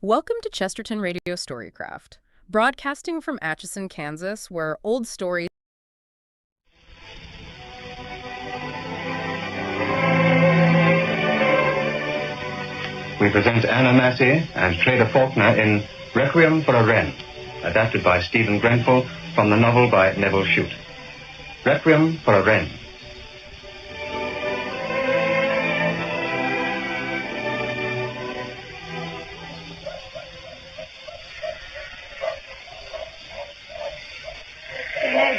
Welcome to Chesterton Radio Storycraft, broadcasting from Atchison, Kansas, where old stories... We present Anna Massey and Trader Faulkner in Requiem for a Wren, adapted by Stephen Grenfell from the novel by Neville Shute. Requiem for a Wren.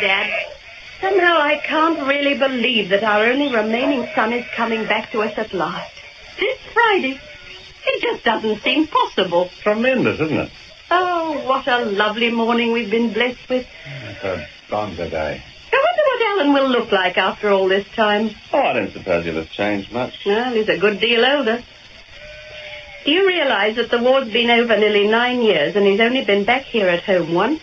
Dad, somehow I can't really believe that our only remaining son is coming back to us at last. This Friday. It just doesn't seem possible. Tremendous, isn't it? Oh, what a lovely morning we've been blessed with. It's a bonza day. I wonder what Alan will look like after all this time. Oh, I don't suppose he'll have changed much. Well, he's a good deal older. Do you realize that the war's been over nearly 9 years and he's only been back here at home once?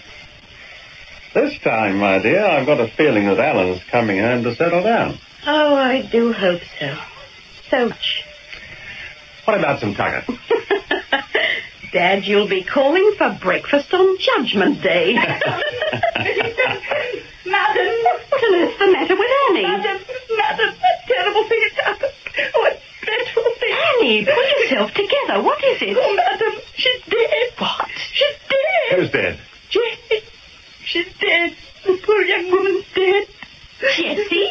This time, my dear, I've got a feeling that Alan's coming home to settle down. Oh, I do hope so. So much. What about some tucker? Dad, you'll be calling for breakfast on Judgment Day. Madam! What on earth's the matter with Annie? Madam, a terrible thing has happened. Oh, a dreadful thing. Annie, pull yourself together. What is it? Oh, madam, she's dead. What? She's dead. Who's dead? Jessie. She's dead. The poor young woman's dead. Jessie?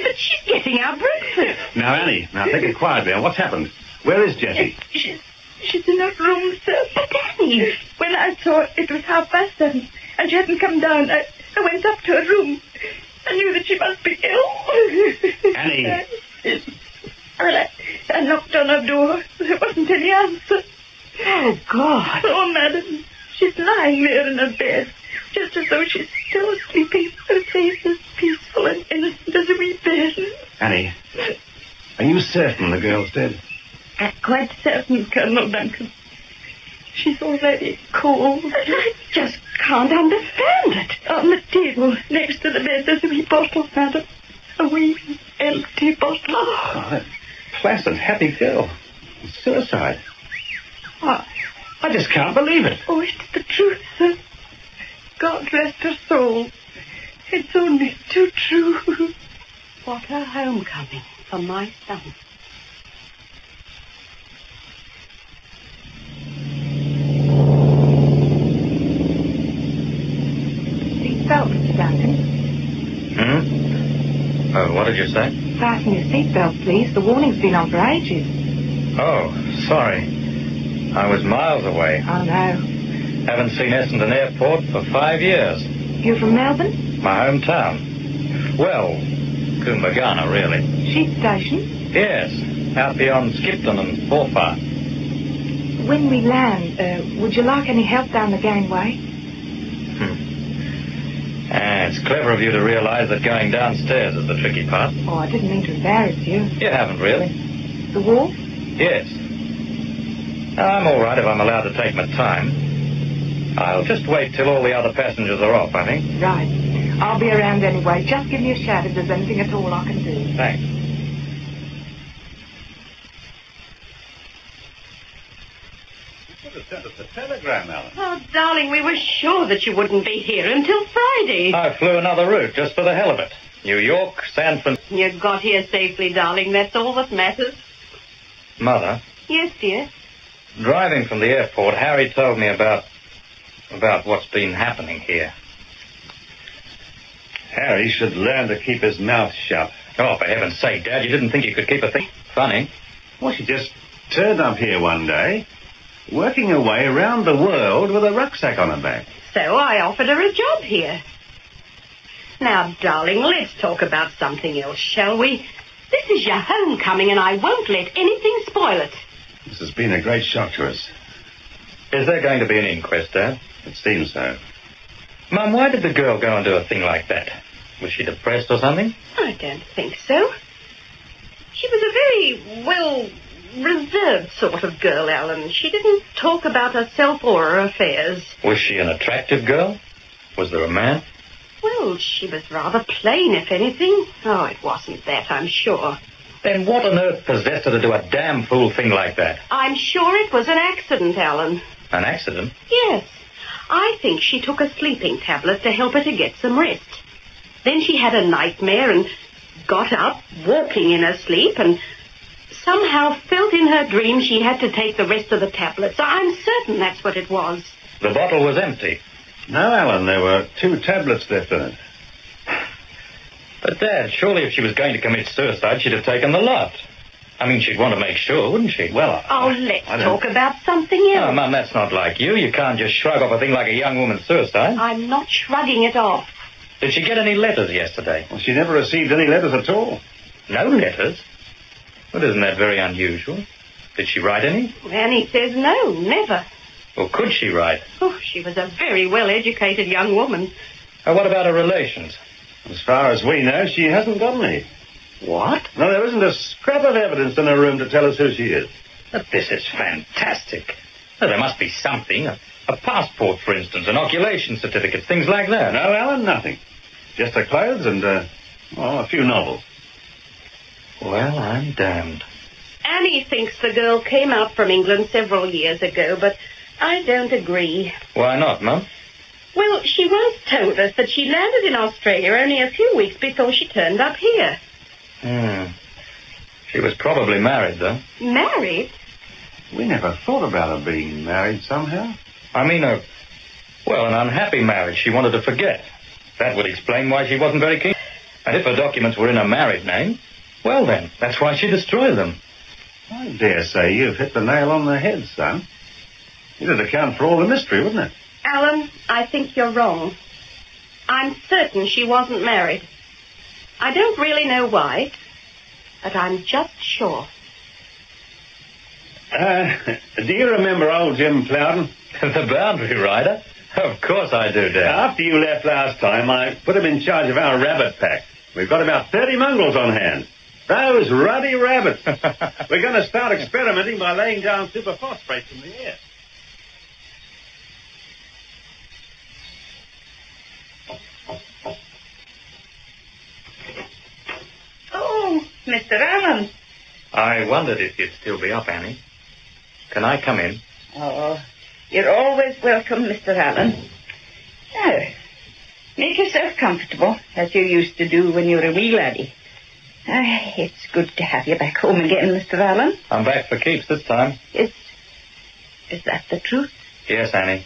But she's getting our breakfast. Now, Annie, take it quietly. Now, what's happened? Where is Jessie? She's in her room, sir. But Annie... When I saw it was 7:30, and she hadn't come down. I went up to her room. I knew that she must be ill. Annie. Well, I knocked on her door. There wasn't any answer. Oh, God. Oh, madam, she's lying there in her bed, just as though she's still sleeping. Her face is peaceful and innocent as a wee baby. Annie, are you certain the girl's dead? Quite certain, Colonel Duncan. She's already cold. I just can't understand it. On the table next to the bed there's a wee bottle, madam. A wee empty bottle. Oh, that placid, happy girl. Suicide. Oh, I just can't believe it. Oh, it's the truth, sir. God rest her soul. It's only too true. What a homecoming for my son. Seatbelt, Duncan. Oh, what did you say? Fasten your seatbelt, please. The warning's been on for ages. Oh, sorry. I was miles away. Oh, no. Haven't seen Essendon Airport for 5 years. You're from Melbourne? My hometown. Well, Coombagana, really. Sheep station? Yes, out beyond Skipton and Forfar. When we land, would you like any help down the gangway? It's clever of you to realize that going downstairs is the tricky part. Oh, I didn't mean to embarrass you. You haven't, really. The wolf? Yes. I'm all right if I'm allowed to take my time. I'll just wait till all the other passengers are off, I think. Right. I'll be around anyway. Just give me a shout if there's anything at all I can do. Thanks. You could have sent us a telegram, Alan. Oh, darling, we were sure that you wouldn't be here until Friday. I flew another route just for the hell of it. New York, San Francisco. You got here safely, darling. That's all that matters. Mother, Yes, dear. driving from the airport, Harry told me about what's been happening here. Harry should learn to keep his mouth shut. Oh, for heaven's sake, Dad, you didn't think you could keep a thing funny? Well, she just turned up here one day, working her way around the world with a rucksack on her back. So I offered her a job here. Now, darling, let's talk about something else, shall we? This is your homecoming, and I won't let anything spoil it. This has been a great shock to us. Is there going to be an inquest, Dad? It seems so. Mum, why did the girl go and do a thing like that? Was she depressed or something? I don't think so. She was a very, well, reserved sort of girl, Alan. She didn't talk about herself or her affairs. Was she an attractive girl? Was there a man? Well, she was rather plain, if anything. Oh, it wasn't that, I'm sure. Then what on earth possessed her to do a damn fool thing like that? I'm sure it was an accident, Alan. An accident? Yes. I think she took a sleeping tablet to help her to get some rest. Then she had a nightmare and got up, walking in her sleep, and somehow felt in her dream she had to take the rest of the tablets. I'm certain that's what it was. The bottle was empty. No, Alan, there were 2 tablets left in it. But, Dad, surely if she was going to commit suicide, she'd have taken the lot. I mean, she'd want to make sure, wouldn't she? Well, let's talk about something else. Oh, Mum, that's not like you. You can't just shrug off a thing like a young woman's suicide. I'm not shrugging it off. Did she get any letters yesterday? Well, she never received any letters at all. No letters? Well, isn't that very unusual? Did she write any? Annie says no, never. Or could she write? Oh, she was a very well-educated young woman. What about her relations? As far as we know, she hasn't got any. What? No, there isn't a scrap of evidence in her room to tell us who she is. But this is fantastic. Well, there must be something. A passport, for instance, inoculation certificates, things like that. No, Alan, nothing. Just her clothes and, a few novels. Well, I'm damned. Annie thinks the girl came out from England several years ago, but I don't agree. Why not, Mum? Well, she once told us that she landed in Australia only a few weeks before she turned up here. She was probably married, though. Married? We never thought about her being married somehow. I mean, an unhappy marriage she wanted to forget. That would explain why she wasn't very keen. And if her documents were in her married name, well then, that's why she destroyed them. I dare say you've hit the nail on the head, son. It'd account for all the mystery, wouldn't it? Alan, I think you're wrong. I'm certain she wasn't married. I don't really know why, but I'm just sure. Do you remember old Jim Plowden? The boundary rider? Of course I do, Dad. After you left last time, I put him in charge of our rabbit pack. We've got about 30 mongrels on hand. Those ruddy rabbits. We're going to start experimenting by laying down superphosphates in the air. Oh, Mr. Allen. I wondered if you'd still be up, Annie. Can I come in? Oh, you're always welcome, Mr. Allen. Now, make yourself comfortable, as you used to do when you were a wee laddie. It's good to have you back home again, Mr. Allen. I'm back for keeps this time. Is that the truth? Yes, Annie.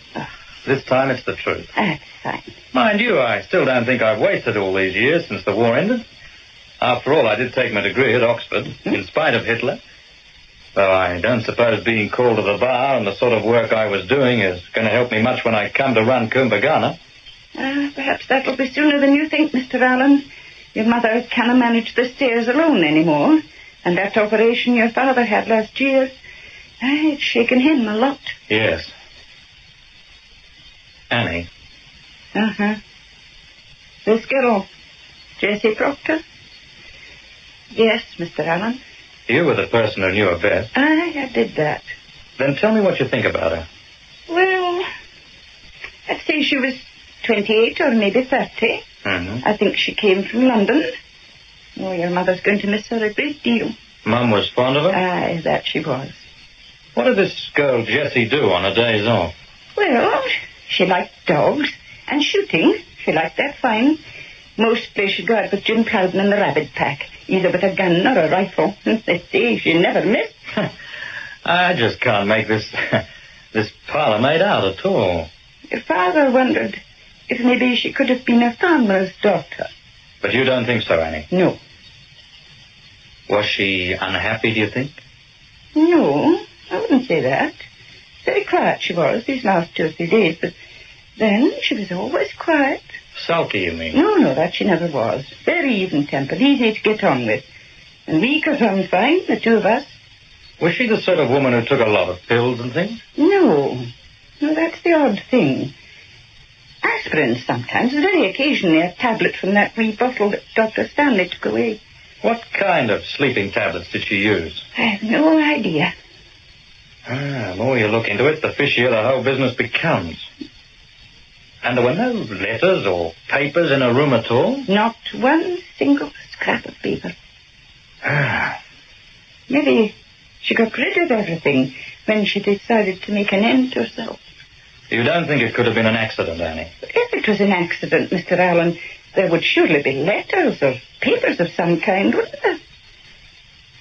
This time it's the truth. That's fine. Mind you, I still don't think I've wasted all these years since the war ended. After all, I did take my degree at Oxford, in spite of Hitler. Though I don't suppose being called to the bar and the sort of work I was doing is going to help me much when I come to run Kumbagana. Perhaps that'll be sooner than you think, Mr. Allen. Your mother cannot manage the stairs alone anymore. And that operation your father had last year, it's shaken him a lot. Yes. Annie. This girl, Jessie Proctor? Yes, Mr. Allen. You were the person who knew her best. I did that. Then tell me what you think about her. Well, I'd say she was 28 or maybe 30. I think she came from London. Oh, your mother's going to miss her a great deal. Mum was fond of her? Aye, that she was. What did this girl Jessie do on her days off? Well, she liked dogs and shooting. She liked that fine. Mostly she'd go out with Jim Plowden and the rabbit pack, either with a gun or a rifle. They say she never missed. I just can't make this parlour made out at all. Your father wondered if maybe she could have been a farmer's daughter. But you don't think so, Annie? No. Was she unhappy, do you think? No, I wouldn't say that. Very quiet she was these last 2 or 3 days, but then she was always quiet. Sulky, you mean? No, that she never was. Very even-tempered, easy to get on with. And we got on fine, the 2 of us. Was she the sort of woman who took a lot of pills and things? No, that's the odd thing. Aspirin sometimes, very occasionally a tablet from that wee bottle that Dr. Stanley took away. What kind of sleeping tablets did she use? I have no idea. The more you look into it, the fishier the whole business becomes. And there were no letters or papers in her room at all? Not one single scrap of paper. Maybe she got rid of everything when she decided to make an end to herself. You don't think it could have been an accident, Annie? If it was an accident, Mr. Allen, there would surely be letters or papers of some kind, wouldn't there?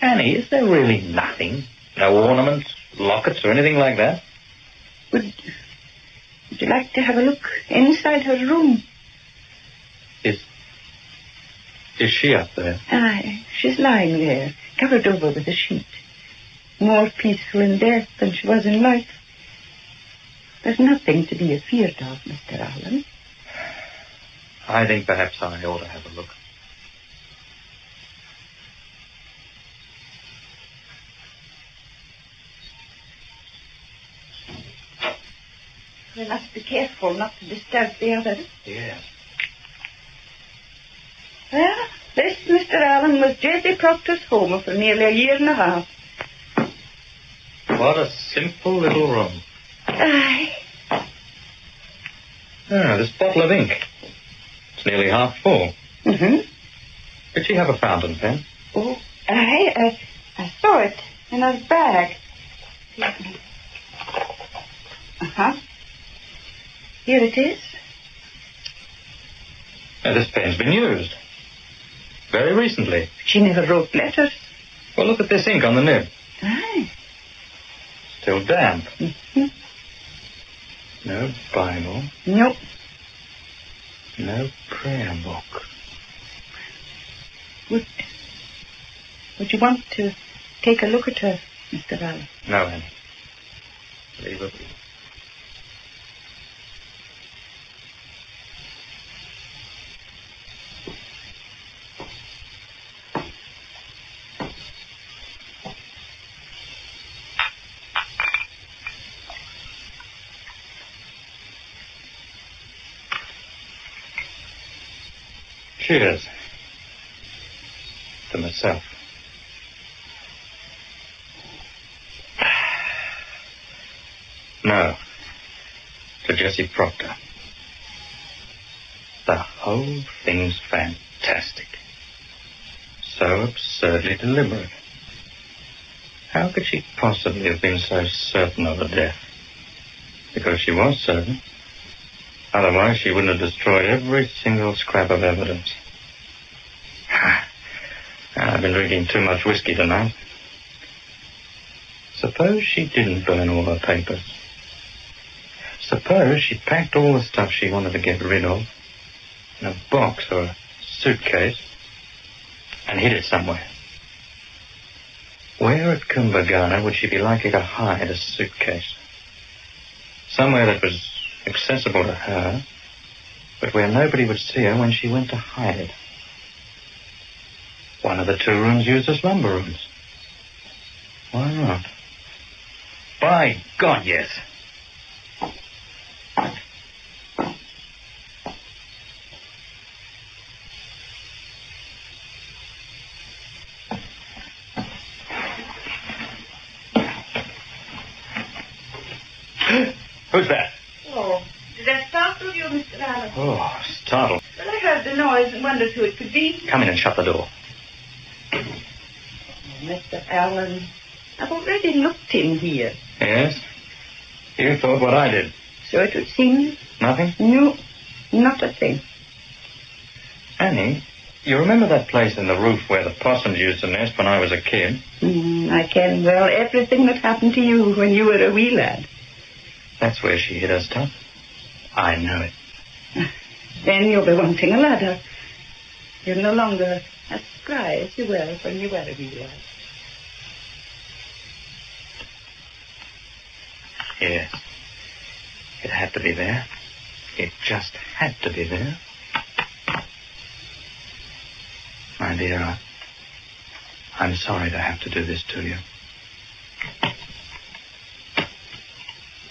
Annie, is there really nothing? No ornaments, lockets, or anything like that? Would you like to have a look inside her room? Is she up there? Aye, she's lying there, covered over with a sheet. More peaceful in death than she was in life. There's nothing to be afeard of, Mr. Allen. I think perhaps I ought to have a look. We must be careful not to disturb the others. Yes. Well, this, Mr. Allen, was Jessie Proctor's home for nearly a year and a half. What a simple little room. Aye. This bottle of ink. It's nearly half full. Mm-hmm. Did she have a fountain pen? Oh, I saw it in her bag. Uh-huh. Here it is. This pen's been used. Very recently. She never wrote letters. Well, look at this ink on the nib. Aye. Still damp. Mm-hmm. No Bible. Nope. No prayer book. Would you want to take a look at her, Mr. Allen? No, Annie. Leave it. Cheers. To myself. No. To Jessie Proctor. The whole thing's fantastic. So absurdly deliberate. How could she possibly have been so certain of her death? Because she was certain. Otherwise, she wouldn't have destroyed every single scrap of evidence. I've been drinking too much whiskey tonight. Suppose she didn't burn all her papers. Suppose she packed all the stuff she wanted to get rid of in a box or a suitcase and hid it somewhere. Where at Kumbagana would she be likely to hide a suitcase? Somewhere that was accessible to her, but where nobody would see her when she went to hide it. One of the two rooms used as lumber rooms. Why not? By God, yes. Who's that? Oh, did that startle you, Mr. Allen? Oh, startled. Well, I heard the noise and wondered who it could be. Come in and shut the door. Oh, Mr. Allen, I've already looked in here. Yes? You thought what I did. So it would seem? Nothing? No, not a thing. Annie, you remember that place in the roof where the possums used to nest when I was a kid? I can well everything that happened to you when you were a wee lad. That's where she hid her stuff. I know it. Then you'll be wanting a ladder. You're no longer as spry as you were when you were a wee lad. Yes. It had to be there. It just had to be there. My dear, I'm sorry to have to do this to you.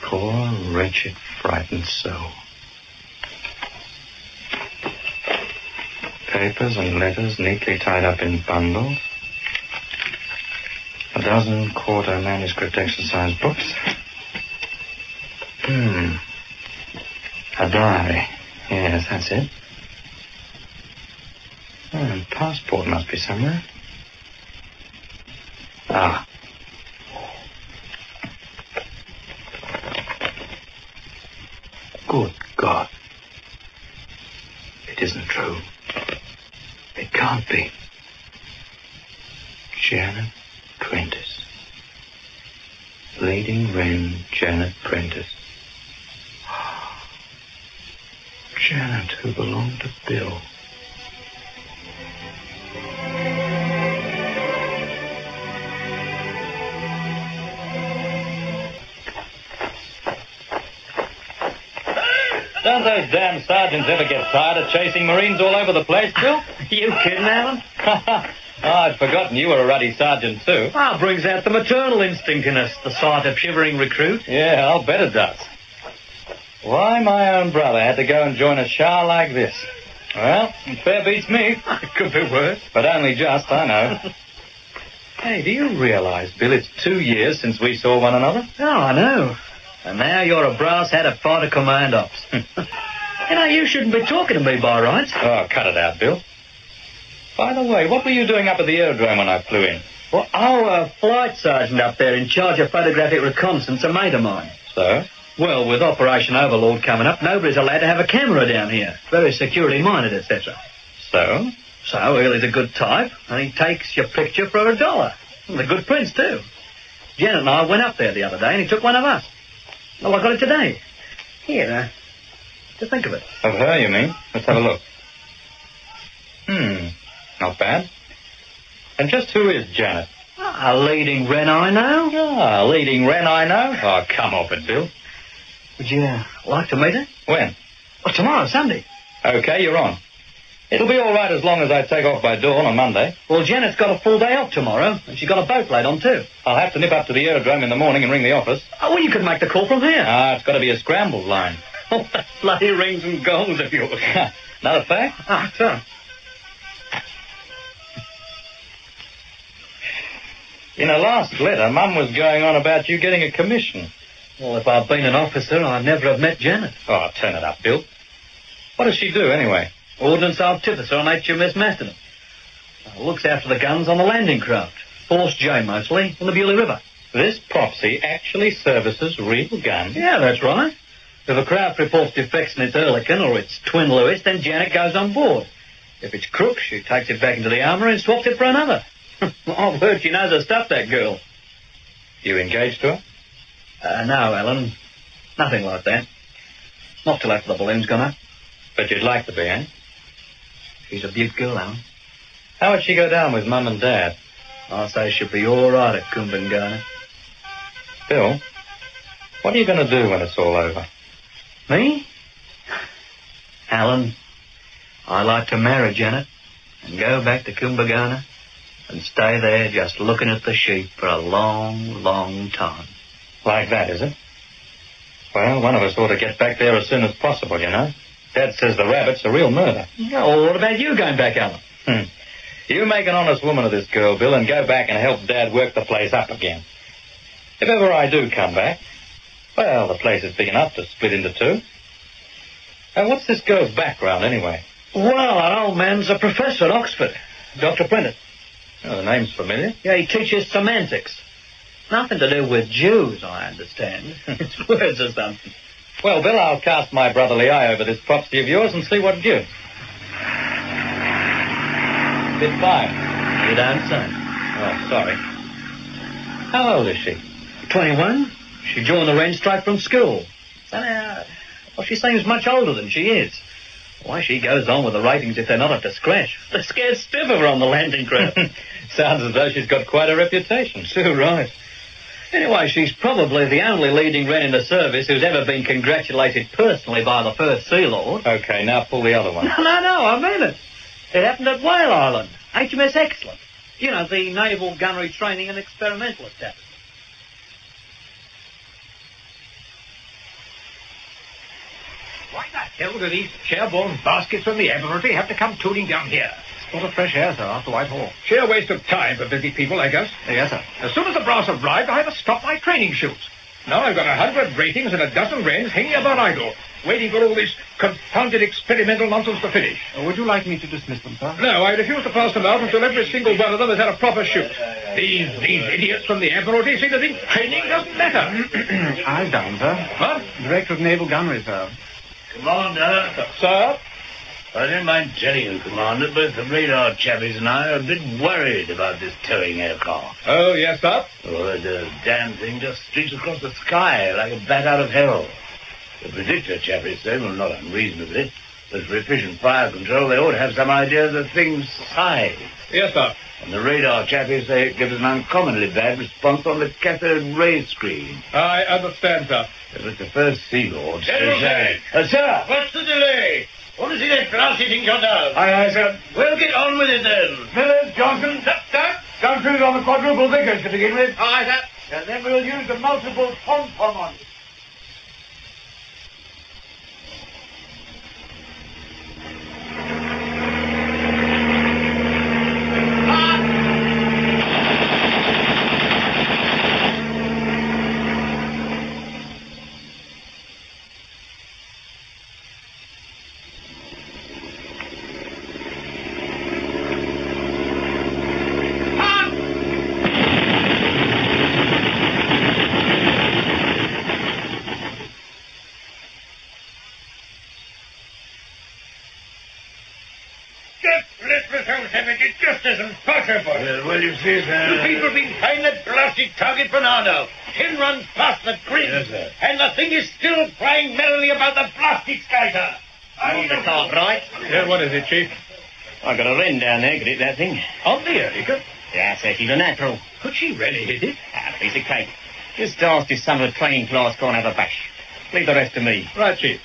Poor, wretched, frightened soul. Papers and letters neatly tied up in bundles. A dozen quarto manuscript exercise books. A diary. Yes, that's it. And passport must be somewhere. Ah. Janet Prentice. Leading Wren, Janet Prentice. Janet, who belonged to Bill. Don't those damn sergeants ever get tired of chasing Marines all over the place, Bill? You kidding, Alan? I'd forgotten you were a ruddy sergeant, too. Ah, brings out the maternal instinct in us, the sight of shivering recruit. Yeah, I'll bet it does. Why my own brother had to go and join a shah like this? Well, it fair beats me. It could be worse. But only just, I know. Hey, do you realize, Bill, it's 2 years since we saw one another? Oh, I know. And now you're a brass hat at Fighter Command Ops. You know, you shouldn't be talking to me by rights. Oh, cut it out, Bill. By the way, what were you doing up at the aerodrome when I flew in? Well, our flight sergeant up there in charge of photographic reconnaissance, a mate of mine. So? Well, with Operation Overlord coming up, nobody's allowed to have a camera down here. Very security-minded, etc. So? So, he's a good type, and he takes your picture for $1. And the good prints, too. Janet and I went up there the other day, and he took one of us. Well, I got it today. Here, to think of it. Of her, you mean? Let's have a look. Not bad. And just who is Janet? A leading Wren I know. Ah, leading Wren I know? Oh, come off it, Bill. Would you like to meet her? When? Well, tomorrow, Sunday. Okay, you're on. It'll be all right as long as I take off by dawn on Monday. Well, Janet's got a full day off tomorrow, and she's got a boat laid on, too. I'll have to nip up to the aerodrome in the morning and ring the office. Oh, well, you could make the call from here. Ah, it's got to be a scrambled line. Oh, that bloody rings and gongs of yours. Another fact? Ah, so. In her last letter, Mum was going on about you getting a commission. Well, if I'd been an officer, I'd never have met Janet. Oh, turn it up, Bill. What does she do, anyway? Ordnance artificer on HMS Masterton. Looks after the guns on the landing craft. Force J, mostly, in the Bewley River. This Popsy actually services real guns? Yeah, that's right. If a craft reports defects in its Ehrlichen or its Twin Lewis, then Janet goes on board. If it's crook, she takes it back into the armoury and swaps it for another. I've heard she knows her stuff, that girl. You engaged to her? No, Alan. Nothing like that. Not till after the balloon's gone up. But you'd like to be, eh? She's a beaut girl, Alan. How would she go down with Mum and Dad? I say she'll be all right at Kumbangana. Bill, what are you going to do when it's all over? Me? Alan, I like to marry Janet and go back to Kumbangana and stay there just looking at the sheep for a long, long time. Like that, is it? Well, one of us ought to get back there as soon as possible, you know. Dad says the rabbit's a real murder. Oh, what about you going back, Alan? You make an honest woman of this girl, Bill, and go back and help Dad work the place up again. If ever I do come back, well, the place is big enough to split into two. And what's this girl's background, anyway? Well, that old man's a professor at Oxford. Dr. Prentice. Oh, the name's familiar. Yeah, he teaches semantics. Nothing to do with Jews, I understand. It's words or something. Well, Bill, I'll cast my brotherly eye over this Popsy of yours and see what it gives. Bit 5. You don't say. Oh, sorry. How old is she? 21. She joined the Wren straight from school. So now, well, she seems much older than she is. Why, she goes on with the ratings if they're not up to scratch. They're scared stiff of her on the landing craft. Sounds as though she's got quite a reputation. Too right. Anyway, she's probably the only leading Wren in the service who's ever been congratulated personally by the First Sea Lord. Okay, now pull the other one. No, I mean it. It happened at Whale Island, HMS Excellent. You know, the Naval Gunnery Training and Experimental Establishment. Why the hell do these chair-borne baskets from the Admiralty have to come tooling down here? Sort of fresh air, sir, after Whitehall. Sheer waste of time for busy people like us. Yes, sir. As soon as the brass arrived, I had to stop my training shoots. Now I've got 100 ratings and a dozen Wrens hanging about idle, waiting for all this confounded experimental nonsense to finish. Would you like me to dismiss them, sir? No, I refuse to pass them out until every single one of them has had a proper shoot. These idiots from the Admiralty seem to think training doesn't matter. Eyes down, sir. What? Director of Naval Gunnery, sir. Commander. Sir? I don't mind telling you, Commander, both the radar chappies and I are a bit worried about this towing aircraft. Oh, yes, sir? Oh, the damn thing just streaks across the sky like a bat out of hell. The predictor chappies say, well, not unreasonably, that for efficient fire control they ought to have some idea of the thing's size. Yes, sir. And the radar chappies say it gives an uncommonly bad response on the cathode ray screen. I understand, sir. But the first Sea Lord General says... Dave. Sir! What's the delay? What is it that blasted thing you're down? Aye, sir. Well, get on with it then. Millers, Johnson, gun crews on the quadruple Vickers to begin with. Aye, sir. And then we'll use the multiple pom-pom on it. It just isn't possible. Well, you see, sir... You people been finding that blasted target for now now. 10 runs past the grid. Yes, sir. And the thing is still flying merrily about the blasted sky, sir. On the cart, right? Yeah, what is it, Chief? I got a wren down there, get it, that thing. On the Erika? Yeah, sir, she's a natural. Could she really hit it? Ah, piece of cake. Just ask his son of the training class go and have a bash. Leave the rest to me. Right, Chief.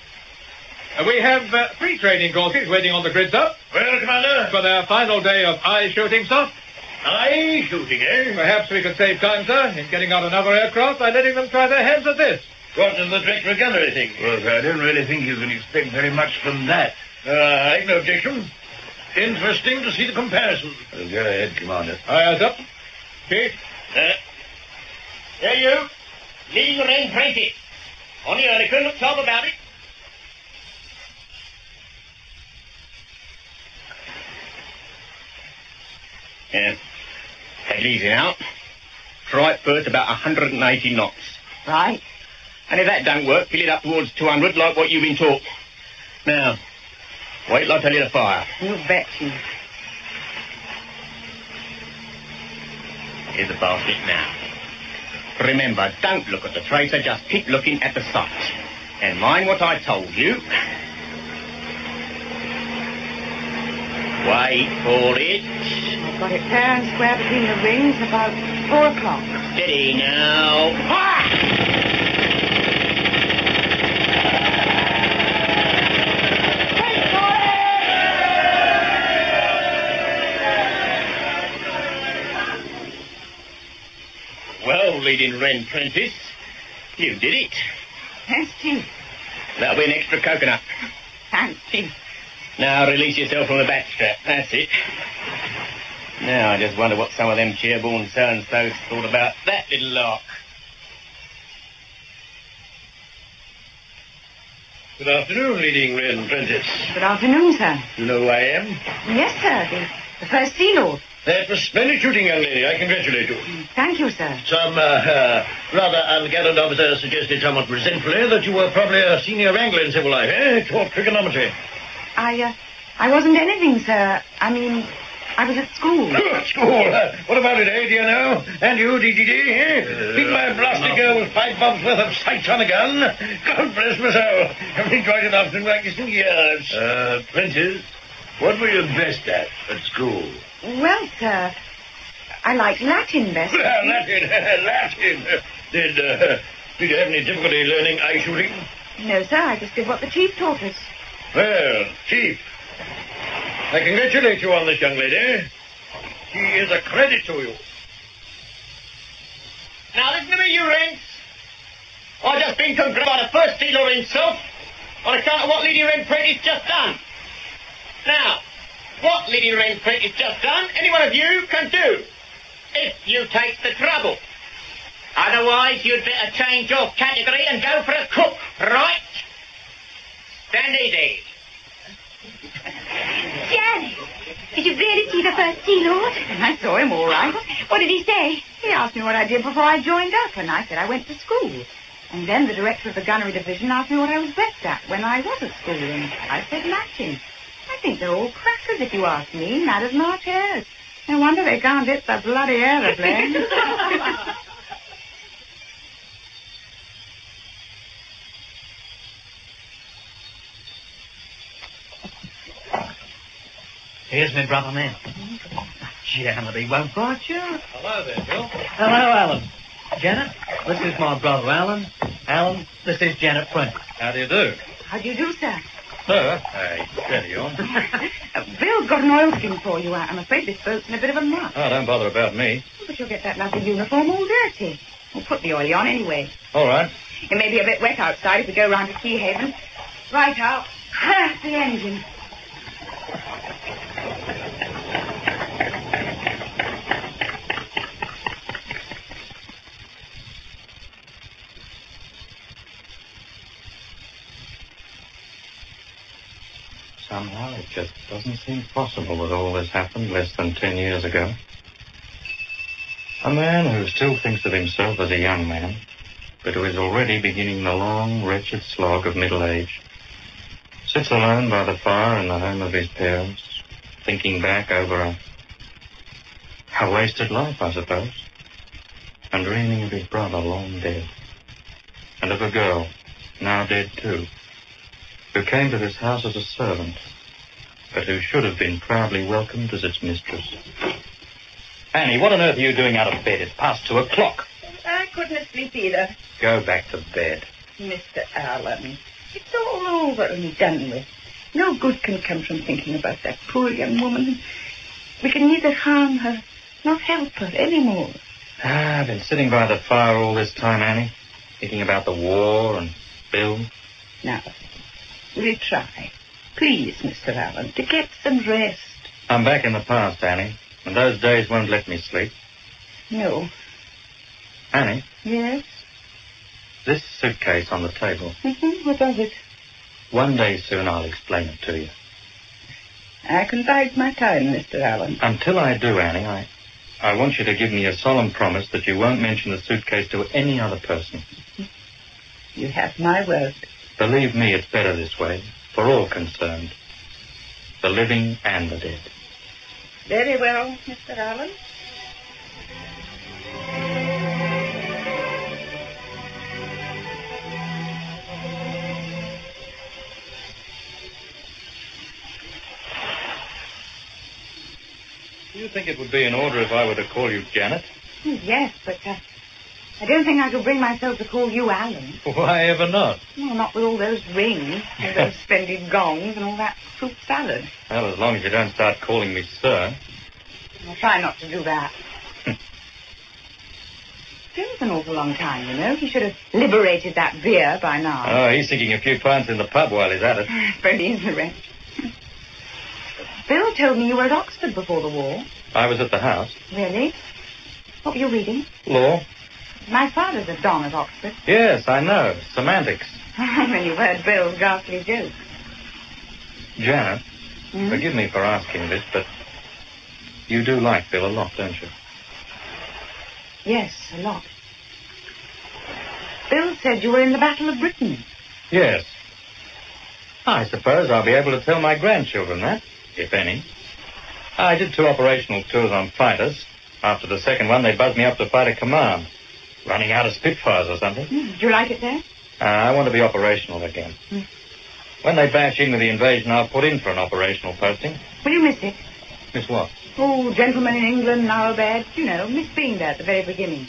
We have 3 training courses waiting on the grid, sir. Well, Commander? For their final day of eye shooting, sir. Eye shooting, eh? Perhaps we could save time, sir, in getting out another aircraft by letting them try their hands at this. What does the director gunnery think? Well, sir, I don't really think you can expect very much from that. I've no objection. Interesting to see the comparison. Well, go ahead, Commander. Aye, sir. Chief. There you. Leading the range apprentice. On the Hurricane, look sharp about it. Yeah. Take it easy now. Try it first about 180 knots. Right. And if that don't work, fill it up towards 200 like what you've been taught. Now, wait till I tell you to fire. You bet, Chief. Here's the basket now. Remember, don't look at the tracer, just keep looking at the sights. And mind what I told you. Wait for it. I've got it fair and square between the rings about 4 o'clock. Steady now. Well, leading Wren Prentice, you did it. Thanks, Chief. That'll be an extra coconut. Thanks, Chief. Now release yourself from the back strap. That's it. Now I just wonder what some of them cheerborn so-and-sos thought about that little lark. Good afternoon, leading Wren Prentice. Good afternoon, sir. You know who I am? Yes, sir. The first Sea Lord. That was splendid shooting, young lady. I congratulate you. Thank you, sir. Some rather ungallant officer suggested somewhat resentfully that you were probably a senior wrangler in civil life, eh? Taught trigonometry. I wasn't anything, sir. I mean, I was at school. School? What about it, eh? Do you know? And you, DDD, eh? Beat my blasted girl with 5 bobs worth of sights on a gun? God bless my soul. Haven't enjoyed it often like this in years. Prentice, what were you best at school? Well, sir, I liked Latin best. Latin. Did you have any difficulty learning eye shooting? No, sir, I just did what the Chief taught us. Well, Chief, I congratulate you on this young lady. She is a credit to you. Now listen to me, you rents. I've just been congratulated by the first dealer himself on account of what Lady Wren Prentice just done. Now, what Lady Wren Prentice just done, any one of you can do, if you take the trouble. Otherwise, you'd better change your category and go for a cook, right? Stand easy. Janet, did you really see the first Sea Lord? I saw him all right. What did he say? He asked me what I did before I joined up, and I said I went to school. And then the director of the gunnery division asked me what I was best at when I was at school, and I said Latin. I think they're all crackers, if you ask me. Mad as March hares. No wonder they can't hit the bloody aeroplane. Here's my brother now. Janet, he won't bite you. Hello there, Bill. Hello, Alan. Janet, this is my brother, Alan. Alan, this is Janet Prince. How do you do? How do you do, sir? Sir? Hey, steady on. Bill's got an oilskin for you. I'm afraid this boat's in a bit of a muck. Oh, don't bother about me. But you'll get that lovely uniform all dirty. We'll put the oil on anyway. All right. It may be a bit wet outside if we go round to Key Haven. Right out. The engine. Somehow it just doesn't seem possible that all this happened less than 10 years ago. A man who still thinks of himself as a young man, but who is already beginning the long, wretched slog of middle age, sits alone by the fire in the home of his parents, thinking back over a wasted life, I suppose, and dreaming of his brother long dead, and of a girl, now dead too, who came to this house as a servant, but who should have been proudly welcomed as its mistress. Annie, what on earth are you doing out of bed? It's past 2 o'clock. I couldn't sleep either. Go back to bed. Mr. Allen, it's all over and done with. No good can come from thinking about that poor young woman. We can neither harm her nor help her anymore. I've been sitting by the fire all this time, Annie, thinking about the war and Bill. Now, will you try, please, Mr. Allen, to get some rest? I'm back in the past, Annie, and those days won't let me sleep. No. Annie, Yes? this suitcase on the table. What of it? One day soon I'll explain it to you. I can bide my time, Mr. Allen. Until I do, Annie, I want you to give me a solemn promise that you won't mention the suitcase to any other person. You have my word. Believe me, it's better this way, for all concerned. The living and the dead. Very well, Mr. Allen. Do you think it would be in order if I were to call you Janet? Yes, but I don't think I could bring myself to call you Alan. Why ever not? Well, not with all those rings, and those splendid gongs, and all that fruit salad. Well, as long as you don't start calling me sir. I'll try not to do that. Bill's an awful long time, you know. He should have liberated that beer by now. Oh, he's sinking a few pints in the pub while he's at it. Very ignorant. Bill told me you were at Oxford before the war. I was at the house. Really? What were you reading? Law? My father's a don at Oxford. Yes, I know. Semantics. When you've heard Bill's ghastly joke. Janet, forgive me for asking this, but you do like Bill a lot, don't you? Yes, a lot. Bill said you were in the Battle of Britain. Yes. I suppose I'll be able to tell my grandchildren that, if any. I did 2 operational tours on fighters. After the second one, they buzzed me up to fight a command. Running out of Spitfires or something. Did you like it there? I want to be operational again. When they bash in with the invasion, I'll put in for an operational posting. Will you miss it? Miss what? Oh, gentlemen in England, now bed. You know, miss being there at the very beginning.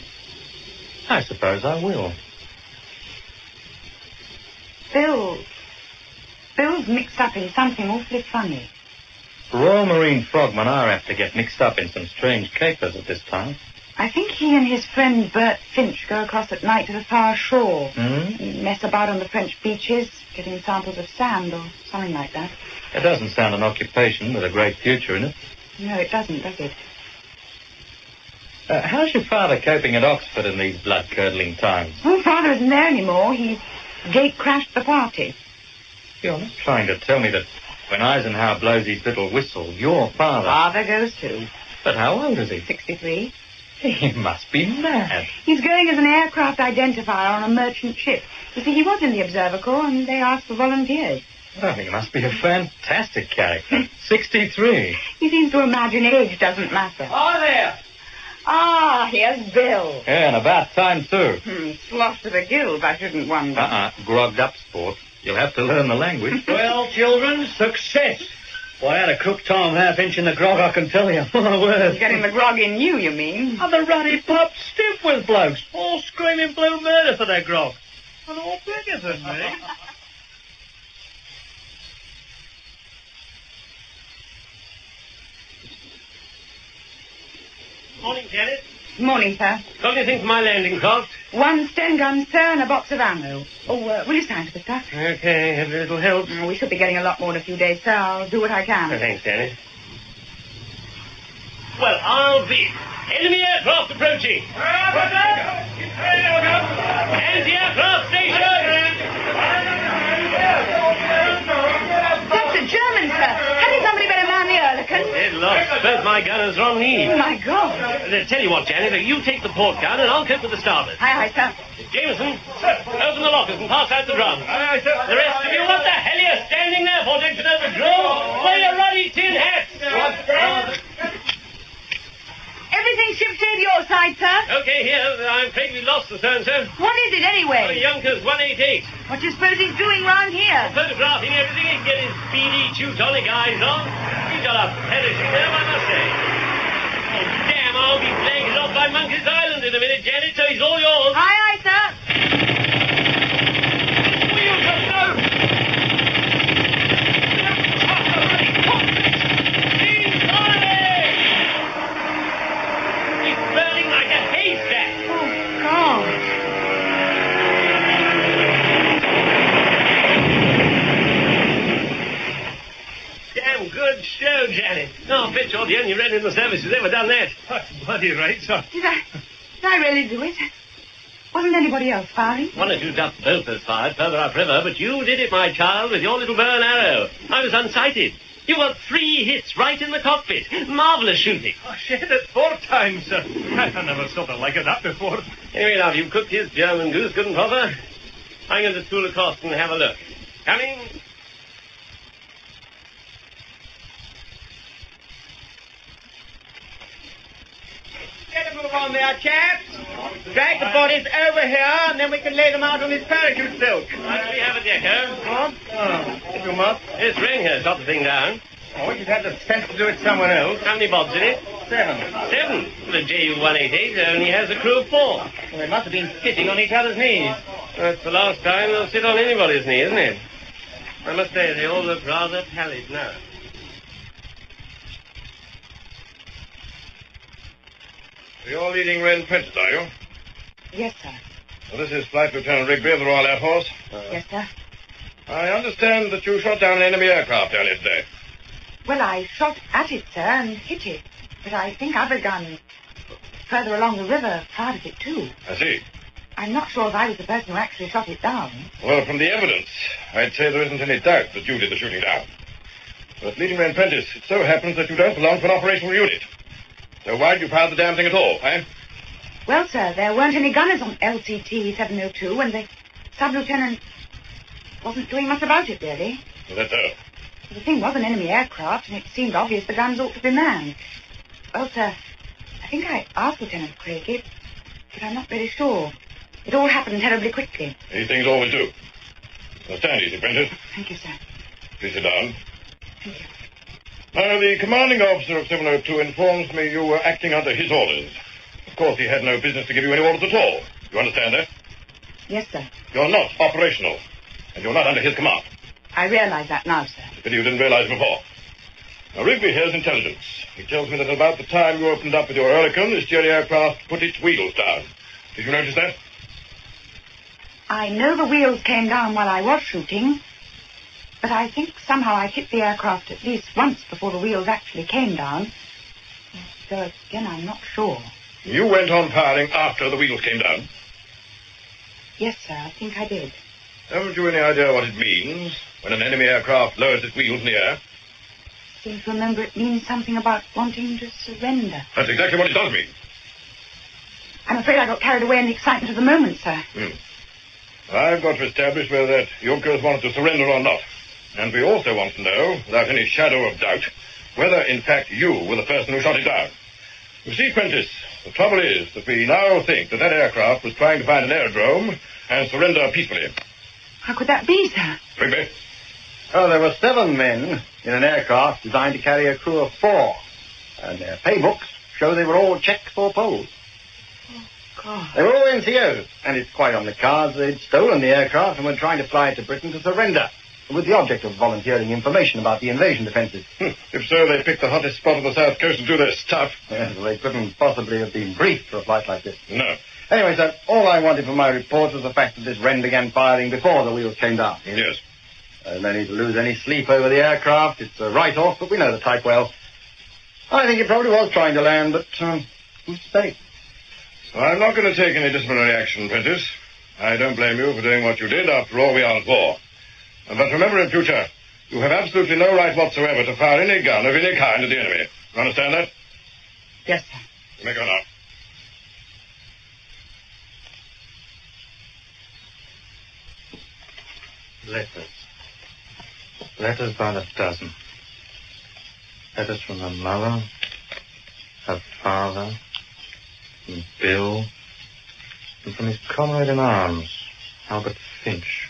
I suppose I will. Bill's mixed up in something awfully funny. Royal Marine frogmen are apt to get mixed up in some strange capers at this time. I think he and his friend Bert Finch go across at night to the far shore. Mess about on the French beaches, getting samples of sand or something like that. It doesn't sound an occupation with a great future in it. No, it doesn't, does it? How's your father coping at Oxford in these blood-curdling times? Oh, Father isn't there anymore. He's gate-crashed the party. You're not trying to tell me that when Eisenhower blows his little whistle, your father... Father goes too. But how old is he? 63. He must be mad. He's going as an aircraft identifier on a merchant ship. You see, he was in the Observer Corps, and they asked for volunteers. Oh, he must be a fantastic character. 63. He seems to imagine age doesn't matter. Oh, there. Ah, here's Bill. Yeah, and about time, too. Slosh to the gills, I shouldn't wonder. Grogged up sport. You'll have to learn the language. Well, children, success. Boy, I had a crook Tom half-inch in the grog, I can tell you. My word. Getting the grog in you mean? And the ruddy pop stiff with blokes. All screaming blue murder for their grog. And all bigger than me. Morning, Janet. Morning, sir. What do you think my landing cost? 1 Sten gun, sir, and a box of ammo. Will you sign for the stuff? Okay, every little helps. We should be getting a lot more in a few days, sir. I'll do what I can. Thanks, Janet. Well, I'll be. Enemy aircraft approaching. Anti-aircraft station. That's a German, sir. Hadn't somebody better man the Ehrlichen? Dead lost. Both my gunners are on leave. Oh, my God. Tell you what, Janet, you take the port gun and I'll cope with the starboard. Aye, sir. Jameson, open the lockers and pass out the drums. Aye, sir. The rest of you, what the hell are you standing there for? Don't you know the drill? Wear your ruddy tin hats. Everything shipshape your side, sir. Okay, here. I'm afraid we lost the so-and-so. What is it, anyway? Yonkers 188. What do you suppose he's doing round here? Photographing everything. He can get his beady Teutonic eyes on. He's got a hellish nerve, I must say. Oh, damn, I'll be flanked off by Monkey's Island in a minute, Janet, so he's all yours. Aye, sir. Will you just go? He's on it! He's burning like a haystack. Oh, God. Damn good show, Janet. No, I bet you're the only red in the service who's ever done that. Bloody right, sir. Did I really do it? Wasn't anybody else firing? One or two duck boaters fired further upriver, but you did it, my child, with your little bow and arrow. I was unsighted. You got 3 hits right in the cockpit. Marvellous shooting. I shared it 4 times, sir. I never saw the like of that before. Anyway, now, you cooked his German goose, couldn't bother. I'm going to tool across and have a look. Coming. Get a move on there, chaps. Drag the bodies over here, and then we can lay them out on this parachute silk. Right, we have a deco. What? Oh, you must. It's Ring here, shot the thing down. Oh, you'd have the sense to do it someone else. How many bobs in it? 7. 7. The JU-188 only has a crew of 4. Well, they must have been sitting on each other's knees. That's the last time they'll sit on anybody's knee, isn't it? I must say, they all look rather pallid now. You're leading Wren Prentice, are you? Yes, sir. Well, this is Flight Lieutenant Rigby of the Royal Air Force. Yes, sir. I understand that you shot down an enemy aircraft earlier today. Well, I shot at it, sir, and hit it. But I think other guns further along the river fired at it, too. I see. I'm not sure if I was the person who actually shot it down. Well, from the evidence, I'd say there isn't any doubt that you did the shooting down. But leading Wren Prentice, it so happens that you don't belong to an operational unit. So why did you fire the damn thing at all, eh? Well, sir, there weren't any gunners on LCT 702, and the sub-lieutenant wasn't doing much about it, really. Is that so? The thing was an enemy aircraft, and it seemed obvious the guns ought to be manned. Well, sir, I think I asked Lieutenant Craig, but I'm not really sure. It all happened terribly quickly. These things always do. Now stand easy, Prentice. Thank you, sir. Please sit down. Thank you. Now, the commanding officer of 702 informs me you were acting under his orders. Of course, he had no business to give you any orders at all. You understand that? Yes, sir. You're not operational, and you're not under his command. I realize that now, sir. But you didn't realize before. Now, Rigby here's intelligence. He tells me that about the time you opened up with your Hurricane, this Jerry aircraft put its wheels down. Did you notice that? I know the wheels came down while I was shooting, but I think somehow I hit the aircraft at least once before the wheels actually came down. So, again, I'm not sure. You went on firing after the wheels came down? Yes, sir, I think I did. Haven't you any idea what it means when an enemy aircraft lowers its wheels in the air? I seem to remember it means something about wanting to surrender. That's exactly what it does mean. I'm afraid I got carried away in the excitement of the moment, sir. I've got to establish whether that Junkers wanted to surrender or not. And we also want to know, without any shadow of doubt, whether, in fact, you were the person who shot it down. You see, Prentice, the trouble is that we now think that aircraft was trying to find an aerodrome and surrender peacefully. How could that be, sir? Rigby? Oh, there were 7 men in an aircraft designed to carry a crew of 4. And their pay books show they were all Czech for Poles. God. They were all NCOs, and it's quite on the cards they'd stolen the aircraft and were trying to fly it to Britain to surrender, with the object of volunteering information about the invasion defences. If so, they picked the hottest spot on the south coast to do their stuff. Yes, well, they couldn't possibly have been briefed for a flight like this. No. Anyway, sir, all I wanted from my report was the fact that this Wren began firing before the wheels came down. Yes. No need to lose any sleep over the aircraft. It's a write-off, but we know the type well. I think it probably was trying to land, but who's to say? Well, I'm not going to take any disciplinary action, Prentice. I don't blame you for doing what you did. After all, we are at war. But remember in future, you have absolutely no right whatsoever to fire any gun of any kind at the enemy. You understand that? Yes, sir. You may go now. Letters. Letters by the dozen. Letters from her mother, her father, from Bill, and from his comrade in arms, Albert Finch.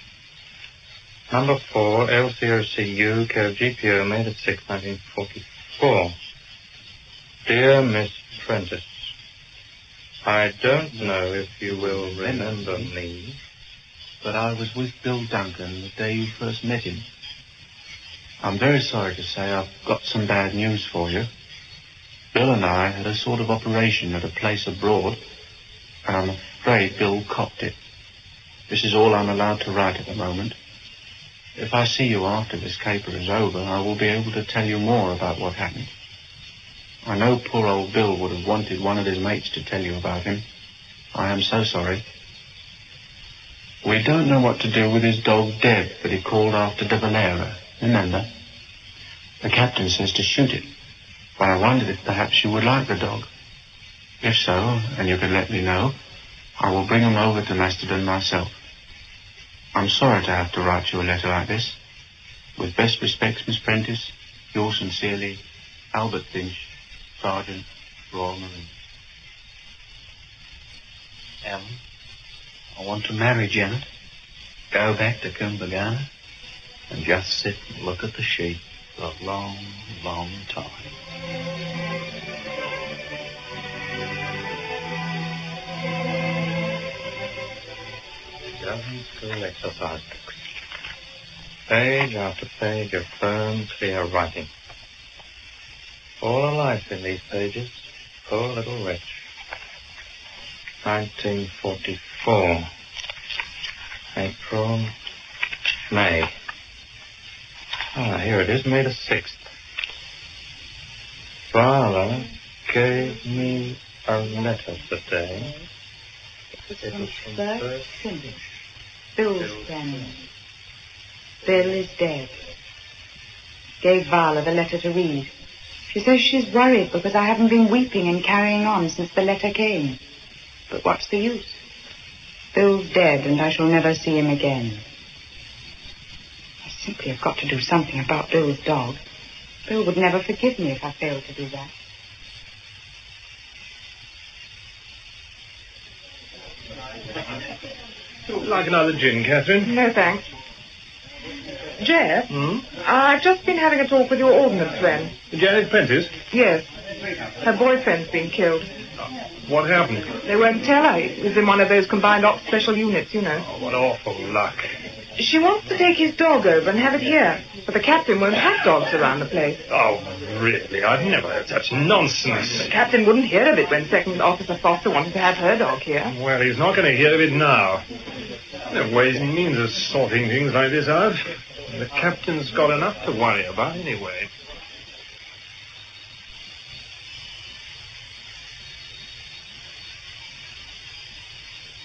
Number 4, LCOCU, care of GPO, May the 6th, 1944. Dear Miss Prentice, I don't know if you will remember me, but I was with Bill Duncan the day you first met him. I'm very sorry to say I've got some bad news for you. Bill and I had a sort of operation at a place abroad, and I'm afraid Bill copped it. This is all I'm allowed to write at the moment. If I see you after this caper is over, I will be able to tell you more about what happened. I know poor old Bill would have wanted one of his mates to tell you about him. I am so sorry. We don't know what to do with his dog Deb that he called after De Valera. Remember? The captain says to shoot it. But I wondered if perhaps you would like the dog. If so, and you could let me know, I will bring him over to Mastodon myself. I'm sorry to have to write you a letter like this. With best respects, Miss Prentice, yours sincerely, Albert Finch, Sergeant, Royal Marines. Ellen, I want to marry Janet, go back to Kumbagana, and just sit and look at the sheep for a long, long time. Dozens school exercise books. Page after page of firm, clear writing. All alive in these pages. Poor little wretch. 1944. April, May. Ah, here it is, May the 6th. Father gave me a letter today. It was from first finish. Bill's friend. Bill is dead. Gave Vala the letter to read. She says she's worried because I haven't been weeping and carrying on since the letter came. But what's the use? Bill's dead and I shall never see him again. I simply have got to do something about Bill's dog. Bill would never forgive me if I failed to do that. Like another gin, Catherine? No, thanks. Jeff? I've just been having a talk with your ordnance friend. Janet Prentice? Yes. Her boyfriend's been killed. What happened? They won't tell her. He was in one of those combined ops special units, you know. Oh, what awful luck. She wants to take his dog over and have it here. But the captain won't have dogs around the place. Oh, really? I've never heard such nonsense. The captain wouldn't hear of it when Second Officer Foster wanted to have her dog here. Well, he's not going to hear of it now. There are ways and means of sorting things like this out. The captain's got enough to worry about anyway.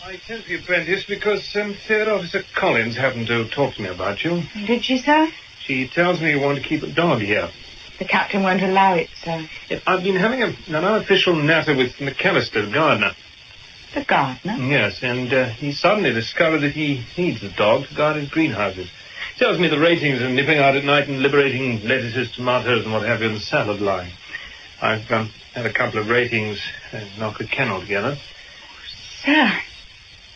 I sent for you, Prentice, because Third Officer Collins happened to talk to me about you. Did she, sir? She tells me you want to keep a dog here. The captain won't allow it, sir. I've been having an unofficial natter with McAllister, the gardener. The gardener? Yes, and he suddenly discovered that he needs the dog to guard his greenhouses. Tells me the ratings are nipping out at night and liberating lettuces, tomatoes, and what have you in the salad line. I've had a couple of ratings and knock a kennel together. Sir,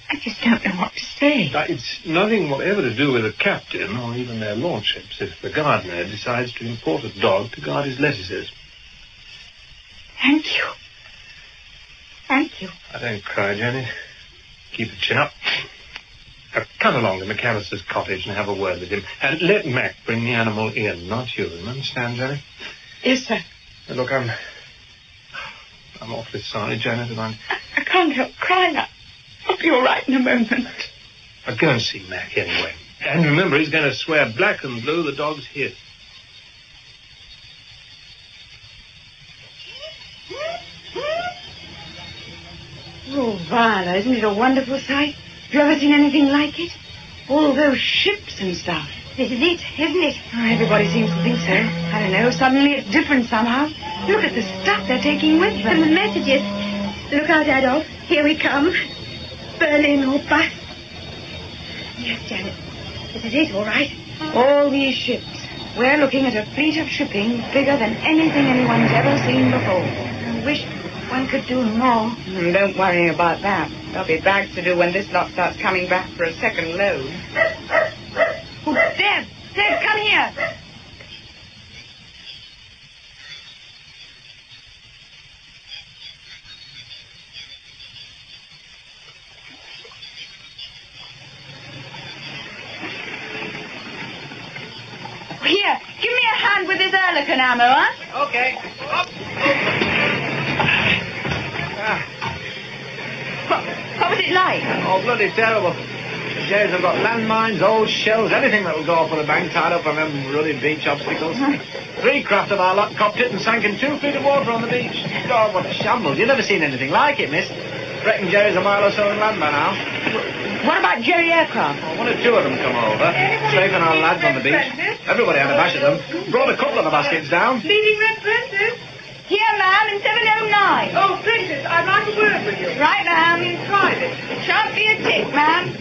I just don't know what to say. It's nothing whatever to do with the captain or even their lordships if the gardener decides to import a dog to guard his lettuces. Thank you. Thank you. Don't cry, Jenny. Keep your chin up. Come along to McAllister's cottage and have a word with him. And let Mac bring the animal in, not you. You understand, Jenny? Yes, sir. Look, I'm awfully sorry, Janet, and I can't help crying. I'll be all right in a moment. I'll go and see Mac anyway. And remember, he's going to swear black and blue the dog's his. Oh, Viola, isn't it a wonderful sight? Have you ever seen anything like it? All those ships and stuff. This is it, isn't it? Oh, everybody seems to think so. I don't know, suddenly it's different somehow. Look at the stuff they're taking with them. And the messages. Look out, Adolf. Here we come. Berlin or bust. Yes, Janet. This is it, all right. All these ships. We're looking at a fleet of shipping bigger than anything anyone's ever seen before. I wish one could do more. Don't worry about that. There'll be bags to do when this lot starts coming back for a second load. Oh, Deb! Deb, come here! Here, give me a hand with this Ehrlichen ammo, huh? Okay. Up. What was it like? Oh, bloody terrible. The jails have got landmines, old shells, anything that will go off with a bang tied up on them ruddy beach obstacles. 3 craft of our lot copped it and sank in 2 feet of water on the beach. God, what a shambles. You've never seen anything like it, miss. Reckon Jerry's a mile or so inland by now. What about Jerry aircraft? Oh, 1 or 2 of them come over, strafing our lads on the beach. Everybody had a bash at them. Brought a couple of the baskets down. Leading Red Princess? Here, ma'am, in 709. Oh, Princess, I'd like a word with you. Right, ma'am. In private. Shan't be a tick, ma'am.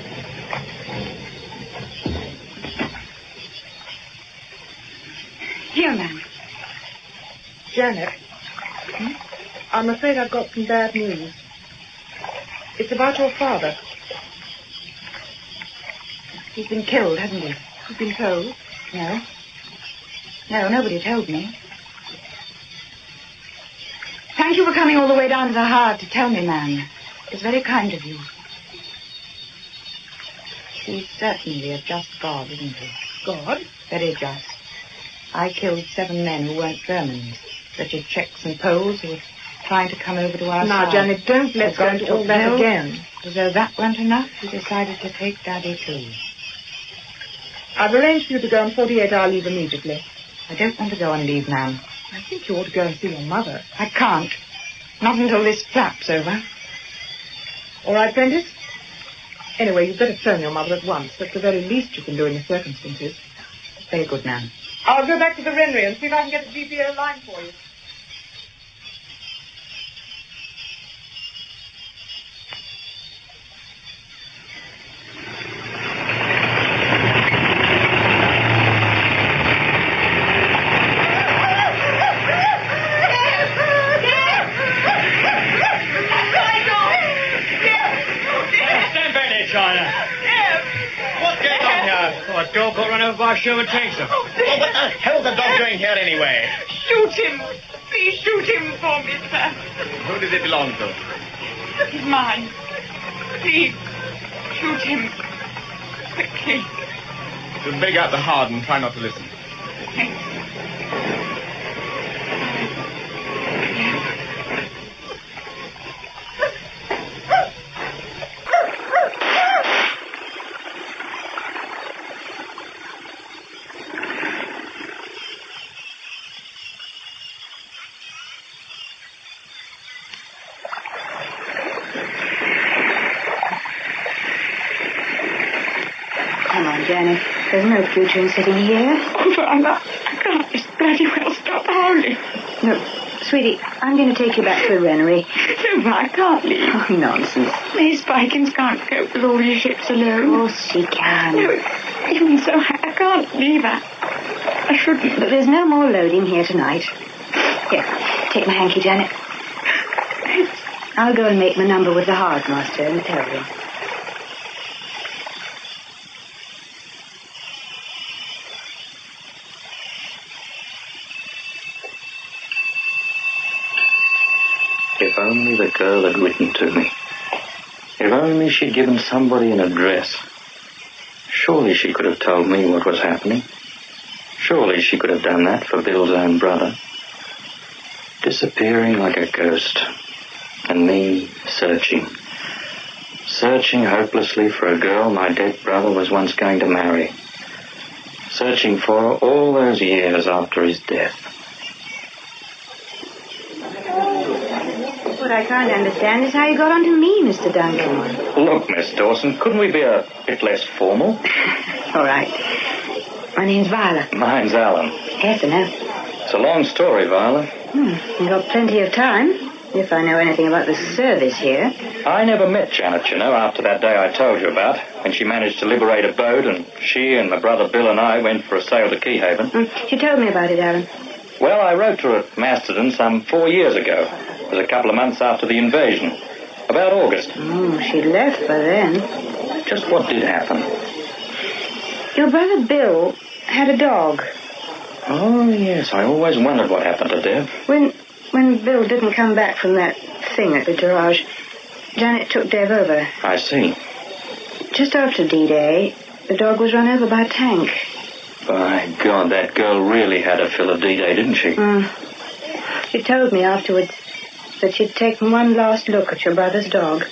Here, ma'am. Janet, I'm afraid I've got some bad news. It's about your father. He's been killed, hasn't he? You've been told? No. No, nobody told me. Thank you for coming all the way down to the Hard to tell me, ma'am. It's very kind of you. He's certainly a just God, isn't he? God? Very just. I killed 7 men who weren't Germans, such as Czechs and Poles who were trying to come over to our Now, side. Janet, don't let's go into all that again. As though that weren't enough, he decided to take Daddy too. I've arranged for you to go on 48-hour leave immediately. I don't want to go on leave, ma'am. I think you ought to go and see your mother. I can't. Not until this flap's over. All right, Prentice? Anyway, you'd better phone your mother at once. That's the very least you can do in the circumstances. Very good, ma'am. I'll go back to the Renry and see if I can get the GPO line for you. A dog got run over by a Sherman chaser. Oh, what the hell's the dog doing here anyway? Shoot him! Please shoot him for me, sir. Who does it belong to? He's mine. Please, shoot him. Quickly. Just beg out the Hard and try not to listen. Come on, Janet. There's no future in sitting here. Oh, Viola, I can't just bloody well stop howling. No, Sweetie, I'm going to take you back to the Rennery. No, I can't leave. Oh, nonsense. Miss Spikins can't cope with all these ships alone. Of course she can. No, even so, I can't leave her. I shouldn't. But there's no more loading here tonight. Here, take my hanky, Janet. I'll go and make my number with the hard master in the telegram. If only the girl had written to me. If only she'd given somebody an address. Surely she could have told me what was happening. Surely she could have done that for Bill's own brother. Disappearing like a ghost. And me searching. Searching hopelessly for a girl my dead brother was once going to marry. Searching for her all those years after his death. What I can't understand is how you got onto me, Mr. Duncan. Look, Miss Dawson, couldn't we be a bit less formal? All right. My name's Viola. Mine's Alan. Yes, I know. It's a long story, Viola. You've got plenty of time, if I know anything about the service here. I never met Janet, you know, after that day I told you about, when she managed to liberate a boat, and she and my brother Bill and I went for a sail to Keyhaven. She told me about it, Alan. Well, I wrote to her at Masterton some 4 years ago. It was a couple of months after the invasion. About August. She'd left by then. Just what did happen? Your brother Bill had a dog. Oh, yes, I always wondered what happened to Dev. When Bill didn't come back from that thing at the garage, Janet took Dev over. I see. Just after D-Day, the dog was run over by a tank. By God, that girl really had a fill of D-Day, didn't she? She told me afterwards that she'd taken one last look at your brother's dog,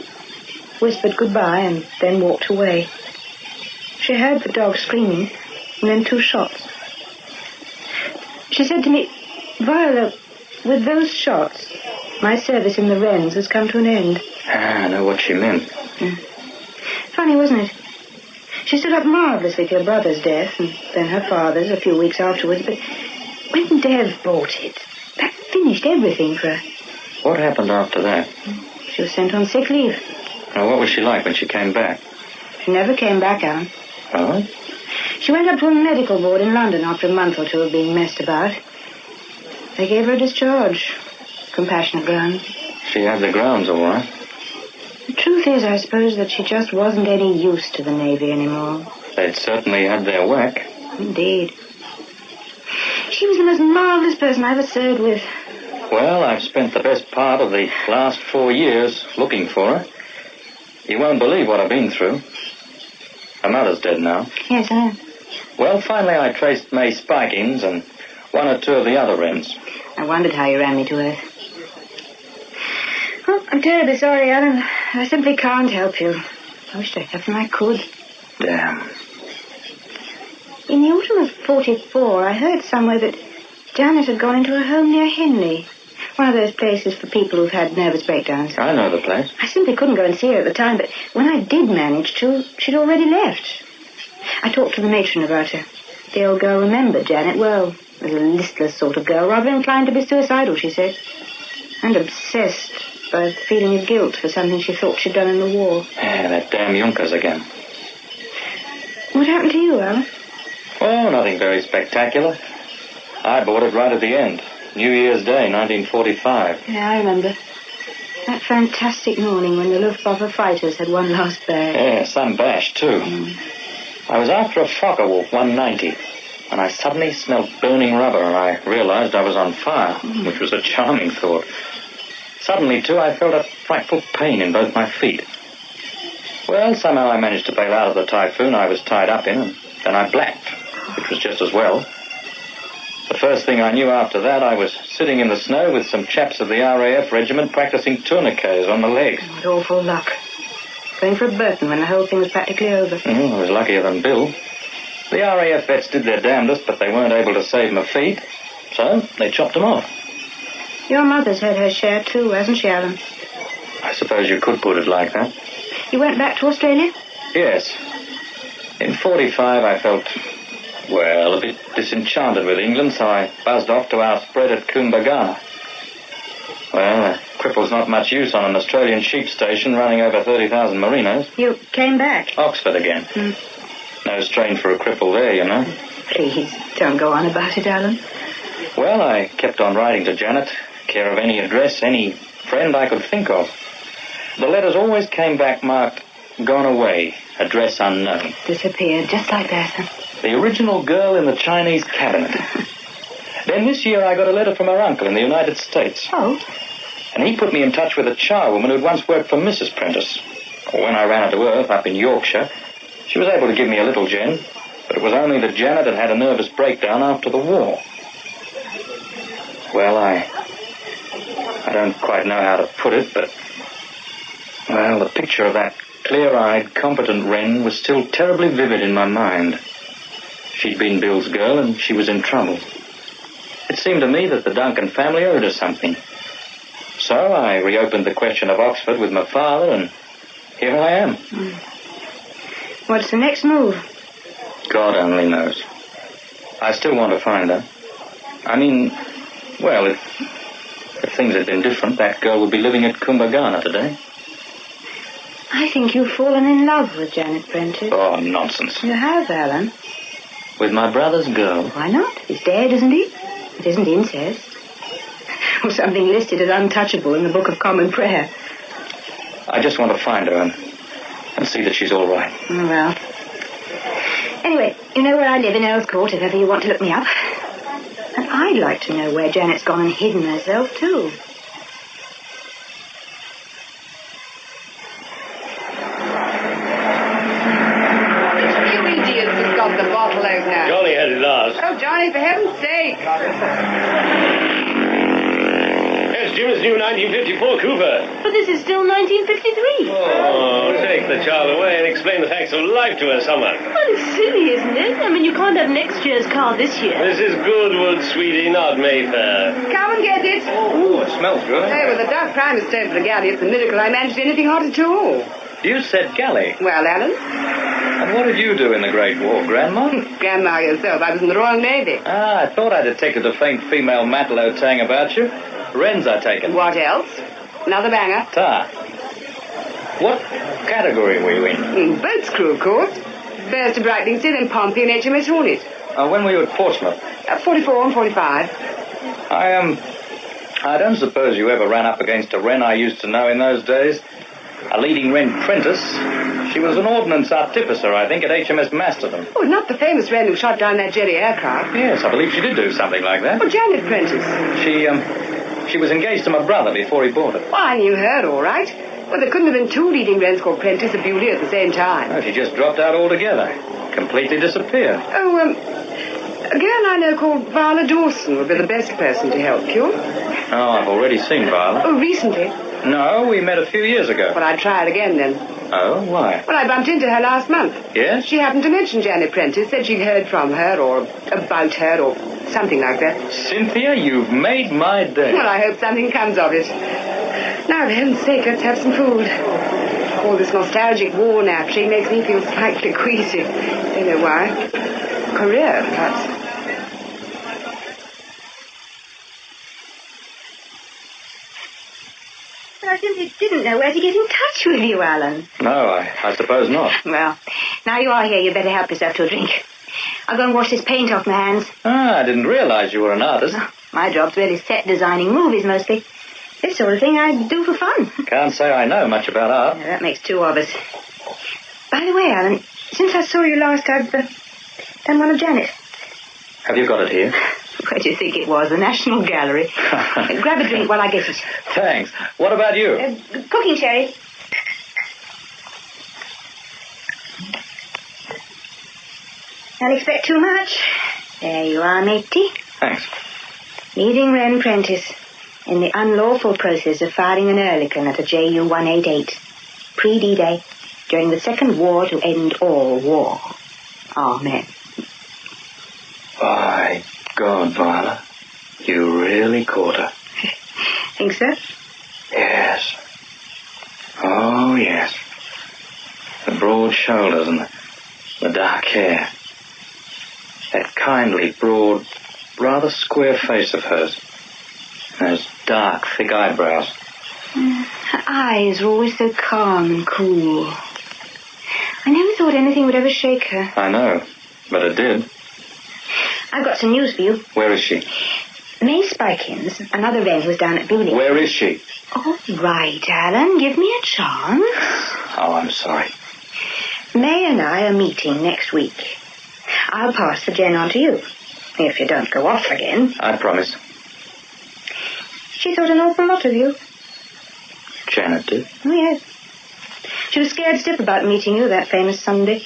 whispered goodbye, and then walked away. She heard the dog screaming, and then 2 shots. She said to me, Viola, with those shots, my service in the Wrens has come to an end. I know what she meant. Funny, wasn't it? She stood up marvellously to your brother's death, and then her father's a few weeks afterwards, but when Dev bought it, that finished everything for her. What happened after that? She was sent on sick leave. Now, what was she like when she came back? She never came back, Alan. Oh? She went up to a medical ward in London after a month or two of being messed about. They gave her a discharge. Compassionate grounds. She had the grounds, all right. The truth is, I suppose, that she just wasn't any use to the Navy anymore. They'd certainly had their whack. Indeed. She was the most marvellous person I ever served with. Well, I've spent the best part of the last 4 years looking for her. You won't believe what I've been through. Her mother's dead now. Yes, I know. Well, finally I traced May Spikins and 1 or 2 of the other Wrens. I wondered how you ran me to earth. Well, I'm terribly sorry, Alan. I simply can't help you. I wish to heaven I could. Damn. In the autumn of 44, I heard somewhere that Janet had gone into a home near Henley. One of those places for people who've had nervous breakdowns. I know the place. I simply couldn't go and see her at the time, but when I did manage to, she'd already left. I talked to the matron about her. The old girl remembered Janet well. A listless sort of girl, rather inclined to be suicidal, she said. And obsessed by a feeling of guilt for something she thought she'd done in the war. Yeah, that damn Junkers again. What happened to you, Alan? Oh, nothing very spectacular. I boarded right at the end. New Year's Day, 1945. Yeah, I remember. That fantastic morning when the Luftwaffe fighters had one last bag. Yeah, some bash, too. I was after a Fokker Wolf 190, and I suddenly smelled burning rubber, and I realized I was on fire, which was a charming thought. Suddenly, too, I felt a frightful pain in both my feet. Well, somehow I managed to bail out of the typhoon I was tied up in, and then I blacked, which was just as well. The first thing I knew after that, I was sitting in the snow with some chaps of the RAF regiment practicing tourniquets on the legs. What awful luck. Going for a Burton when the whole thing was practically over. I was luckier than Bill. The RAF vets did their damnedest, but they weren't able to save my feet, so they chopped them off. Your mother's had her share too, hasn't she, Alan? I suppose you could put it like that. You went back to Australia? Yes. In 45 I felt, well, a bit disenchanted with England, so I buzzed off to our spread at Coombagana. Well, a cripple's not much use on an Australian sheep station running over 30,000 merinos. You came back? Oxford again. No strain for a cripple there, you know. Please, don't go on about it, Alan. Well, I kept on writing to Janet, care of any address, any friend I could think of. The letters always came back marked, gone away, address unknown. Disappeared, just like that. The original girl in the Chinese cabinet. Then this year I got a letter from her uncle in the United States. Oh? And he put me in touch with a charwoman who'd once worked for Mrs. Prentice. When I ran her to earth up in Yorkshire, she was able to give me a little gin, but it was only that Janet had had a nervous breakdown after the war. Well, I don't quite know how to put it, but, well, the picture of that clear-eyed, competent wren was still terribly vivid in my mind. She'd been Bill's girl, and she was in trouble. It seemed to me that the Duncan family owed her something. So I reopened the question of Oxford with my father, and here I am. What's the next move? God only knows. I still want to find her. I mean, well, if things had been different, that girl would be living at Kumbagana today. I think you've fallen in love with Janet Prentice. Oh, nonsense. You have, Alan. With my brother's girl. Why not? He's dead, isn't he? It isn't incest. Or something listed as untouchable in the Book of Common Prayer. I just want to find her and see that she's all right. Oh, well. Anyway, you know where I live in Earl's Court, if ever you want to look me up. And I'd like to know where Janet's gone and hidden herself, too. You idiots have got the bottle opener. Johnny had it last. Oh, Johnny, for heaven's sake. Yes, Jim's new 1954 Cooper. But this is still 1953. Oh, take the child away and explain the facts of life to her, someone. Well, it's silly, isn't it? I mean, you can't have next year's car this year. This is Goodwood, sweetie, not Mayfair. Come and get it. Oh, it smells good. Hey, with a dark primer stone for the galley, it's a miracle I managed anything hot at all. You said galley. Well, Alan? And what did you do in the Great War, Grandma? Grandma yourself. I was in the Royal Navy. I thought I detected a faint female matelot tang about you. Wrens, I take it. What else? Another banger? Ta. What category were you in? Boat's crew, of course. First to Brightlingsea, then Pompey and HMS Hornet. When were you at Portsmouth? 44 and 45. I don't suppose you ever ran up against a wren I used to know in those days. A leading wren Prentice. She was an ordnance artificer, I think, at HMS Masterton. Oh, not the famous wren who shot down that Jerry aircraft. Yes, I believe she did do something like that. Oh, Janet Prentice. She was engaged to my brother before he bought it. Well, I knew her, all right. Well, there couldn't have been two leading wrens called Prentice or Bewley at the same time. Oh, she just dropped out altogether. Completely disappeared. Oh, a girl I know called Viola Dawson would be the best person to help you. Oh, I've already seen Viola. Oh, recently? No, we met a few years ago. Well, I'd try it again then. Oh, why? Well, I bumped into her last month. Yes? She happened to mention Janet Prentice, said she'd heard from her or about her or something like that. Cynthia, you've made my day. Well, I hope something comes of it. Now, for heaven's sake, let's have some food. All this nostalgic war napping makes me feel slightly queasy. Don't know why. Career, perhaps. But I simply didn't know where to get in touch with you, Alan. No, I suppose not. Well, now you are here, you'd better help yourself to a drink. I'll go and wash this paint off my hands. I didn't realize you were an artist. Oh, my job's really set designing movies, mostly. This sort of thing I do for fun. Can't say I know much about art. Yeah, that makes two of us. By the way, Alan, since I saw you last, I've done one of Janet. Have you got it here? Where do you think it was? The National Gallery. Grab a drink while I get it. Thanks. What about you? Cooking, Sherry. Don't expect too much. There you are, matey. Thanks. Leading Wren Prentice in the unlawful process of firing an Ehrlichen at a Ju-188. Pre-D-Day, during the Second War to end all war. Amen. By God, Viola, you really caught her. Think so? Yes. Oh, yes. The broad shoulders and the dark hair. That kindly, broad, rather square face of hers. Those dark, thick eyebrows. Her eyes are always so calm and cool. I never thought anything would ever shake her. I know, but it did. I've got some news for you. Where is she? May Spikins, another wren who's down at Bewley. Where is she? All right, Alan, give me a chance. Oh, I'm sorry. May and I are meeting next week. I'll pass the gen on to you, if you don't go off again. I promise. She thought an awful lot of you. Janet did? Oh, yes. She was scared stiff about meeting you that famous Sunday.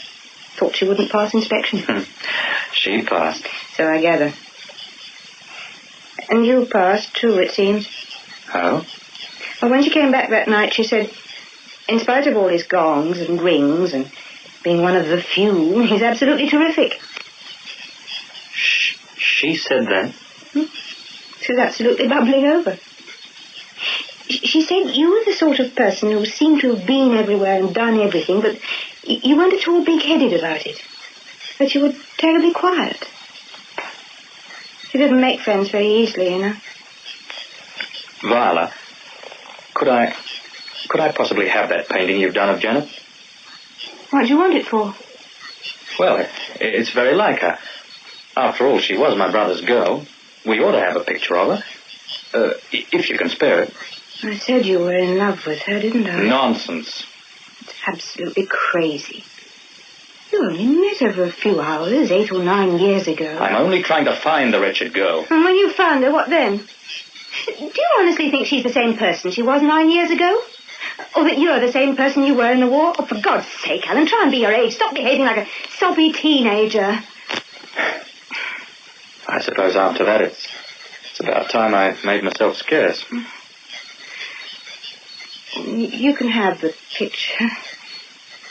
Thought she wouldn't pass inspection. She passed. So I gather. And you passed, too, it seems. Oh? Well, when she came back that night, she said, in spite of all his gongs and rings and being one of the few, he's absolutely terrific. She said that? She was absolutely bubbling over. She said you were the sort of person who seemed to have been everywhere and done everything, but you weren't at all big-headed about it. That you were terribly quiet. She didn't make friends very easily, you know. Viola, could I possibly have that painting you've done of Janet? What do you want it for? Well, it's very like her. After all, she was my brother's girl. We ought to have a picture of her. If you can spare it. I said you were in love with her, didn't I? Nonsense. It's absolutely crazy. You only met her for a few hours, 8 or 9 years ago. I'm only trying to find the wretched girl. And when you found her, what then? Do you honestly think she's the same person she was 9 years ago? Or that you're the same person you were in the war? Oh, for God's sake, Alan, try and be your age. Stop behaving like a soppy teenager. I suppose after that it's about time I made myself scarce. You can have the picture.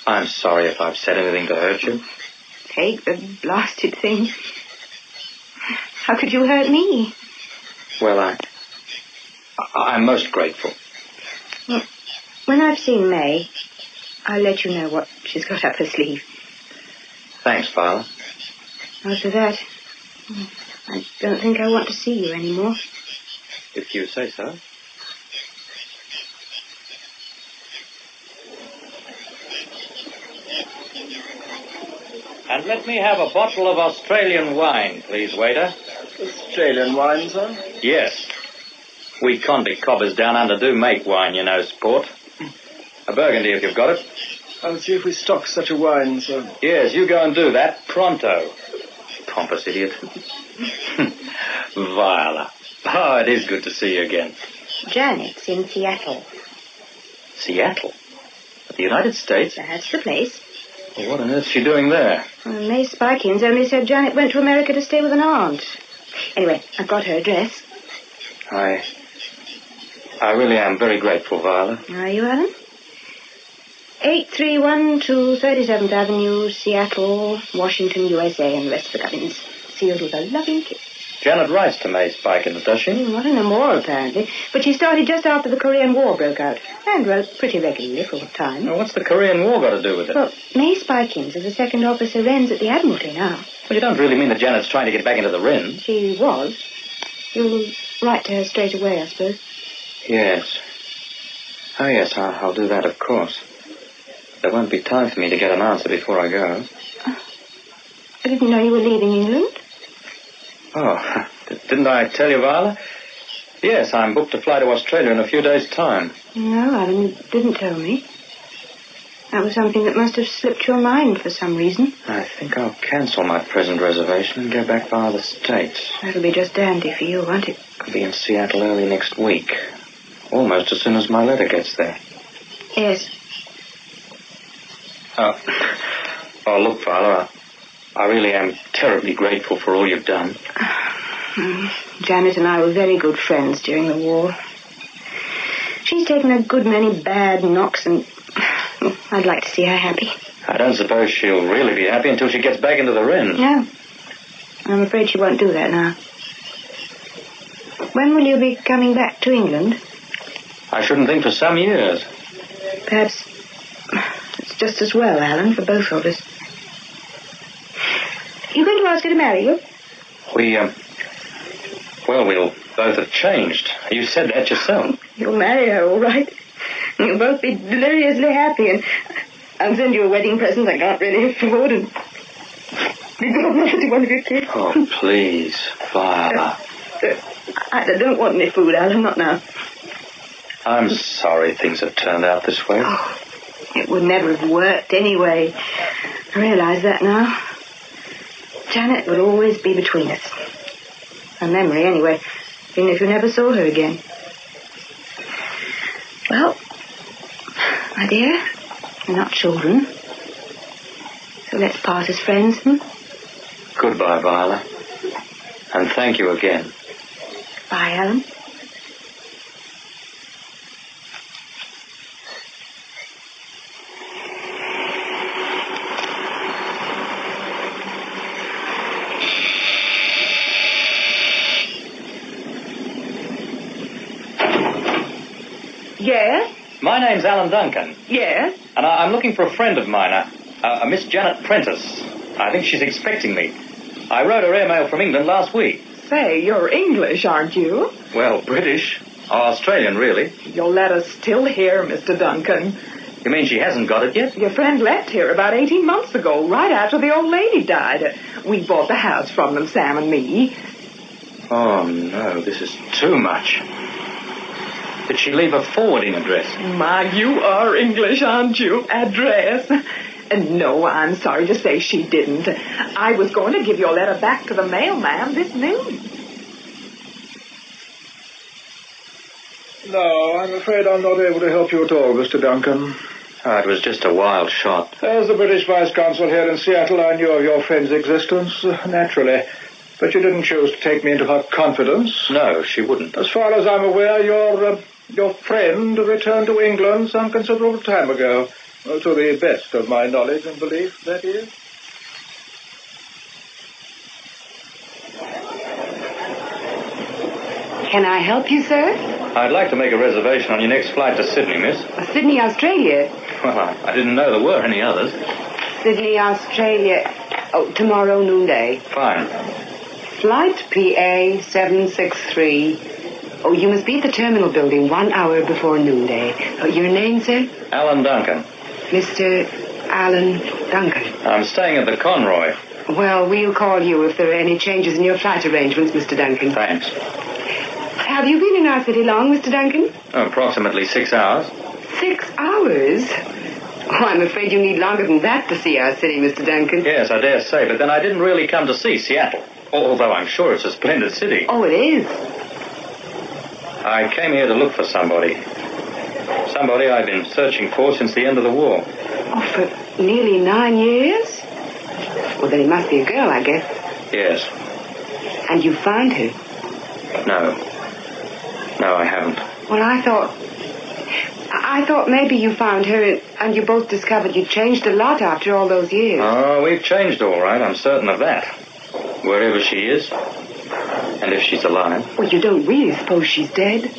I'm sorry if I've said anything to hurt you. Take the blasted thing. How could you hurt me? Well, I'm most grateful. Well, when I've seen May, I'll let you know what she's got up her sleeve. Thanks, Viola. After that, I don't think I want to see you anymore. If you say so. And let me have a bottle of Australian wine, please, waiter. Australian wine, sir? Yes. We convict cobbers down under do make wine, you know, sport. A Burgundy, if you've got it. I'll see if we stock such a wine, sir. Yes, you go and do that pronto. Pompous idiot. Viola. Oh, it is good to see you again. Janet's in Seattle. Seattle? At the United States? That's the place. Well, what on earth's she doing there? Well, May Spikins only said Janet went to America to stay with an aunt. Anyway, I've got her address. I really am very grateful, Viola. Are you, Alan? 8312 37th Avenue, Seattle, Washington, USA, and the rest of the gubbins. Sealed with a loving kiss. Janet writes to May Spikins, does she? Not in a more, apparently. But she started just after the Korean War broke out. And wrote pretty regularly for a time. Well, what's the Korean War got to do with it? Well, May Spikins is a second officer Wren's at the Admiralty now. Well, you don't really mean that Janet's trying to get back into the Wrens? She was. You'll write to her straight away, I suppose. Yes. Oh, yes, I'll do that, of course. There won't be time for me to get an answer before I go. I didn't know you were leaving England. Oh, didn't I tell you, Viola? Yes, I'm booked to fly to Australia in a few days' time. No, Alan, you didn't tell me. That was something that must have slipped your mind for some reason. I think I'll cancel my present reservation and go back via the States. That'll be just dandy for you, won't it? I'll be in Seattle early next week. Almost as soon as my letter gets there. Yes. Oh, look, Viola, I really am terribly grateful for all you've done. Janet and I were very good friends during the war. She's taken a good many bad knocks, and I'd like to see her happy. I don't suppose she'll really be happy until she gets back into the Wrens. No. I'm afraid she won't do that now. When will you be coming back to England? I shouldn't think for some years. Perhaps it's just as well, Alan, for both of us. You going to ask her to marry you? Well, both have changed. You said that yourself. You'll marry her, all right. And you'll both be deliriously happy, and I'll send you a wedding present I can't really afford, and be godmother to one of your kids. Oh, please, Viola. I don't want any food, Alan, not now. I'm sorry things have turned out this way. Oh, it would never have worked anyway. I realize that now. Janet would always be between us. A memory, anyway, even if you never saw her again. Well, my dear, we're not children. So let's part as friends, Goodbye, Viola. And thank you again. Bye, Alan. Yes? My name's Alan Duncan. Yes? And I'm looking for a friend of mine, a Miss Janet Prentice. I think she's expecting me. I wrote her airmail from England last week. Say, you're English, aren't you? Well, British. Australian, really. Your letter's still here, Mr. Duncan. You mean she hasn't got it yet? Your friend left here about 18 months ago, right after the old lady died. We bought the house from them, Sam and me. Oh, no, this is too much. Did she leave a forwarding address? My, you are English, aren't you? Address. No, I'm sorry to say she didn't. I was going to give your letter back to the mailman this noon. No, I'm afraid I'm not able to help you at all, Mr. Duncan. Oh, it was just a wild shot. As the British Vice Consul here in Seattle, I knew of your friend's existence, naturally. But you didn't choose to take me into her confidence. No, she wouldn't. As far as I'm aware, your friend returned to England some considerable time ago. Well, to the best of my knowledge and belief, that is. Can I help you, sir? I'd like to make a reservation on your next flight to Sydney, miss. Sydney, Australia. Well, I didn't know there were any others. Sydney, Australia. Oh, tomorrow noonday. Fine. Flight PA 763. Oh, you must be at the terminal building 1 hour before noonday. Your name, sir? Alan Duncan. Mr. Alan Duncan. I'm staying at the Conroy. Well, we'll call you if there are any changes in your flight arrangements, Mr. Duncan. Thanks. Have you been in our city long, Mr. Duncan? Approximately 6 hours. 6 hours? Oh, I'm afraid you need longer than that to see our city, Mr. Duncan. Yes, I dare say, but then I didn't really come to see Seattle. Although I'm sure it's a splendid city. Oh, it is. I came here to look for somebody. Somebody I've been searching for since the end of the war. Oh, for nearly 9 years? Well, then it must be a girl, I guess. Yes. And you found her? No. No, I haven't. Well, I thought maybe you found her and you both discovered you'd changed a lot after all those years. Oh, we've changed all right. I'm certain of that. Wherever she is. And if she's alive. Well, you don't really suppose she's dead?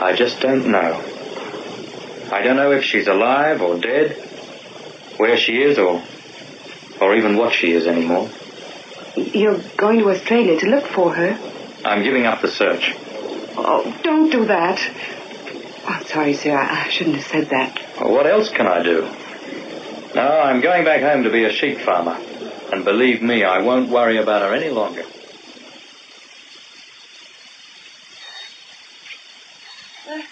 I just don't know. I don't know if she's alive or dead, where she is or even what she is anymore. You're going to Australia to look for her? I'm giving up the search. Oh, don't do that. Oh, I'm sorry, sir. I shouldn't have said that. Well, what else can I do? No, I'm going back home to be a sheep farmer. And believe me, I won't worry about her any longer.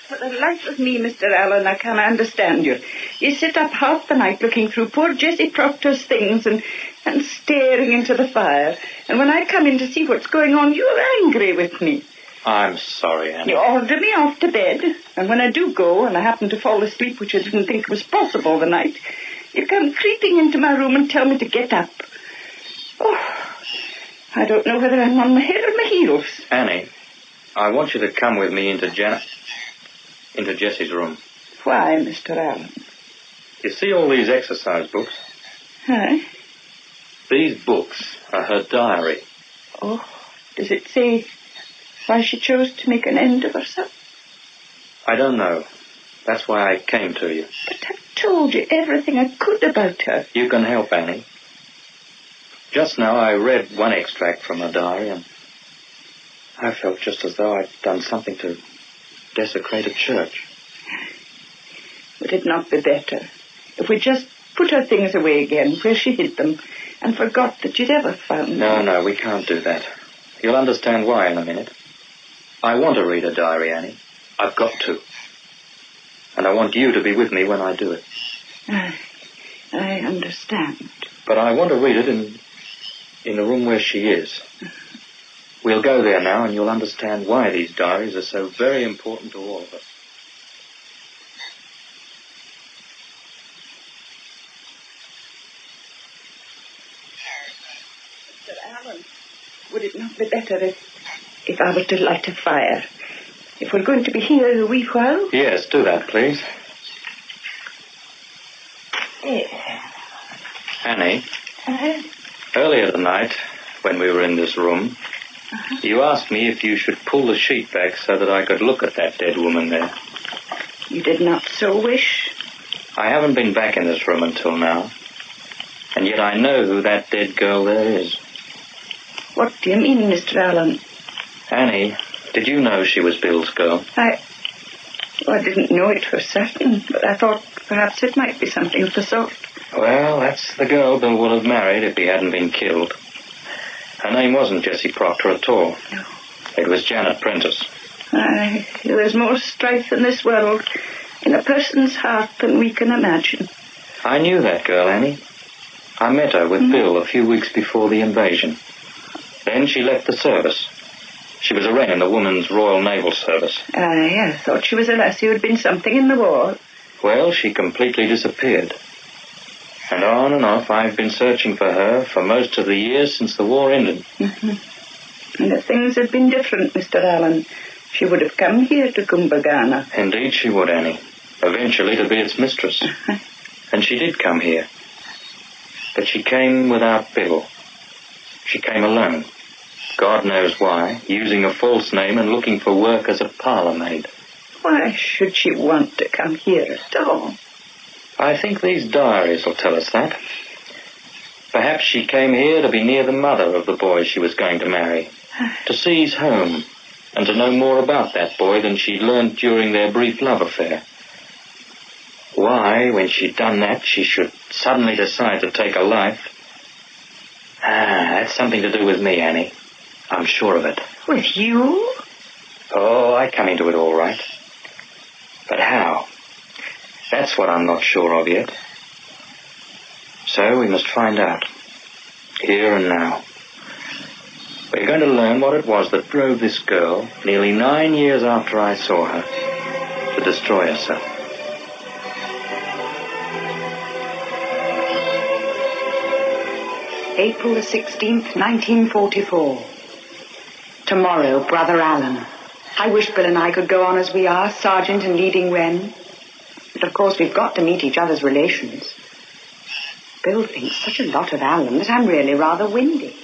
For the life of me, Mr. Allen, I can't understand you. You sit up half the night looking through poor Jessie Proctor's things and staring into the fire. And when I come in to see what's going on, you're angry with me. I'm sorry, Annie. You order me off to bed, and when I do go, and I happen to fall asleep, which I didn't think was possible the night, you come creeping into my room and tell me to get up. Oh, I don't know whether I'm on my head or my heels. Annie, I want you to come with me into Jessie's room. Why, Mr. Allen? You see all these exercise books? Huh? These books are her diary. Oh, does it say why she chose to make an end of herself? I don't know. That's why I came to you. But I told you everything I could about her. You can help, Annie. Just now I read one extract from her diary, and I felt just as though I'd done something to desecrate a church. Would it not be better if we just put her things away again where she hid them and forgot that she'd ever found them? No, we can't do that. You'll understand why in a minute. I want to read a diary, Annie. I've got to. And I want you to be with me when I do it. I understand. But I want to read it in the room where she is. We'll go there now, and you'll understand why these diaries are so very important to all of us. Mr. Allen, would it not be better if I were to light a fire? If we're going to be here a wee while? Yes, do that, please. Annie, earlier tonight, when we were in this room, you asked me if you should pull the sheet back so that I could look at that dead woman there. You did not so wish? I haven't been back in this room until now, and yet I know who that dead girl there is. What do you mean, Mr. Allen? Annie, did you know she was Bill's girl? I didn't know it for certain, but I thought perhaps it might be something of the sort. Well, that's the girl Bill would have married if he hadn't been killed. Her name wasn't Jessie Proctor at all. No. It was Janet Prentice. There's more strife in this world, in a person's heart, than we can imagine. I knew that girl, Annie. I met her with Bill a few weeks before the invasion. Then she left the service. She was a wren in the Women's Royal Naval Service. I thought she was a lassie who'd been something in the war. Well, she completely disappeared. And on and off, I've been searching for her for most of the years since the war ended. And if things had been different, Mr. Allen, she would have come here to Kumbagana. Indeed she would, Annie. Eventually to be its mistress. And she did come here. But she came without Bill. She came alone. God knows why, using a false name and looking for work as a parlour maid. Why should she want to come here at all? I think these diaries will tell us that. Perhaps she came here to be near the mother of the boy she was going to marry, to see his home, and to know more about that boy than she'd learned during their brief love affair. Why, when she'd done that, she should suddenly decide to take a life. That's something to do with me, Annie. I'm sure of it. With you? Oh, I come into it all right. But how? That's what I'm not sure of yet. So we must find out. Here and now. We're going to learn what it was that drove this girl, nearly 9 years after I saw her, to destroy herself. April the 16th, 1944. Tomorrow, Brother Allen. I wish Bill and I could go on as we are, Sergeant and leading Wren. But of course we've got to meet each other's relations. Bill thinks such a lot of Alan that I'm really rather windy.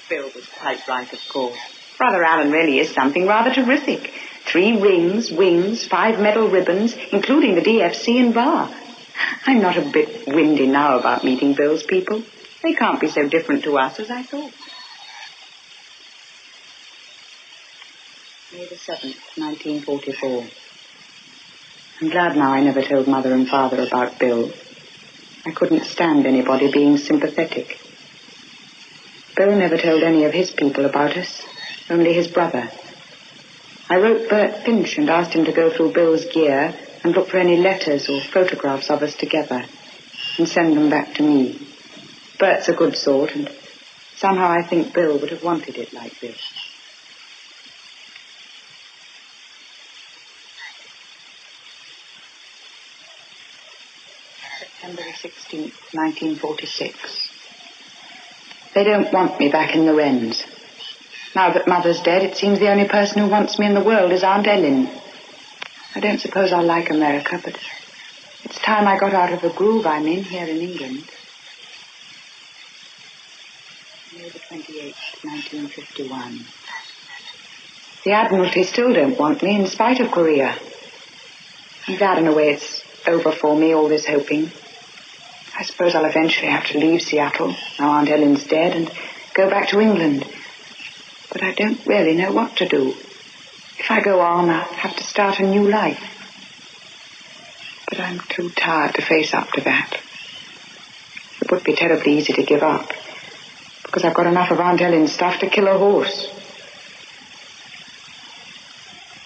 Bill was quite right, of course. Brother Allen really is something rather terrific. 3 rings, wings, 5 metal ribbons, including the DFC and bar. I'm not a bit windy now about meeting Bill's people. They can't be so different to us as I thought. May the 7th, 1944. I'm glad now I never told Mother and Father about Bill. I couldn't stand anybody being sympathetic. Bill never told any of his people about us, only his brother. I wrote Bert Finch and asked him to go through Bill's gear and look for any letters or photographs of us together and send them back to me. Bert's a good sort, and somehow I think Bill would have wanted it like this. September the 16th, 1946. They don't want me back in the Wrens. Now that Mother's dead, it seems the only person who wants me in the world is Aunt Ellen. I don't suppose I'll like America, but it's time I got out of the groove I'm in here in England. May the 28th, 1951. The Admiralty still don't want me, in spite of Korea. I'm glad in a way it's over for me, all this hoping. I suppose I'll eventually have to leave Seattle, now Aunt Ellen's dead, and go back to England, but I don't really know what to do. If I go on, I'll have to start a new life. But I'm too tired to face up to that. It would be terribly easy to give up, because I've got enough of Aunt Ellen's stuff to kill a horse.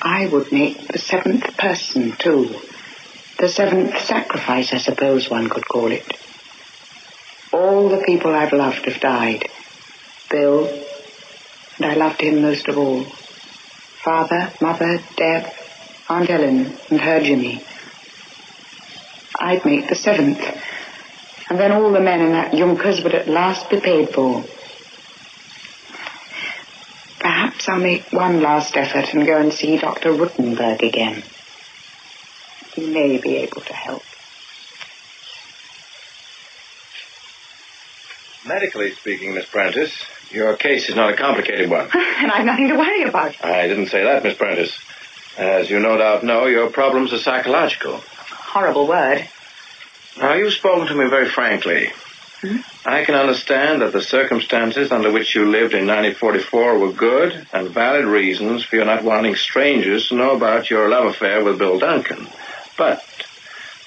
I would make the seventh person, too. The seventh sacrifice, I suppose one could call it. All the people I've loved have died. Bill, and I loved him most of all. Father, Mother, Deb, Aunt Ellen, and her Jimmy. I'd make the seventh, and then all the men in that Junkers would at last be paid for. Perhaps I'll make one last effort and go and see Dr. Ruttenberg again. He may be able to help. Medically speaking, Miss Prentice, your case is not a complicated one. And I've nothing to worry about. I didn't say that, Miss Prentice. As you no doubt know, your problems are psychological. Horrible word. Now, you've spoken to me very frankly. I can understand that the circumstances under which you lived in 1944 were good and valid reasons for your not wanting strangers to know about your love affair with Bill Duncan. But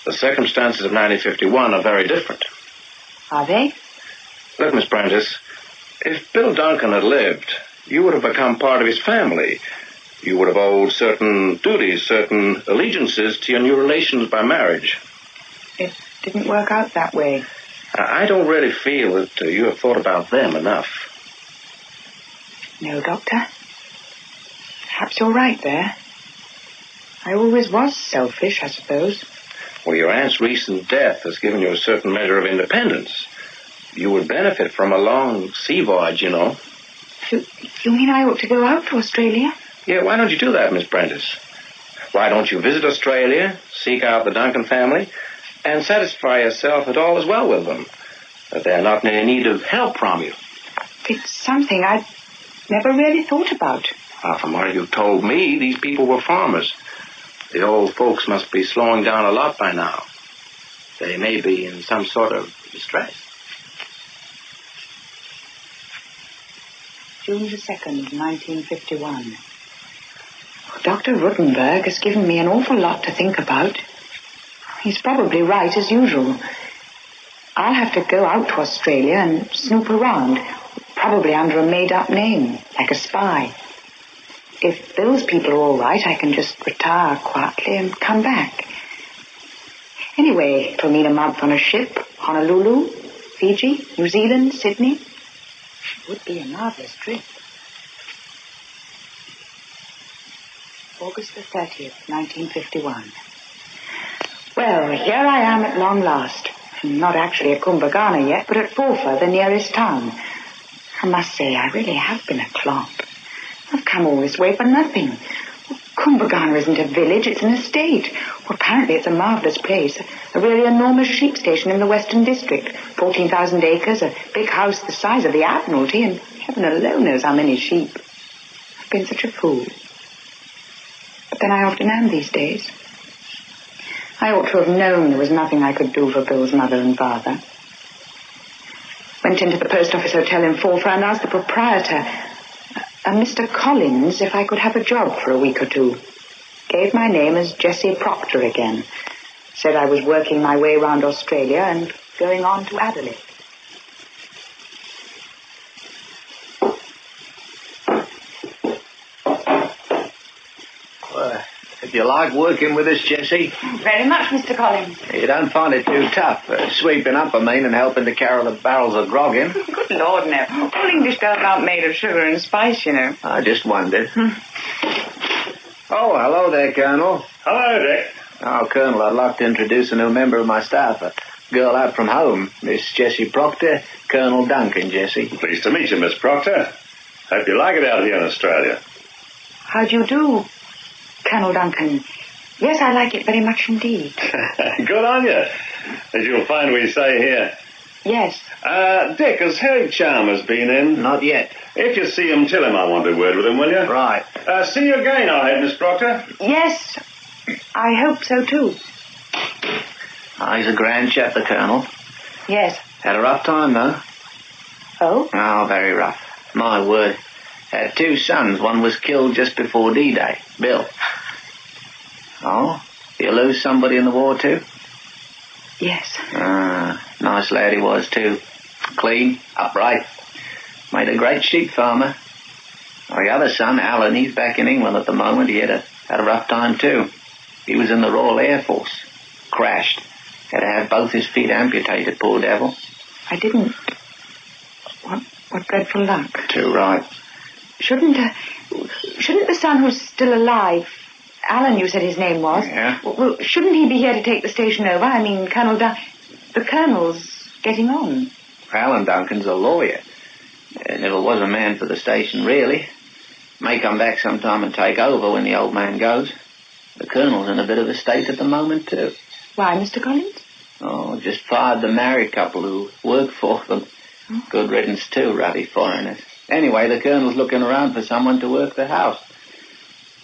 the circumstances of 1951 are very different. Are they? Look, Miss Prentice, if Bill Duncan had lived, you would have become part of his family. You would have owed certain duties, certain allegiances to your new relations by marriage. It didn't work out that way. I don't really feel that you have thought about them enough. No, Doctor. Perhaps you're right there. I always was selfish, I suppose. Well, your aunt's recent death has given you a certain measure of independence. You would benefit from a long sea voyage, you know. You mean I ought to go out to Australia? Yeah, why don't you do that, Miss Prentice? Why don't you visit Australia, seek out the Duncan family, and satisfy yourself that all is well with them, that they're not in any need of help from you? It's something I'd never really thought about. Well, from what you told me, these people were farmers. The old folks must be slowing down a lot by now. They may be in some sort of distress. June the 2nd, 1951. Dr. Ruttenberg has given me an awful lot to think about. He's probably right, as usual. I'll have to go out to Australia and snoop around, probably under a made-up name, like a spy. If Bill's people are all right, I can just retire quietly and come back. Anyway, it'll mean a month on a ship, Honolulu, Fiji, New Zealand, Sydney. It would be a marvelous trip. August the 30th, 1951. Well, here I am at long last. Not actually at Kumbagana yet, but at Forfa, the nearest town. I must say, I really have been a clop. I've come all this way for nothing. Kumbagana isn't a village, it's an estate. Well, apparently it's a marvellous place. A really enormous sheep station in the Western District. 14,000 acres, a big house the size of the Admiralty, and heaven alone knows how many sheep. I've been such a fool. But then I often am these days. I ought to have known there was nothing I could do for Bill's mother and father. Went into the post office hotel in Forfa and asked the proprietor, a Mr. Collins, if I could have a job for a week or two. Gave my name as Jessie Proctor again. Said I was working my way around Australia and going on to Adelaide. If you like working with us, Jessie. Very much, Mr. Collins. You don't find it too tough. Sweeping up, and helping to carry the barrels of grog in. Good Lord, no. All English girls aren't made of sugar and spice, you know. I just wondered. Oh, hello there, Colonel. Hello, Dick. Oh, Colonel, I'd like to introduce a new member of my staff, a girl out from home, Miss Jessie Proctor, Colonel Duncan, Jessie. Pleased to meet you, Miss Proctor. Hope you like it out here in Australia. How do you do, Colonel Duncan? Yes, I like it very much indeed. Good on you. As you'll find we say here. Yes. Dick, has Harry Chalmers been in? Not yet. If you see him, tell him I want a word with him, will you? Right. See you again, I hope, Miss Proctor. Yes, I hope so, too. Oh, he's a grand chap, the Colonel. Yes. Had a rough time, though. Oh? Oh, very rough. My word. Had 2 sons. One was killed just before D-Day. Bill. Oh? You lose somebody in the war, too? Yes. Nice lad he was, too. Clean, upright. Made a great sheep farmer. The other son, Alan, he's back in England at the moment. He had a rough time, too. He was in the Royal Air Force. Crashed. Had to have both his feet amputated, poor devil. I didn't. What dreadful luck. Too right. Shouldn't the son who's still alive, Alan, you said his name was? Yeah. Well, shouldn't he be here to take the station over? I mean, the Colonel's getting on. Alan Duncan's a lawyer. Never was a man for the station, really. May come back sometime and take over when the old man goes. The Colonel's in a bit of a state at the moment, too. Why, Mr. Collins? Oh, just fired the married couple who worked for them. Oh. Good riddance, too, ruddy foreigners. Anyway, the Colonel's looking around for someone to work the house.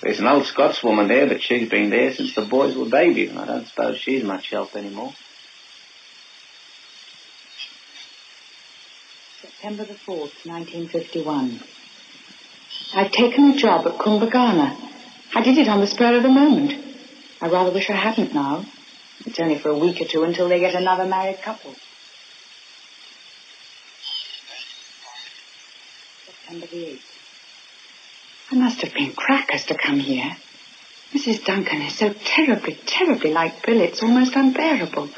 There's an old Scotswoman there, but she's been there since the boys were babies, and I don't suppose she's much help anymore. September the 4th, 1951. I've taken a job at Kumbagana. I did it on the spur of the moment. I rather wish I hadn't now. It's only for a week or two until they get another married couple. September the 8th. I must have been crackers to come here. Mrs. Duncan is so terribly, terribly like Bill, it's almost unbearable.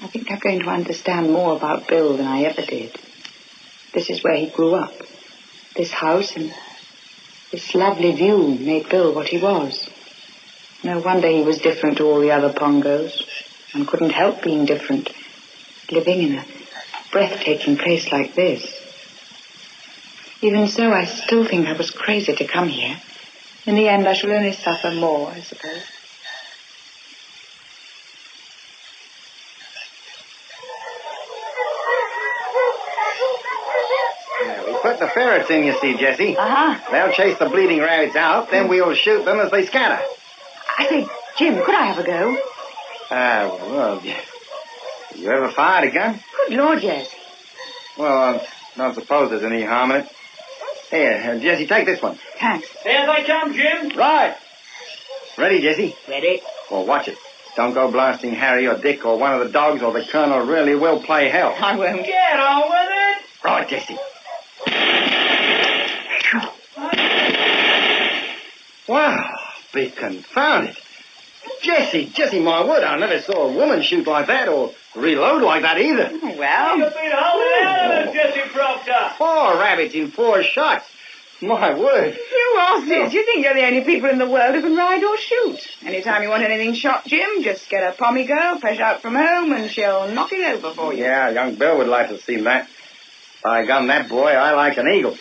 I think I'm going to understand more about Bill than I ever did. This is where he grew up. This house and this lovely view made Bill what he was. No wonder he was different to all the other Pongos, and couldn't help being different, living in a breathtaking place like this. Even so, I still think I was crazy to come here. In the end, I shall only suffer more, I suppose. We put the ferrets in, you see, Jessie. Uh-huh. They'll chase the bleeding rabbits out, then we'll shoot them as they scatter. I say, Jim, could I have a go? Well, you ever fired a gun? Good Lord, yes. Well, I don't suppose there's any harm in it. Here, Jessie, take this one. Thanks. Here they come, Jim. Right. Ready, Jessie? Ready. Well, watch it. Don't go blasting Harry or Dick or one of the dogs, or the Colonel really will play hell. I won't. Get on with it. Right, Jessie. Wow, be confounded. Jessie, my word, I never saw a woman shoot like that or reload like that either. Oh, well. You've been holding out of it, Jessie Proctor. 4 rabbits in 4 shots. My word. You Aussies, you think you're the only people in the world who can ride or shoot. Anytime you want anything shot, Jim, just get a pommy girl, fresh out from home, and she'll knock it over for you. Yeah, young Bill would like to see that. If I gun that boy, I like an eagle.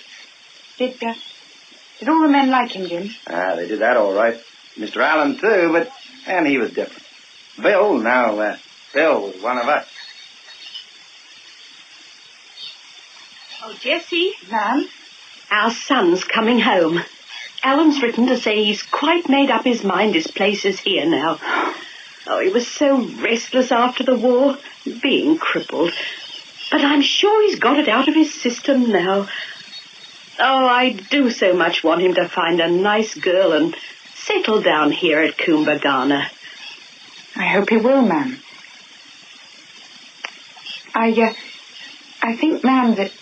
Did all the men like him, Jim? They did that all right. Mr. Allen, too, and he was different. Bill was one of us. Oh, Jessie. Ma'am? Our son's coming home. Alan's written to say he's quite made up his mind his place is here now. Oh, he was so restless after the war, being crippled. But I'm sure he's got it out of his system now. Oh, I do so much want him to find a nice girl and settle down here at Kumbagana. I hope he will, ma'am. I think, ma'am, that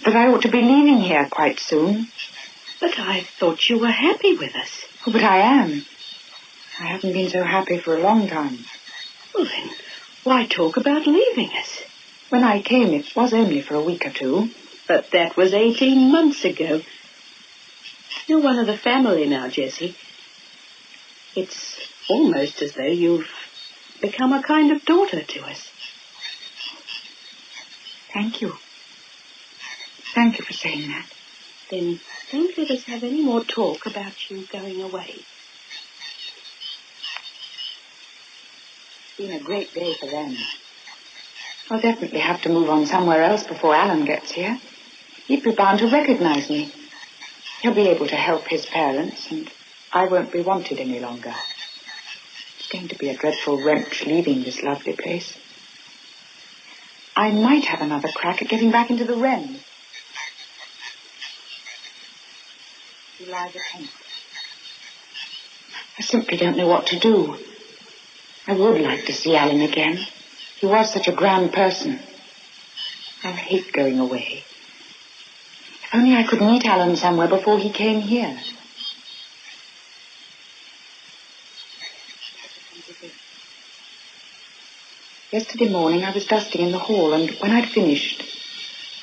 I ought to be leaving here quite soon. But I thought you were happy with us. Oh, but I am. I haven't been so happy for a long time. Well, then, why talk about leaving us? When I came, it was only for a week or two. But that was 18 months ago. You're one of the family now, Jessie. It's almost as though you've become a kind of daughter to us. Thank you. Thank you for saying that. Then don't let us have any more talk about you going away. It's been a great day for them. I'll definitely have to move on somewhere else before Alan gets here. He'd be bound to recognize me. He'll be able to help his parents, and I won't be wanted any longer. It's going to be a dreadful wrench leaving this lovely place. I might have another crack at getting back into the Wren. He lies at home. I simply don't know what to do. I would like to see Alan again. He was such a grand person. I hate going away. If only I could meet Alan somewhere before he came here. Yesterday morning I was dusting in the hall, and when I'd finished,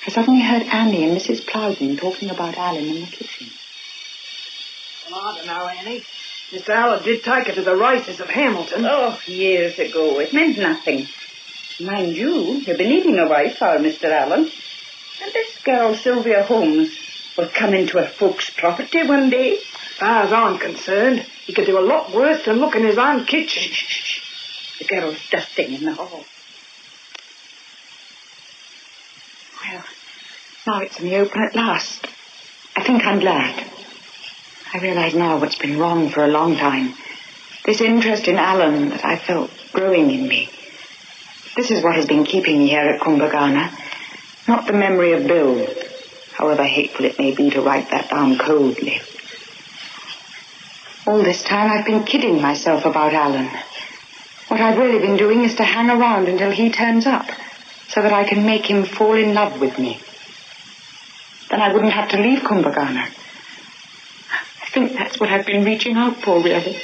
I suddenly heard Annie and Mrs. Plowden talking about Alan in the kitchen. Well, I don't know, Annie. Mr. Allen did take her to the races at Hamilton. Oh, years ago. It meant nothing. Mind you, you've been needing a wife for Mr. Allen. And this girl, Sylvia Holmes, will come into her folks' property one day. As far as I'm concerned, he could do a lot worse than look in his own kitchen. Shh. The girl's dusting in the hall. Well, now it's in the open at last. I think I'm glad. I realize now what's been wrong for a long time. This interest in Alan that I felt growing in me. This is what has been keeping me here at Kumbagana. Not the memory of Bill, however hateful it may be to write that down coldly. All this time I've been kidding myself about Alan. What I've really been doing is to hang around until he turns up, so that I can make him fall in love with me. Then I wouldn't have to leave Kumbagana. I think that's what I've been reaching out for, really.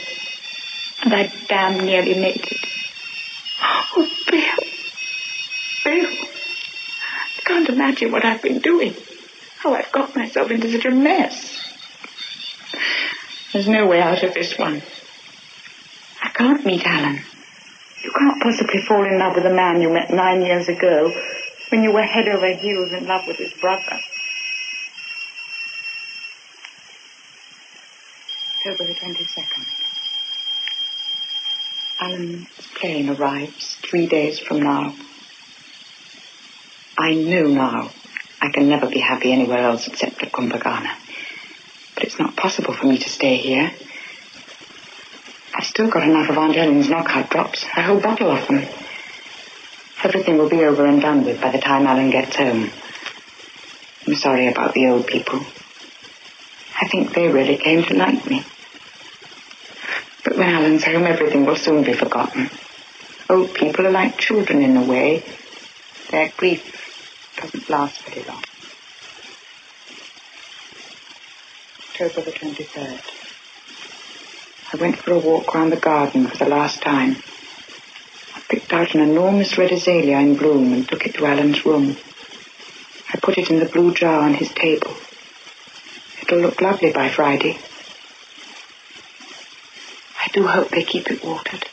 And I damn nearly made it. Oh, Bill. Bill. I can't imagine what I've been doing. How I've got myself into such a mess. There's no way out of this one. I can't meet Alan. You can't possibly fall in love with a man you met 9 years ago when you were head over heels in love with his brother. October the 22nd. Alan's plane arrives 3 days from now. I know now I can never be happy anywhere else except at Kumbagana. But it's not possible for me to stay here. I've still got enough of Aunt Ellen's knockout drops, a whole bottle of them. Everything will be over and done with by the time Alan gets home. I'm sorry about the old people. I think they really came to like me. But when Alan's home, everything will soon be forgotten. Old people are like children in a way. Their grief doesn't last very long. October the 23rd. I went for a walk round the garden for the last time. I picked out an enormous red azalea in bloom and took it to Alan's room. I put it in the blue jar on his table. It'll look lovely by Friday. I do hope they keep it watered.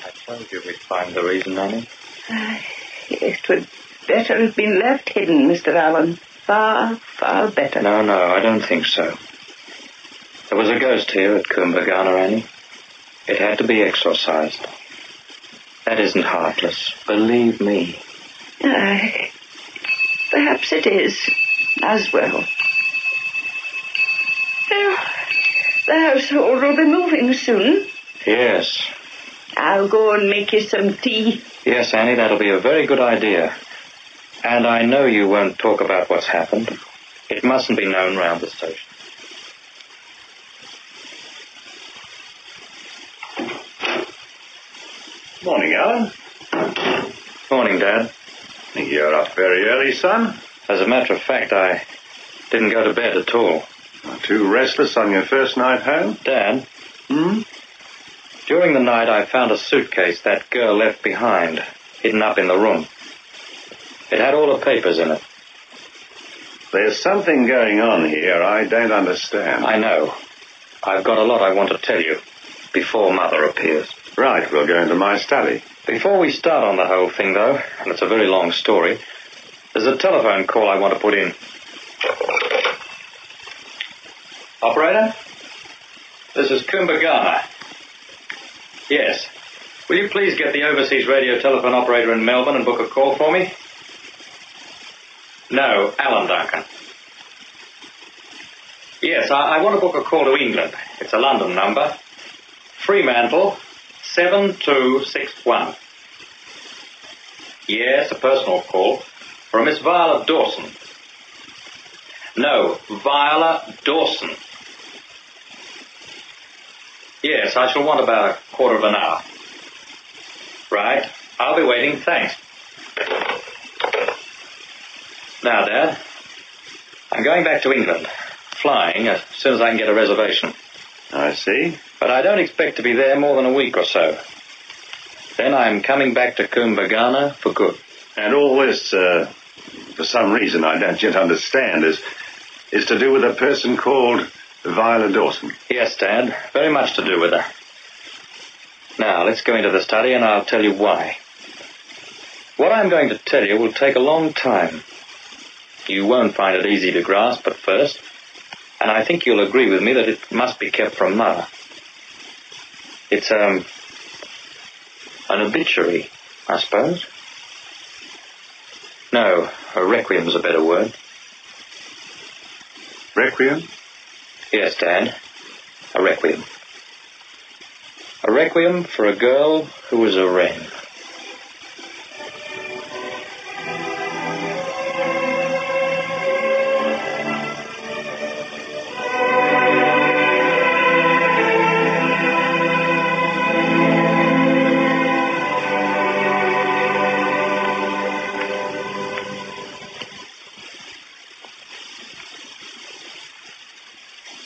I told you we'd find the reason, Annie. It would better have been left hidden, Mr. Allen. Far, far better. No, I don't think so. There was a ghost here at Kumbagana, Annie. It had to be exorcised. That isn't heartless. Believe me. Perhaps it is, as well. Well, the household will be moving soon. Yes. I'll go and make you some tea. Yes, Annie, that'll be a very good idea. And I know you won't talk about what's happened. It mustn't be known round the station. Morning, Alan. Morning, Dad. You're up very early, son. As a matter of fact, I didn't go to bed at all. Too restless on your first night home? Dad? During the night, I found a suitcase that girl left behind, hidden up in the room. It had all the papers in it. There's something going on here I don't understand. I know. I've got a lot I want to tell you before Mother appears. Right, we'll go into my study. Before we start on the whole thing, though, and it's a very long story, there's a telephone call I want to put in. Operator? This is Kumbagana. Yes. Will you please get the overseas radio telephone operator in Melbourne and book a call for me? No, Alan Duncan. Yes, I want to book a call to England. It's a London number. Fremantle, 7261. Yes, a personal call. For a Miss Viola Dawson. No, Viola Dawson. Yes, I shall want about a quarter of an hour. Right. I'll be waiting. Thanks. Now, Dad, I'm going back to England. Flying as soon as I can get a reservation. I see. But I don't expect to be there more than a week or so. Then I'm coming back to Kumbagana for good. And all this, for some reason I don't yet understand, is to do with a person called Viola Dawson. Yes, Dad. Very much to do with her. Now, let's go into the study and I'll tell you why. What I'm going to tell you will take a long time. You won't find it easy to grasp at first, and I think you'll agree with me that it must be kept from Mother. It's, an obituary, I suppose. No, a requiem's a better word. Requiem? Yes, Dad. A requiem. A requiem for a girl who was a wren.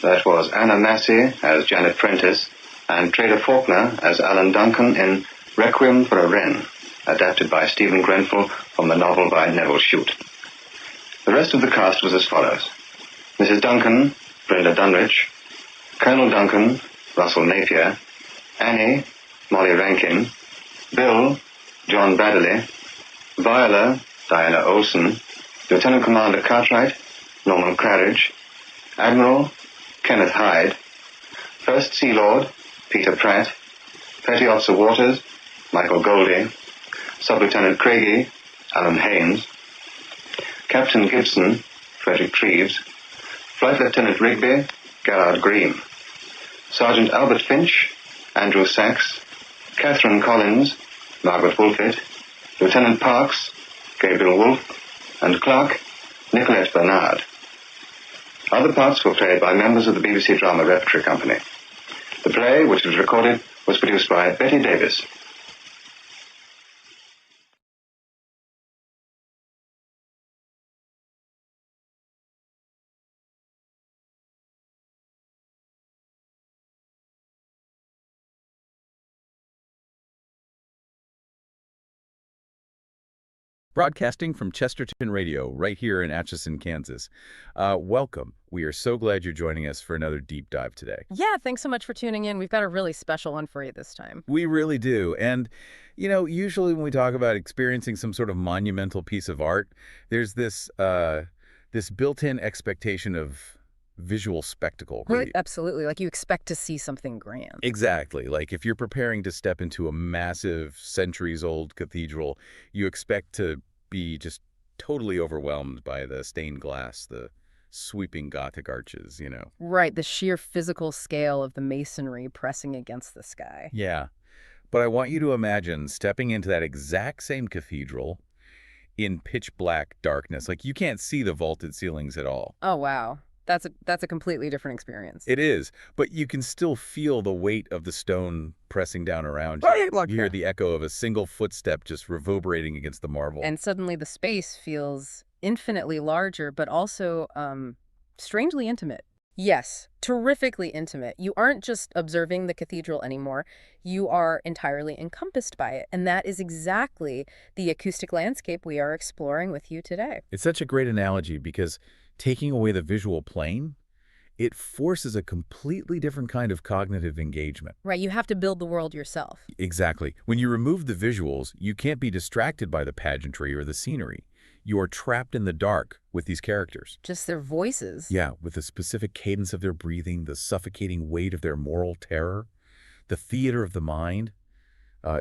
That was Anna Massey as Janet Prentice and Trader Faulkner as Alan Duncan in Requiem for a Wren, adapted by Stephen Grenfell from the novel by Neville Shute. The rest of the cast was as follows. Mrs. Duncan, Brenda Dunrich, Colonel Duncan, Russell Napier, Annie, Molly Rankin, Bill, John Bradley, Viola, Diana Olson, Lieutenant Commander Cartwright, Norman Claridge, Admiral, Kenneth Hyde, First Sea Lord, Peter Pratt, Petty Officer Waters, Michael Goldie, Sub-Lieutenant Craigie, Alan Haynes, Captain Gibson, Frederick Treves, Flight Lieutenant Rigby, Gerard Green, Sergeant Albert Finch, Andrew Sachs, Catherine Collins, Margaret Woolfit, Lieutenant Parks, Gabriel Wolfe, and Clark, Nicolette Bernard. Other parts were played by members of the BBC Drama Repertory Company. The play, which was recorded, was produced by Betty Davis. Broadcasting from Chesterton Radio, right here in Atchison, Kansas. Welcome. We are so glad you're joining us for another deep dive today. Yeah, thanks so much for tuning in. We've got a really special one for you this time. We really do. And, you know, usually when we talk about experiencing some sort of monumental piece of art, there's this built-in expectation of visual spectacle. Right? Absolutely. Like you expect to see something grand. Exactly. Like if you're preparing to step into a massive centuries-old cathedral, you expect to be just totally overwhelmed by the stained glass, the sweeping Gothic arches, you know. Right. The sheer physical scale of the masonry pressing against the sky. Yeah. But I want you to imagine stepping into that exact same cathedral in pitch black darkness. Like you can't see the vaulted ceilings at all. Oh, wow. That's a completely different experience. It is, but you can still feel the weight of the stone pressing down around you. You hear the echo of a single footstep just reverberating against the marble. And suddenly the space feels infinitely larger, but also strangely intimate. Yes, terrifically intimate. You aren't just observing the cathedral anymore. You are entirely encompassed by it. And that is exactly the acoustic landscape we are exploring with you today. It's such a great analogy because taking away the visual plane, it forces a completely different kind of cognitive engagement. Right, you have to build the world yourself. Exactly. When you remove the visuals, you can't be distracted by the pageantry or the scenery. You are trapped in the dark with these characters. Just their voices. Yeah, with the specific cadence of their breathing, the suffocating weight of their moral terror, the theater of the mind.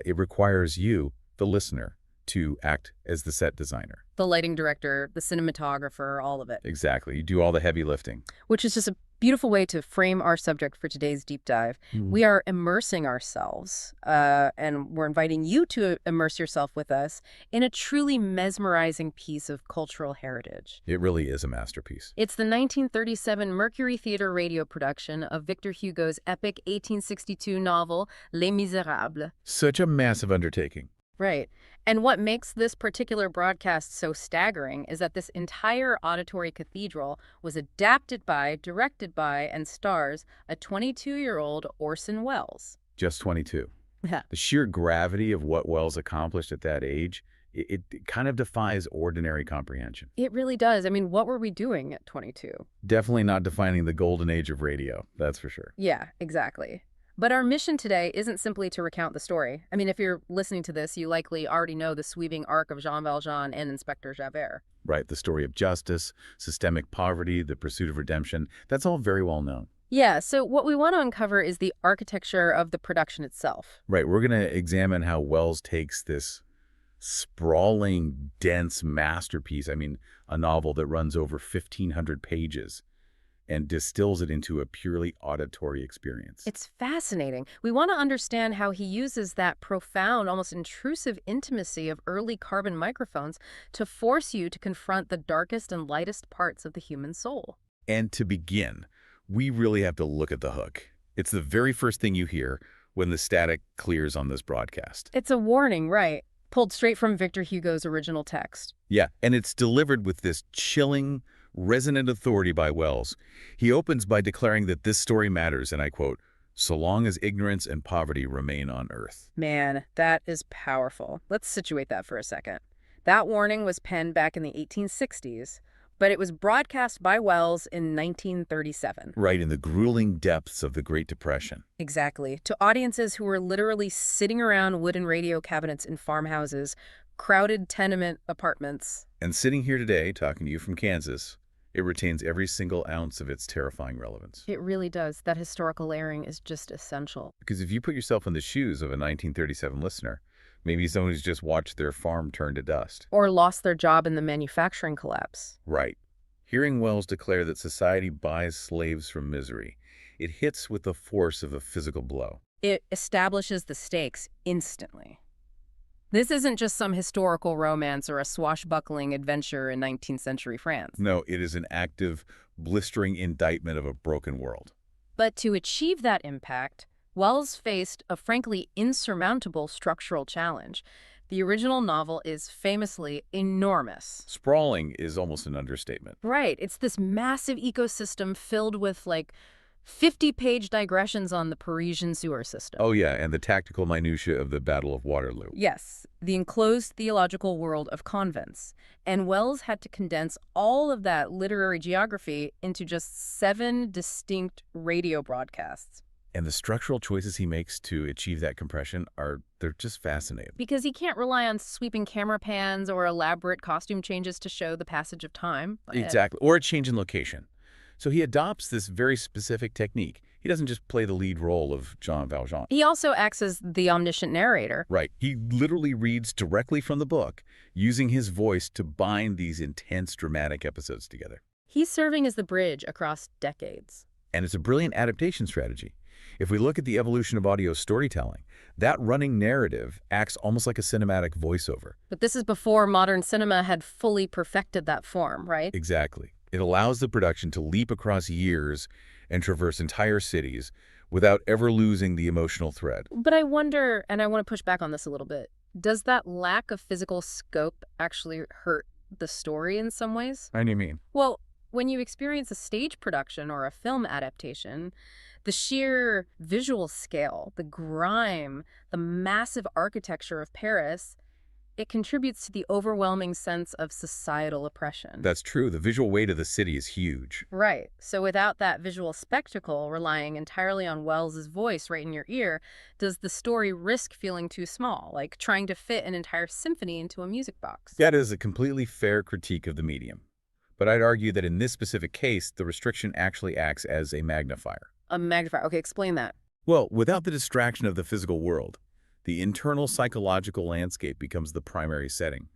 It requires you, the listener, to act as the set designer. The lighting director, the cinematographer, all of it. Exactly. You do all the heavy lifting. Which is just a Beautiful way to frame our subject for today's deep dive. We are immersing ourselves, and we're inviting you to immerse yourself with us in a truly mesmerizing piece of cultural heritage. It really is a masterpiece. It's the 1937 Mercury Theatre radio production of Victor Hugo's epic 1862 novel Les Misérables. Such a massive undertaking. Right. And what makes this particular broadcast so staggering is that this entire auditory cathedral was adapted by, directed by, and stars a 22-year-old Orson Welles. Just 22. Yeah. The sheer gravity of what Welles accomplished at that age, it kind of defies ordinary comprehension. It really does. I mean, what were we doing at 22? Definitely not defining the golden age of radio, that's for sure. Yeah, exactly. But our mission today isn't simply to recount the story. I mean, if you're listening to this, you likely already know the sweeping arc of Jean Valjean and Inspector Javert. Right, the story of justice, systemic poverty, the pursuit of redemption, that's all very well known. Yeah, so what we want to uncover is the architecture of the production itself. Right, we're going to examine how Welles takes this sprawling, dense masterpiece, I mean, a novel that runs over 1,500 pages, and distills it into a purely auditory experience. It's fascinating. We want to understand how he uses that profound, almost intrusive intimacy of early carbon microphones to force you to confront the darkest and lightest parts of the human soul. And to begin, we really have to look at the hook. It's the very first thing you hear when the static clears on this broadcast. It's a warning, right? Pulled straight from Victor Hugo's original text. Yeah, and it's delivered with this chilling, resonant authority by Welles. He opens by declaring that this story matters, and I quote, "so long as ignorance and poverty remain on earth." Man, that is powerful. Let's situate that for a second. That warning was penned back in the 1860s, but it was broadcast by Welles in 1937. Right, in the grueling depths of the Great Depression. Exactly. To audiences who were literally sitting around wooden radio cabinets in farmhouses, crowded tenement apartments. And sitting here today, talking to you from Kansas, it retains every single ounce of its terrifying relevance. It really does. That historical layering is just essential. Because if you put yourself in the shoes of a 1937 listener, maybe someone who's just watched their farm turn to dust. Or lost their job in the manufacturing collapse. Right. Hearing Welles declare that society buys slaves from misery, it hits with the force of a physical blow. It establishes the stakes instantly. This isn't just some historical romance or a swashbuckling adventure in 19th century France. No, it is an active, blistering indictment of a broken world. But to achieve that impact, Welles faced a frankly insurmountable structural challenge. The original novel is famously enormous. Sprawling is almost an understatement. Right. It's this massive ecosystem filled with, 50-page digressions on the Parisian sewer system. Oh, yeah, and the tactical minutiae of the Battle of Waterloo. Yes, the enclosed theological world of convents. And Welles had to condense all of that literary geography into just 7 distinct radio broadcasts. And the structural choices he makes to achieve that compression they're just fascinating. Because he can't rely on sweeping camera pans or elaborate costume changes to show the passage of time. Exactly, or a change in location. So he adopts this very specific technique. He doesn't just play the lead role of Jean Valjean. He also acts as the omniscient narrator. Right. He literally reads directly from the book, using his voice to bind these intense dramatic episodes together. He's serving as the bridge across decades. And it's a brilliant adaptation strategy. If we look at the evolution of audio storytelling, that running narrative acts almost like a cinematic voiceover. But this is before modern cinema had fully perfected that form, right? Exactly. It allows the production to leap across years and traverse entire cities without ever losing the emotional thread. But I wonder, and I want to push back on this a little bit, does that lack of physical scope actually hurt the story in some ways? How do you mean? Well, when you experience a stage production or a film adaptation, the sheer visual scale, the grime, the massive architecture of Paris, it contributes to the overwhelming sense of societal oppression. That's true. The visual weight of the city is huge. Right. So without that visual spectacle relying entirely on Wells's voice right in your ear, does the story risk feeling too small, like trying to fit an entire symphony into a music box? That is a completely fair critique of the medium. But I'd argue that in this specific case, the restriction actually acts as a magnifier. A magnifier. Okay, explain that. Well, without the distraction of the physical world, the internal psychological landscape becomes the primary setting.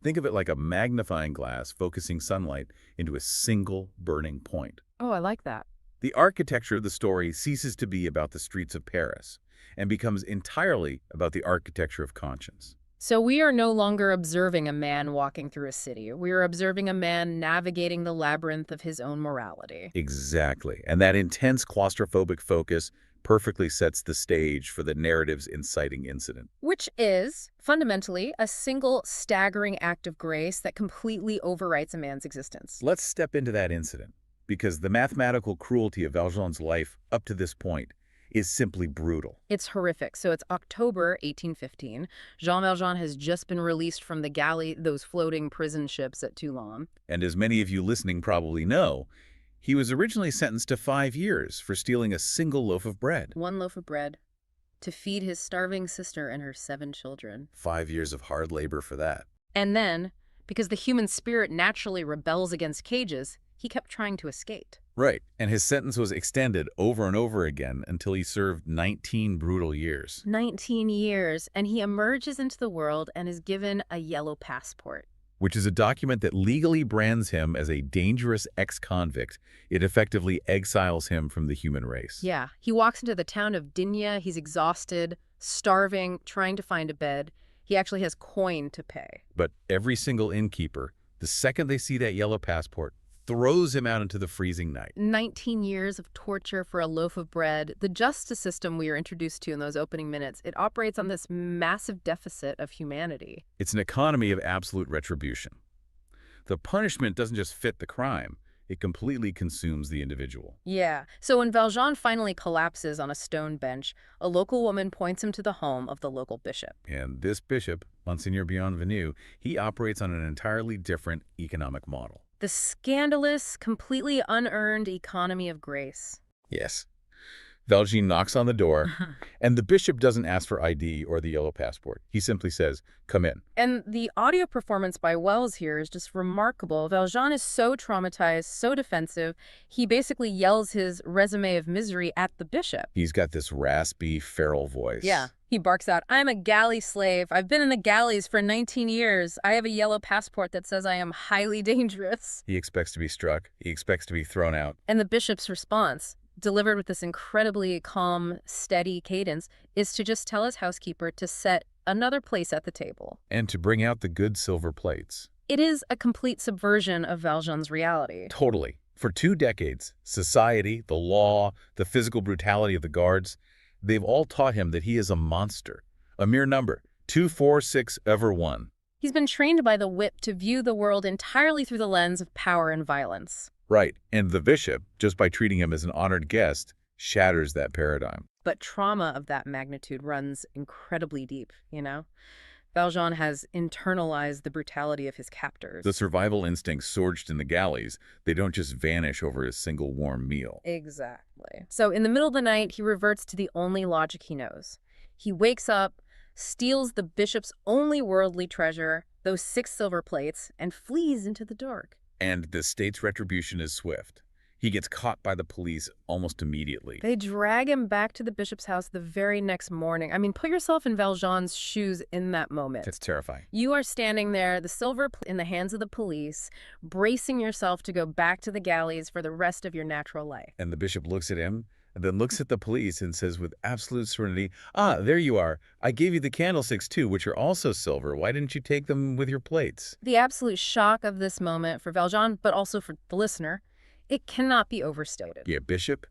Think of it like a magnifying glass focusing sunlight into a single burning point. Oh, I like that. The architecture of the story ceases to be about the streets of Paris and becomes entirely about the architecture of conscience. So we are no longer observing a man walking through a city. We are observing a man navigating the labyrinth of his own morality. Exactly. And that intense claustrophobic focus perfectly sets the stage for the narrative's inciting incident. Which is, fundamentally, a single staggering act of grace that completely overwrites a man's existence. Let's step into that incident, because the mathematical cruelty of Valjean's life up to this point is simply brutal. It's horrific. So it's October 1815. Jean Valjean has just been released from the galley, those floating prison ships at Toulon. And as many of you listening probably know, he was originally sentenced to 5 years for stealing a single loaf of bread. One loaf of bread to feed his starving sister and her 7 children. 5 years of hard labor for that. And then, because the human spirit naturally rebels against cages, he kept trying to escape. Right, and his sentence was extended over and over again until he served 19 brutal years. 19 years, and he emerges into the world and is given a yellow passport. Which is a document that legally brands him as a dangerous ex-convict. It effectively exiles him from the human race. Yeah, he walks into the town of Digne. He's exhausted, starving, trying to find a bed. He actually has coin to pay. But every single innkeeper, the second they see that yellow passport, throws him out into the freezing night. 19 years of torture for a loaf of bread. The justice system we are introduced to in those opening minutes, it operates on this massive deficit of humanity. It's an economy of absolute retribution. The punishment doesn't just fit the crime, it completely consumes the individual. Yeah. So when Valjean finally collapses on a stone bench, a local woman points him to the home of the local bishop. And this bishop, Monseigneur Bienvenu, he operates on an entirely different economic model. The scandalous, completely unearned economy of grace. Yes. Valjean knocks on the door, and the bishop doesn't ask for ID or the yellow passport. He simply says, "Come in." And the audio performance by Wells here is just remarkable. Valjean is so traumatized, so defensive, he basically yells his resume of misery at the bishop. He's got this raspy, feral voice. Yeah. He barks out, "I'm a galley slave. I've been in the galleys for 19 years. I have a yellow passport that says I am highly dangerous." He expects to be struck. He expects to be thrown out. And the bishop's response, delivered with this incredibly calm, steady cadence, is to just tell his housekeeper to set another place at the table. And to bring out the good silver plates. It is a complete subversion of Valjean's reality. Totally. For 2 decades, society, the law, the physical brutality of the guards, they've all taught him that he is a monster, a mere number, 2, 4, 6, ever 1. He's been trained by the whip to view the world entirely through the lens of power and violence. Right, and the bishop, just by treating him as an honored guest, shatters that paradigm. But trauma of that magnitude runs incredibly deep, you know? Valjean has internalized the brutality of his captors. The survival instincts forged in the galleys, they don't just vanish over a single warm meal. Exactly. So in the middle of the night, he reverts to the only logic he knows. He wakes up, steals the bishop's only worldly treasure, those 6 silver plates, and flees into the dark. And the state's retribution is swift. He gets caught by the police almost immediately. They drag him back to the bishop's house the very next morning. I mean, put yourself in Valjean's shoes in that moment. It's terrifying. You are standing there, the silver in the hands of the police, bracing yourself to go back to the galleys for the rest of your natural life. And the bishop looks at him, and then looks at the police and says with absolute serenity, "Ah, there you are. I gave you the candlesticks too, which are also silver. Why didn't you take them with your plates?" The absolute shock of this moment for Valjean, but also for the listener, it cannot be overstated. Yeah, bishop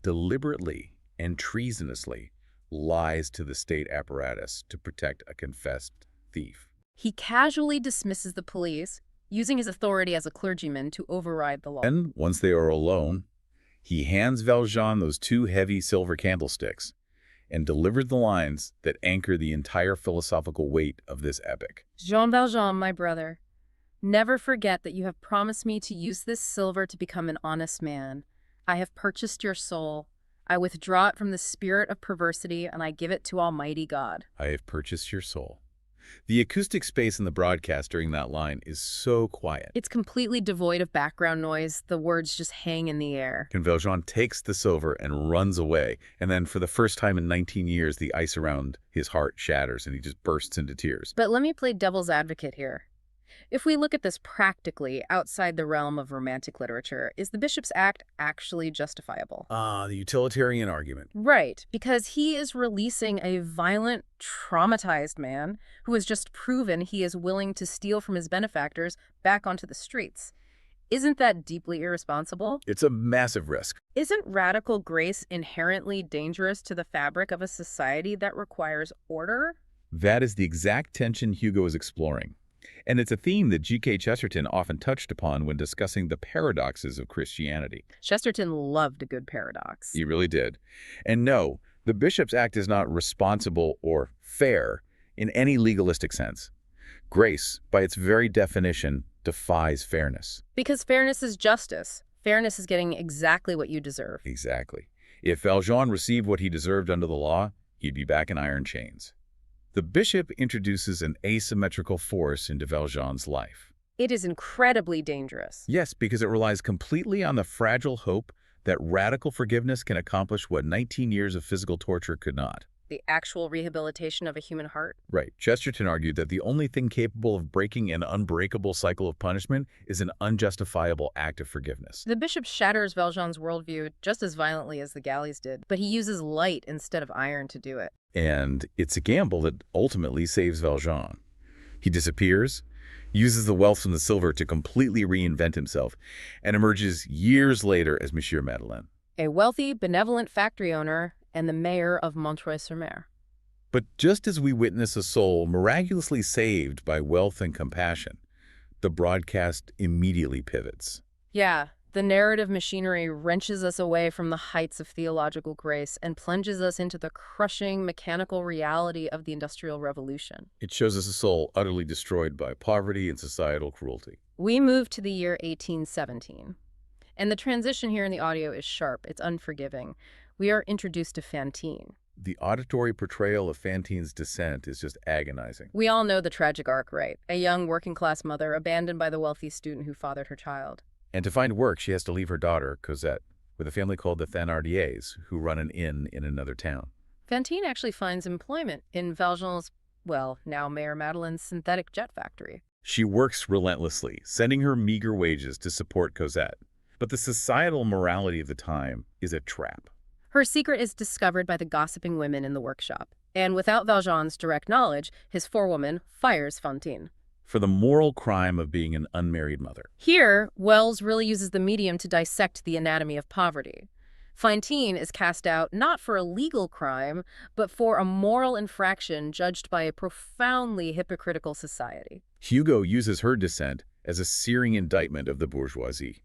deliberately and treasonously lies to the state apparatus to protect a confessed thief. He casually dismisses the police, using his authority as a clergyman to override the law. And once they are alone, he hands Valjean those 2 heavy silver candlesticks and delivers the lines that anchor the entire philosophical weight of this epic. Jean Valjean, my brother, never forget that you have promised me to use this silver to become an honest man. I have purchased your soul. I withdraw it from the spirit of perversity, and I give it to Almighty God. I have purchased your soul. The acoustic space in the broadcast during that line is so quiet. It's completely devoid of background noise. The words just hang in the air. And Valjean takes the silver and runs away. And then for the first time in 19 years, the ice around his heart shatters and he just bursts into tears. But let me play devil's advocate here. If we look at this practically, outside the realm of romantic literature, is the bishop's act actually justifiable? The utilitarian argument. Right, because he is releasing a violent, traumatized man who has just proven he is willing to steal from his benefactors back onto the streets. Isn't that deeply irresponsible? It's a massive risk. Isn't radical grace inherently dangerous to the fabric of a society that requires order? That is the exact tension Hugo is exploring. And it's a theme that G.K. Chesterton often touched upon when discussing the paradoxes of Christianity. Chesterton loved a good paradox. He really did. And no, the bishop's act is not responsible or fair in any legalistic sense. Grace, by its very definition, defies fairness. Because fairness is justice. Fairness is getting exactly what you deserve. Exactly. If Valjean received what he deserved under the law, he'd be back in iron chains. The bishop introduces an asymmetrical force into Valjean's life. It is incredibly dangerous. Yes, because it relies completely on the fragile hope that radical forgiveness can accomplish what 19 years of physical torture could not. The actual rehabilitation of a human heart. Right. Chesterton argued that the only thing capable of breaking an unbreakable cycle of punishment is an unjustifiable act of forgiveness. The bishop shatters Valjean's worldview just as violently as the galleys did, but he uses light instead of iron to do it. And it's a gamble that ultimately saves Valjean. He disappears, uses the wealth from the silver to completely reinvent himself, and emerges years later as Monsieur Madeleine. A wealthy, benevolent factory owner and the mayor of Montreuil-sur-Mer. But just as we witness a soul miraculously saved by wealth and compassion, the broadcast immediately pivots. Yeah, the narrative machinery wrenches us away from the heights of theological grace and plunges us into the crushing mechanical reality of the Industrial Revolution. It shows us a soul utterly destroyed by poverty and societal cruelty. We move to the year 1817. And the transition here in the audio is sharp, it's unforgiving. We are introduced to Fantine. The auditory portrayal of Fantine's descent is just agonizing. We all know the tragic arc, right? A young working-class mother abandoned by the wealthy student who fathered her child. And to find work, she has to leave her daughter, Cosette, with a family called the Thénardiers, who run an inn in another town. Fantine actually finds employment in Valjean's, well, now Mayor Madeleine's synthetic jet factory. She works relentlessly, sending her meager wages to support Cosette. But the societal morality of the time is a trap. Her secret is discovered by the gossiping women in the workshop. And without Valjean's direct knowledge, his forewoman fires Fantine. For the moral crime of being an unmarried mother. Here, Wells really uses the medium to dissect the anatomy of poverty. Fantine is cast out not for a legal crime, but for a moral infraction judged by a profoundly hypocritical society. Hugo uses her descent as a searing indictment of the bourgeoisie.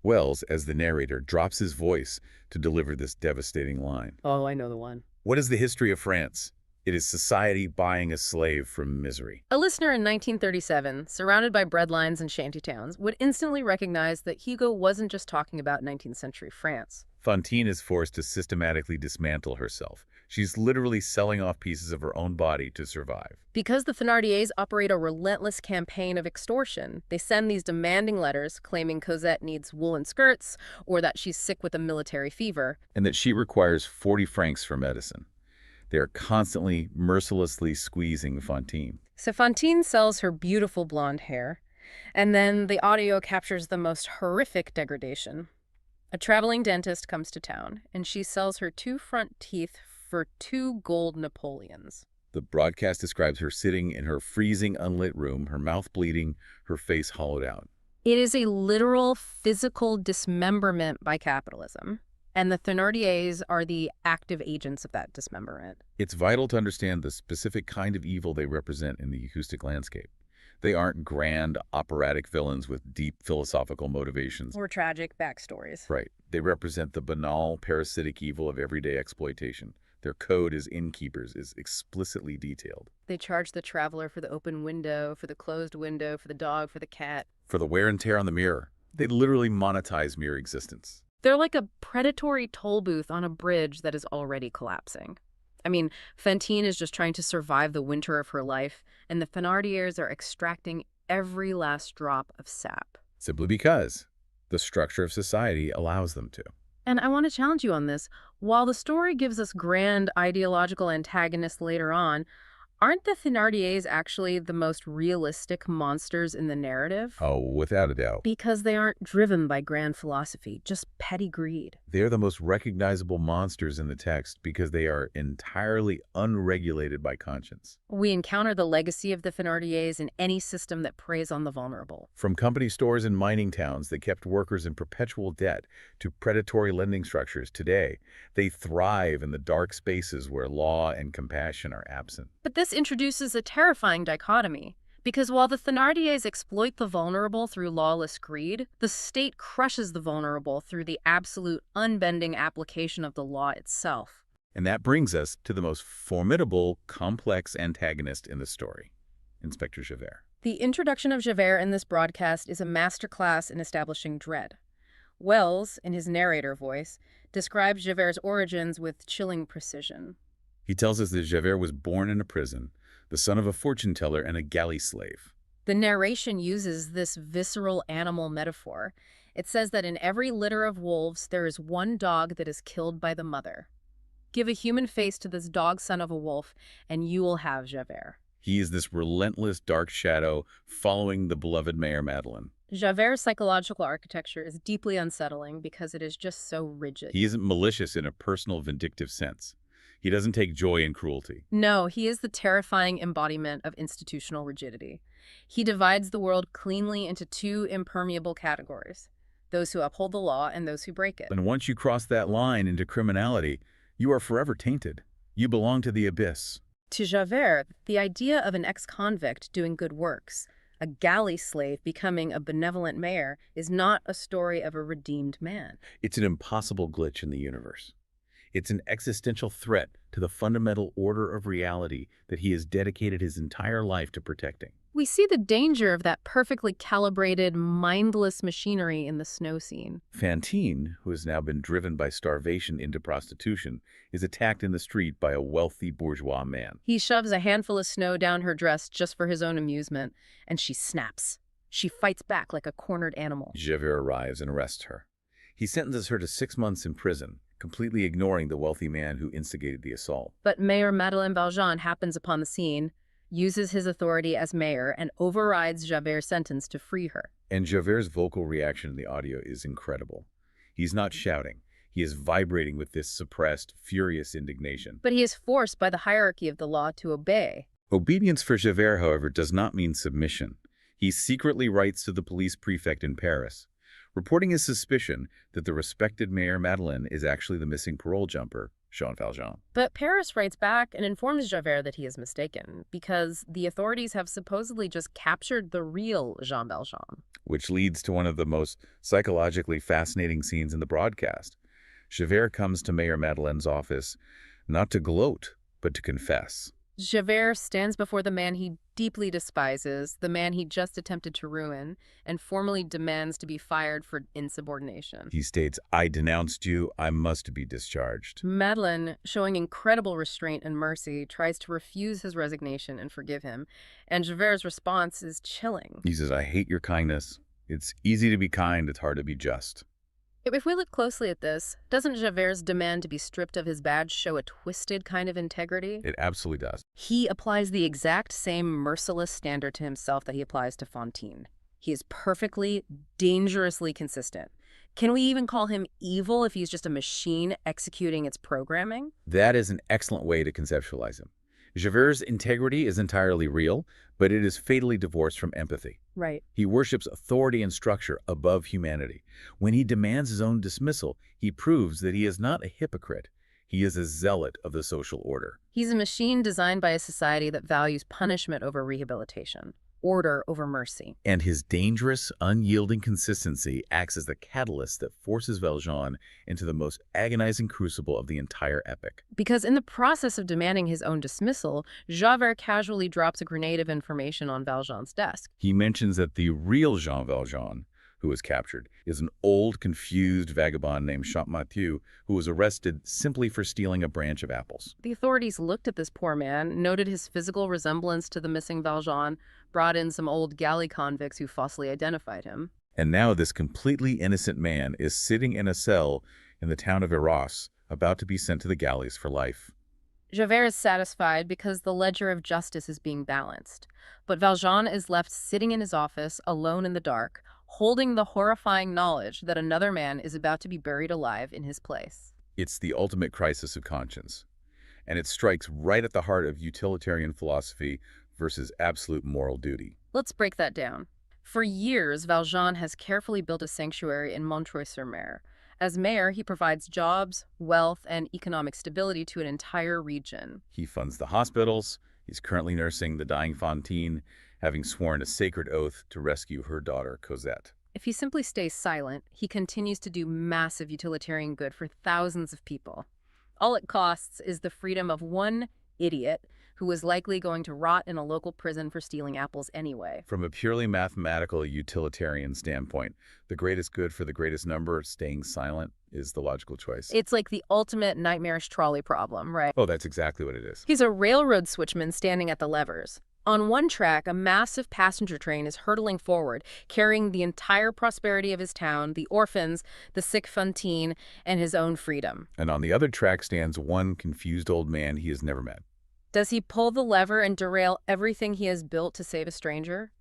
Wells, as the narrator, drops his voice to deliver this devastating line. Oh, I know the one. What is the history of France? It is society buying a slave from misery. A listener in 1937, surrounded by breadlines and shantytowns, would instantly recognize that Hugo wasn't just talking about 19th century France. Fantine is forced to systematically dismantle herself. She's literally selling off pieces of her own body to survive. Because the Thénardiers operate a relentless campaign of extortion, they send these demanding letters claiming Cosette needs woolen skirts or that she's sick with a military fever. And that she requires 40 francs for medicine. They are constantly, mercilessly squeezing Fantine. So Fantine sells her beautiful blonde hair, and then the audio captures the most horrific degradation. A traveling dentist comes to town, and she sells her 2 front teeth for 2 gold Napoleons. The broadcast describes her sitting in her freezing, unlit room, her mouth bleeding, her face hollowed out. It is a literal physical dismemberment by capitalism. And the Thénardiers are the active agents of that dismemberment. It's vital to understand the specific kind of evil they represent in the acoustic landscape. They aren't grand, operatic villains with deep philosophical motivations. Or tragic backstories. Right. They represent the banal, parasitic evil of everyday exploitation. Their code as innkeepers is explicitly detailed. They charge the traveler for the open window, for the closed window, for the dog, for the cat. For the wear and tear on the mirror. They literally monetize mere existence. They're like a predatory toll booth on a bridge that is already collapsing. I mean, Fantine is just trying to survive the winter of her life, and the Thénardiers are extracting every last drop of sap. Simply because the structure of society allows them to. And I want to challenge you on this. While the story gives us grand ideological antagonists later on, Aren't the Thénardiers actually the most realistic monsters in the narrative? Oh, without a doubt. Because they aren't driven by grand philosophy, just petty greed. They're the most recognizable monsters in the text because they are entirely unregulated by conscience. We encounter the legacy of the Thénardiers in any system that preys on the vulnerable. From company stores in mining towns that kept workers in perpetual debt to predatory lending structures today, they thrive in the dark spaces where law and compassion are absent. But this introduces a terrifying dichotomy, because while the Thénardiers exploit the vulnerable through lawless greed, the state crushes the vulnerable through the absolute unbending application of the law itself. And that brings us to the most formidable, complex antagonist in the story, Inspector Javert. The introduction of Javert in this broadcast is a masterclass in establishing dread. Wells, in his narrator voice, describes Javert's origins with chilling precision. He tells us that Javert was born in a prison, the son of a fortune teller and a galley slave. The narration uses this visceral animal metaphor. It says that in every litter of wolves, there is one dog that is killed by the mother. Give a human face to this dog son of a wolf, and you will have Javert. He is this relentless dark shadow following the beloved Mayor Madeleine. Javert's psychological architecture is deeply unsettling because it is just so rigid. He isn't malicious in a personal, vindictive sense. He doesn't take joy in cruelty. No, he is the terrifying embodiment of institutional rigidity. He divides the world cleanly into two impermeable categories, those who uphold the law and those who break it. And once you cross that line into criminality, you are forever tainted. You belong to the abyss. To Javert, the idea of an ex-convict doing good works, a galley slave becoming a benevolent mayor, is not a story of a redeemed man. It's an impossible glitch in the universe. It's an existential threat to the fundamental order of reality that he has dedicated his entire life to protecting. We see the danger of that perfectly calibrated, mindless machinery in the snow scene. Fantine, who has now been driven by starvation into prostitution, is attacked in the street by a wealthy bourgeois man. He shoves a handful of snow down her dress just for his own amusement, and she snaps. She fights back like a cornered animal. Javert arrives and arrests her. He sentences her to 6 months in prison, completely ignoring the wealthy man who instigated the assault. But Mayor Madeleine Valjean happens upon the scene, uses his authority as mayor, and overrides Javert's sentence to free her. And Javert's vocal reaction in the audio is incredible. He's not shouting. He is vibrating with this suppressed, furious indignation. But he is forced by the hierarchy of the law to obey. Obedience for Javert, however, does not mean submission. He secretly writes to the police prefect in Paris, reporting his suspicion that the respected Mayor Madeleine is actually the missing parole jumper, Jean Valjean. But Paris writes back and informs Javert that he is mistaken, because the authorities have supposedly just captured the real Jean Valjean. Which leads to one of the most psychologically fascinating scenes in the broadcast. Javert comes to Mayor Madeleine's office, not to gloat, but to confess. Javert stands before the man he deeply despises, the man he just attempted to ruin, and formally demands to be fired for insubordination. He states, "I denounced you. I must be discharged." Madeleine, showing incredible restraint and mercy, tries to refuse his resignation and forgive him, and Javert's response is chilling. He says, "I hate your kindness. It's easy to be kind. It's hard to be just." If we look closely at this, doesn't Javert's demand to be stripped of his badge show a twisted kind of integrity? It absolutely does. He applies the exact same merciless standard to himself that he applies to Fantine. He is perfectly, dangerously consistent. Can we even call him evil if he's just a machine executing its programming? That is an excellent way to conceptualize him. Javert's integrity is entirely real, but it is fatally divorced from empathy. Right. He worships authority and structure above humanity. When he demands his own dismissal, he proves that he is not a hypocrite. He is a zealot of the social order. He's a machine designed by a society that values punishment over rehabilitation, order over mercy. And his dangerous, unyielding consistency acts as the catalyst that forces Valjean into the most agonizing crucible of the entire epic. Because in the process of demanding his own dismissal, Javert casually drops a grenade of information on Valjean's desk. He mentions that the real Jean Valjean, who was captured, is an old, confused vagabond named Champmathieu, who was arrested simply for stealing a branch of apples. The authorities looked at this poor man, noted his physical resemblance to the missing Valjean, brought in some old galley convicts who falsely identified him. And now this completely innocent man is sitting in a cell in the town of Arras, about to be sent to the galleys for life. Javert is satisfied because the ledger of justice is being balanced. But Valjean is left sitting in his office, alone in the dark, holding the horrifying knowledge that another man is about to be buried alive in his place. It's the ultimate crisis of conscience, and it strikes right at the heart of utilitarian philosophy versus absolute moral duty. Let's break that down. For years, Valjean has carefully built a sanctuary in Montreuil-sur-Mer. As mayor, he provides jobs, wealth, and economic stability to an entire region. He funds the hospitals. He's currently nursing the dying Fantine, having sworn a sacred oath to rescue her daughter, Cosette. If he simply stays silent, he continues to do massive utilitarian good for thousands of people. All it costs is the freedom of one idiot who is likely going to rot in a local prison for stealing apples anyway. From a purely mathematical utilitarian standpoint, the greatest good for the greatest number, staying silent, is the logical choice. It's like the ultimate nightmarish trolley problem, right? Oh, that's exactly what it is. He's a railroad switchman standing at the levers. On one track, a massive passenger train is hurtling forward, carrying the entire prosperity of his town, the orphans, the sick Fantine, and his own freedom. And on the other track stands one confused old man he has never met. Does he pull the lever and derail everything he has built to save a stranger?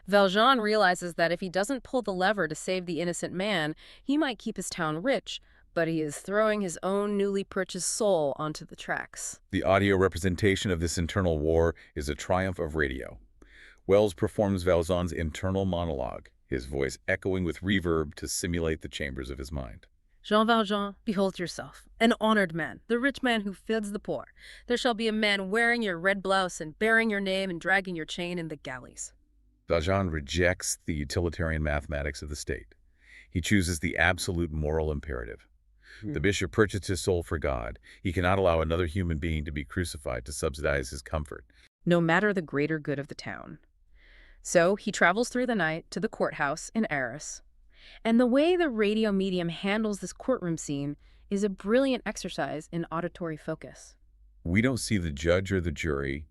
Valjean realizes that if he doesn't pull the lever to save the innocent man, he might keep his town rich, but he is throwing his own newly purchased soul onto the tracks. The audio representation of this internal war is a triumph of radio. Wells performs Valjean's internal monologue, his voice echoing with reverb to simulate the chambers of his mind. Jean Valjean, behold yourself, an honored man, the rich man who feeds the poor. There shall be a man wearing your red blouse and bearing your name and dragging your chain in the galleys. Valjean rejects the utilitarian mathematics of the state. He chooses the absolute moral imperative. The bishop purchased his soul for God. He cannot allow another human being to be crucified to subsidize his comfort, no matter the greater good of the town. So he travels through the night to the courthouse in Arras. And the way the radio medium handles this courtroom scene is a brilliant exercise in auditory focus. We don't see the judge or the jury.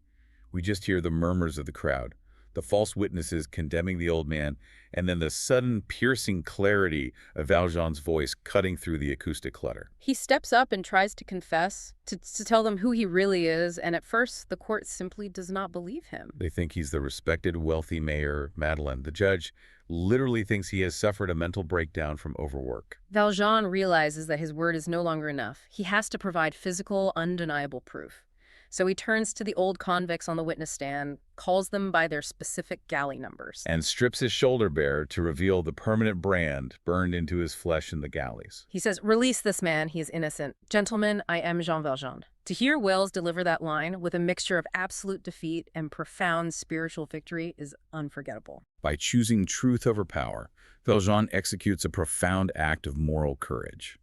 We just hear the murmurs of the crowd, the false witnesses condemning the old man, and then the sudden piercing clarity of Valjean's voice cutting through the acoustic clutter. He steps up and tries to confess, to tell them who he really is, and at first the court simply does not believe him. They think he's the respected, wealthy mayor, Madeleine. The judge literally thinks he has suffered a mental breakdown from overwork. Valjean realizes that his word is no longer enough. He has to provide physical, undeniable proof. So he turns to the old convicts on the witness stand, calls them by their specific galley numbers, and strips his shoulder bare to reveal the permanent brand burned into his flesh in the galleys. He says, "Release this man, he is innocent. Gentlemen, I am Jean Valjean." To hear Wells deliver that line with a mixture of absolute defeat and profound spiritual victory is unforgettable. By choosing truth over power, Valjean executes a profound act of moral courage.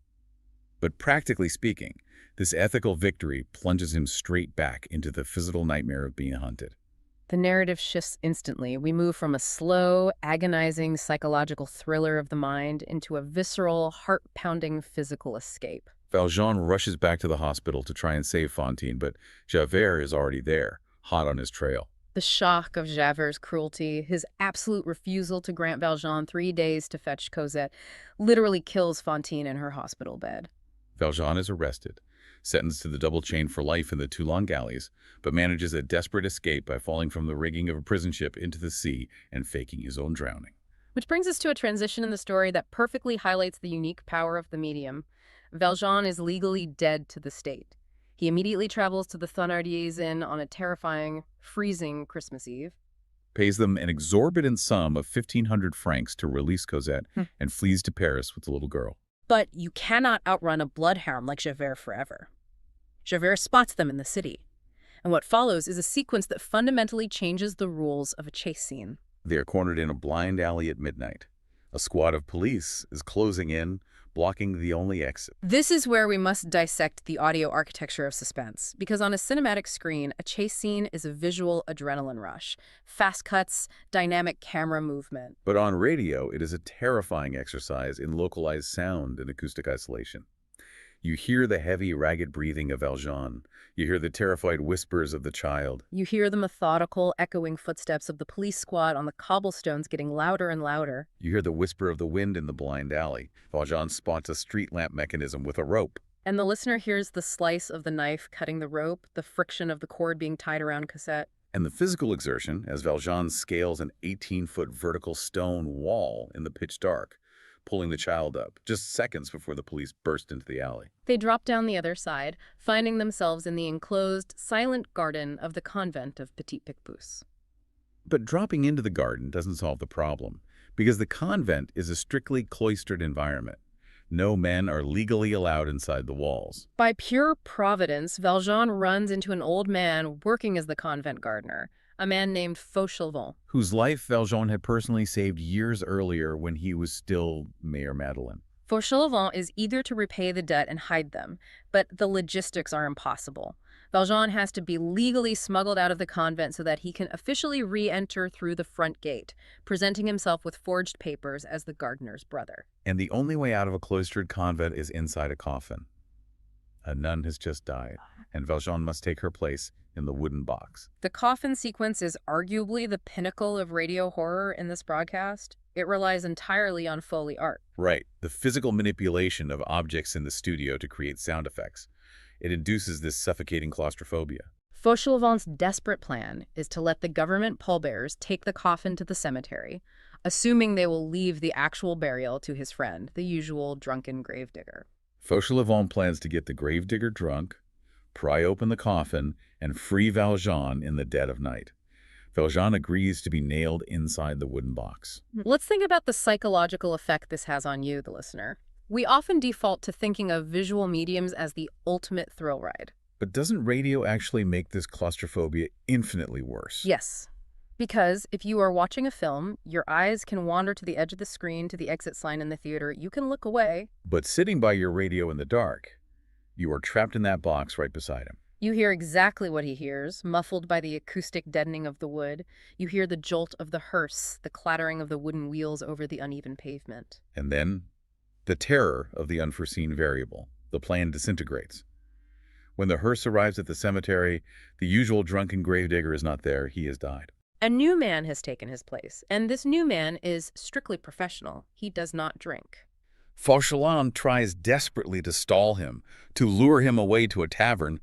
But practically speaking, this ethical victory plunges him straight back into the physical nightmare of being hunted. The narrative shifts instantly. We move from a slow, agonizing psychological thriller of the mind into a visceral, heart-pounding physical escape. Valjean rushes back to the hospital to try and save Fantine, but Javert is already there, hot on his trail. The shock of Javert's cruelty, his absolute refusal to grant Valjean 3 days to fetch Cosette, literally kills Fantine in her hospital bed. Valjean is arrested, sentenced to the double chain for life in the Toulon galleys, but manages a desperate escape by falling from the rigging of a prison ship into the sea and faking his own drowning. Which brings us to a transition in the story that perfectly highlights the unique power of the medium. Valjean is legally dead to the state. He immediately travels to the Thénardiers' inn on a terrifying, freezing Christmas Eve, pays them an exorbitant sum of 1,500 francs to release Cosette, and flees to Paris with the little girl. But you cannot outrun a bloodhound like Javert forever. Javert spots them in the city, and what follows is a sequence that fundamentally changes the rules of a chase scene. They are cornered in a blind alley at midnight. A squad of police is closing in, blocking the only exit. This is where we must dissect the audio architecture of suspense, because on a cinematic screen, a chase scene is a visual adrenaline rush, fast cuts, dynamic camera movement. But on radio, it is a terrifying exercise in localized sound and acoustic isolation. You hear the heavy, ragged breathing of Valjean. You hear the terrified whispers of the child. You hear the methodical, echoing footsteps of the police squad on the cobblestones getting louder and louder. You hear the whisper of the wind in the blind alley. Valjean spots a street lamp mechanism with a rope. And the listener hears the slice of the knife cutting the rope, the friction of the cord being tied around Cosette. And the physical exertion as Valjean scales an 18-foot vertical stone wall in the pitch dark, pulling the child up, just seconds before the police burst into the alley. They drop down the other side, finding themselves in the enclosed, silent garden of the convent of Petit Picpus. But dropping into the garden doesn't solve the problem, because the convent is a strictly cloistered environment. No men are legally allowed inside the walls. By pure providence, Valjean runs into an old man working as the convent gardener, a man named Fauchelevent, whose life Valjean had personally saved years earlier when he was still Mayor Madeleine. Fauchelevent is eager to repay the debt and hide them, but the logistics are impossible. Valjean has to be legally smuggled out of the convent so that he can officially re-enter through the front gate, presenting himself with forged papers as the gardener's brother. And the only way out of a cloistered convent is inside a coffin. A nun has just died, and Valjean must take her place in the wooden box. The coffin sequence is arguably the pinnacle of radio horror in this broadcast. It relies entirely on Foley art. Right, the physical manipulation of objects in the studio to create sound effects. It induces this suffocating claustrophobia. Fauchelevent's desperate plan is to let the government pallbearers take the coffin to the cemetery, assuming they will leave the actual burial to his friend, the usual drunken gravedigger. Fauchelevent plans to get the gravedigger drunk, pry open the coffin, and free Valjean in the dead of night. Valjean agrees to be nailed inside the wooden box. Let's think about the psychological effect this has on you, the listener. We often default to thinking of visual mediums as the ultimate thrill ride. But doesn't radio actually make this claustrophobia infinitely worse? Yes. Because if you are watching a film, your eyes can wander to the edge of the screen, to the exit sign in the theater. You can look away. But sitting by your radio in the dark, you are trapped in that box right beside him. You hear exactly what he hears, muffled by the acoustic deadening of the wood. You hear the jolt of the hearse, the clattering of the wooden wheels over the uneven pavement. And then, the terror of the unforeseen variable. The plan disintegrates. When the hearse arrives at the cemetery, the usual drunken gravedigger is not there. He has died. A new man has taken his place, and this new man is strictly professional. He does not drink. Fauchelevent tries desperately to stall him, to lure him away to a tavern,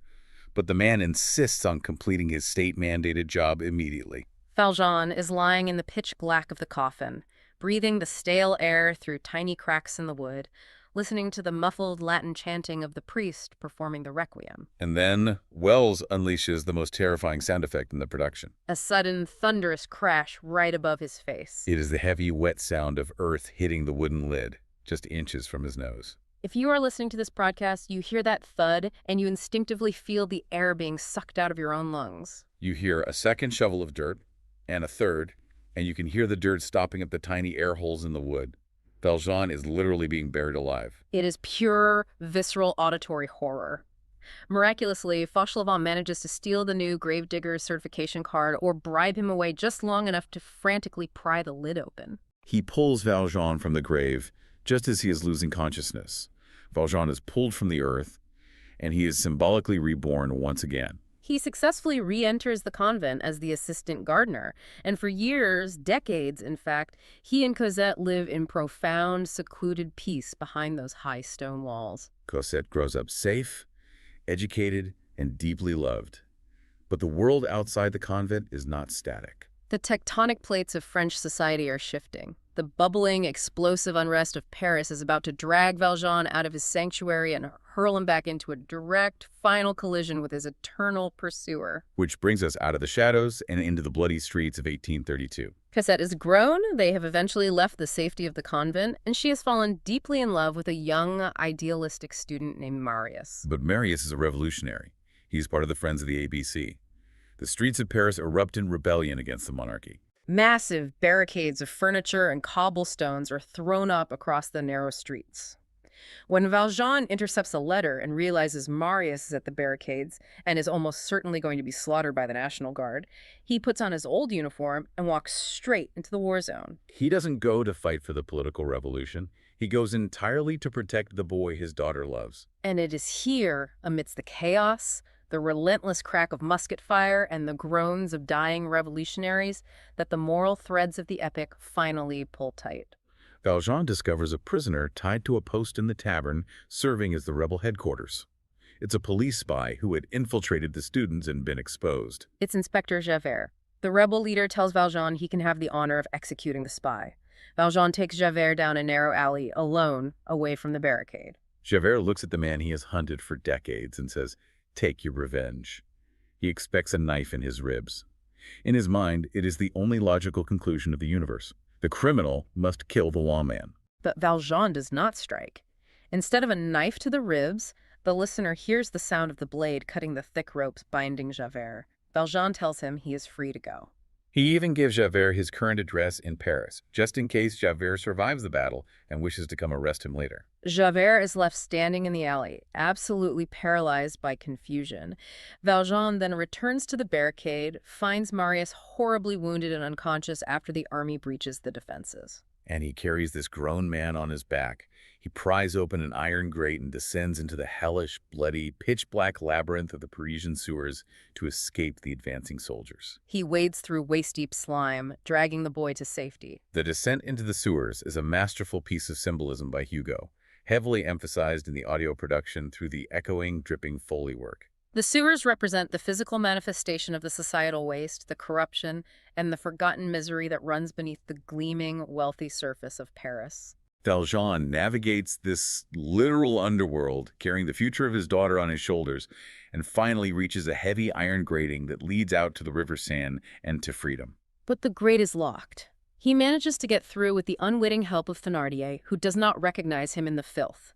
but the man insists on completing his state-mandated job immediately. Valjean is lying in the pitch black of the coffin, breathing the stale air through tiny cracks in the wood, listening to the muffled Latin chanting of the priest performing the requiem. And then Wells unleashes the most terrifying sound effect in the production. A sudden, thunderous crash right above his face. It is the heavy, wet sound of earth hitting the wooden lid, just inches from his nose. If you are listening to this broadcast, you hear that thud, and you instinctively feel the air being sucked out of your own lungs. You hear a second shovel of dirt, and a third, and you can hear the dirt stopping up the tiny air holes in the wood. Valjean is literally being buried alive. It is pure, visceral auditory horror. Miraculously, Fauchelevent manages to steal the new gravedigger's certification card or bribe him away just long enough to frantically pry the lid open. He pulls Valjean from the grave just as he is losing consciousness. Valjean is pulled from the earth, and he is symbolically reborn once again. He successfully re-enters the convent as the assistant gardener, and for years, decades in fact, he and Cosette live in profound, secluded peace behind those high stone walls. Cosette grows up safe, educated, and deeply loved. But the world outside the convent is not static. The tectonic plates of French society are shifting. The bubbling, explosive unrest of Paris is about to drag Valjean out of his sanctuary and hurl him back into a direct, final collision with his eternal pursuer. Which brings us out of the shadows and into the bloody streets of 1832. Cosette is grown, they have eventually left the safety of the convent, and she has fallen deeply in love with a young, idealistic student named Marius. But Marius is a revolutionary. He's part of the Friends of the ABC. The streets of Paris erupt in rebellion against the monarchy. Massive barricades of furniture and cobblestones are thrown up across the narrow streets. When Valjean intercepts a letter and realizes Marius is at the barricades and is almost certainly going to be slaughtered by the National Guard, he puts on his old uniform and walks straight into the war zone. He doesn't go to fight for the political revolution. He goes entirely to protect the boy his daughter loves. And it is here, amidst the chaos, the relentless crack of musket fire, and the groans of dying revolutionaries, that the moral threads of the epic finally pull tight. Valjean discovers a prisoner tied to a post in the tavern serving as the rebel headquarters. It's a police spy who had infiltrated the students and been exposed. It's Inspector Javert. The rebel leader tells Valjean he can have the honor of executing the spy. Valjean takes Javert down a narrow alley, alone, away from the barricade. Javert looks at the man he has hunted for decades and says, "Take your revenge." He expects a knife in his ribs. In his mind, it is the only logical conclusion of the universe. The criminal must kill the lawman. But Valjean does not strike. Instead of a knife to the ribs, the listener hears the sound of the blade cutting the thick ropes binding Javert. Valjean tells him he is free to go. He even gives Javert his current address in Paris, just in case Javert survives the battle and wishes to come arrest him later. Javert is left standing in the alley, absolutely paralyzed by confusion. Valjean then returns to the barricade, finds Marius horribly wounded and unconscious after the army breaches the defenses. And he carries this grown man on his back. He pries open an iron grate and descends into the hellish, bloody, pitch-black labyrinth of the Parisian sewers to escape the advancing soldiers. He wades through waist-deep slime, dragging the boy to safety. The descent into the sewers is a masterful piece of symbolism by Hugo, heavily emphasized in the audio production through the echoing, dripping Foley work. The sewers represent the physical manifestation of the societal waste, the corruption, and the forgotten misery that runs beneath the gleaming, wealthy surface of Paris. Valjean navigates this literal underworld, carrying the future of his daughter on his shoulders, and finally reaches a heavy iron grating that leads out to the River Seine and to freedom. But the grate is locked. He manages to get through with the unwitting help of Thénardier, who does not recognize him in the filth.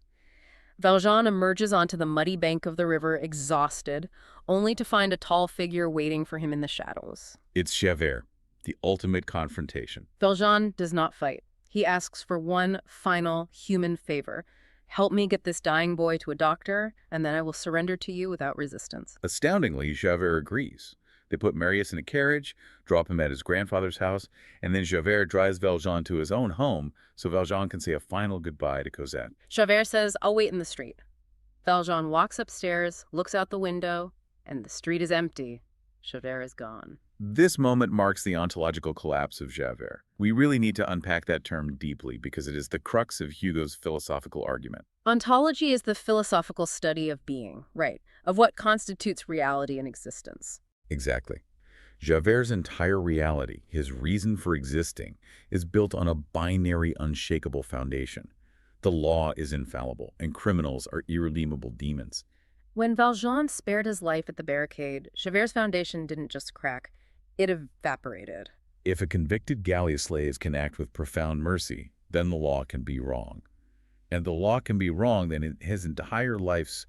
Valjean emerges onto the muddy bank of the river, exhausted, only to find a tall figure waiting for him in the shadows. It's Javert, the ultimate confrontation. Valjean does not fight. He asks for one final human favor. Help me get this dying boy to a doctor, and then I will surrender to you without resistance. Astoundingly, Javert agrees. They put Marius in a carriage, drop him at his grandfather's house, and then Javert drives Valjean to his own home so Valjean can say a final goodbye to Cosette. Javert says, "I'll wait in the street." Valjean walks upstairs, looks out the window, and the street is empty. Javert is gone. This moment marks the ontological collapse of Javert. We really need to unpack that term deeply because it is the crux of Hugo's philosophical argument. Ontology is the philosophical study of being, right, of what constitutes reality and existence. Exactly. Javert's entire reality, his reason for existing, is built on a binary, unshakable foundation. The law is infallible, and criminals are irredeemable demons. When Valjean spared his life at the barricade, Javert's foundation didn't just crack, it evaporated. If a convicted galley slave can act with profound mercy, then the law can be wrong. And the law can be wrong, then his entire life's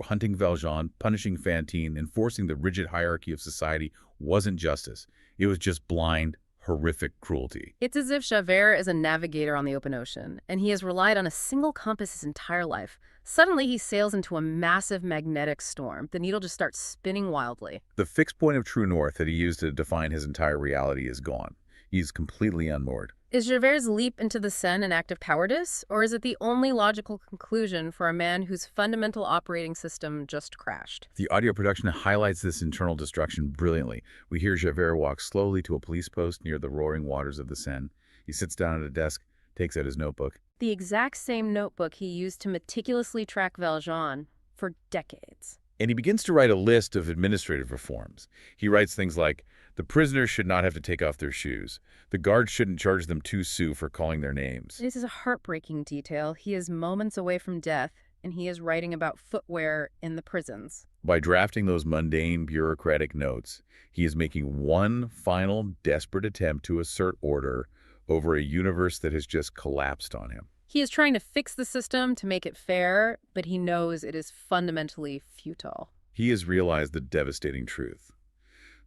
hunting Valjean, punishing Fantine, enforcing the rigid hierarchy of society wasn't justice. It was just blind, horrific cruelty. It's as if Javert is a navigator on the open ocean, and he has relied on a single compass his entire life. Suddenly, he sails into a massive magnetic storm. The needle just starts spinning wildly. The fixed point of true north that he used to define his entire reality is gone. He's completely unmoored. Is Javert's leap into the Seine an act of cowardice, or is it the only logical conclusion for a man whose fundamental operating system just crashed? The audio production highlights this internal destruction brilliantly. We hear Javert walk slowly to a police post near the roaring waters of the Seine. He sits down at a desk, takes out his notebook. The exact same notebook he used to meticulously track Valjean for decades. And he begins to write a list of administrative reforms. He writes things like, the prisoners should not have to take off their shoes. The guards shouldn't charge them 2 sous for calling their names. This is a heartbreaking detail. He is moments away from death, and he is writing about footwear in the prisons. By drafting those mundane bureaucratic notes, he is making one final desperate attempt to assert order over a universe that has just collapsed on him. He is trying to fix the system to make it fair, but he knows it is fundamentally futile. He has realized the devastating truth.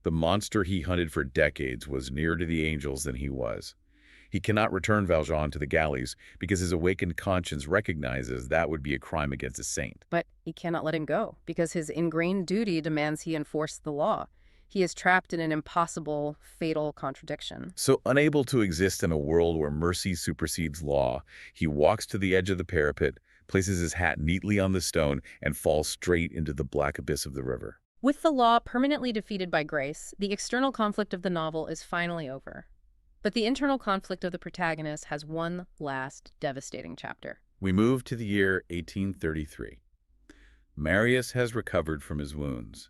The monster he hunted for decades was nearer to the angels than he was. He cannot return Valjean to the galleys because his awakened conscience recognizes that would be a crime against a saint. But he cannot let him go because his ingrained duty demands he enforce the law. He is trapped in an impossible, fatal contradiction. So unable to exist in a world where mercy supersedes law, he walks to the edge of the parapet, places his hat neatly on the stone, and falls straight into the black abyss of the river. With the law permanently defeated by grace, the external conflict of the novel is finally over. But the internal conflict of the protagonist has one last devastating chapter. We move to the year 1833. Marius has recovered from his wounds.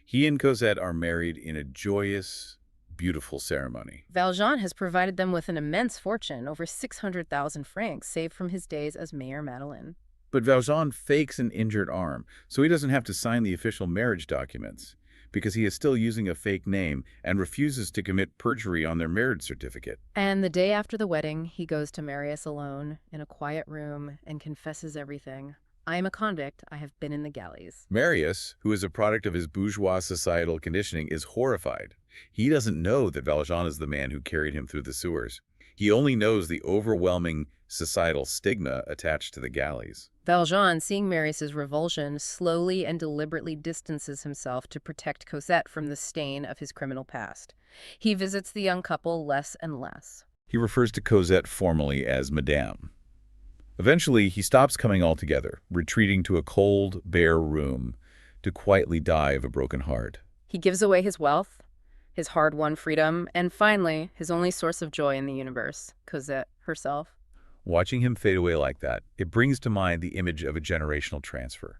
He and Cosette are married in a joyous, beautiful ceremony. Valjean has provided them with an immense fortune, over 600,000 francs, saved from his days as Mayor Madeleine. But Valjean fakes an injured arm, so he doesn't have to sign the official marriage documents, because he is still using a fake name and refuses to commit perjury on their marriage certificate. And the day after the wedding, he goes to Marius alone in a quiet room and confesses everything. I am a convict. I have been in the galleys. Marius, who is a product of his bourgeois societal conditioning, is horrified. He doesn't know that Valjean is the man who carried him through the sewers. He only knows the overwhelming societal stigma attached to the galleys. Valjean, seeing Marius's revulsion, slowly and deliberately distances himself to protect Cosette from the stain of his criminal past. He visits the young couple less and less. He refers to Cosette formally as Madame. Eventually, he stops coming altogether, retreating to a cold, bare room to quietly die of a broken heart. He gives away his wealth, his hard-won freedom, and finally, his only source of joy in the universe, Cosette herself. Watching him fade away like that, it brings to mind the image of a generational transfer.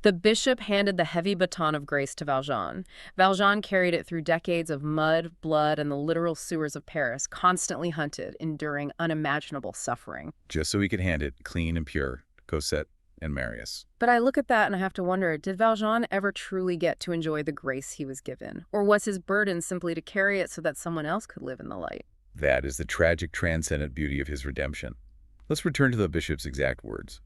The bishop handed the heavy baton of grace to Valjean. Valjean carried it through decades of mud, blood, and the literal sewers of Paris, constantly hunted, enduring unimaginable suffering. Just so he could hand it, clean and pure, to Cosette and Marius. But I look at that and I have to wonder, did Valjean ever truly get to enjoy the grace he was given? Or was his burden simply to carry it so that someone else could live in the light? That is the tragic, transcendent beauty of his redemption. Let's return to the bishop's exact words.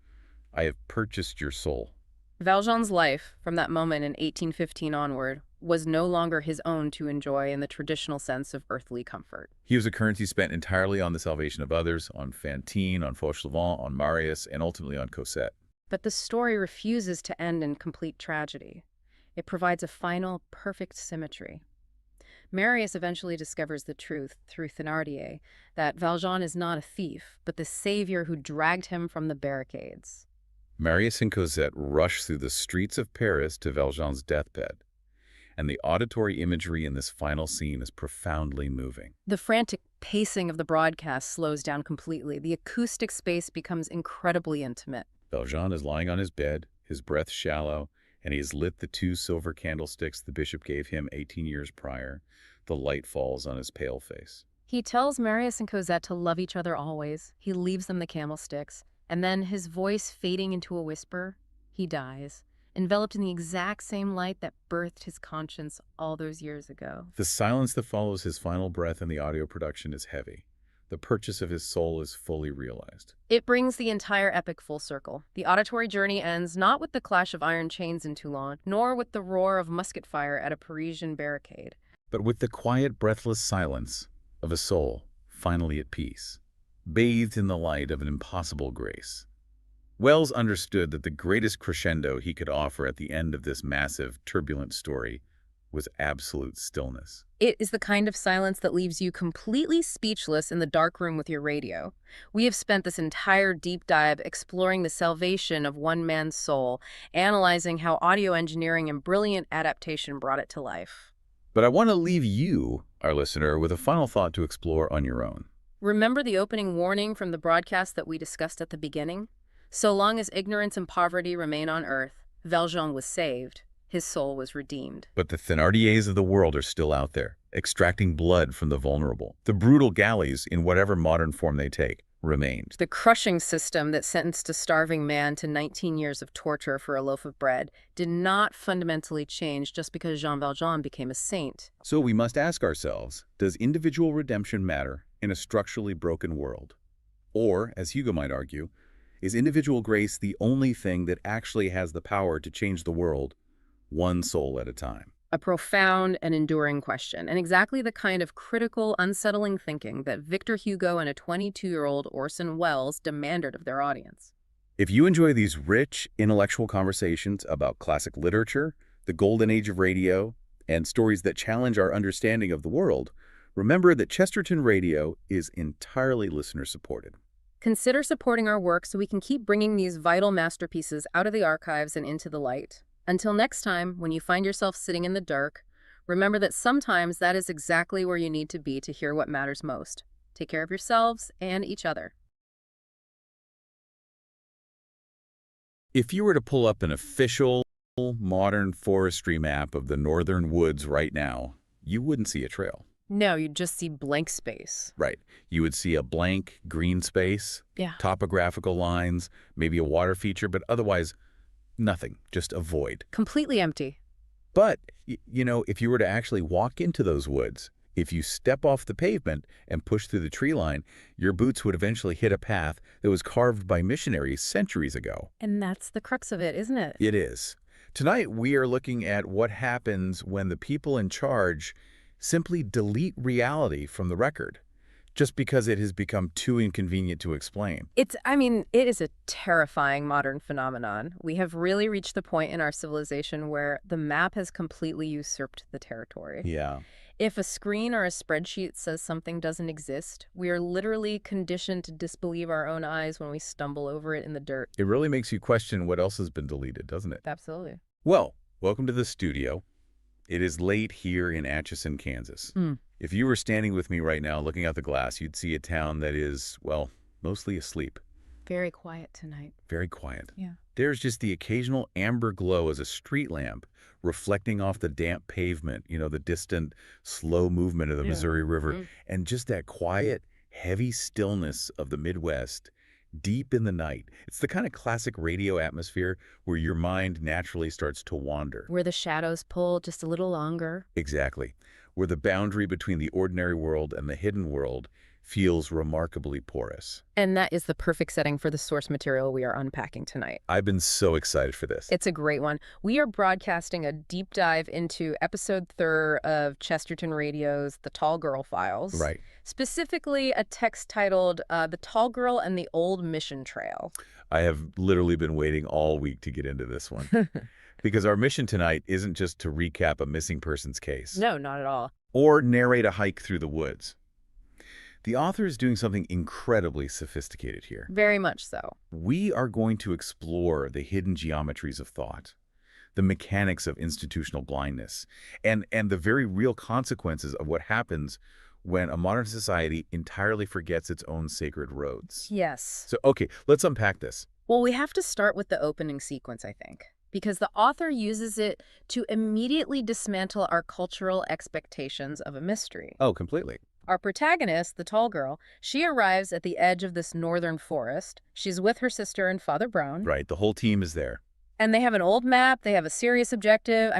I have purchased your soul. Valjean's life, from that moment in 1815 onward, was no longer his own to enjoy in the traditional sense of earthly comfort. He was a currency spent entirely on the salvation of others, on Fantine, on Fauchelevent, on Marius, and ultimately on Cosette. But the story refuses to end in complete tragedy. It provides a final, perfect symmetry. Marius eventually discovers the truth through Thénardier, that Valjean is not a thief, but the savior who dragged him from the barricades. Marius and Cosette rush through the streets of Paris to Valjean's deathbed, and the auditory imagery in this final scene is profoundly moving. The frantic pacing of the broadcast slows down completely. The acoustic space becomes incredibly intimate. Valjean is lying on his bed, his breath shallow, and he has lit the 2 silver candlesticks the bishop gave him 18 years prior. The light falls on his pale face. He tells Marius and Cosette to love each other always. He leaves them the candlesticks, and then, his voice fading into a whisper, he dies, enveloped in the exact same light that birthed his conscience all those years ago. The silence that follows his final breath in the audio production is heavy. The purchase of his soul is fully realized. It brings the entire epic full circle. The auditory journey ends not with the clash of iron chains in Toulon, nor with the roar of musket fire at a Parisian barricade, but with the quiet, breathless silence of a soul finally at peace, bathed in the light of an impossible grace. Wells understood that the greatest crescendo he could offer at the end of this massive, turbulent story was absolute stillness. It is the kind of silence that leaves you completely speechless in the dark room with your radio. We have spent this entire deep dive exploring the salvation of one man's soul, analyzing how audio engineering and brilliant adaptation brought it to life. But I want to leave you, our listener, with a final thought to explore on your own. Remember the opening warning from the broadcast that we discussed at the beginning? So long as ignorance and poverty remain on earth, Valjean was saved. His soul was redeemed. But the Thénardiers of the world are still out there, extracting blood from the vulnerable. The brutal galleys, in whatever modern form they take, remained. The crushing system that sentenced a starving man to 19 years of torture for a loaf of bread did not fundamentally change just because Jean Valjean became a saint. So we must ask ourselves, does individual redemption matter in a structurally broken world? Or, as Hugo might argue, is individual grace the only thing that actually has the power to change the world, one soul at a time? A profound and enduring question, and exactly the kind of critical, unsettling thinking that Victor Hugo and a 22-year-old Orson Welles demanded of their audience. If you enjoy these rich, intellectual conversations about classic literature, the golden age of radio, and stories that challenge our understanding of the world, remember that Chesterton Radio is entirely listener-supported. Consider supporting our work so we can keep bringing these vital masterpieces out of the archives and into the light. Until next time, when you find yourself sitting in the dark, remember that sometimes that is exactly where you need to be to hear what matters most. Take care of yourselves and each other. If you were to pull up an official modern forestry map of the northern woods right now, you wouldn't see a trail. No, you'd just see blank space. Right. You would see a blank green space, Yeah. topographical lines, maybe a water feature, but otherwise nothing, just a void. Completely empty. But, you know, if you were to actually walk into those woods, if you step off the pavement and push through the tree line, your boots would eventually hit a path that was carved by missionaries centuries ago. And that's the crux of it, isn't it? It is. Tonight, we are looking at what happens when the people in charge simply delete reality from the record, just because it has become too inconvenient to explain. It is a terrifying modern phenomenon. We have really reached the point in our civilization where the map has completely usurped the territory. Yeah. If a screen or a spreadsheet says something doesn't exist, we are literally conditioned to disbelieve our own eyes when we stumble over it in the dirt. It really makes you question what else has been deleted, doesn't it? Absolutely. Well, welcome to the studio. It is late here in Atchison, Kansas. If you were standing with me right now looking out the glass, you'd see a town that is, well, mostly asleep. Very quiet tonight. Very quiet. Yeah. There's just the occasional amber glow as a street lamp reflecting off the damp pavement, you know, the distant, slow movement of the Missouri River, and just that quiet, heavy stillness of the Midwest deep in the night. It's the kind of classic radio atmosphere where your mind naturally starts to wander. Where the shadows pull just a little longer. Exactly. Where the boundary between the ordinary world and the hidden world feels remarkably porous. And that is the perfect setting for the source material we are unpacking tonight. I've been so excited for this. It's a great one. We are broadcasting a deep dive into episode 3 of Chesterton Radio's The Tall Girl Files. Right. Specifically a text titled The Tall Girl and the Old Mission Trail. I have literally been waiting all week to get into this one. Because our mission tonight isn't just to recap a missing persons case. No, not at all. Or narrate a hike through the woods. The author is doing something incredibly sophisticated here. Very much so. We are going to explore the hidden geometries of thought, the mechanics of institutional blindness, and the very real consequences of what happens when a modern society entirely forgets its own sacred roads. Yes. So, okay, let's unpack this. Well, we have to start with the opening sequence, I think, because the author uses it to immediately dismantle our cultural expectations of a mystery. Oh, completely. Our protagonist, the tall girl, she arrives at the edge of this northern forest. She's with her sister and Father Brown. Right, the whole team is there. And they have an old map, they have a serious objective.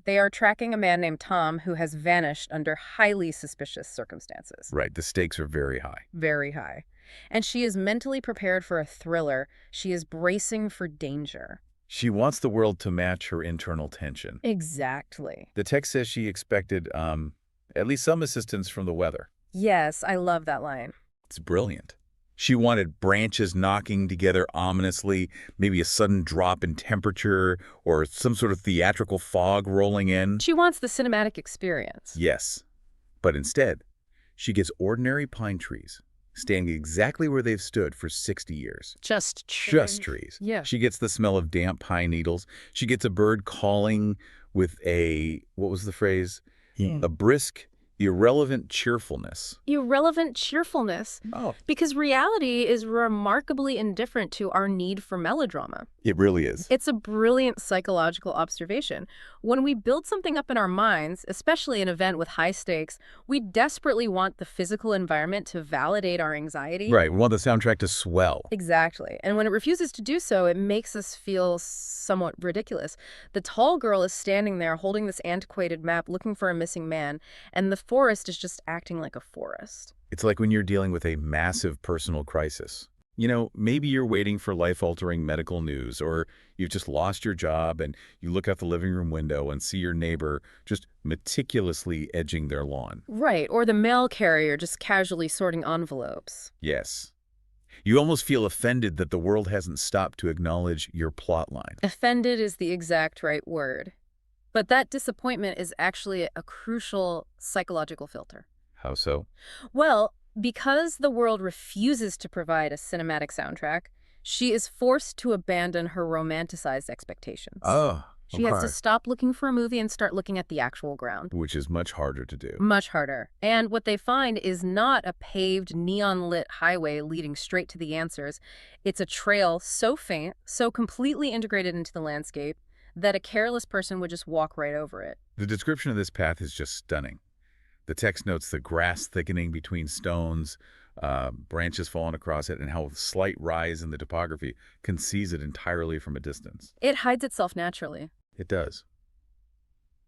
They are tracking a man named Tom who has vanished under highly suspicious circumstances. Right, the stakes are very high. Very high. And she is mentally prepared for a thriller. She is bracing for danger. She wants the world to match her internal tension. Exactly. The text says she expected at least some assistance from the weather. Yes, I love that line. It's brilliant. She wanted branches knocking together ominously, maybe a sudden drop in temperature, or some sort of theatrical fog rolling in. She wants the cinematic experience. Yes. But instead, she gets ordinary pine trees, standing exactly where they've stood for 60 years. Just trees. Yeah. She gets the smell of damp pine needles. She gets a bird calling with what was the phrase? A brisk, irrelevant cheerfulness. Irrelevant cheerfulness. Oh. Because reality is remarkably indifferent to our need for melodrama. It really is. It's a brilliant psychological observation. When we build something up in our minds, especially an event with high stakes, we desperately want the physical environment to validate our anxiety. Right. We want the soundtrack to swell. Exactly. And when it refuses to do so, it makes us feel somewhat ridiculous. The tall girl is standing there holding this antiquated map looking for a missing man, and the forest is just acting like a forest. It's like when you're dealing with a massive personal crisis. You know, maybe you're waiting for life-altering medical news, or you've just lost your job and you look out the living room window and see your neighbor just meticulously edging their lawn. Right, or the mail carrier just casually sorting envelopes. Yes. You almost feel offended that the world hasn't stopped to acknowledge your plot line. Offended is the exact right word. But that disappointment is actually a crucial psychological filter. How so? Well, because the world refuses to provide a cinematic soundtrack, she is forced to abandon her romanticized expectations. Oh. She has to Okay. stop looking for a movie and start looking at the actual ground. Which is much harder to do. Much harder. And what they find is not a paved, neon-lit highway leading straight to the answers. It's a trail so faint, so completely integrated into the landscape, that a careless person would just walk right over it. The description of this path is just stunning. The text notes the grass thickening between stones, branches falling across it, and how a slight rise in the topography can seize it entirely from a distance. It hides itself naturally. It does.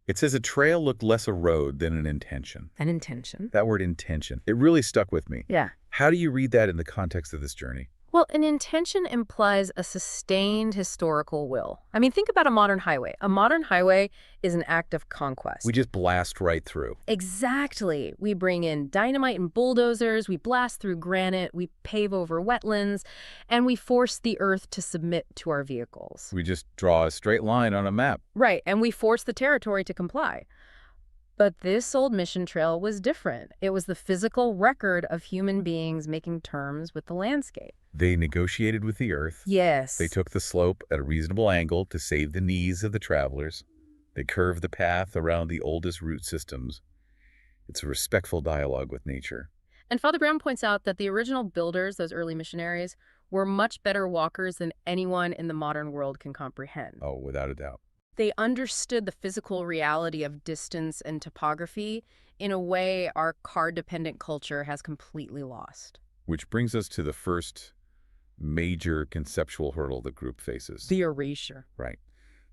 It says a trail looked less a road than an intention. An intention? That word intention. It really stuck with me. Yeah. How do you read that in the context of this journey? Well, an intention implies a sustained historical will. I mean, think about a modern highway. A modern highway is an act of conquest. We just blast right through. Exactly. We bring in dynamite and bulldozers, we blast through granite, we pave over wetlands, and we force the earth to submit to our vehicles. We just draw a straight line on a map. Right, and we force the territory to comply. But this old mission trail was different. It was the physical record of human beings making terms with the landscape. They negotiated with the earth. Yes. They took the slope at a reasonable angle to save the knees of the travelers. They curved the path around the oldest root systems. It's a respectful dialogue with nature. And Father Brown points out that the original builders, those early missionaries, were much better walkers than anyone in the modern world can comprehend. Oh, without a doubt. They understood the physical reality of distance and topography in a way our car-dependent culture has completely lost. Which brings us to the first major conceptual hurdle the group faces. The erasure. Right.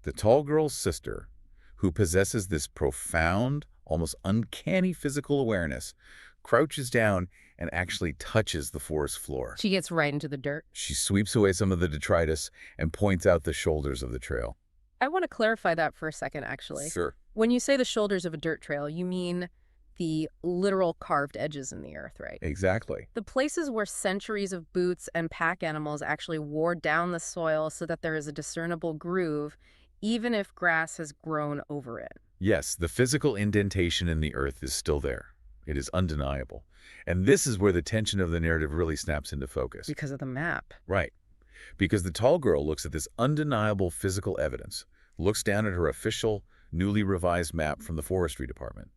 The tall girl's sister, who possesses this profound, almost uncanny physical awareness, crouches down and actually touches the forest floor. She gets right into the dirt. She sweeps away some of the detritus and points out the shoulders of the trail. I want to clarify that for a second, actually. Sure. When you say the shoulders of a dirt trail, you mean the literal carved edges in the earth, right? Exactly. The places where centuries of boots and pack animals actually wore down the soil so that there is a discernible groove, even if grass has grown over it. Yes, the physical indentation in the earth is still there. It is undeniable. And this is where the tension of the narrative really snaps into focus. Because of the map. Right. Because the tall girl looks at this undeniable physical evidence, looks down at her official, newly revised map from the forestry department,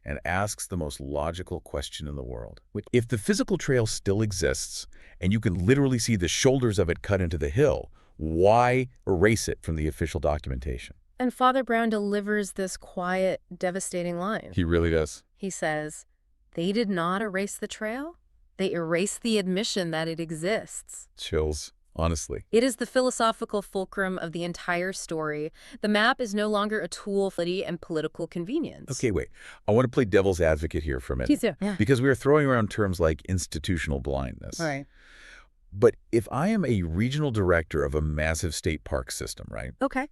and asks the most logical question in the world. If the physical trail still exists, and you can literally see the shoulders of it cut into the hill, why erase it from the official documentation? And Father Brown delivers this quiet, devastating line. He really does. He says, they did not erase the trail. They erased the admission that it exists. Chills. Honestly. It is the philosophical fulcrum of the entire story. The map is no longer a tool for and political convenience. Okay, wait. I want to play devil's advocate here for a minute. Please do. Yeah. Because we are throwing around terms like institutional blindness. Right. But if I am a regional director of a massive state park system, right? Okay.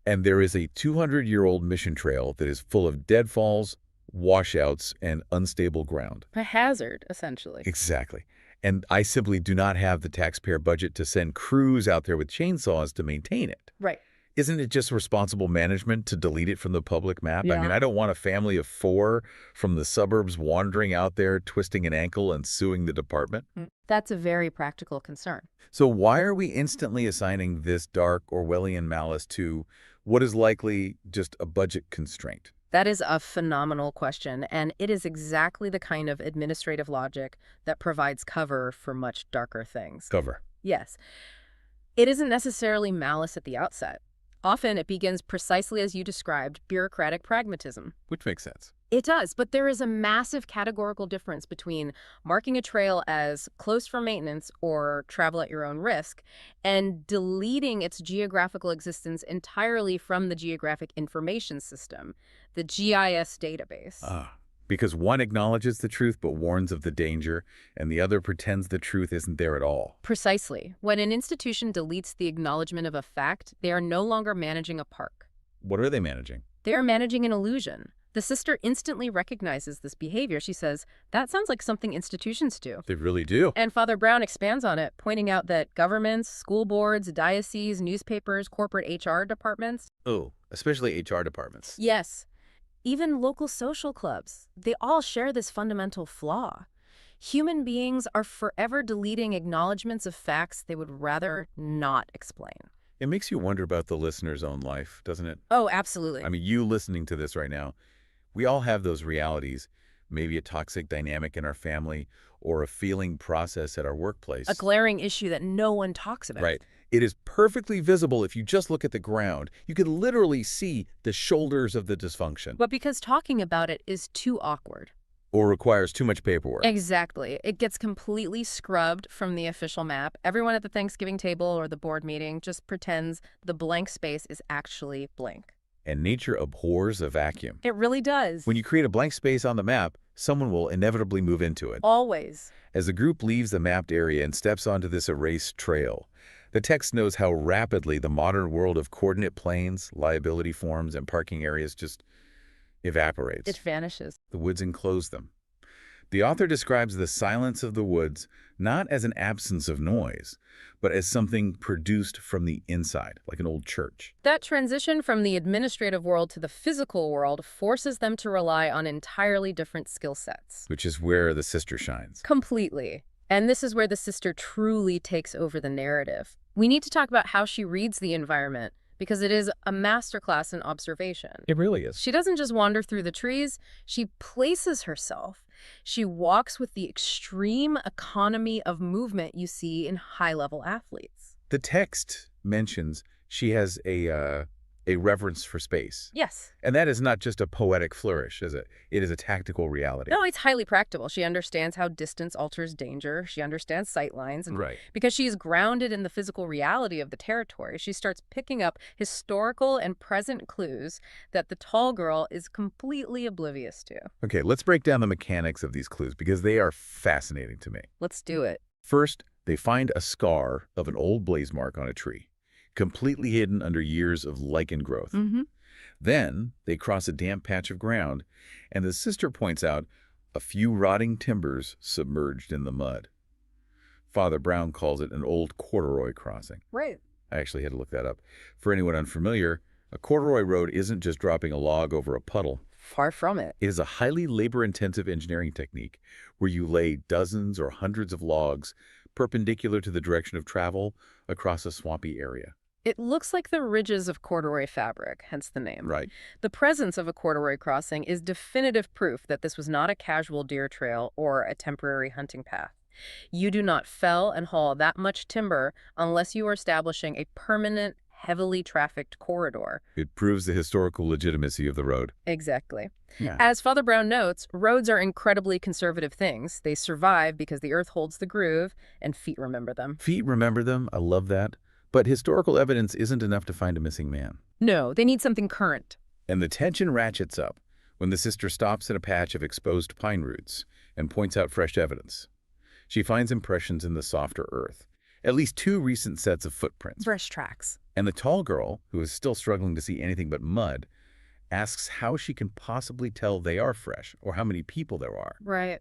And there is a 200-year-old mission trail that is full of deadfalls, washouts, and unstable ground. A hazard, essentially. Exactly. And I simply do not have the taxpayer budget to send crews out there with chainsaws to maintain it. Right. Isn't it just responsible management to delete it from the public map? Yeah. I mean, I don't want a family of 4 from the suburbs wandering out there, twisting an ankle and suing the department. That's a very practical concern. So why are we instantly assigning this dark Orwellian malice to what is likely just a budget constraint? That is a phenomenal question, and it is exactly the kind of administrative logic that provides cover for much darker things. Cover. Yes. It isn't necessarily malice at the outset. Often it begins precisely as you described, bureaucratic pragmatism. Which makes sense. It does, but there is a massive categorical difference between marking a trail as closed for maintenance or travel at your own risk and deleting its geographical existence entirely from the Geographic Information System, the GIS database. Because one acknowledges the truth but warns of the danger, and the other pretends the truth isn't there at all. Precisely. When an institution deletes the acknowledgement of a fact, they are no longer managing a park. What are they managing? They are managing an illusion. The sister instantly recognizes this behavior. She says, that sounds like something institutions do. They really do. And Father Brown expands on it, pointing out that governments, school boards, dioceses, newspapers, corporate HR departments. Oh, especially HR departments. Yes. Even local social clubs. They all share this fundamental flaw. Human beings are forever deleting acknowledgments of facts they would rather not explain. It makes you wonder about the listener's own life, doesn't it? Oh, absolutely. I mean, you listening to this right now, we all have those realities. Maybe a toxic dynamic in our family or a feeling process at our workplace. A glaring issue that no one talks about. Right. It is perfectly visible if you just look at the ground. You can literally see the shoulders of the dysfunction. But because talking about it is too awkward. Or requires too much paperwork. Exactly. It gets completely scrubbed from the official map. Everyone at the Thanksgiving table or the board meeting just pretends the blank space is actually blank. And nature abhors a vacuum. It really does. When you create a blank space on the map, someone will inevitably move into it. Always. As the group leaves the mapped area and steps onto this erased trail, the text knows how rapidly the modern world of coordinate planes, liability forms, and parking areas just evaporates. It vanishes. The woods enclose them. The author describes the silence of the woods not as an absence of noise, but as something produced from the inside, like an old church. That transition from the administrative world to the physical world forces them to rely on entirely different skill sets. Which is where the sister shines. Completely. And this is where the sister truly takes over the narrative. We need to talk about how she reads the environment, because it is a masterclass in observation. It really is. She doesn't just wander through the trees, she places herself. She walks with the extreme economy of movement you see in high-level athletes. The text mentions she has a reverence for space. Yes. And that is not just a poetic flourish, is it? It is a tactical reality. No, it's highly practical. She understands how distance alters danger. She understands sight lines. And right. Because she's grounded in the physical reality of the territory, she starts picking up historical and present clues that the tall girl is completely oblivious to. Okay, let's break down the mechanics of these clues because they are fascinating to me. Let's do it. First, they find a scar of an old blaze mark on a tree, completely hidden under years of lichen growth. Mm-hmm. Then they cross a damp patch of ground, and the sister points out a few rotting timbers submerged in the mud. Father Brown calls it an old corduroy crossing. Right. I actually had to look that up. For anyone unfamiliar, a corduroy road isn't just dropping a log over a puddle. Far from it. It is a highly labor-intensive engineering technique where you lay dozens or hundreds of logs perpendicular to the direction of travel across a swampy area. It looks like the ridges of corduroy fabric, hence the name. Right. The presence of a corduroy crossing is definitive proof that this was not a casual deer trail or a temporary hunting path. You do not fell and haul that much timber unless you are establishing a permanent, heavily trafficked corridor. It proves the historical legitimacy of the road. Exactly. Yeah. As Father Brown notes, roads are incredibly conservative things. They survive because the earth holds the groove and feet remember them. Feet remember them. I love that. But historical evidence isn't enough to find a missing man. No, they need something current. And the tension ratchets up when the sister stops in a patch of exposed pine roots and points out fresh evidence. She finds impressions in the softer earth, at least 2 recent sets of footprints. Fresh tracks. And the tall girl, who is still struggling to see anything but mud, asks how she can possibly tell they are fresh or how many people there are. Right.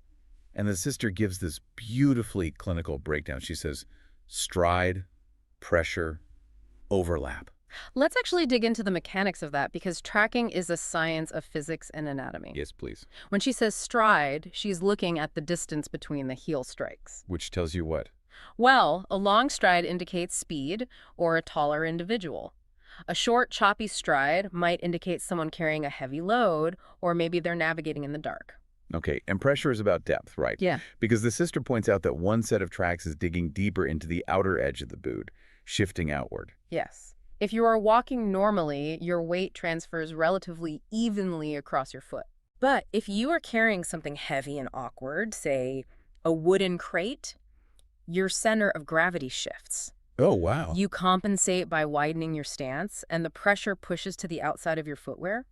And the sister gives this beautifully clinical breakdown. She says, stride, pressure, overlap. Let's actually dig into the mechanics of that because tracking is a science of physics and anatomy. Yes, please. When she says stride, she's looking at the distance between the heel strikes. Which tells you what? Well, a long stride indicates speed or a taller individual. A short, choppy stride might indicate someone carrying a heavy load, or maybe they're navigating in the dark. Okay, and pressure is about depth, right? Yeah. Because the sister points out that one set of tracks is digging deeper into the outer edge of the boot, shifting outward. Yes. If you are walking normally, your weight transfers relatively evenly across your foot. But if you are carrying something heavy and awkward, say a wooden crate, your center of gravity shifts. Oh, wow. You compensate by widening your stance, and the pressure pushes to the outside of your footwear.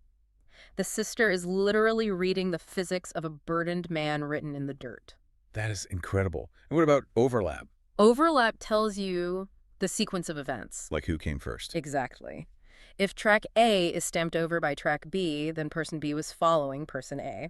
The sister is literally reading the physics of a burdened man written in the dirt. That is incredible. And what about overlap? Overlap tells you the sequence of events. Like who came first? Exactly. If track A is stamped over by track B, then person B was following person A.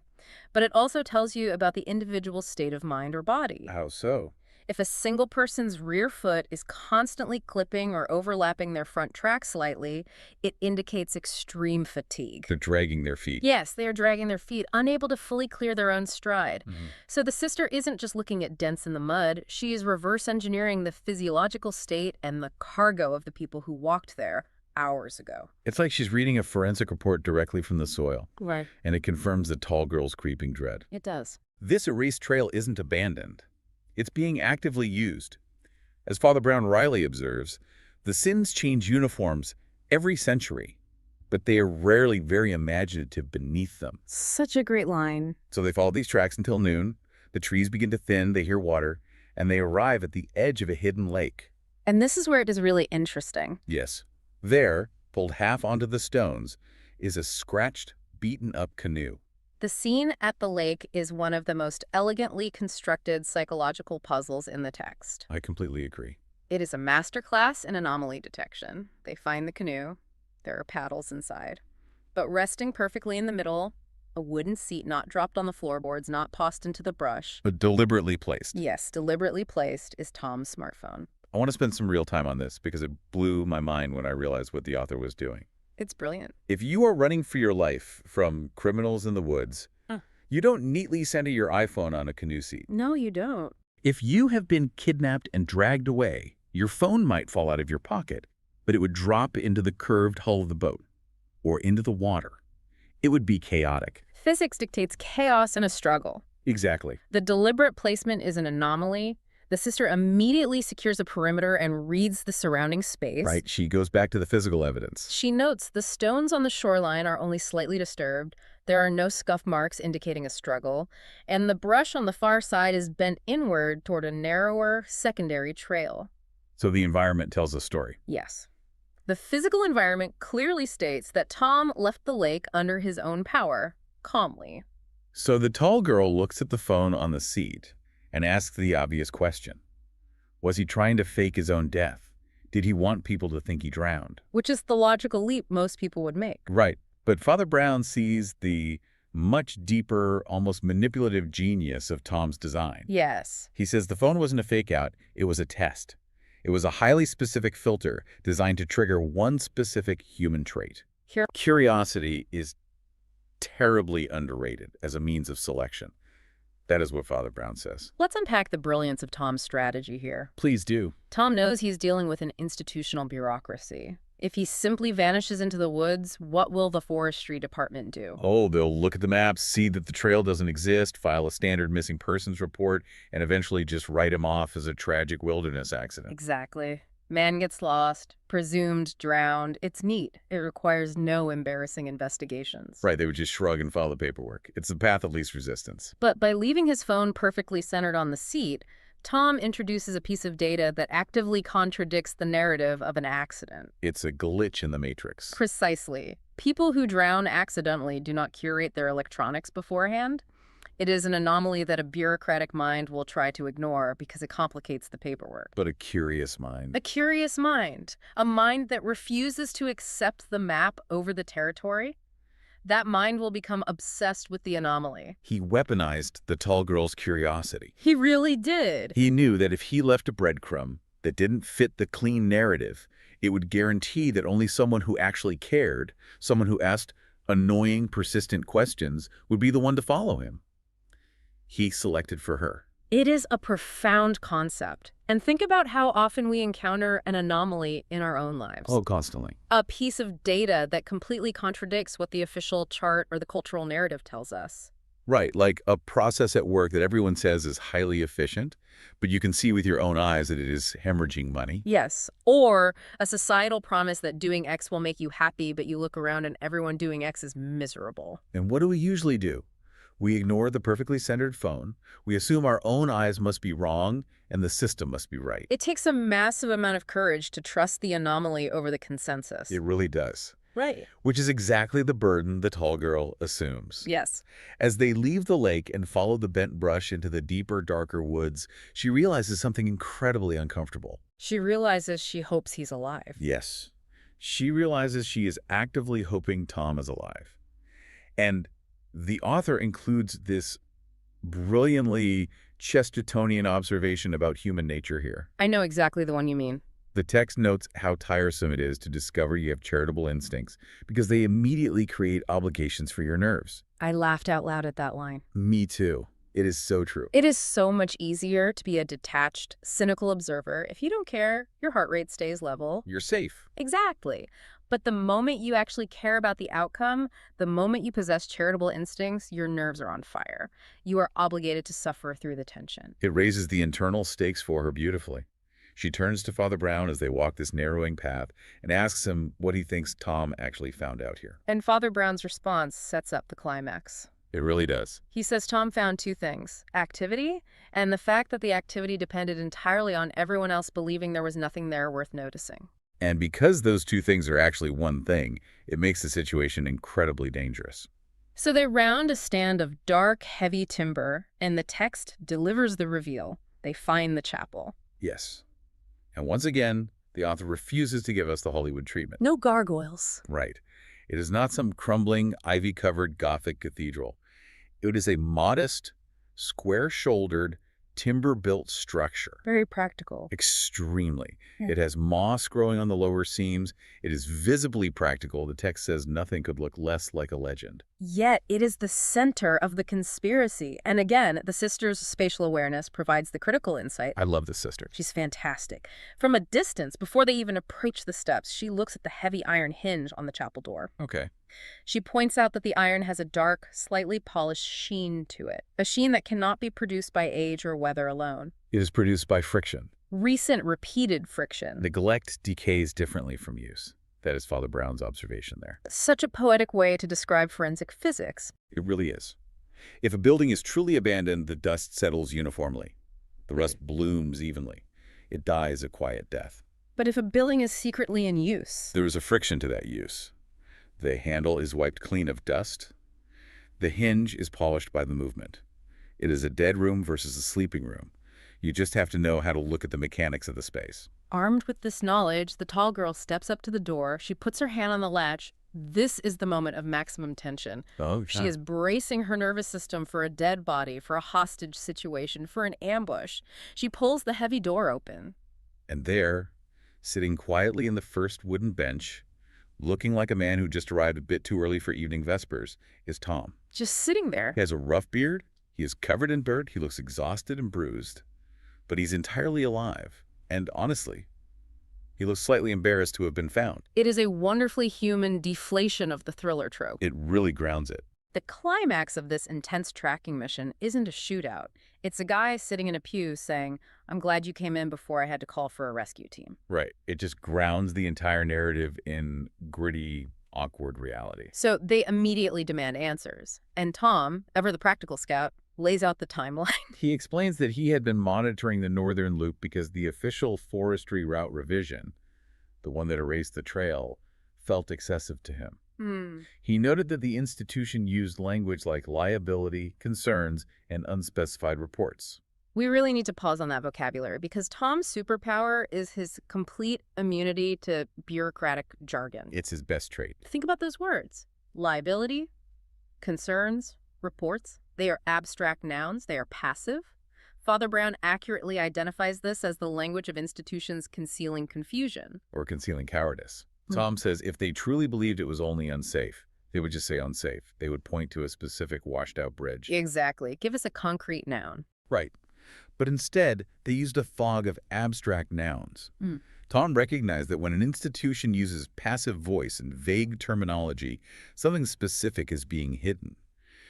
But it also tells you about the individual's state of mind or body. How so? If a single person's rear foot is constantly clipping or overlapping their front track slightly, it indicates extreme fatigue. They're dragging their feet. Yes, they are dragging their feet, unable to fully clear their own stride. So the sister isn't just looking at dents in the mud, she is reverse engineering the physiological state and the cargo of the people who walked there hours ago. It's like she's reading a forensic report directly from the soil. Right. And it confirms the tall girl's creeping dread. It does. This erased trail isn't abandoned. It's being actively used. As Father Brown Riley observes, the Sins change uniforms every century, but they are rarely very imaginative beneath them. Such a great line. So they follow these tracks until noon, the trees begin to thin, they hear water, and they arrive at the edge of a hidden lake. And this is where it is really interesting. Yes. There, pulled half onto the stones, is a scratched, beaten-up canoe. The scene at the lake is one of the most elegantly constructed psychological puzzles in the text. I completely agree. It is a masterclass in anomaly detection. They find the canoe. There are paddles inside. But resting perfectly in the middle, a wooden seat not dropped on the floorboards, not tossed into the brush. But deliberately placed. Yes, deliberately placed is Tom's smartphone. I want to spend some real time on this because it blew my mind when I realized what the author was doing. It's brilliant. If you are running for your life from criminals in the woods, you don't neatly center your iPhone on a canoe seat. No, you don't. If you have been kidnapped and dragged away, your phone might fall out of your pocket, but it would drop into the curved hull of the boat or into the water. It would be chaotic. Physics dictates chaos and a struggle. Exactly. The deliberate placement is an anomaly. The sister immediately secures a perimeter and reads the surrounding space. Right, she goes back to the physical evidence. She notes the stones on the shoreline are only slightly disturbed. There are no scuff marks indicating a struggle. And the brush on the far side is bent inward toward a narrower secondary trail. So the environment tells a story. Yes. The physical environment clearly states that Tom left the lake under his own power, calmly. So the tall girl looks at the phone on the seat and asks the obvious question. Was he trying to fake his own death? Did he want people to think he drowned? Which is the logical leap most people would make. Right. But Father Brown sees the much deeper, almost manipulative genius of Tom's design. Yes. He says the phone wasn't a fake-out, it was a test. It was a highly specific filter designed to trigger one specific human trait. Curiosity is terribly underrated as a means of selection. That is what Father Brown says. Let's unpack the brilliance of Tom's strategy here. Please do. Tom knows he's dealing with an institutional bureaucracy. If he simply vanishes into the woods, what will the forestry department do? Oh, they'll look at the maps, see that the trail doesn't exist, file a standard missing persons report, and eventually just write him off as a tragic wilderness accident. Exactly. Man gets lost, presumed drowned. It's neat. It requires no embarrassing investigations. Right, they would just shrug and file the paperwork. It's the path of least resistance. But by leaving his phone perfectly centered on the seat, Tom introduces a piece of data that actively contradicts the narrative of an accident. It's a glitch in the matrix. Precisely. People who drown accidentally do not curate their electronics beforehand. It is an anomaly that a bureaucratic mind will try to ignore because it complicates the paperwork. But a curious mind. A curious mind. A mind that refuses to accept the map over the territory. That mind will become obsessed with the anomaly. He weaponized the tall girl's curiosity. He really did. He knew that if he left a breadcrumb that didn't fit the clean narrative, it would guarantee that only someone who actually cared, someone who asked annoying, persistent questions, would be the one to follow him. He selected for her. It is a profound concept. And think about how often we encounter an anomaly in our own lives. Oh, constantly. A piece of data that completely contradicts what the official chart or the cultural narrative tells us. Right, like a process at work that everyone says is highly efficient, but you can see with your own eyes that it is hemorrhaging money. Yes, or a societal promise that doing X will make you happy, but you look around and everyone doing X is miserable. And what do we usually do? We ignore the perfectly centered phone. We assume our own eyes must be wrong and the system must be right. It takes a massive amount of courage to trust the anomaly over the consensus. It really does. Right. Which is exactly the burden the tall girl assumes. Yes. As they leave the lake and follow the bent brush into the deeper, darker woods, she realizes something incredibly uncomfortable. She realizes she hopes he's alive. Yes. She realizes she is actively hoping Tom is alive. And the author includes this brilliantly Chestertonian observation about human nature here. I know exactly the one you mean. The text notes how tiresome it is to discover you have charitable instincts because they immediately create obligations for your nerves. I laughed out loud at that line. Me too. It is so true. It is so much easier to be a detached, cynical observer. If you don't care, your heart rate stays level. You're safe. Exactly. But the moment you actually care about the outcome, the moment you possess charitable instincts, your nerves are on fire. You are obligated to suffer through the tension. It raises the internal stakes for her beautifully. She turns to Father Brown as they walk this narrowing path and asks him what he thinks Tom actually found out here. And Father Brown's response sets up the climax. It really does. He says Tom found two things: activity, and the fact that the activity depended entirely on everyone else believing there was nothing there worth noticing. And because those two things are actually one thing, it makes the situation incredibly dangerous. So they round a stand of dark, heavy timber, and the text delivers the reveal. They find the chapel. Yes. And once again, the author refuses to give us the Hollywood treatment. No gargoyles. Right. It is not some crumbling, ivy-covered Gothic cathedral. It is a modest, square-shouldered, timber-built structure. Very practical. Extremely. Yeah. It has moss growing on the lower seams. It is visibly practical. The text says nothing could look less like a legend. Yet it is the center of the conspiracy. And again, the sister's spatial awareness provides the critical insight. I love this sister. She's fantastic. From a distance, before they even approach the steps, she looks at the heavy iron hinge on the chapel door. Okay. She points out that the iron has a dark, slightly polished sheen to it, a sheen that cannot be produced by age or weather alone. It is produced by friction. Recent, repeated friction. Neglect decays differently from use. That is Father Brown's observation there. Such a poetic way to describe forensic physics. It really is. If a building is truly abandoned, the dust settles uniformly. The rust blooms evenly. It dies a quiet death. But if a building is secretly in use? There is a friction to that use. The handle is wiped clean of dust. The hinge is polished by the movement. It is a dead room versus a sleeping room. You just have to know how to look at the mechanics of the space. Armed with this knowledge, the tall girl steps up to the door. She puts her hand on the latch. This is the moment of maximum tension. Oh, She is bracing her nervous system for a dead body, for a hostage situation, for an ambush. She pulls the heavy door open. And there, sitting quietly in the first wooden bench, looking like a man who just arrived a bit too early for evening vespers, is Tom. Just sitting there. He has a rough beard. He is covered in dirt. He looks exhausted and bruised. But he's entirely alive. And honestly, he looks slightly embarrassed to have been found. It is a wonderfully human deflation of the thriller trope. It really grounds it. The climax of this intense tracking mission isn't a shootout. It's a guy sitting in a pew saying, "I'm glad you came in before I had to call for a rescue team." Right. It just grounds the entire narrative in gritty, awkward reality. So they immediately demand answers. And Tom, ever the practical scout, lays out the timeline. He explains that he had been monitoring the northern loop because the official forestry route revision, the one that erased the trail, felt excessive to him. He noted that the institution used language like liability, concerns, and unspecified reports. We really need to pause on that vocabulary because Tom's superpower is his complete immunity to bureaucratic jargon. It's his best trait. Think about those words. Liability, concerns, reports. They are abstract nouns. They are passive. Father Brown accurately identifies this as the language of institutions concealing confusion. Or concealing cowardice. Tom says if they truly believed it was only unsafe, they would just say unsafe. They would point to a specific washed-out bridge. Exactly. Give us a concrete noun. Right. But instead, they used a fog of abstract nouns. Tom recognized that when an institution uses passive voice and vague terminology, something specific is being hidden.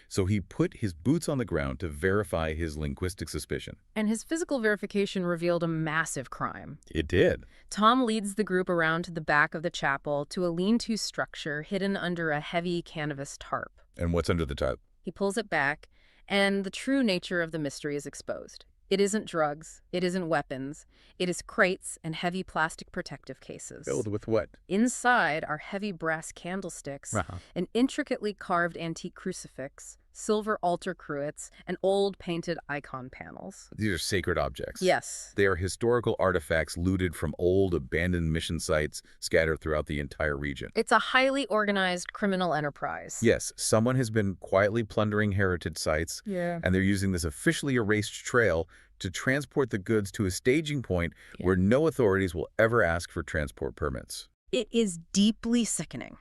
So he put his boots on the ground to verify his linguistic suspicion. And his physical verification revealed a massive crime. It did. Tom leads the group around to the back of the chapel to a lean-to structure hidden under a heavy canvas tarp. And what's under the tarp? He pulls it back, and the true nature of the mystery is exposed. It isn't drugs. It isn't weapons. It is crates and heavy plastic protective cases. Filled with what? Inside are heavy brass candlesticks, an intricately carved antique crucifix, silver altar cruets, and old painted icon panels. These are sacred objects. Yes. They are historical artifacts looted from old, abandoned mission sites scattered throughout the entire region. It's a highly organized criminal enterprise. Yes, someone has been quietly plundering heritage sites, and they're using this officially erased trail to transport the goods to a staging point where no authorities will ever ask for transport permits. It is deeply sickening.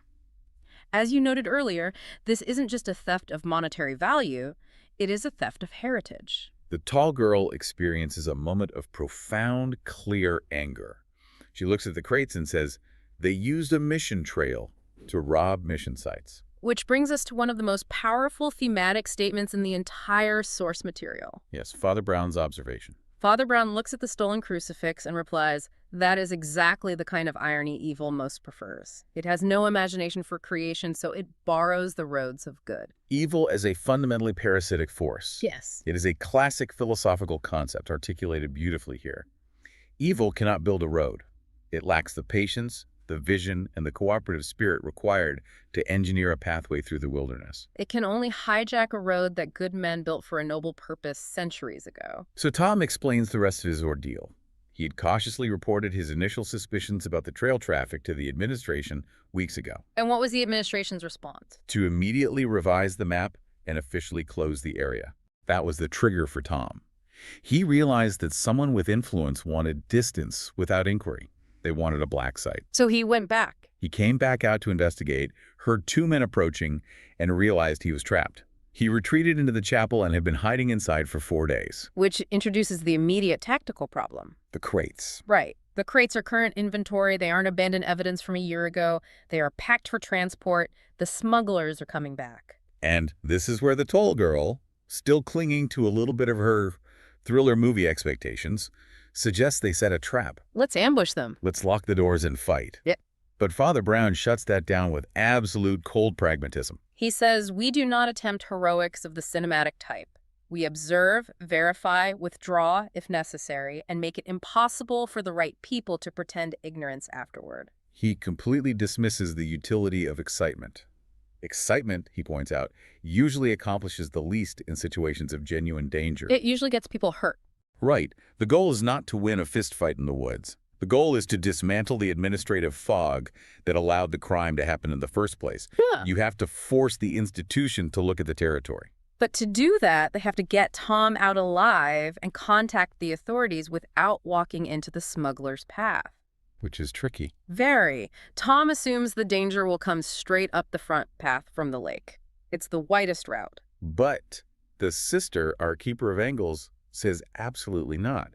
As you noted earlier, this isn't just a theft of monetary value, it is a theft of heritage. The tall girl experiences a moment of profound, clear anger. She looks at the crates and says, they used a mission trail to rob mission sites. Which brings us to one of the most powerful thematic statements in the entire source material. Yes, Father Brown's observation. Father Brown looks at the stolen crucifix and replies, that is exactly the kind of irony evil most prefers. It has no imagination for creation, so it borrows the roads of good. Evil as a fundamentally parasitic force. Yes. It is a classic philosophical concept articulated beautifully here. Evil cannot build a road. It lacks the patience, the vision, and the cooperative spirit required to engineer a pathway through the wilderness. It can only hijack a road that good men built for a noble purpose centuries ago. So Tom explains the rest of his ordeal. He had cautiously reported his initial suspicions about the trail traffic to the administration weeks ago. And what was the administration's response? To immediately revise the map and officially close the area. That was the trigger for Tom. He realized that someone with influence wanted distance without inquiry. They wanted a black site. So he went back. He came back out to investigate, heard two men approaching, and realized he was trapped. He retreated into the chapel and had been hiding inside for 4 days. Which introduces the immediate tactical problem. The crates. Right. The crates are current inventory. They aren't abandoned evidence from a year ago. They are packed for transport. The smugglers are coming back. And this is where the tall girl, still clinging to a little bit of her thriller movie expectations, suggests they set a trap. Let's ambush them. Let's lock the doors and fight. Yep. But Father Brown shuts that down with absolute cold pragmatism. He says, we do not attempt heroics of the cinematic type. We observe, verify, withdraw if necessary, and make it impossible for the right people to pretend ignorance afterward. He completely dismisses the utility of excitement. Excitement, he points out, usually accomplishes the least in situations of genuine danger. It usually gets people hurt. Right. The goal is not to win a fistfight in the woods. The goal is to dismantle the administrative fog that allowed the crime to happen in the first place. Yeah. You have to force the institution to look at the territory. But to do that, they have to get Tom out alive and contact the authorities without walking into the smuggler's path. Which is tricky. Very. Tom assumes the danger will come straight up the front path from the lake. It's the widest route. But the sister, our keeper of angles, says absolutely not.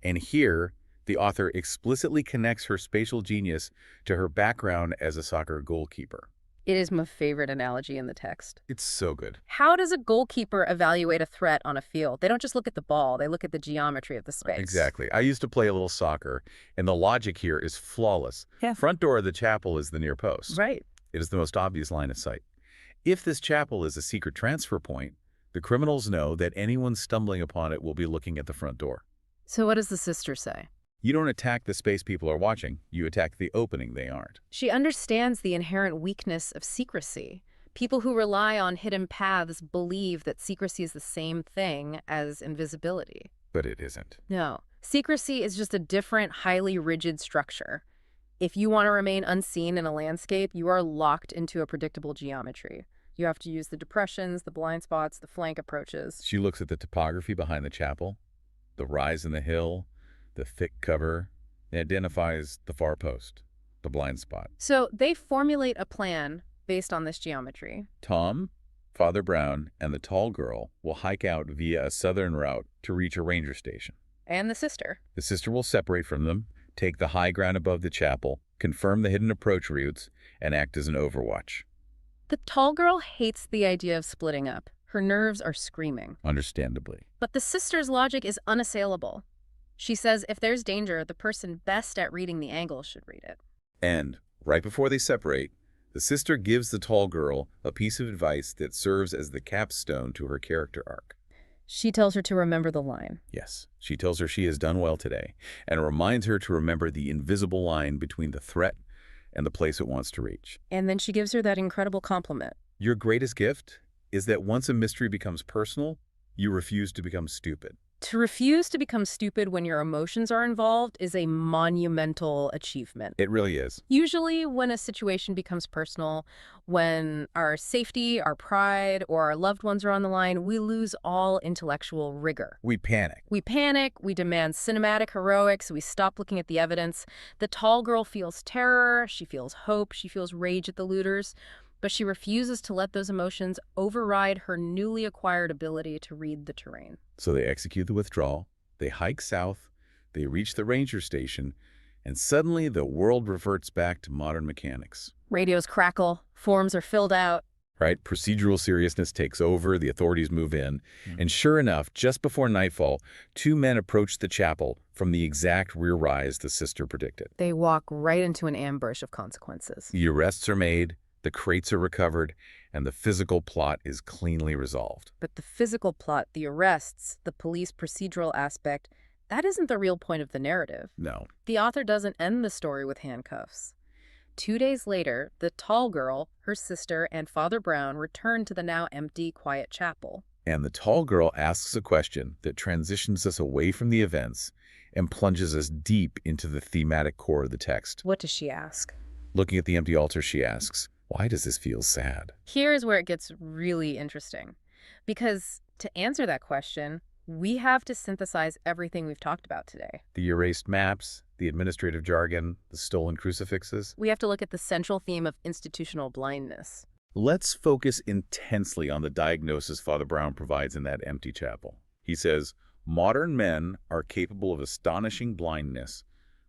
And here, the author explicitly connects her spatial genius to her background as a soccer goalkeeper. It is my favorite analogy in the text. It's so good. How does a goalkeeper evaluate a threat on a field? They don't just look at the ball, they look at the geometry of the space. Exactly. I used to play a little soccer, and the logic here is flawless. Yeah. Front door of the chapel is the near post. Right. It is the most obvious line of sight. If this chapel is a secret transfer point, the criminals know that anyone stumbling upon it will be looking at the front door. So what does the sister say? You don't attack the space people are watching. You attack the opening they aren't. She understands the inherent weakness of secrecy. People who rely on hidden paths believe that secrecy is the same thing as invisibility. But it isn't. No. Secrecy is just a different, highly rigid structure. If you want to remain unseen in a landscape, you are locked into a predictable geometry. You have to use the depressions, the blind spots, the flank approaches. She looks at the topography behind the chapel, the rise in the hill, the thick cover, and identifies the far post, the blind spot. So they formulate a plan based on this geometry. Tom, Father Brown, and the tall girl will hike out via a southern route to reach a ranger station. And the sister. The sister will separate from them, take the high ground above the chapel, confirm the hidden approach routes, and act as an overwatch. The tall girl hates the idea of splitting up. Her nerves are screaming. Understandably. But the sister's logic is unassailable. She says if there's danger, the person best at reading the angle should read it. And, right before they separate, the sister gives the tall girl a piece of advice that serves as the capstone to her character arc. She tells her to remember the line. Yes, she tells her she has done well today, and reminds her to remember the invisible line between the threat and the place it wants to reach. And then she gives her that incredible compliment. Your greatest gift is that once a mystery becomes personal, you refuse to become stupid. To refuse to become stupid when your emotions are involved is a monumental achievement. It really is. Usually when a situation becomes personal, when our safety, our pride, or our loved ones are on the line, we lose all intellectual rigor. We panic. We panic, we demand cinematic heroics, we stop looking at the evidence. The tall girl feels terror, she feels hope, she feels rage at the looters, but she refuses to let those emotions override her newly acquired ability to read the terrain. So they execute the withdrawal, they hike south, they reach the ranger station, and suddenly the world reverts back to modern mechanics. Radios crackle, forms are filled out. Right? Procedural seriousness takes over, the authorities move in, and sure enough, just before nightfall, 2 men approach the chapel from the exact rear rise the sister predicted. They walk right into an ambush of consequences. The arrests are made, the crates are recovered, and the physical plot is cleanly resolved. But the physical plot, the arrests, the police procedural aspect, that isn't the real point of the narrative. No. The author doesn't end the story with handcuffs. 2 days later, the tall girl, her sister, and Father Brown return to the now empty, quiet chapel. And the tall girl asks a question that transitions us away from the events and plunges us deep into the thematic core of the text. What does she ask? Looking at the empty altar, she asks, "Why does this feel sad?" Here's where it gets really interesting. Because to answer that question, we have to synthesize everything we've talked about today. The erased maps, the administrative jargon, the stolen crucifixes. We have to look at the central theme of institutional blindness. Let's focus intensely on the diagnosis Father Brown provides in that empty chapel. He says, modern men are capable of astonishing blindness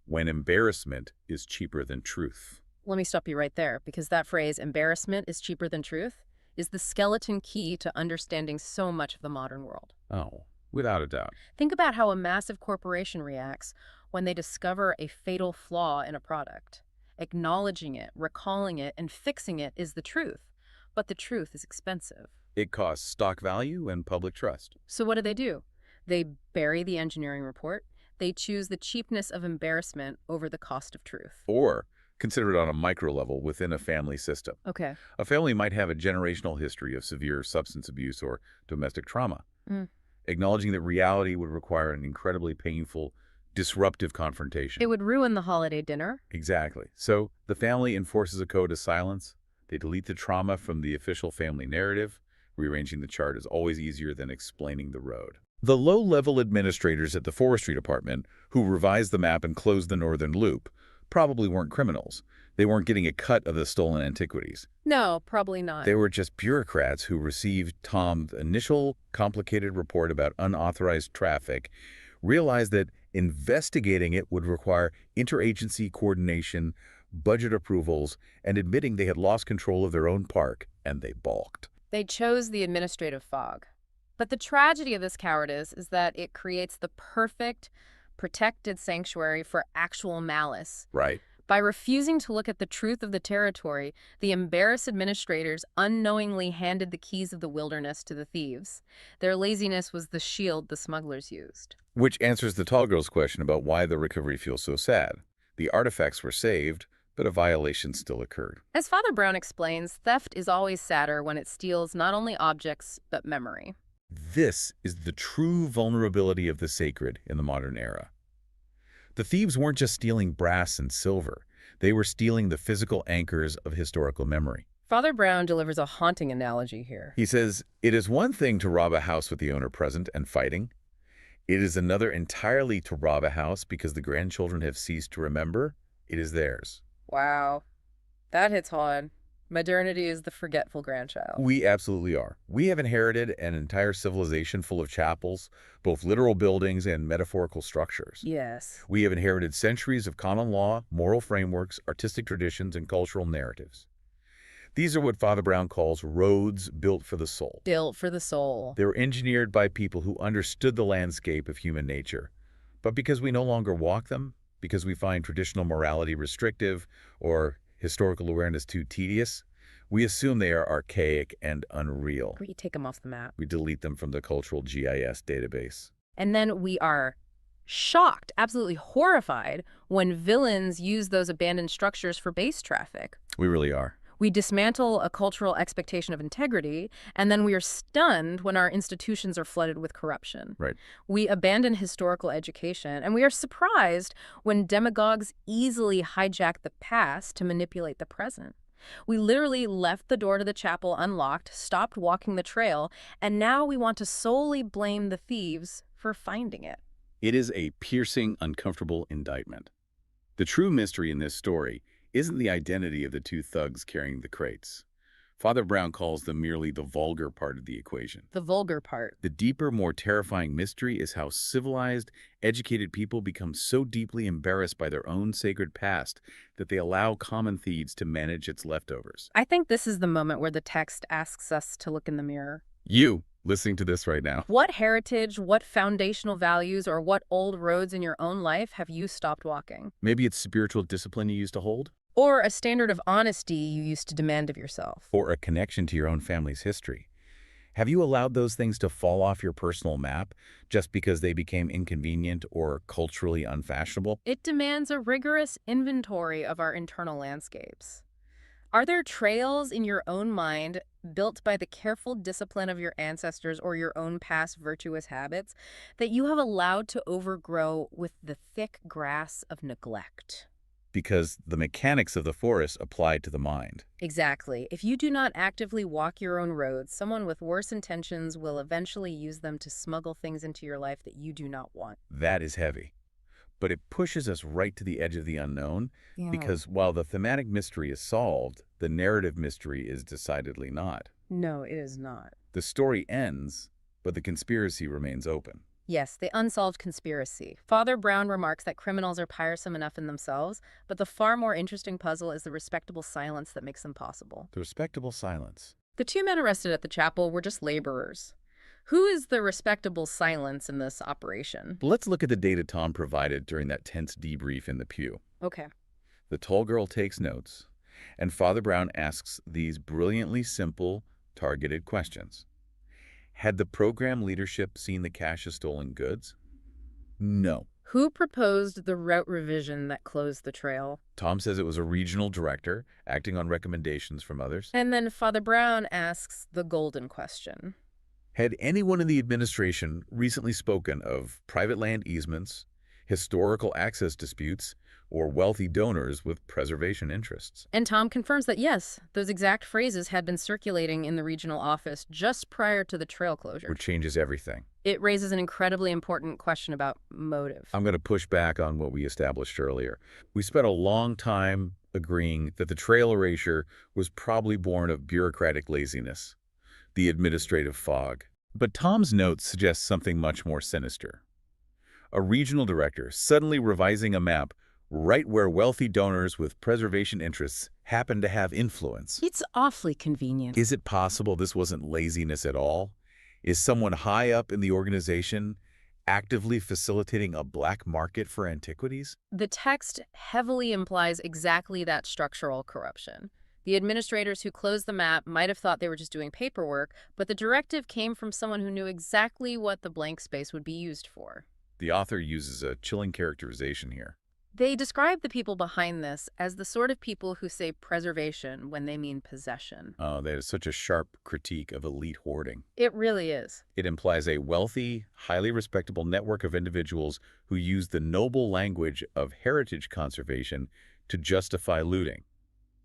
when embarrassment is cheaper than truth. Let me stop you right there, because that phrase, embarrassment is cheaper than truth, is the skeleton key to understanding so much of the modern world. Oh, without a doubt. Think about how a massive corporation reacts when they discover a fatal flaw in a product. Acknowledging it, recalling it, and fixing it is the truth. But the truth is expensive. It costs stock value and public trust. So what do? They bury the engineering report. They choose the cheapness of embarrassment over the cost of truth. Or consider it on a micro level within a family system. Okay. A family might have a generational history of severe substance abuse or domestic trauma. Acknowledging that reality would require an incredibly painful, disruptive confrontation. It would ruin the holiday dinner. Exactly. So the family enforces a code of silence. They delete the trauma from the official family narrative. Rearranging the chart is always easier than explaining the road. The low-level administrators at the forestry department who revised the map and closed the northern loop probably weren't criminals. They weren't getting a cut of the stolen antiquities. No, probably not. They were just bureaucrats who received Tom's initial complicated report about unauthorized traffic, realized that investigating it would require interagency coordination, budget approvals, and admitting they had lost control of their own park, and they balked. They chose the administrative fog. But the tragedy of this cowardice is that it creates the perfect, protected sanctuary for actual malice. Right. By refusing to look at the truth of the territory, the embarrassed administrators unknowingly handed the keys of the wilderness to the thieves. Their laziness was the shield the smugglers used. Which answers the tall girl's question about why the recovery feels so sad. The artifacts were saved, but a violation still occurred. As Father Brown explains, theft is always sadder when it steals not only objects, but memory. This is the true vulnerability of the sacred in the modern era. The thieves weren't just stealing brass and silver. They were stealing the physical anchors of historical memory. Father Brown delivers a haunting analogy here. He says, it is one thing to rob a house with the owner present and fighting. It is another entirely to rob a house because the grandchildren have ceased to remember. It is theirs. Wow. That hits hard. Modernity is the forgetful grandchild. We absolutely are. We have inherited an entire civilization full of chapels, both literal buildings and metaphorical structures. Yes. We have inherited centuries of common law, moral frameworks, artistic traditions, and cultural narratives. These are what Father Brown calls roads built for the soul. Built for the soul. They were engineered by people who understood the landscape of human nature. But because we no longer walk them, because we find traditional morality restrictive or historical awareness too tedious, we assume they are archaic and unreal. We take them off the map. We delete them from the cultural GIS database. And then we are shocked, absolutely horrified, when villains use those abandoned structures for base traffic. We really are. We dismantle a cultural expectation of integrity, and then we are stunned when our institutions are flooded with corruption. Right. We abandon historical education, and we are surprised when demagogues easily hijack the past to manipulate the present. We literally left the door to the chapel unlocked, stopped walking the trail, and now we want to solely blame the thieves for finding it. It is a piercing, uncomfortable indictment. The true mystery in this story isn't the identity of the two thugs carrying the crates. Father Brown calls them merely the vulgar part of the equation. The vulgar part. The deeper, more terrifying mystery is how civilized, educated people become so deeply embarrassed by their own sacred past that they allow common thieves to manage its leftovers. I think this is the moment where the text asks us to look in the mirror. You, listening to this right now. What heritage, what foundational values, or what old roads in your own life have you stopped walking? Maybe it's spiritual discipline you used to hold? Or a standard of honesty you used to demand of yourself. Or a connection to your own family's history. Have you allowed those things to fall off your personal map just because they became inconvenient or culturally unfashionable? It demands a rigorous inventory of our internal landscapes. Are there trails in your own mind built by the careful discipline of your ancestors or your own past virtuous habits that you have allowed to overgrow with the thick grass of neglect? Because the mechanics of the forest apply to the mind. Exactly. If you do not actively walk your own roads, someone with worse intentions will eventually use them to smuggle things into your life that you do not want. That is heavy. But it pushes us right to the edge of the unknown, because while the thematic mystery is solved, the narrative mystery is decidedly not. No, it is not. The story ends, but the conspiracy remains open. Yes, the unsolved conspiracy. Father Brown remarks that criminals are tiresome enough in themselves, but the far more interesting puzzle is the respectable silence that makes them possible. The respectable silence. The two men arrested at the chapel were just laborers. Who is the respectable silence in this operation? Let's look at the data Tom provided during that tense debrief in the pew. Okay. The tall girl takes notes, and Father Brown asks these brilliantly simple, targeted questions. Had the program leadership seen the cache of stolen goods? No. Who proposed the route revision that closed the trail? Tom says it was a regional director, acting on recommendations from others. And then Father Brown asks the golden question. Had anyone in the administration recently spoken of private land easements, historical access disputes, or wealthy donors with preservation interests? And Tom confirms that yes, those exact phrases had been circulating in the regional office just prior to the trail closure. Which changes everything. It raises an incredibly important question about motive. I'm going to push back on what we established earlier. We spent a long time agreeing that the trail erasure was probably born of bureaucratic laziness, the administrative fog. But Tom's notes suggest something much more sinister. A regional director suddenly revising a map right where wealthy donors with preservation interests happen to have influence. It's awfully convenient. Is it possible this wasn't laziness at all? Is someone high up in the organization actively facilitating a black market for antiquities? The text heavily implies exactly that structural corruption. The administrators who closed the map might have thought they were just doing paperwork, but the directive came from someone who knew exactly what the blank space would be used for. The author uses a chilling characterization here. They describe the people behind this as the sort of people who say preservation when they mean possession. Oh, that is such a sharp critique of elite hoarding. It really is. It implies a wealthy, highly respectable network of individuals who use the noble language of heritage conservation to justify looting.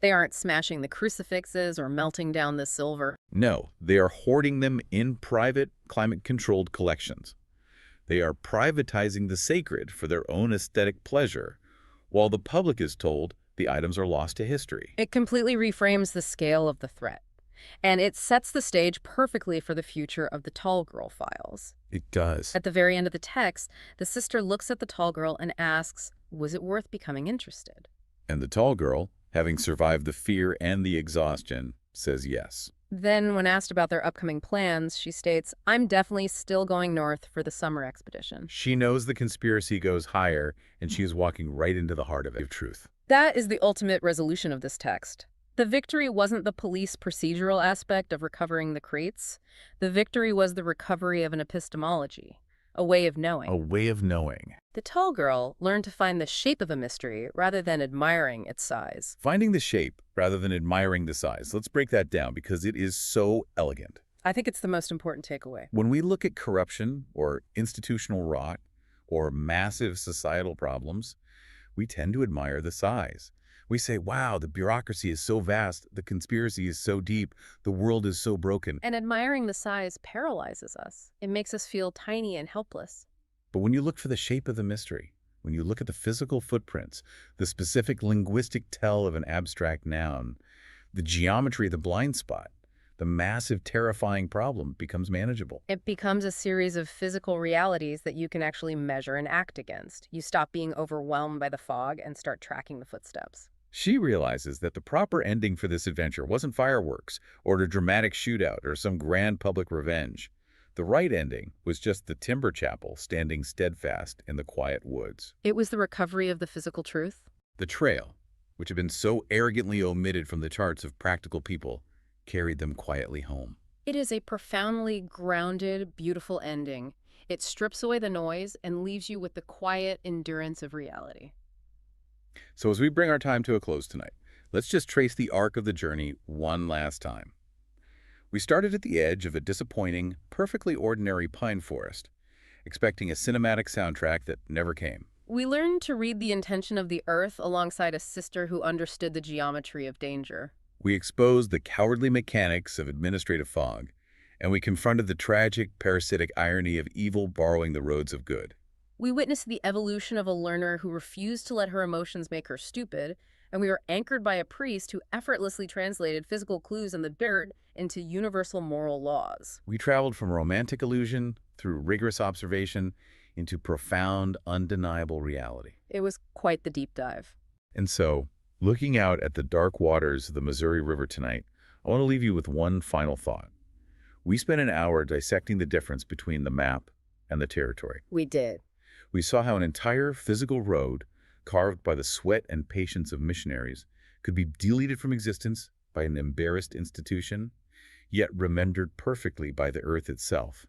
They aren't smashing the crucifixes or melting down the silver. No, they are hoarding them in private, climate-controlled collections. They are privatizing the sacred for their own aesthetic pleasure, while the public is told the items are lost to history. It completely reframes the scale of the threat, and it sets the stage perfectly for the future of the tall girl files. It does. At the very end of the text, the sister looks at the tall girl and asks, was it worth becoming interested? And the tall girl, having survived the fear and the exhaustion, says yes. Then, when asked about their upcoming plans, she states, I'm definitely still going north for the summer expedition. She knows the conspiracy goes higher, and she is walking right into the heart of truth. That is the ultimate resolution of this text. The victory wasn't the police procedural aspect of recovering the crates. The victory was the recovery of an epistemology, a way of knowing. A way of knowing. The tall girl learned to find the shape of a mystery rather than admiring its size. Finding the shape rather than admiring the size. Let's break that down because it is so elegant. I think it's the most important takeaway. When we look at corruption or institutional rot or massive societal problems, we tend to admire the size. We say, wow, the bureaucracy is so vast, the conspiracy is so deep, the world is so broken. And admiring the size paralyzes us. It makes us feel tiny and helpless. But when you look for the shape of the mystery, when you look at the physical footprints, the specific linguistic tell of an abstract noun, the geometry of the blind spot, the massive, terrifying problem becomes manageable. It becomes a series of physical realities that you can actually measure and act against. You stop being overwhelmed by the fog and start tracking the footsteps. She realizes that the proper ending for this adventure wasn't fireworks or a dramatic shootout or some grand public revenge. The right ending was just the timber chapel standing steadfast in the quiet woods. It was the recovery of the physical truth. The trail, which had been so arrogantly omitted from the charts of practical people, carried them quietly home. It is a profoundly grounded, beautiful ending. It strips away the noise and leaves you with the quiet endurance of reality. So as we bring our time to a close tonight, let's just trace the arc of the journey one last time. We started at the edge of a disappointing, perfectly ordinary pine forest, expecting a cinematic soundtrack that never came. We learned to read the intention of the earth alongside a sister who understood the geometry of danger. We exposed the cowardly mechanics of administrative fog, and we confronted the tragic, parasitic irony of evil borrowing the roads of good. We witnessed the evolution of a learner who refused to let her emotions make her stupid, and we were anchored by a priest who effortlessly translated physical clues in the dirt into universal moral laws. We traveled from romantic illusion through rigorous observation into profound, undeniable reality. It was quite the deep dive. And so, looking out at the dark waters of the Missouri River tonight, I want to leave you with one final thought. We spent an hour dissecting the difference between the map and the territory. We did. We saw how an entire physical road, carved by the sweat and patience of missionaries, could be deleted from existence by an embarrassed institution, yet remembered perfectly by the earth itself.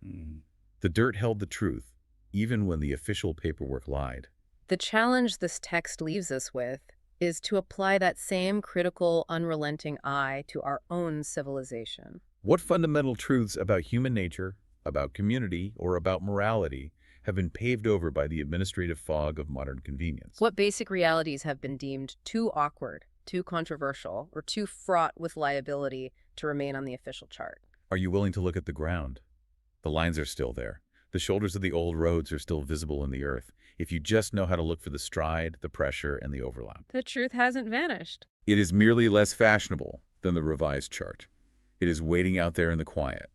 The dirt held the truth, even when the official paperwork lied. The challenge this text leaves us with is to apply that same critical, unrelenting eye to our own civilization. What fundamental truths about human nature, about community, or about morality have been paved over by the administrative fog of modern convenience? What basic realities have been deemed too awkward, too controversial, or too fraught with liability to remain on the official chart? Are you willing to look at the ground? The lines are still there. The shoulders of the old roads are still visible in the earth, if you just know how to look for the stride, the pressure, and the overlap. The truth hasn't vanished. It is merely less fashionable than the revised chart. It is waiting out there in the quiet,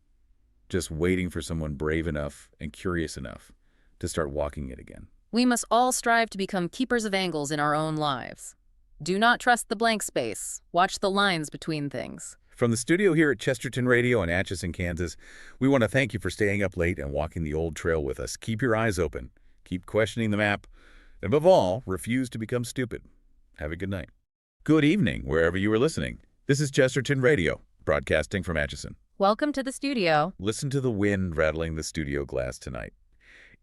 just waiting for someone brave enough and curious enough to start walking it again. We must all strive to become keepers of angles in our own lives. Do not trust the blank space. Watch the lines between things. From the studio here at Chesterton Radio in Atchison, Kansas, we want to thank you for staying up late and walking the old trail with us. Keep your eyes open. Keep questioning the map. And above all, refuse to become stupid. Have a good night. Good evening, wherever you are listening. This is Chesterton Radio, broadcasting from Atchison. Welcome to the studio. Listen to the wind rattling the studio glass tonight.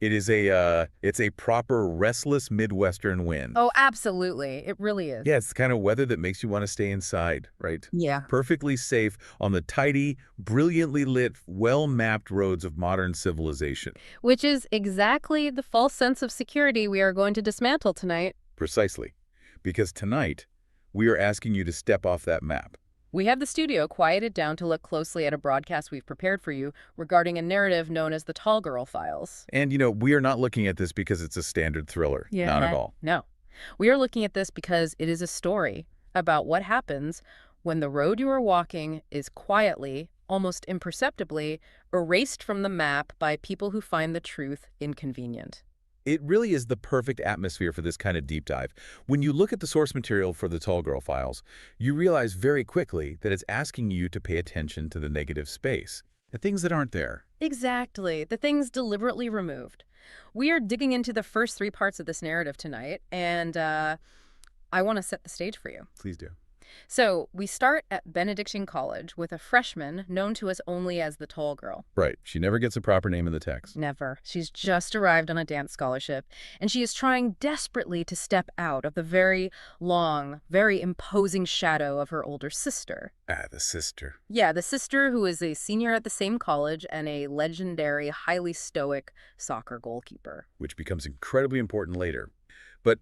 It is it's a proper restless Midwestern wind. Oh, absolutely. It really is. Yeah, it's the kind of weather that makes you want to stay inside, right? Yeah. Perfectly safe on the tidy, brilliantly lit, well-mapped roads of modern civilization. Which is exactly the false sense of security we are going to dismantle tonight. Precisely. Because tonight, we are asking you to step off that map. We have the studio quieted down to look closely at a broadcast we've prepared for you regarding a narrative known as the Tall Girl Files. And, we are not looking at this because it's a standard thriller. Not at all. No. We are looking at this because it is a story about what happens when the road you are walking is quietly, almost imperceptibly, erased from the map by people who find the truth inconvenient. It really is the perfect atmosphere for this kind of deep dive. When you look at the source material for the Tall Girl Files, you realize very quickly that it's asking you to pay attention to the negative space, the things that aren't there. Exactly, the things deliberately removed. We are digging into the first 3 parts of this narrative tonight, and I want to set the stage for you. Please do. So we start at Benedictine College with a freshman known to us only as the tall girl. Right. She never gets a proper name in the text. Never. She's just arrived on a dance scholarship, and she is trying desperately to step out of the very long, very imposing shadow of her older sister. Ah, the sister. Yeah, the sister who is a senior at the same college and a legendary, highly stoic soccer goalkeeper. Which becomes incredibly important later. But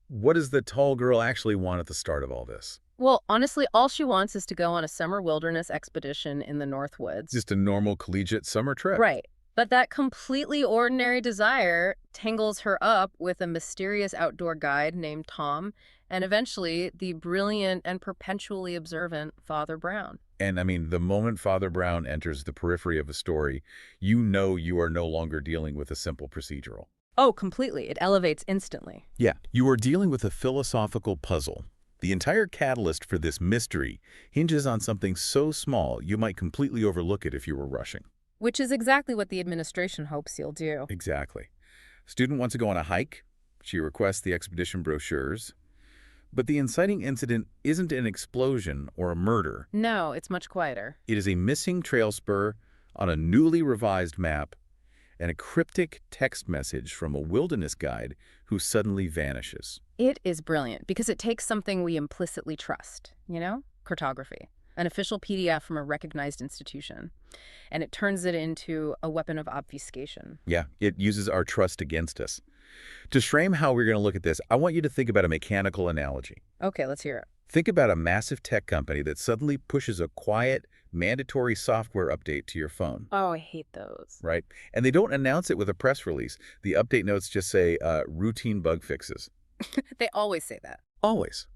what does the tall girl actually want at the start of all this? Well, honestly, all she wants is to go on a summer wilderness expedition in the Northwoods. Just a normal collegiate summer trip. Right. But that completely ordinary desire tangles her up with a mysterious outdoor guide named Tom, and eventually the brilliant and perpetually observant Father Brown. And I mean, the moment Father Brown enters the periphery of a story, you know you are no longer dealing with a simple procedural. Oh, completely. It elevates instantly. Yeah, you are dealing with a philosophical puzzle. The entire catalyst for this mystery hinges on something so small you might completely overlook it if you were rushing. Which is exactly what the administration hopes you'll do. Exactly. Student wants to go on a hike. She requests the expedition brochures. But the inciting incident isn't an explosion or a murder. No, it's much quieter. It is a missing trail spur on a newly revised map and a cryptic text message from a wilderness guide who suddenly vanishes. It is brilliant because it takes something we implicitly trust, cartography, an official PDF from a recognized institution, and it turns it into a weapon of obfuscation. Yeah, it uses our trust against us. To frame how we're going to look at this, I want you to think about a mechanical analogy. Okay, let's hear it. Think about a massive tech company that suddenly pushes a quiet, mandatory software update to your phone. Oh, I hate those. Right? And they don't announce it with a press release. The update notes just say, routine bug fixes. They always say that. Always.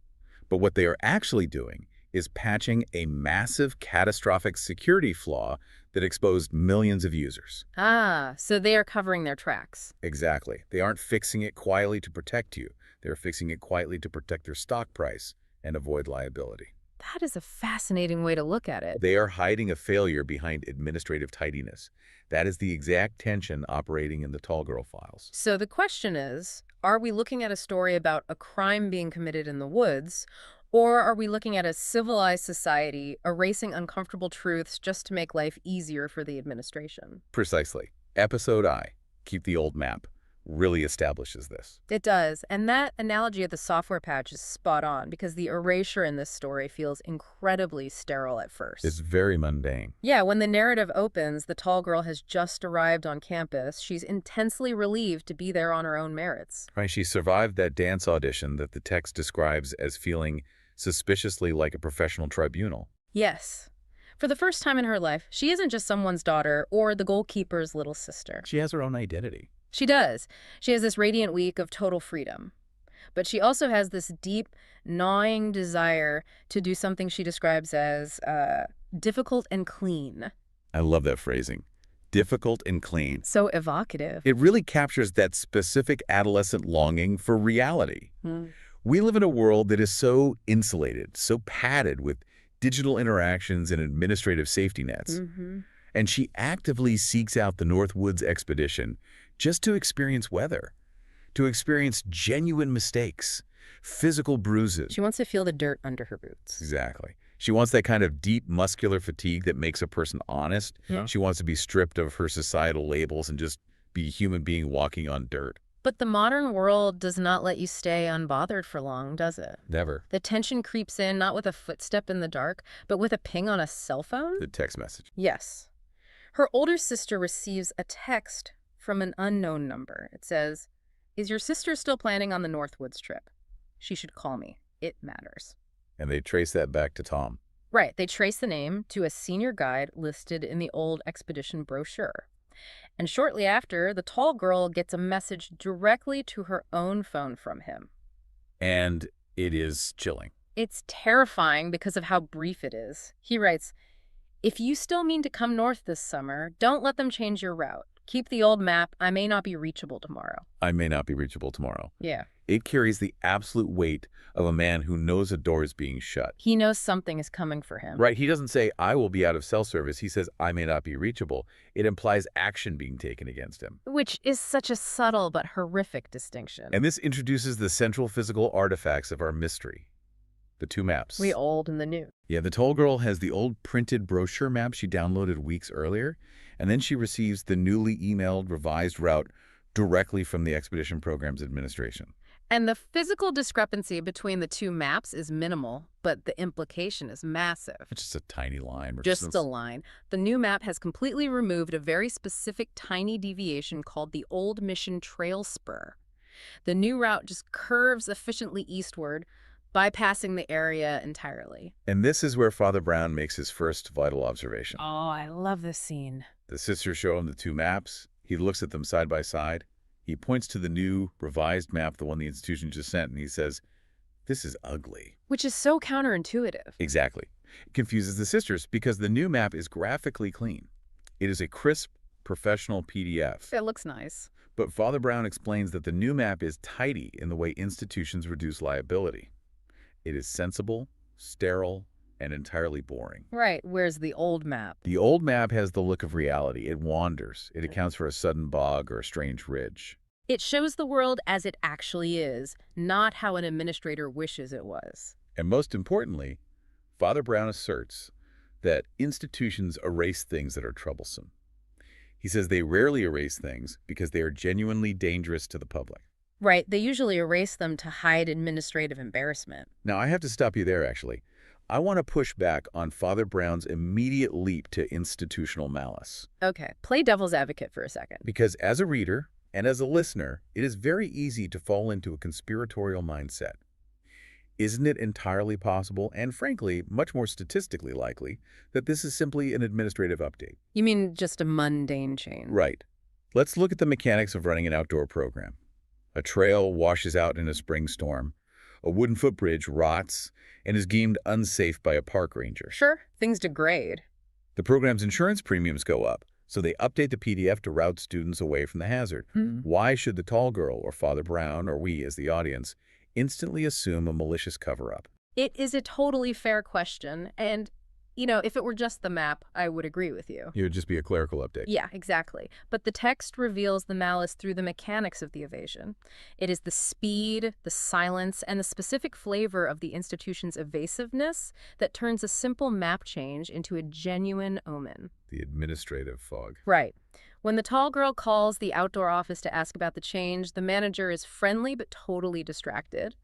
But what they are actually doing is patching a massive, catastrophic security flaw that exposed millions of users. Ah, so they are covering their tracks. Exactly. They aren't fixing it quietly to protect you. They're fixing it quietly to protect their stock price and avoid liability. That is a fascinating way to look at it. They are hiding a failure behind administrative tidiness. That is the exact tension operating in the Tall Girl files. So the question is, are we looking at a story about a crime being committed in the woods, or are we looking at a civilized society erasing uncomfortable truths just to make life easier for the administration? Precisely. Episode I, Keep the Old Map, really establishes this. It does, and that analogy of the software patch is spot on because the erasure in this story feels incredibly sterile at first. It's very mundane. Yeah, when the narrative opens, the tall girl has just arrived on campus. She's intensely relieved to be there on her own merits. Right, she survived that dance audition that the text describes as feeling suspiciously like a professional tribunal. Yes. For the first time in her life, she isn't just someone's daughter or the goalkeeper's little sister. She has her own identity. She does. She has this radiant week of total freedom. But she also has this deep, gnawing desire to do something she describes as difficult and clean. I love that phrasing. Difficult and clean. So evocative. It really captures that specific adolescent longing for reality. We live in a world that is so insulated, so padded with digital interactions and administrative safety nets. And she actively seeks out the Northwoods expedition just to experience weather, to experience genuine mistakes, physical bruises. She wants to feel the dirt under her boots. Exactly. She wants that kind of deep muscular fatigue that makes a person honest. Yeah. She wants to be stripped of her societal labels and just be a human being walking on dirt. But the modern world does not let you stay unbothered for long, does it? Never. The tension creeps in not with a footstep in the dark, but with a ping on a cell phone? The text message. Yes. Her older sister receives a text from an unknown number. It says, "Is your sister still planning on the Northwoods trip? She should call me. It matters." And they trace that back to Tom. Right. They trace the name to a senior guide listed in the old expedition brochure. And shortly after, the tall girl gets a message directly to her own phone from him. And it is chilling. It's terrifying because of how brief it is. He writes, "If you still mean to come north this summer, don't let them change your route. Keep the old map. I may not be reachable tomorrow." I may not be reachable tomorrow. Yeah. It carries the absolute weight of a man who knows a door is being shut. He knows something is coming for him. Right. He doesn't say, I will be out of cell service. He says, I may not be reachable. It implies action being taken against him. Which is such a subtle but horrific distinction. And this introduces the central physical artifacts of our mystery. The two maps. The old and the new. Yeah, the tall girl has the old printed brochure map she downloaded weeks earlier, and then she receives the newly emailed revised route directly from the expedition program's administration. And the physical discrepancy between the two maps is minimal, but the implication is massive. It's just a tiny line. Just a line. The new map has completely removed a very specific tiny deviation called the Old Mission Trail Spur. The new route just curves efficiently eastward, bypassing the area entirely. And this is where Father Brown makes his first vital observation. Oh, I love this scene. The sisters show him the two maps. He looks at them side by side. He points to the new, revised map, the one the institution just sent, and he says, "This is ugly." Which is so counterintuitive. Exactly. It confuses the sisters because the new map is graphically clean. It is a crisp, professional PDF. It looks nice. But Father Brown explains that the new map is tidy in the way institutions reduce liability. It is sensible, sterile, and entirely boring. Right, where's the old map? The old map has the look of reality. It wanders. It accounts for a sudden bog or a strange ridge. It shows the world as it actually is, not how an administrator wishes it was. And most importantly, Father Brown asserts that institutions erase things that are troublesome. He says they rarely erase things because they are genuinely dangerous to the public. Right, they usually erase them to hide administrative embarrassment. Now, I have to stop you there, actually. I want to push back on Father Brown's immediate leap to institutional malice. Okay, play devil's advocate for a second. Because as a reader and as a listener, it is very easy to fall into a conspiratorial mindset. Isn't it entirely possible, and frankly, much more statistically likely, that this is simply an administrative update? You mean just a mundane change? Right. Let's look at the mechanics of running an outdoor program. A trail washes out in a spring storm. A wooden footbridge rots and is deemed unsafe by a park ranger. Sure, things degrade. The program's insurance premiums go up, so they update the PDF to route students away from the hazard. Why should the tall girl or Father Brown, or we as the audience, instantly assume a malicious cover-up? It is a totally fair question, and, you know, if it were just the map, I would agree with you. It would just be a clerical update. Yeah, exactly. But the text reveals the malice through the mechanics of the evasion. It is the speed, the silence, and the specific flavor of the institution's evasiveness that turns a simple map change into a genuine omen. The administrative fog. Right. When the tall girl calls the outdoor office to ask about the change, the manager is friendly but totally distracted.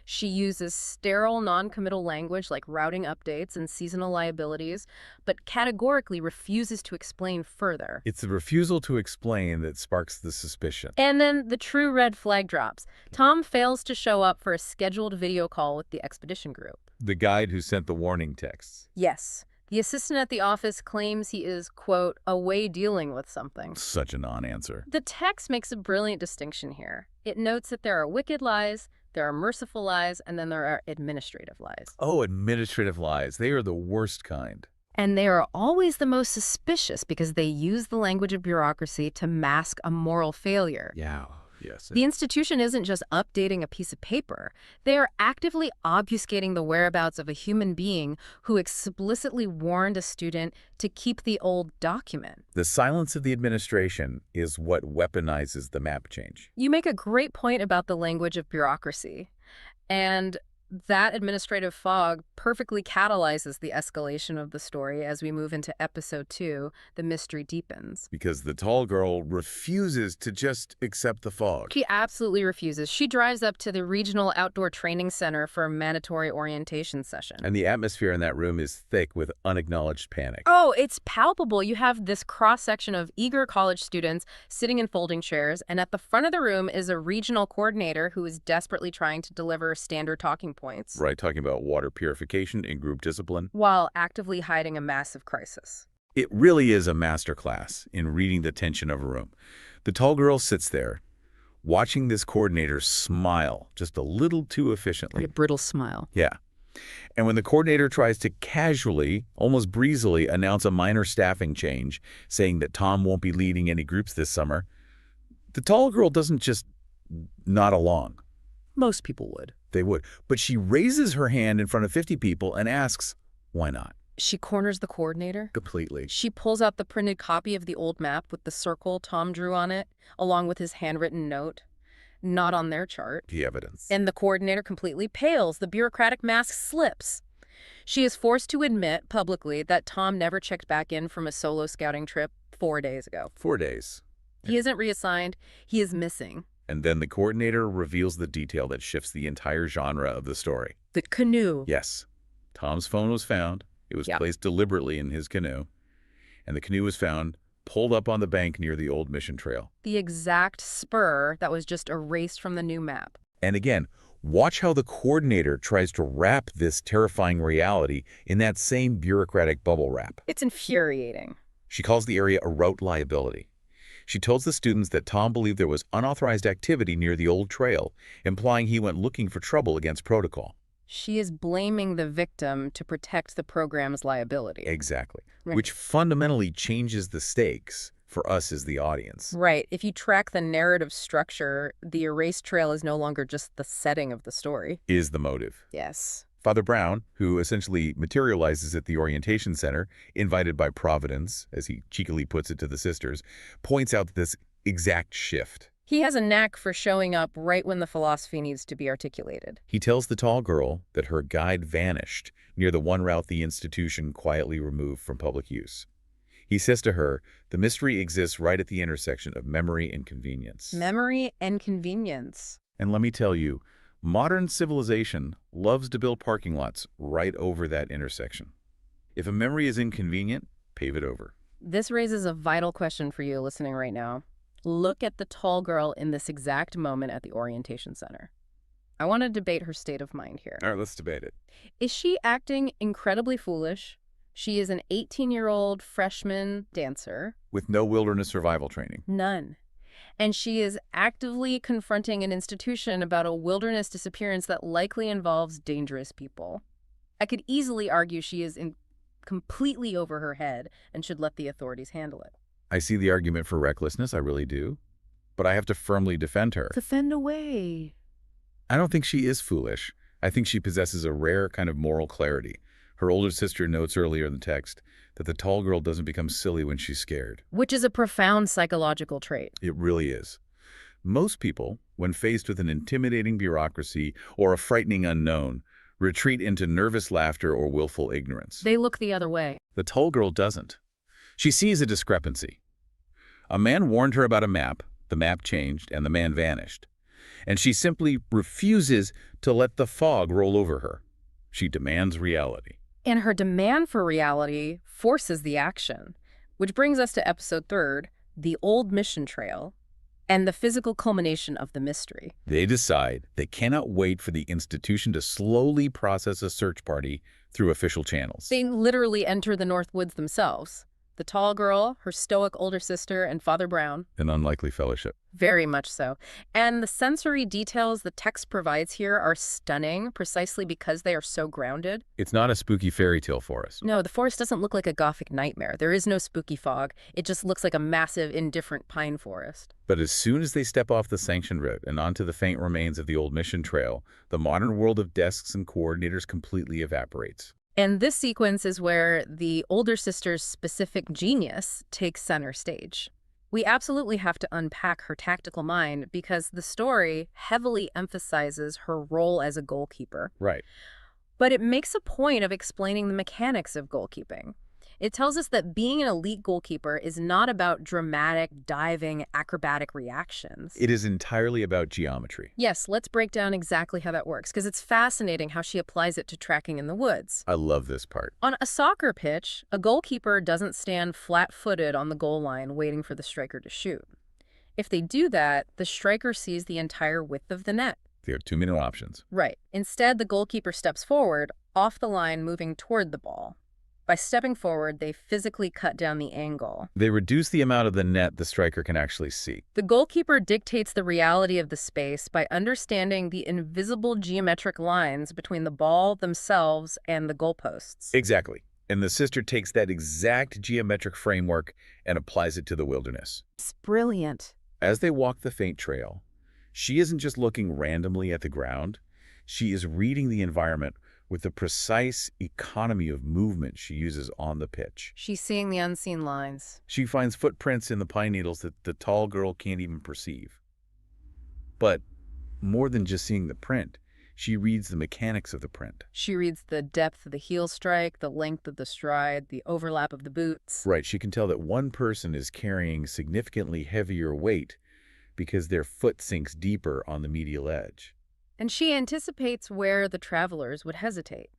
She uses sterile, non-committal language like routing updates and seasonal liabilities, but categorically refuses to explain further. It's the refusal to explain that sparks the suspicion. And then the true red flag drops. Tom fails to show up for a scheduled video call with the expedition group. The guide who sent the warning texts. Yes. The assistant at the office claims he is, quote, away dealing with something. Such a non-answer. The text makes a brilliant distinction here. It notes that there are wicked lies, there are merciful lies, and then there are administrative lies. Oh, administrative lies. They are the worst kind. And they are always the most suspicious because they use the language of bureaucracy to mask a moral failure. Yeah, yes. The institution isn't just updating a piece of paper. They are actively obfuscating the whereabouts of a human being who explicitly warned a student to keep the old document. The silence of the administration is what weaponizes the map change. You make a great point about the language of bureaucracy. And that administrative fog perfectly catalyzes the escalation of the story as we move into episode 2, The Mystery Deepens. Because the tall girl refuses to just accept the fog. She absolutely refuses. She drives up to the regional outdoor training center for a mandatory orientation session. And the atmosphere in that room is thick with unacknowledged panic. Oh, it's palpable. You have this cross-section of eager college students sitting in folding chairs, and at the front of the room is a regional coordinator who is desperately trying to deliver standard talking points. Right, talking about water purification and group discipline. While actively hiding a massive crisis. It really is a masterclass in reading the tension of a room. The tall girl sits there, watching this coordinator smile just a little too efficiently. A brittle smile. Yeah. And when the coordinator tries to casually, almost breezily, announce a minor staffing change, saying that Tom won't be leading any groups this summer, the tall girl doesn't just nod along. Most people would. They would. But she raises her hand in front of 50 people and asks, why not? She corners the coordinator. Completely. She pulls out the printed copy of the old map with the circle Tom drew on it, along with his handwritten note. not on their chart. The evidence. And the coordinator completely pales. The bureaucratic mask slips. She is forced to admit publicly that Tom never checked back in from a solo scouting trip 4 days ago. 4 days. He isn't reassigned. He is missing. And then the coordinator reveals the detail that shifts the entire genre of the story. The canoe. Yes. Tom's phone was found. It was placed deliberately in his canoe. And the canoe was found pulled up on the bank near the old mission trail. The exact spur that was just erased from the new map. And again, watch how the coordinator tries to wrap this terrifying reality in that same bureaucratic bubble wrap. It's infuriating. She calls the area a route liability. She tells the students that Tom believed there was unauthorized activity near the old trail, implying he went looking for trouble against protocol. She is blaming the victim to protect the program's liability. Exactly. Right. Which fundamentally changes the stakes for us as the audience. Right. If you track the narrative structure, the erased trail is no longer just the setting of the story. Is the motive. Yes. Father Brown, who essentially materializes at the orientation center, invited by Providence, as he cheekily puts it to the sisters, points out this exact shift. He has a knack for showing up right when the philosophy needs to be articulated. He tells the tall girl that her guide vanished near the one route the institution quietly removed from public use. He says to her, the mystery exists right at the intersection of memory and convenience. Memory and convenience. And let me tell you, modern civilization loves to build parking lots right over that intersection. If a memory is inconvenient, pave it over. This raises a vital question for you listening right now. Look at the tall girl in this exact moment at the orientation center. I want to debate her state of mind here. All right, let's debate it. Is she acting incredibly foolish? She is an 18-year-old freshman dancer. With no wilderness survival training. None. And she is actively confronting an institution about a wilderness disappearance that likely involves dangerous people. I could easily argue she is completely over her head and should let the authorities handle it. I see the argument for recklessness, I really do. But I have to firmly defend her. Defend away. I don't think she is foolish. I think she possesses a rare kind of moral clarity. Her older sister notes earlier in the text that the tall girl doesn't become silly when she's scared. Which is a profound psychological trait. It really is. Most people, when faced with an intimidating bureaucracy or a frightening unknown, retreat into nervous laughter or willful ignorance. They look the other way. The tall girl doesn't. She sees a discrepancy. A man warned her about a map, the map changed, and the man vanished. And she simply refuses to let the fog roll over her. She demands reality. And her demand for reality forces the action, which brings us to episode 3, the old mission trail, and the physical culmination of the mystery. They decide they cannot wait for the institution to slowly process a search party through official channels. They literally enter the North Woods themselves. The tall girl, her stoic older sister, and Father Brown. An unlikely fellowship. Very much so. And the sensory details the text provides here are stunning precisely because they are so grounded. It's not a spooky fairy tale forest. No, the forest doesn't look like a gothic nightmare. There is no spooky fog. It just looks like a massive, indifferent pine forest. But as soon as they step off the sanctioned route and onto the faint remains of the old mission trail, the modern world of desks and coordinators completely evaporates. And this sequence is where the older sister's specific genius takes center stage. We absolutely have to unpack her tactical mind because the story heavily emphasizes her role as a goalkeeper. Right. But it makes a point of explaining the mechanics of goalkeeping. It tells us that being an elite goalkeeper is not about dramatic, diving, acrobatic reactions. It is entirely about geometry. Yes, let's break down exactly how that works, because it's fascinating how she applies it to tracking in the woods. I love this part. On a soccer pitch, a goalkeeper doesn't stand flat-footed on the goal line waiting for the striker to shoot. If they do that, the striker sees the entire width of the net. There are 2 minute options. Right. Instead, the goalkeeper steps forward, off the line, moving toward the ball. By stepping forward, they physically cut down the angle. They reduce the amount of the net the striker can actually see. The goalkeeper dictates the reality of the space by understanding the invisible geometric lines between the ball themselves and the goalposts. Exactly. And the sister takes that exact geometric framework and applies it to the wilderness. It's brilliant. As they walk the faint trail, she isn't just looking randomly at the ground. She is reading the environment with the precise economy of movement she uses on the pitch. She's seeing the unseen lines. She finds footprints in the pine needles that the tall girl can't even perceive. But more than just seeing the print, she reads the mechanics of the print. She reads the depth of the heel strike, the length of the stride, the overlap of the boots. Right, she can tell that one person is carrying significantly heavier weight because their foot sinks deeper on the medial edge. And she anticipates where the travelers would hesitate.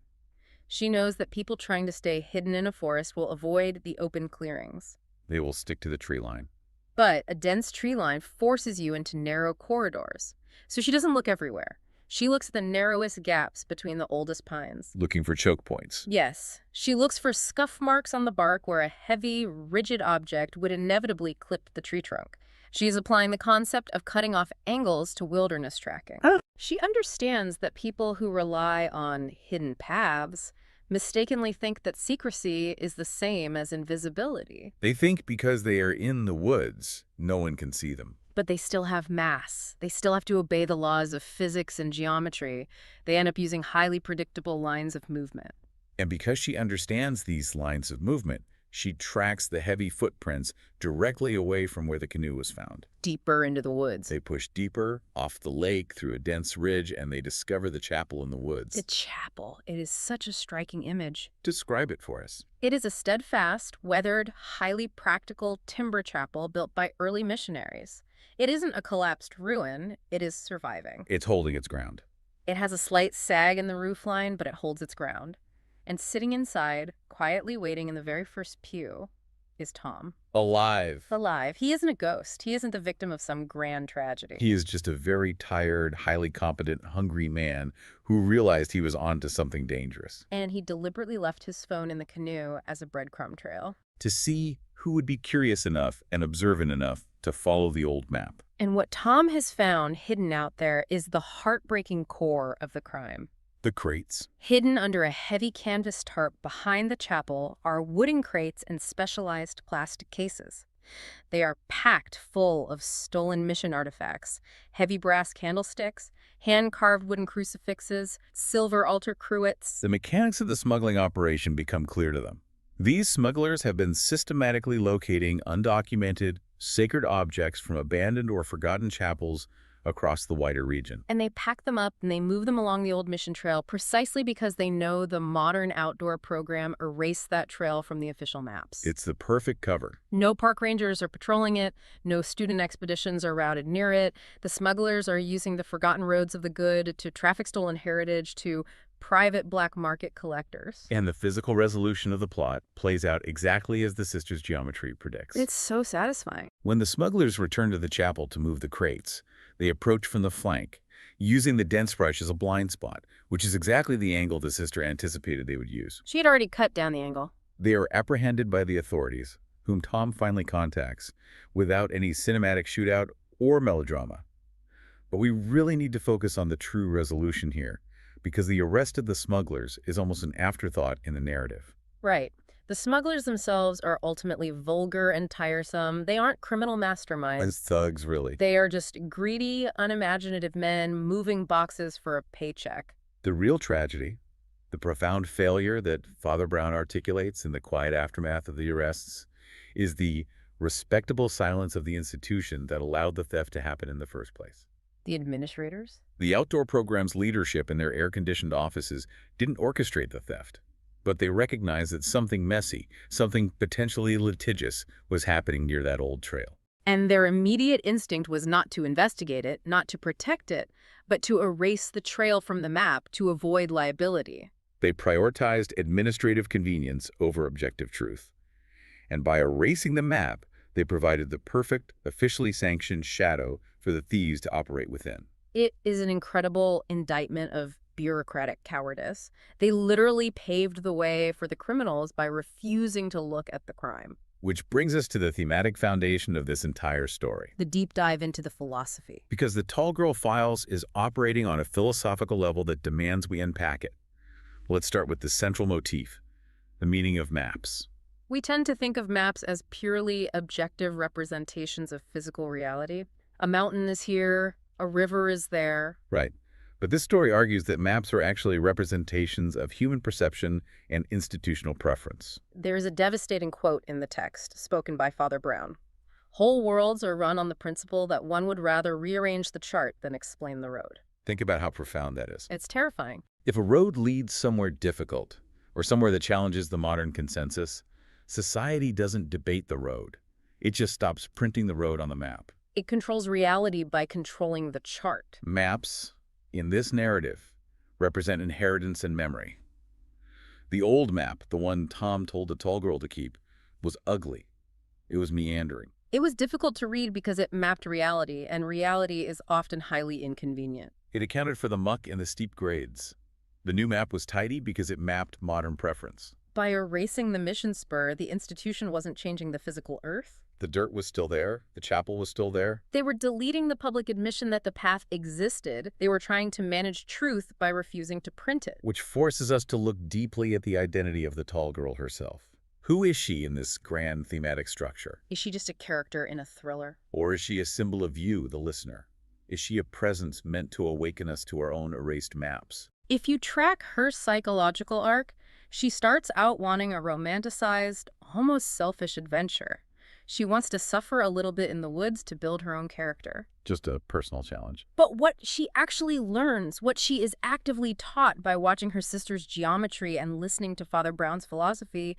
She knows that people trying to stay hidden in a forest will avoid the open clearings. They will stick to the tree line. But a dense tree line forces you into narrow corridors. So she doesn't look everywhere. She looks at the narrowest gaps between the oldest pines. Looking for choke points. Yes. She looks for scuff marks on the bark where a heavy, rigid object would inevitably clip the tree trunk. She is applying the concept of cutting off angles to wilderness tracking. She understands that people who rely on hidden paths mistakenly think that secrecy is the same as invisibility. They think because they are in the woods, no one can see them. But they still have mass. They still have to obey the laws of physics and geometry. They end up using highly predictable lines of movement. And because she understands these lines of movement, she tracks the heavy footprints directly away from where the canoe was found. Deeper into the woods. They push deeper, off the lake, through a dense ridge, and they discover the chapel in the woods. The chapel. It is such a striking image. Describe it for us. It is a steadfast, weathered, highly practical timber chapel built by early missionaries. It isn't a collapsed ruin. It is surviving. It's holding its ground. It has a slight sag in the roofline, but it holds its ground. And sitting inside, quietly waiting in the very first pew, is Tom. Alive. Alive. He isn't a ghost. He isn't the victim of some grand tragedy. He is just a very tired, highly competent, hungry man who realized he was onto something dangerous. And he deliberately left his phone in the canoe as a breadcrumb trail. To see who would be curious enough and observant enough to follow the old map. And what Tom has found hidden out there is the heartbreaking core of the crime. The crates. Hidden under a heavy canvas tarp behind the chapel are wooden crates and specialized plastic cases. They are packed full of stolen mission artifacts, heavy brass candlesticks, hand-carved wooden crucifixes, silver altar cruets. The mechanics of the smuggling operation become clear to them. These smugglers have been systematically locating undocumented, sacred objects from abandoned or forgotten chapels across the wider region. And they pack them up and they move them along the old mission trail precisely because they know the modern outdoor program erased that trail from the official maps. It's the perfect cover. No park rangers are patrolling it. No student expeditions are routed near it. The smugglers are using the forgotten roads of the good to traffic stolen heritage to private black market collectors. And the physical resolution of the plot plays out exactly as the sisters' geometry predicts. It's so satisfying. When the smugglers return to the chapel to move the crates, they approach from the flank, using the dense brush as a blind spot, which is exactly the angle the sister anticipated they would use. She had already cut down the angle. They are apprehended by the authorities, whom Tom finally contacts, without any cinematic shootout or melodrama. But we really need to focus on the true resolution here, because the arrest of the smugglers is almost an afterthought in the narrative. Right. The smugglers themselves are ultimately vulgar and tiresome. They aren't criminal masterminds. As thugs, really. They are just greedy, unimaginative men moving boxes for a paycheck. The real tragedy, the profound failure that Father Brown articulates in the quiet aftermath of the arrests, is the respectable silence of the institution that allowed the theft to happen in the first place. The administrators? The outdoor program's leadership in their air-conditioned offices didn't orchestrate the theft, but they recognized that something messy, something potentially litigious, was happening near that old trail. And their immediate instinct was not to investigate it, not to protect it, but to erase the trail from the map to avoid liability. They prioritized administrative convenience over objective truth. And by erasing the map, they provided the perfect, officially sanctioned shadow for the thieves to operate within. It is an incredible indictment of bureaucratic cowardice. They literally paved the way for the criminals by refusing to look at the crime. Which brings us to the thematic foundation of this entire story. The deep dive into the philosophy. Because the Tall Girl Files is operating on a philosophical level that demands we unpack it. Let's start with the central motif, the meaning of maps. We tend to think of maps as purely objective representations of physical reality. A mountain is here, a river is there. Right. But this story argues that maps are actually representations of human perception and institutional preference. There is a devastating quote in the text, spoken by Father Brown. Whole worlds are run on the principle that one would rather rearrange the chart than explain the road. Think about how profound that is. It's terrifying. If a road leads somewhere difficult, or somewhere that challenges the modern consensus, society doesn't debate the road. It just stops printing the road on the map. It controls reality by controlling the chart. Maps, in this narrative, represent inheritance and memory. The old map, the one Tom told the tall girl to keep, was ugly. It was meandering. It was difficult to read because it mapped reality, and reality is often highly inconvenient. It accounted for the muck and the steep grades. The new map was tidy because it mapped modern preference. By erasing the mission spur, the institution wasn't changing the physical earth. The dirt was still there. The chapel was still there. They were deleting the public admission that the path existed. They were trying to manage truth by refusing to print it. Which forces us to look deeply at the identity of the tall girl herself. Who is she in this grand thematic structure? Is she just a character in a thriller? Or is she a symbol of you, the listener? Is she a presence meant to awaken us to our own erased maps? If you track her psychological arc, she starts out wanting a romanticized, almost selfish adventure. She wants to suffer a little bit in the woods to build her own character. Just a personal challenge. But what she actually learns, what she is actively taught by watching her sister's geometry and listening to Father Brown's philosophy,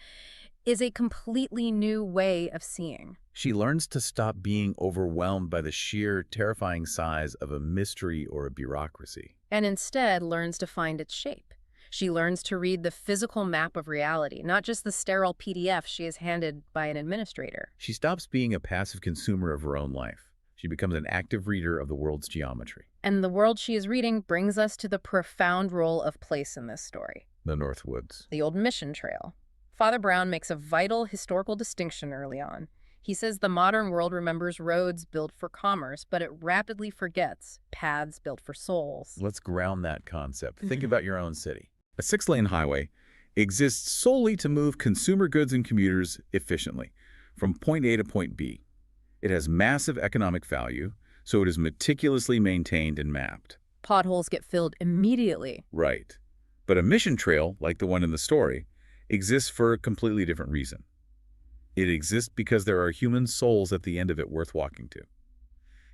is a completely new way of seeing. She learns to stop being overwhelmed by the sheer, terrifying size of a mystery or a bureaucracy. And instead learns to find its shape. She learns to read the physical map of reality, not just the sterile PDF she is handed by an administrator. She stops being a passive consumer of her own life. She becomes an active reader of the world's geometry. And the world she is reading brings us to the profound role of place in this story. The North Woods. The old mission trail. Father Brown makes a vital historical distinction early on. He says the modern world remembers roads built for commerce, but it rapidly forgets paths built for souls. Let's ground that concept. Think about your own city. A 6-lane highway exists solely to move consumer goods and commuters efficiently from point A to point B. It has massive economic value, so it is meticulously maintained and mapped. Potholes get filled immediately. Right. But a mission trail, like the one in the story, exists for a completely different reason. It exists because there are human souls at the end of it worth walking to.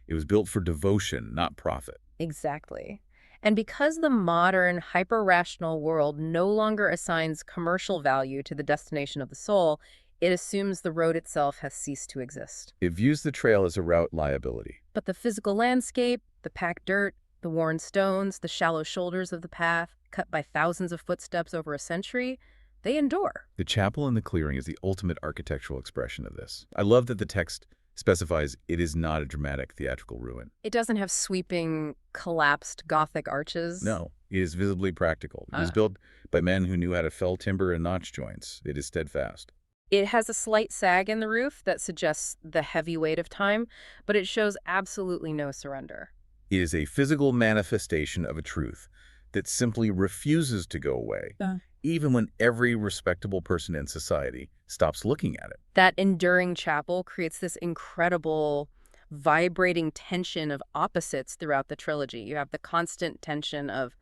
It was built for devotion, not profit. Exactly. And because the modern, hyper-rational world no longer assigns commercial value to the destination of the soul, it assumes the road itself has ceased to exist. It views the trail as a route liability. But the physical landscape, the packed dirt, the worn stones, the shallow shoulders of the path, cut by thousands of footsteps over a century, they endure. The chapel in the clearing is the ultimate architectural expression of this. I love that the text specifies it is not a dramatic theatrical ruin. It doesn't have sweeping, collapsed Gothic arches. No, it is visibly practical. It was built by men who knew how to fell timber and notch joints. It is steadfast. It has a slight sag in the roof that suggests the heavy weight of time, but it shows absolutely no surrender. It is a physical manifestation of a truth that simply refuses to go away, even when every respectable person in society stops looking at it. That enduring chapel creates this incredible, vibrating tension of opposites throughout the trilogy. You have the constant tension of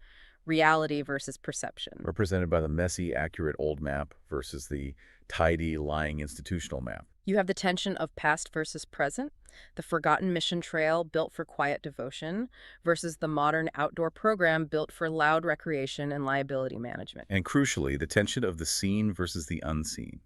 reality versus perception. Represented by the messy, accurate old map versus the tidy, lying institutional map. You have the tension of past versus present, the forgotten mission trail built for quiet devotion versus the modern outdoor program built for loud recreation and liability management. And crucially, the tension of the seen versus the unseen.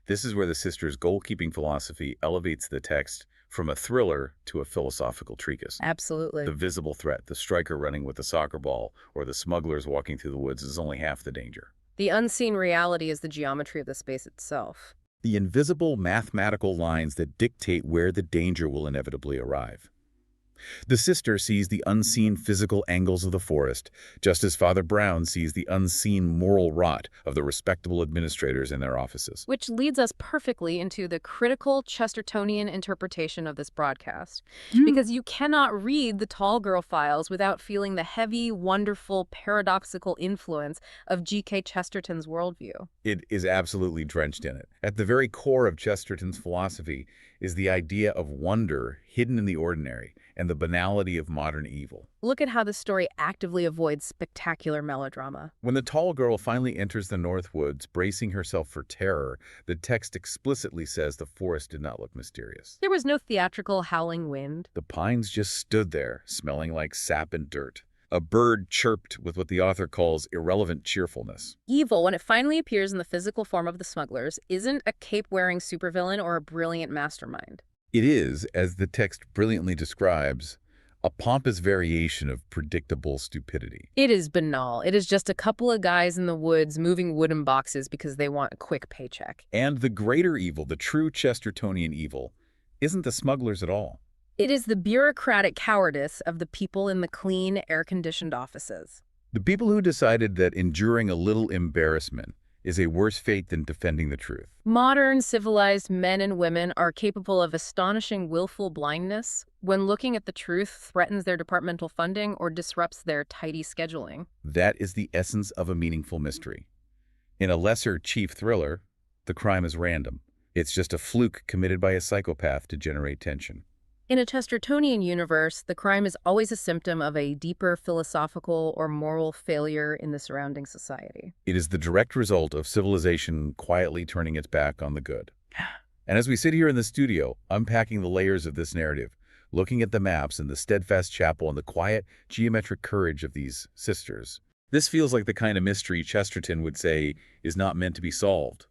This is where the sisters' goalkeeping philosophy elevates the text from a thriller to a philosophical treatise. Absolutely. The visible threat, the striker running with the soccer ball, or the smugglers walking through the woods is only half the danger. The unseen reality is the geometry of the space itself. The invisible mathematical lines that dictate where the danger will inevitably arrive. The sister sees the unseen physical angles of the forest, just as Father Brown sees the unseen moral rot of the respectable administrators in their offices. Which leads us perfectly into the critical Chestertonian interpretation of this broadcast. Because you cannot read the Tall Girl Files without feeling the heavy, wonderful, paradoxical influence of G.K. Chesterton's worldview. It is absolutely drenched in it. At the very core of Chesterton's philosophy is the idea of wonder hidden in the ordinary, and and the banality of modern evil. Look at how the story actively avoids spectacular melodrama. When the tall girl finally enters the North Woods, bracing herself for terror, the text explicitly says the forest did not look mysterious. There was no theatrical howling wind. The pines just stood there, smelling like sap and dirt. A bird chirped with what the author calls irrelevant cheerfulness. Evil, when it finally appears in the physical form of the smugglers, isn't a cape-wearing supervillain or a brilliant mastermind. It is, as the text brilliantly describes, a pompous variation of predictable stupidity. It is banal. It is just a couple of guys in the woods moving wooden boxes because they want a quick paycheck. And the greater evil, the true Chestertonian evil, isn't the smugglers at all. It is the bureaucratic cowardice of the people in the clean, air-conditioned offices. The people who decided that enduring a little embarrassment is a worse fate than defending the truth. Modern, civilized men and women are capable of astonishing willful blindness when looking at the truth threatens their departmental funding or disrupts their tidy scheduling. That is the essence of a meaningful mystery. In a lesser chief thriller, the crime is random. It's just a fluke committed by a psychopath to generate tension. In a Chestertonian universe, the crime is always a symptom of a deeper philosophical or moral failure in the surrounding society. It is the direct result of civilization quietly turning its back on the good. And as we sit here in the studio, unpacking the layers of this narrative, looking at the maps and the steadfast chapel and the quiet, geometric courage of these sisters, this feels like the kind of mystery Chesterton would say is not meant to be solved,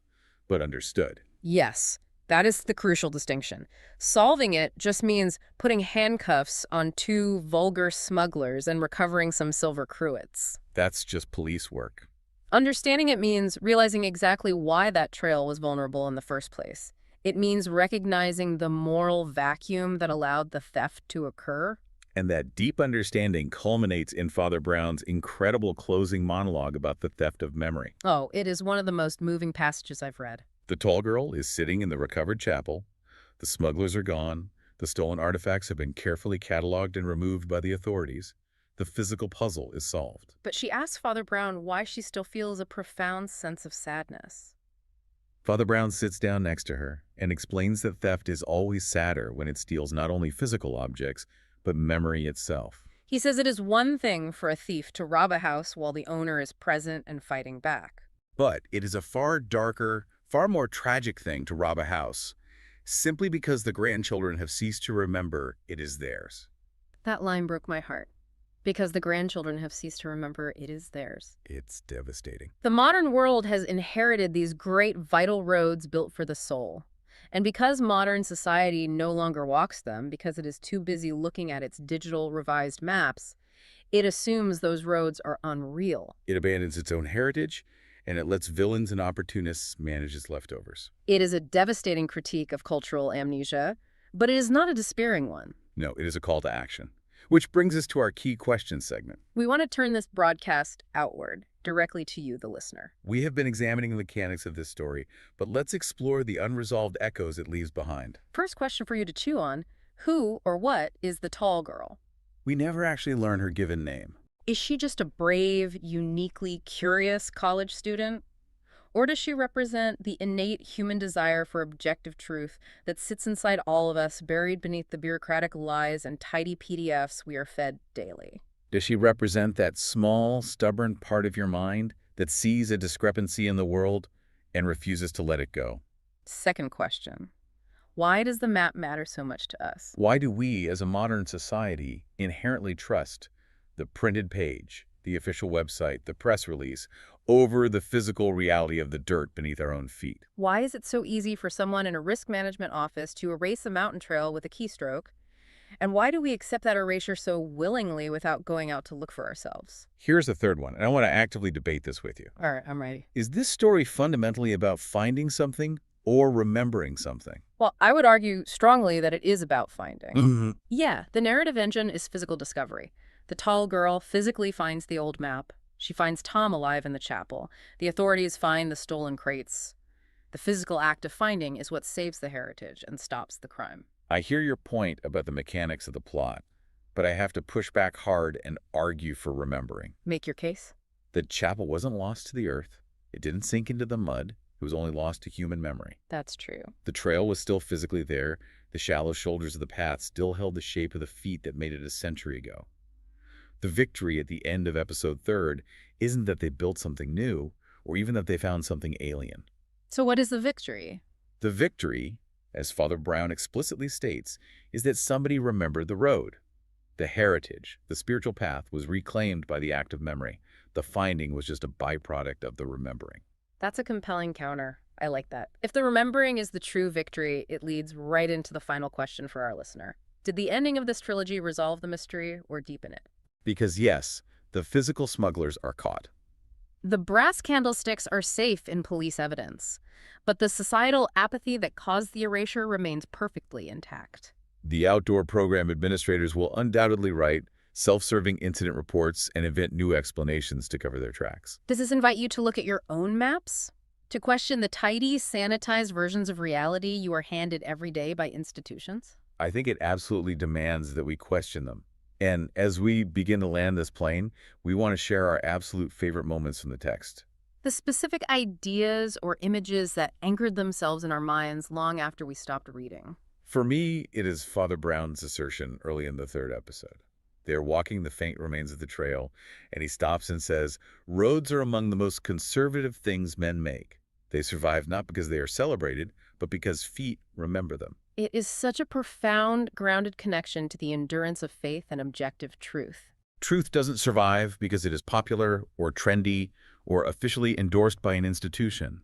but understood. Yes. That is the crucial distinction. Solving it just means putting handcuffs on two vulgar smugglers and recovering some silver cruets. That's just police work. Understanding it means realizing exactly why that trail was vulnerable in the first place. It means recognizing the moral vacuum that allowed the theft to occur. And that deep understanding culminates in Father Brown's incredible closing monologue about the theft of memory. Oh, it is one of the most moving passages I've read. The tall girl is sitting in the recovered chapel. The smugglers are gone. The stolen artifacts have been carefully cataloged and removed by the authorities. The physical puzzle is solved. But she asks Father Brown why she still feels a profound sense of sadness. Father Brown sits down next to her and explains that theft is always sadder when it steals not only physical objects, but memory itself. He says it is one thing for a thief to rob a house while the owner is present and fighting back. But it is a far darker, far more tragic thing to rob a house, simply because the grandchildren have ceased to remember it is theirs. That line broke my heart. Because the grandchildren have ceased to remember it is theirs. It's devastating. The modern world has inherited these great vital roads built for the soul. And because modern society no longer walks them, because it is too busy looking at its digital revised maps, it assumes those roads are unreal. It abandons its own heritage, and it lets villains and opportunists manage its leftovers. It is a devastating critique of cultural amnesia, but it is not a despairing one. No, it is a call to action. Which brings us to our key question segment. We want to turn this broadcast outward, directly to you, the listener. We have been examining the mechanics of this story, but let's explore the unresolved echoes it leaves behind. First question for you to chew on: who or what is the tall girl? We never actually learn her given name. Is she just a brave, uniquely curious college student? Or does she represent the innate human desire for objective truth that sits inside all of us, buried beneath the bureaucratic lies and tidy PDFs we are fed daily? Does she represent that small, stubborn part of your mind that sees a discrepancy in the world and refuses to let it go? Second question: why does the map matter so much to us? Why do we, as a modern society, inherently trust the printed page, the official website, the press release, over the physical reality of the dirt beneath our own feet? Why is it so easy for someone in a risk management office to erase a mountain trail with a keystroke? And why do we accept that erasure so willingly without going out to look for ourselves? Here's the third one, and I want to actively debate this with you. All right, I'm ready. Is this story fundamentally about finding something or remembering something? Well, I would argue strongly that it is about finding. Mm-hmm. Yeah, the narrative engine is physical discovery. The tall girl physically finds the old map. She finds Tom alive in the chapel. The authorities find the stolen crates. The physical act of finding is what saves the heritage and stops the crime. I hear your point about the mechanics of the plot, but I have to push back hard and argue for remembering. Make your case? The chapel wasn't lost to the earth. It didn't sink into the mud. who was only lost to human memory. That's true. The trail was still physically there. The shallow shoulders of the path still held the shape of the feet that made it a century ago. The victory at the end of episode 3 isn't that they built something new, or even that they found something alien. So what is the victory? The victory, as Father Brown explicitly states, is that somebody remembered the road. The heritage, the spiritual path, was reclaimed by the act of memory. The finding was just a byproduct of the remembering. That's a compelling counter. I like that. If the remembering is the true victory, it leads right into the final question for our listener. Did the ending of this trilogy resolve the mystery or deepen it? Because yes, the physical smugglers are caught. The brass candlesticks are safe in police evidence, but the societal apathy that caused the erasure remains perfectly intact. The outdoor program administrators will undoubtedly write self-serving incident reports and invent new explanations to cover their tracks. Does this invite you to look at your own maps? To question the tidy, sanitized versions of reality you are handed every day by institutions? I think it absolutely demands that we question them. And as we begin to land this plane, we want to share our absolute favorite moments from the text. The specific ideas or images that anchored themselves in our minds long after we stopped reading. For me, it is Father Brown's assertion early in the 3rd episode. They're walking the faint remains of the trail, and he stops and says, "Roads are among the most conservative things men make. They survive not because they are celebrated, but because feet remember them." It is such a profound, grounded connection to the endurance of faith and objective truth. Truth doesn't survive because it is popular or trendy or officially endorsed by an institution.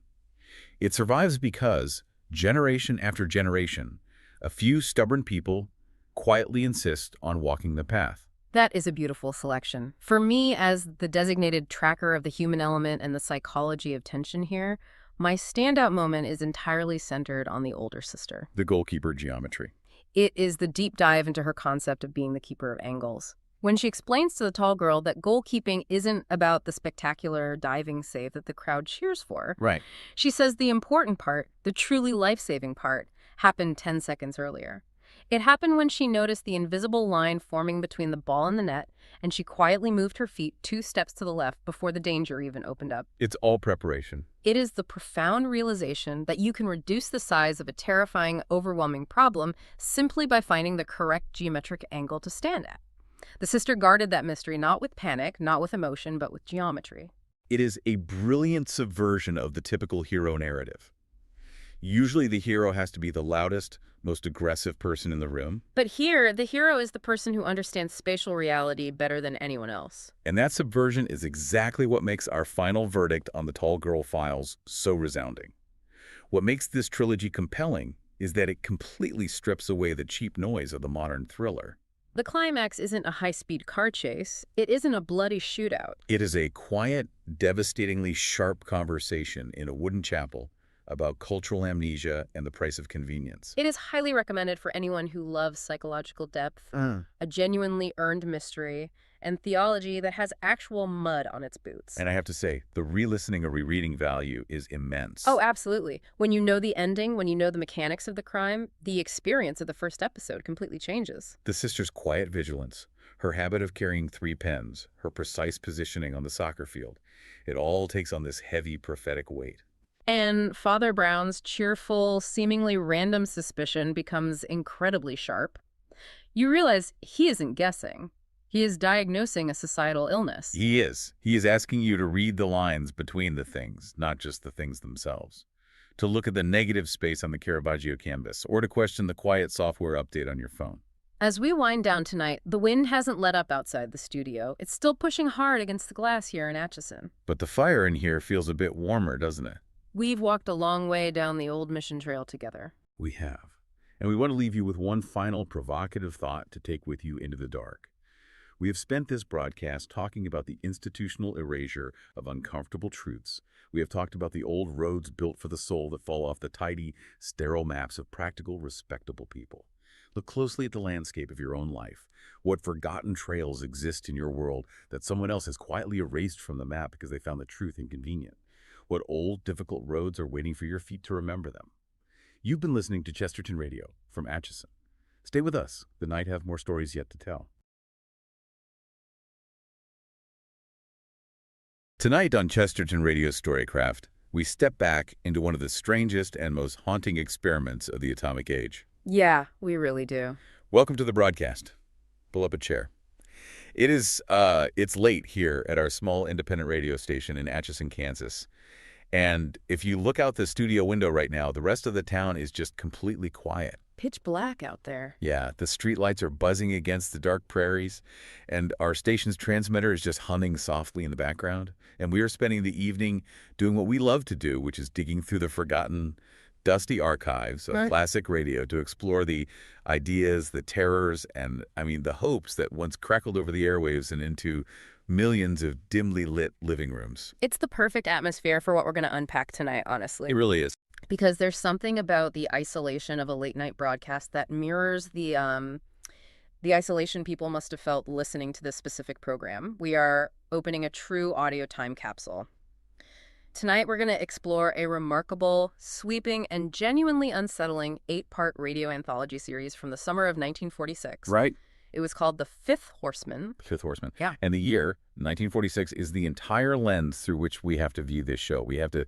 It survives because, generation after generation, a few stubborn people quietly insist on walking the path. That is a beautiful selection. For me, as the designated tracker of the human element and the psychology of tension here, my standout moment is entirely centered on the older sister. The goalkeeper geometry. It is the deep dive into her concept of being the keeper of angles. When she explains to the tall girl that goalkeeping isn't about the spectacular diving save that the crowd cheers for, Right. She says the important part, the truly life-saving part, happened 10 seconds earlier. It happened when she noticed the invisible line forming between the ball and the net, and she quietly moved her feet 2 steps to the left before the danger even opened up. It's all preparation. It is the profound realization that you can reduce the size of a terrifying, overwhelming problem simply by finding the correct geometric angle to stand at. The sister guarded that mystery not with panic, not with emotion, but with geometry. It is a brilliant subversion of the typical hero narrative. Usually the hero has to be the loudest, most aggressive person in the room. But here, the hero is the person who understands spatial reality better than anyone else. And that subversion is exactly what makes our final verdict on the Tall Girl Files so resounding. What makes this trilogy compelling is that it completely strips away the cheap noise of the modern thriller. The climax isn't a high-speed car chase. It isn't a bloody shootout. It is a quiet, devastatingly sharp conversation in a wooden chapel about cultural amnesia and the price of convenience. It is highly recommended for anyone who loves psychological depth, a genuinely earned mystery, and theology that has actual mud on its boots. And I have to say, the re-listening or rereading value is immense. Oh, absolutely. When you know the ending, when you know the mechanics of the crime, the experience of the first episode completely changes. The sister's quiet vigilance, her habit of carrying 3 pens, her precise positioning on the soccer field, it all takes on this heavy prophetic weight. And Father Brown's cheerful, seemingly random suspicion becomes incredibly sharp. You realize he isn't guessing. He is diagnosing a societal illness. He is. He is asking you to read the lines between the things, not just the things themselves. To look at the negative space on the Caravaggio canvas, or to question the quiet software update on your phone. As we wind down tonight, the wind hasn't let up outside the studio. It's still pushing hard against the glass here in Atchison. But the fire in here feels a bit warmer, doesn't it? We've walked a long way down the old mission trail together. We have. And we want to leave you with one final provocative thought to take with you into the dark. We have spent this broadcast talking about the institutional erasure of uncomfortable truths. We have talked about the old roads built for the soul that fall off the tidy, sterile maps of practical, respectable people. Look closely at the landscape of your own life. What forgotten trails exist in your world that someone else has quietly erased from the map because they found the truth inconvenient? What old, difficult roads are waiting for your feet to remember them? You've been listening to Chesterton Radio from Atchison. Stay with us. The night have more stories yet to tell. Tonight on Chesterton Radio Storycraft, we step back into one of the strangest and most haunting experiments of the atomic age. Yeah, we really do. Welcome to the broadcast. Pull up a chair. It's late here at our small independent radio station in Atchison, Kansas. And if you look out the studio window right now, the rest of the town is just completely quiet. Pitch black out there. Yeah, the streetlights are buzzing against the dark prairies, and our station's transmitter is just humming softly in the background. And we are spending the evening doing what we love to do, which is digging through the forgotten, dusty archives of classic radio to explore the ideas, the terrors, and, the hopes that once crackled over the airwaves and into millions of dimly lit living rooms. It's the perfect atmosphere for what we're going to unpack tonight, honestly. It really is. Because there's something about the isolation of a late-night broadcast that mirrors the isolation people must have felt listening to this specific program. We are opening a true audio time capsule. Tonight, we're going to explore a remarkable, sweeping, and genuinely unsettling 8-part radio anthology series from the summer of 1946. Right. It was called The Fifth Horseman. Fifth Horseman. Yeah. And the year, 1946, is the entire lens through which we have to view this show. We have to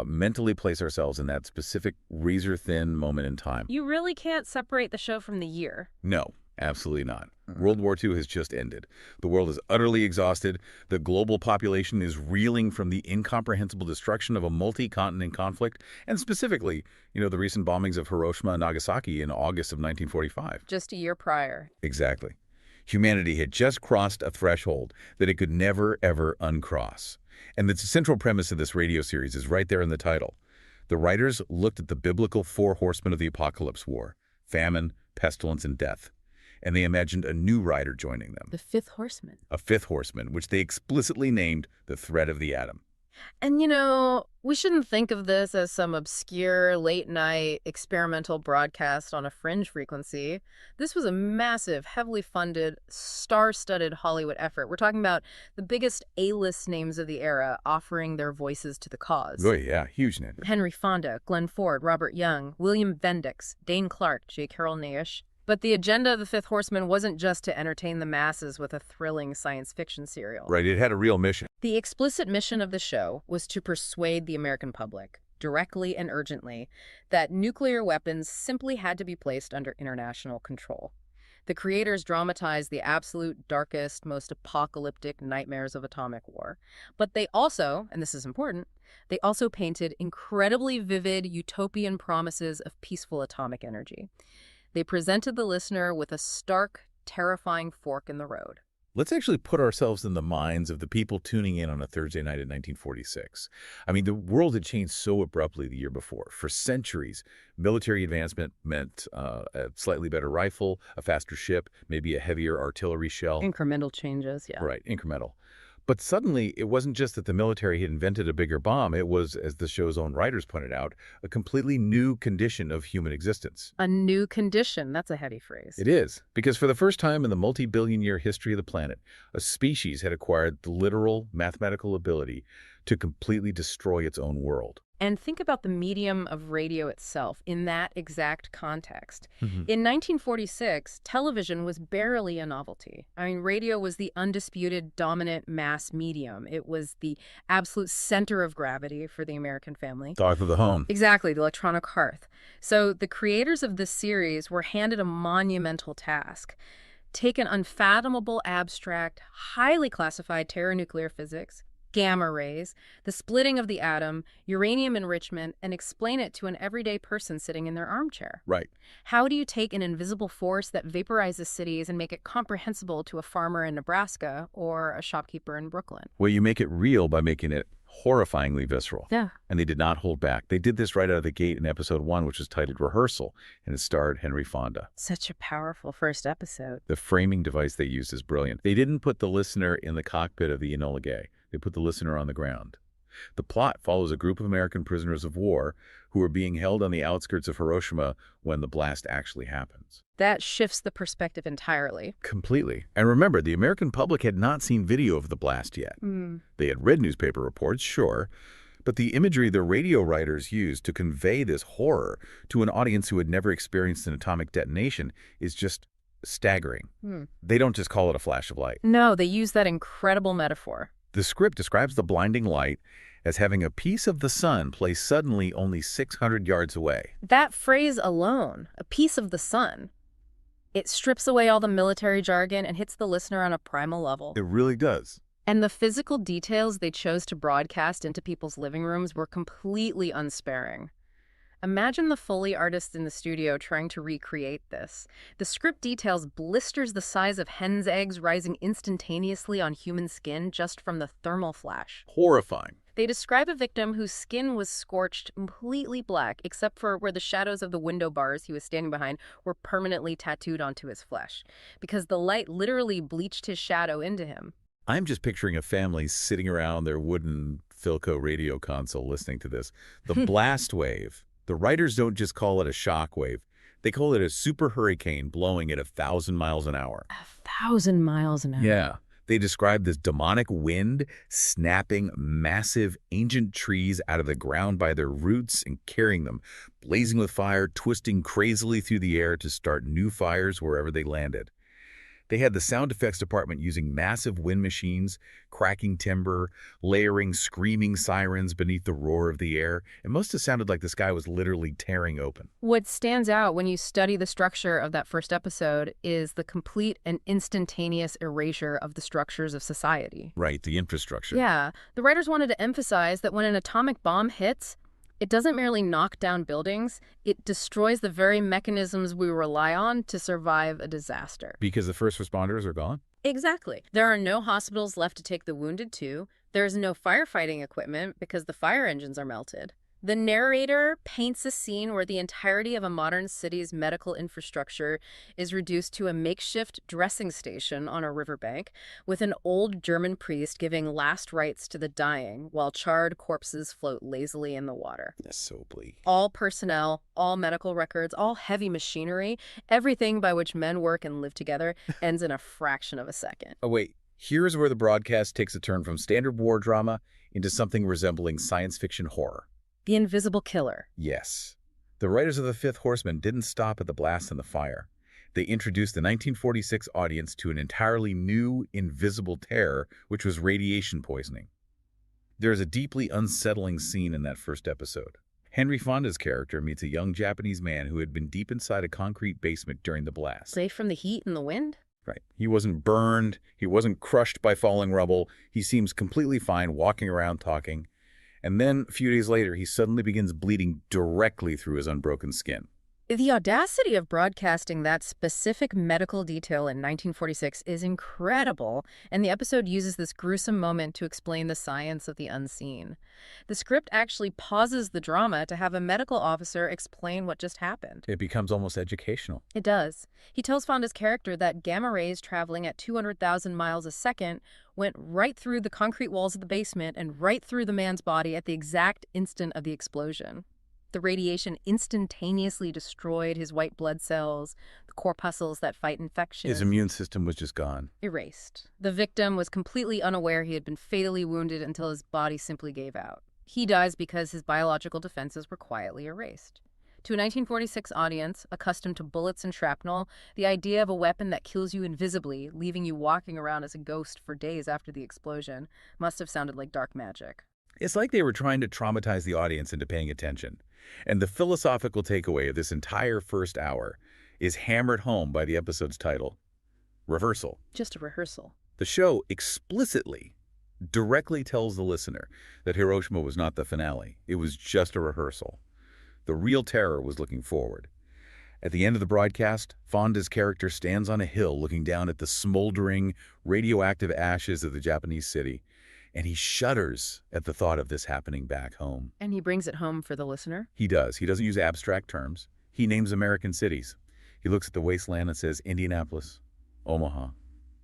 mentally place ourselves in that specific razor-thin moment in time. You really can't separate the show from the year. No, absolutely not. World War II has just ended. The world is utterly exhausted. The global population is reeling from the incomprehensible destruction of a multi-continent conflict, and specifically, the recent bombings of Hiroshima and Nagasaki in August of 1945. Just a year prior. Exactly. Humanity had just crossed a threshold that it could never, ever uncross. And the central premise of this radio series is right there in the title. The writers looked at the biblical 4 horsemen of the apocalypse war: famine, pestilence, and death. And they imagined a new rider joining them. The Fifth Horseman. A 5th horseman, which they explicitly named the threat of the atom. And, we shouldn't think of this as some obscure late-night experimental broadcast on a fringe frequency. This was a massive, heavily funded, star-studded Hollywood effort. We're talking about the biggest A-list names of the era offering their voices to the cause. Oh, yeah, huge name. Henry Fonda, Glenn Ford, Robert Young, William Bendix, Dane Clark, J. Carroll Naish. But the agenda of The Fifth Horseman wasn't just to entertain the masses with a thrilling science fiction serial. Right, it had a real mission. The explicit mission of the show was to persuade the American public, directly and urgently, that nuclear weapons simply had to be placed under international control. The creators dramatized the absolute darkest, most apocalyptic nightmares of atomic war. But they also, and this is important, they also painted incredibly vivid utopian promises of peaceful atomic energy. They presented the listener with a stark, terrifying fork in the road. Let's actually put ourselves in the minds of the people tuning in on a Thursday night in 1946. The world had changed so abruptly the year before. For centuries, military advancement meant a slightly better rifle, a faster ship, maybe a heavier artillery shell. Incremental changes, yeah. Right, incremental. But suddenly, it wasn't just that the military had invented a bigger bomb. It was, as the show's own writers pointed out, a completely new condition of human existence. A new condition. That's a heady phrase. It is, because for the first time in the multi-billion-year history of the planet, a species had acquired the literal mathematical ability to completely destroy its own world. And think about the medium of radio itself in that exact context. Mm-hmm. In 1946, television was barely a novelty. Radio was the undisputed dominant mass medium. It was the absolute center of gravity for the American family. The hearth of the home. Exactly, the electronic hearth. So the creators of this series were handed a monumental task. Take an unfathomable, abstract, highly classified teranuclear physics, gamma rays, the splitting of the atom, uranium enrichment, and explain it to an everyday person sitting in their armchair. Right. How do you take an invisible force that vaporizes cities and make it comprehensible to a farmer in Nebraska or a shopkeeper in Brooklyn? Well, you make it real by making it horrifyingly visceral. Yeah. And they did not hold back. They did this right out of the gate in episode 1, which was titled Rehearsal, and it starred Henry Fonda. Such a powerful first episode. The framing device they used is brilliant. They didn't put the listener in the cockpit of the Enola Gay. They put the listener on the ground. The plot follows a group of American prisoners of war who are being held on the outskirts of Hiroshima when the blast actually happens. That shifts the perspective entirely. Completely. And remember, the American public had not seen video of the blast yet. They had read newspaper reports, sure, but the imagery the radio writers used to convey this horror to an audience who had never experienced an atomic detonation is just staggering. They don't just call it a flash of light. No, they use that incredible metaphor. The script describes the blinding light as having a piece of the sun placed suddenly only 600 yards away. That phrase alone, a piece of the sun, it strips away all the military jargon and hits the listener on a primal level. It really does. And the physical details they chose to broadcast into people's living rooms were completely unsparing. Imagine the Foley artists in the studio trying to recreate this. The script details blisters the size of hen's eggs rising instantaneously on human skin just from the thermal flash. Horrifying. They describe a victim whose skin was scorched completely black, except for where the shadows of the window bars he was standing behind were permanently tattooed onto his flesh, because the light literally bleached his shadow into him. I'm just picturing a family sitting around their wooden Philco radio console listening to this. The blast wave. The writers don't just call it a shock wave. They call it a super hurricane blowing at 1,000 miles an hour. 1,000 miles an hour. Yeah. They describe this demonic wind snapping massive ancient trees out of the ground by their roots and carrying them, blazing with fire, twisting crazily through the air to start new fires wherever they landed. They had the sound effects department using massive wind machines, cracking timber, layering screaming sirens beneath the roar of the air. It must have sounded like the sky was literally tearing open. What stands out when you study the structure of that first episode is the complete and instantaneous erasure of the structures of society. Right, the infrastructure. Yeah, the writers wanted to emphasize that when an atomic bomb hits, it doesn't merely knock down buildings, it destroys the very mechanisms we rely on to survive a disaster. Because the first responders are gone? Exactly. There are no hospitals left to take the wounded to. There is no firefighting equipment because the fire engines are melted. The narrator paints a scene where the entirety of a modern city's medical infrastructure is reduced to a makeshift dressing station on a riverbank, with an old German priest giving last rites to the dying while charred corpses float lazily in the water. That's so bleak. All personnel, all medical records, all heavy machinery, everything by which men work and live together ends in a fraction of a second. Oh, wait. Here's where the broadcast takes a turn from standard war drama into something resembling science fiction horror. The invisible killer. Yes. The writers of The Fifth Horseman didn't stop at the blast and the fire. They introduced the 1946 audience to an entirely new, invisible terror, which was radiation poisoning. There is a deeply unsettling scene in that first episode. Henry Fonda's character meets a young Japanese man who had been deep inside a concrete basement during the blast. Safe from the heat and the wind? Right. He wasn't burned. He wasn't crushed by falling rubble. He seems completely fine walking around talking. And then, a few days later, he suddenly begins bleeding directly through his unbroken skin. The audacity of broadcasting that specific medical detail in 1946 is incredible, and the episode uses this gruesome moment to explain the science of the unseen. The script actually pauses the drama to have a medical officer explain what just happened. It becomes almost educational. It does. He tells Fonda's character that gamma rays traveling at 200,000 miles a second went right through the concrete walls of the basement and right through the man's body at the exact instant of the explosion. The radiation instantaneously destroyed his white blood cells, the corpuscles that fight infections. His immune system was just gone. Erased. The victim was completely unaware he had been fatally wounded until his body simply gave out. He dies because his biological defenses were quietly erased. To a 1946 audience, accustomed to bullets and shrapnel, the idea of a weapon that kills you invisibly, leaving you walking around as a ghost for days after the explosion, must have sounded like dark magic. It's like they were trying to traumatize the audience into paying attention. And the philosophical takeaway of this entire first hour is hammered home by the episode's title, Rehearsal. Just a rehearsal. The show explicitly, directly tells the listener that Hiroshima was not the finale. It was just a rehearsal. The real terror was looking forward. At the end of the broadcast, Fonda's character stands on a hill looking down at the smoldering, radioactive ashes of the Japanese city, and he shudders at the thought of this happening back home. And he brings it home for the listener? He does. He doesn't use abstract terms. He names American cities. He looks at the wasteland and says Indianapolis, Omaha,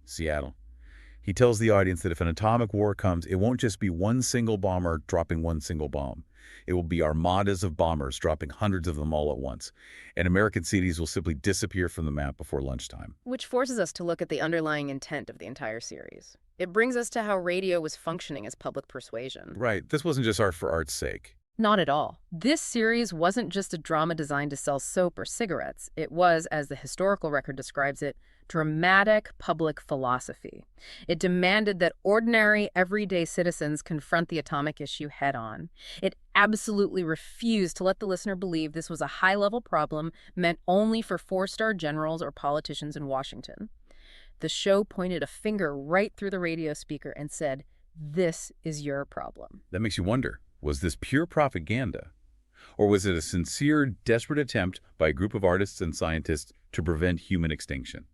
Seattle. He tells the audience that if an atomic war comes, it won't just be one single bomber dropping one single bomb. It will be armadas of bombers dropping hundreds of them all at once, and American cities will simply disappear from the map before lunchtime. Which forces us to look at the underlying intent of the entire series. It brings us to how radio was functioning as public persuasion. Right. This wasn't just art for art's sake. Not at all. This series wasn't just a drama designed to sell soap or cigarettes. It was, as the historical record describes it, dramatic public philosophy. It demanded that ordinary, everyday citizens confront the atomic issue head-on. It absolutely refused to let the listener believe this was a high-level problem meant only for four-star generals or politicians in Washington. The show pointed a finger right through the radio speaker and said, "This is your problem." That makes you wonder, was this pure propaganda? Or was it a sincere, desperate attempt by a group of artists and scientists to prevent human extinction?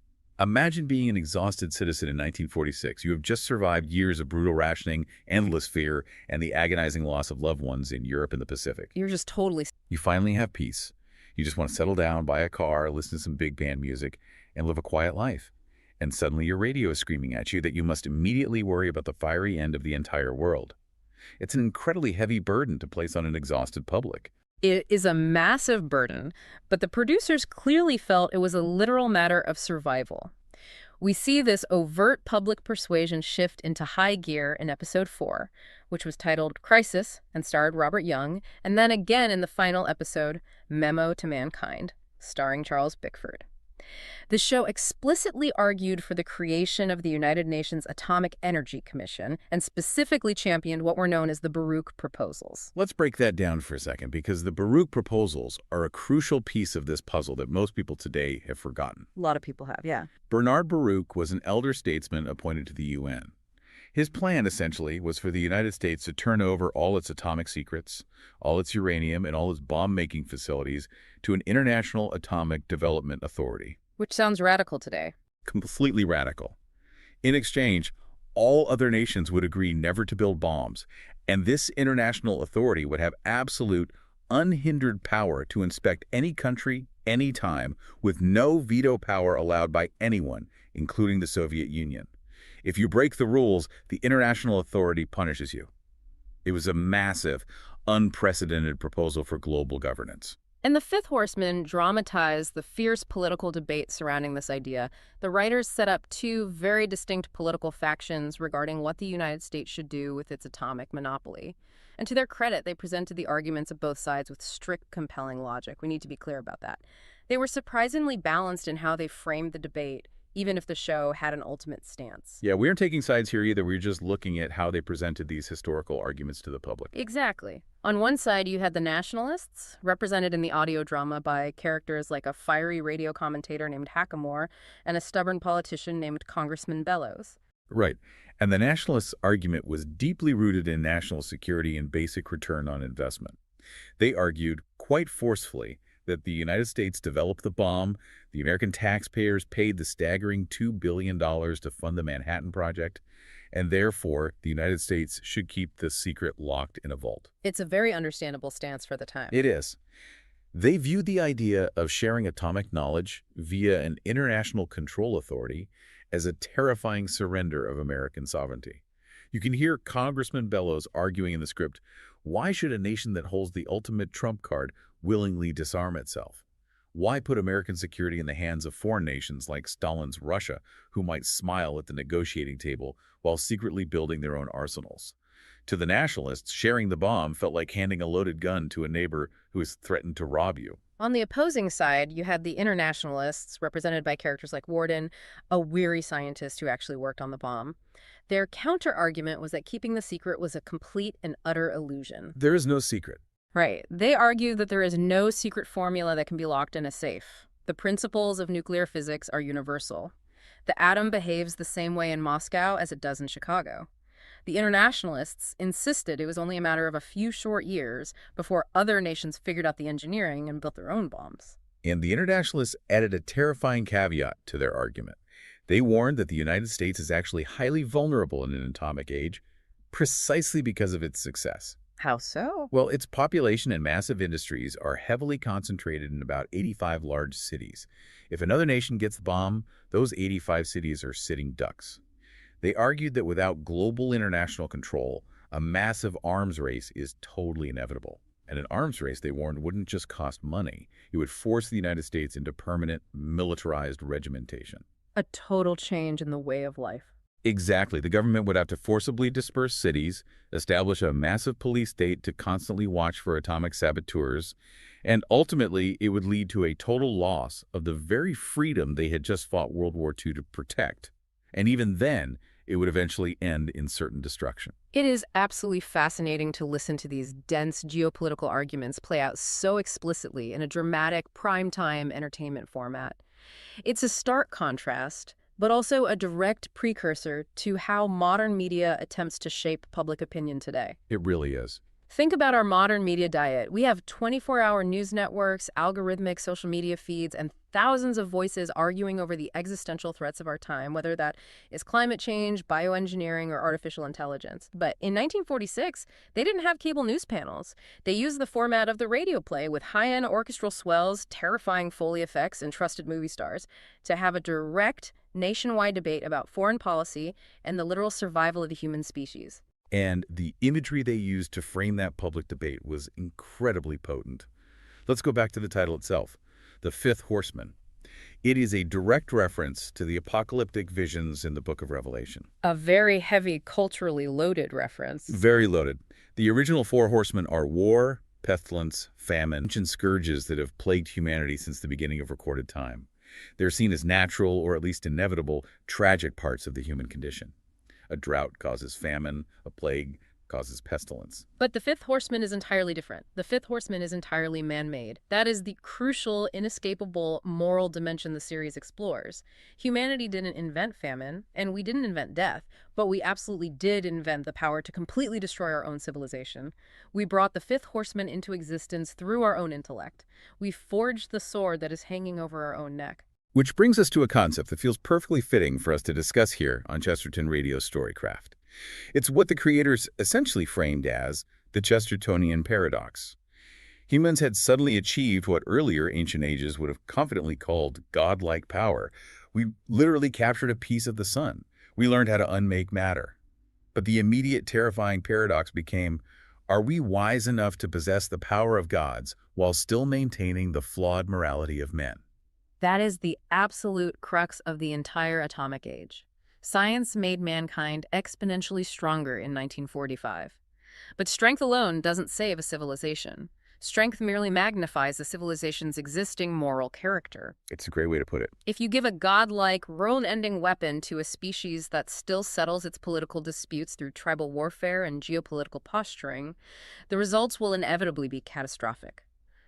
Imagine being an exhausted citizen in 1946. You have just survived years of brutal rationing, endless fear, and the agonizing loss of loved ones in Europe and the Pacific. You're just totally... You finally have peace. You just want to settle down, buy a car, listen to some big band music, and live a quiet life. And suddenly your radio is screaming at you that you must immediately worry about the fiery end of the entire world. It's an incredibly heavy burden to place on an exhausted public. It is a massive burden, but the producers clearly felt it was a literal matter of survival. We see this overt public persuasion shift into high gear in episode 4, which was titled Crisis and starred Robert Young, and then again in the final episode, Memo to Mankind, starring Charles Bickford. The show explicitly argued for the creation of the United Nations Atomic Energy Commission and specifically championed what were known as the Baruch Proposals. Let's break that down for a second, because the Baruch Proposals are a crucial piece of this puzzle that most people today have forgotten. A lot of people have, yeah. Bernard Baruch was an elder statesman appointed to the UN. His plan, essentially, was for the United States to turn over all its atomic secrets, all its uranium, and all its bomb-making facilities to an International Atomic Development Authority. Which sounds radical today. Completely radical. In exchange, all other nations would agree never to build bombs, and this international authority would have absolute, unhindered power to inspect any country, anytime, with no veto power allowed by anyone, including the Soviet Union. If you break the rules, the international authority punishes you. It was a massive, unprecedented proposal for global governance. And The Fifth Horseman dramatized the fierce political debate surrounding this idea. The writers set up two very distinct political factions regarding what the United States should do with its atomic monopoly. And to their credit, they presented the arguments of both sides with strict, compelling logic. We need to be clear about that. They were surprisingly balanced in how they framed the debate, even if the show had an ultimate stance. Yeah, we aren't taking sides here either. We're just looking at how they presented these historical arguments to the public. Exactly. On one side, you had the nationalists, represented in the audio drama by characters like a fiery radio commentator named Hackamore and a stubborn politician named Congressman Bellows. Right. And the nationalists' argument was deeply rooted in national security and basic return on investment. They argued, quite forcefully, that the United States developed the bomb, the American taxpayers paid the staggering $2 billion to fund the Manhattan Project, and therefore the United States should keep the secret locked in a vault. It's a very understandable stance for the time. It is. They viewed the idea of sharing atomic knowledge via an international control authority as a terrifying surrender of American sovereignty. You can hear Congressman Bellows arguing in the script, why should a nation that holds the ultimate trump card willingly disarm itself? Why put American security in the hands of foreign nations like Stalin's Russia, who might smile at the negotiating table while secretly building their own arsenals? To the nationalists, sharing the bomb felt like handing a loaded gun to a neighbor who has threatened to rob you. On the opposing side, you had the internationalists, represented by characters like Warden, a weary scientist who actually worked on the bomb. Their counter-argument was that keeping the secret was a complete and utter illusion. There is no secret. Right. They argue that there is no secret formula that can be locked in a safe. The principles of nuclear physics are universal. The atom behaves the same way in Moscow as it does in Chicago. The internationalists insisted it was only a matter of a few short years before other nations figured out the engineering and built their own bombs. And the internationalists added a terrifying caveat to their argument. They warned that the United States is actually highly vulnerable in an atomic age, precisely because of its success. How so? Well, its population and massive industries are heavily concentrated in about 85 large cities. If another nation gets the bomb, those 85 cities are sitting ducks. They argued that without global international control, a massive arms race is totally inevitable. And an arms race, they warned, wouldn't just cost money. It would force the United States into permanent, militarized regimentation. A total change in the way of life. Exactly. The government would have to forcibly disperse cities, establish a massive police state to constantly watch for atomic saboteurs, and ultimately it would lead to a total loss of the very freedom they had just fought World War II to protect. And even then, it would eventually end in certain destruction. It is absolutely fascinating to listen to these dense geopolitical arguments play out so explicitly in a dramatic, primetime entertainment format. It's a stark contrast, but also a direct precursor to how modern media attempts to shape public opinion today. It really is. Think about our modern media diet. We have 24-hour news networks, algorithmic social media feeds, and thousands of voices arguing over the existential threats of our time, whether that is climate change, bioengineering, or artificial intelligence. But in 1946, they didn't have cable news panels. They used the format of the radio play with high-end orchestral swells, terrifying Foley effects, and trusted movie stars to have a direct, nationwide debate about foreign policy and the literal survival of the human species. And the imagery they used to frame that public debate was incredibly potent. Let's go back to the title itself, The Fifth Horseman. It is a direct reference to the apocalyptic visions in the Book of Revelation. A very heavy, culturally loaded reference. Very loaded. The original four horsemen are war, pestilence, famine, and scourges that have plagued humanity since the beginning of recorded time. They're seen as natural, or at least inevitable, tragic parts of the human condition. A drought causes famine, a plague causes pestilence. But the fifth horseman is entirely different. The fifth horseman is entirely man-made. That is the crucial, inescapable moral dimension the series explores. Humanity didn't invent famine, and we didn't invent death, but we absolutely did invent the power to completely destroy our own civilization. We brought the fifth horseman into existence through our own intellect. We forged the sword that is hanging over our own neck. Which brings us to a concept that feels perfectly fitting for us to discuss here on Chesterton Radio's Storycraft. It's what the creators essentially framed as the Chestertonian paradox. Humans had suddenly achieved what earlier ancient ages would have confidently called godlike power. We literally captured a piece of the sun. We learned how to unmake matter. But the immediate terrifying paradox became, are we wise enough to possess the power of gods while still maintaining the flawed morality of men? That is the absolute crux of the entire atomic age. Science made mankind exponentially stronger in 1945. But strength alone doesn't save a civilization. Strength merely magnifies a civilization's existing moral character. It's a great way to put it. If you give a godlike, world-ending weapon to a species that still settles its political disputes through tribal warfare and geopolitical posturing, the results will inevitably be catastrophic.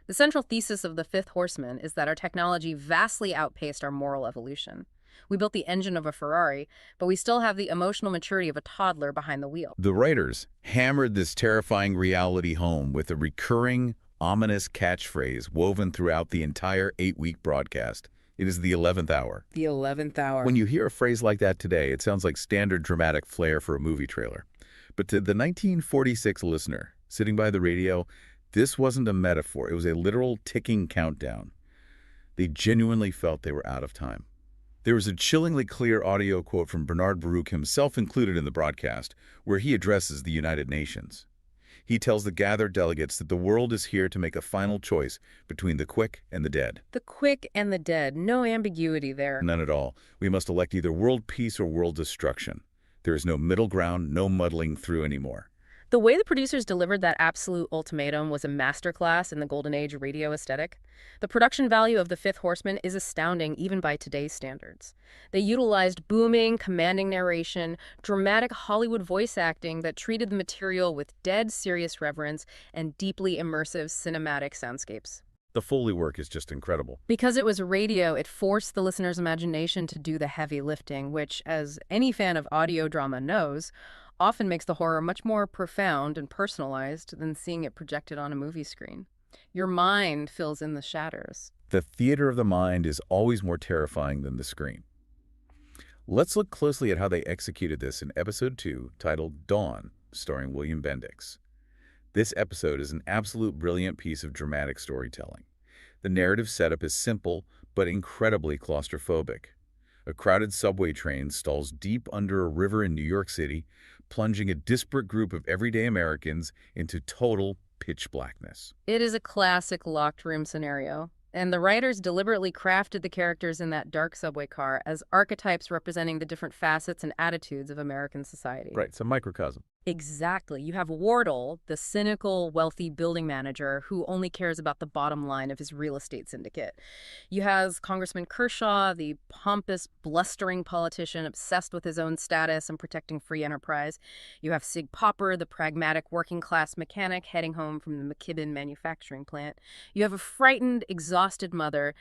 The central thesis of the Fifth Horseman is that our technology vastly outpaced our moral evolution. We built the engine of a Ferrari, but we still have the emotional maturity of a toddler behind the wheel. The writers hammered this terrifying reality home with a recurring, ominous catchphrase woven throughout the entire 8-week broadcast. It is the 11th hour. The 11th hour. When you hear a phrase like that today, it sounds like standard dramatic flair for a movie trailer. But to the 1946 listener sitting by the radio, this wasn't a metaphor. It was a literal ticking countdown. They genuinely felt they were out of time. There was a chillingly clear audio quote from Bernard Baruch himself included in the broadcast, where he addresses the United Nations. He tells the gathered delegates that the world is here to make a final choice between the quick and the dead. The quick and the dead. No ambiguity there. None at all. We must elect either world peace or world destruction. There is no middle ground, no muddling through anymore. The way the producers delivered that absolute ultimatum was a masterclass in the Golden Age radio aesthetic. The production value of The Fifth Horseman is astounding even by today's standards. They utilized booming, commanding narration, dramatic Hollywood voice acting that treated the material with dead serious reverence, and deeply immersive cinematic soundscapes. The Foley work is just incredible. Because it was radio, it forced the listener's imagination to do the heavy lifting, which, as any fan of audio drama knows, often makes the horror much more profound and personalized than seeing it projected on a movie screen. Your mind fills in the shadows. The theater of the mind is always more terrifying than the screen. Let's look closely at how they executed this in Episode 2, titled Dawn, starring William Bendix. This episode is an absolute brilliant piece of dramatic storytelling. The narrative setup is simple, but incredibly claustrophobic. A crowded subway train stalls deep under a river in New York City, plunging a disparate group of everyday Americans into total pitch blackness. It is a classic locked room scenario. And the writers deliberately crafted the characters in that dark subway car as archetypes representing the different facets and attitudes of American society. Right, it's a microcosm. Exactly. You have Wardle, the cynical, wealthy building manager who only cares about the bottom line of his real estate syndicate. You have Congressman Kershaw, the pompous, blustering politician obsessed with his own status and protecting free enterprise. You have Sig Popper, the pragmatic working-class mechanic heading home from the McKibben manufacturing plant. You have a frightened, exhausted mother,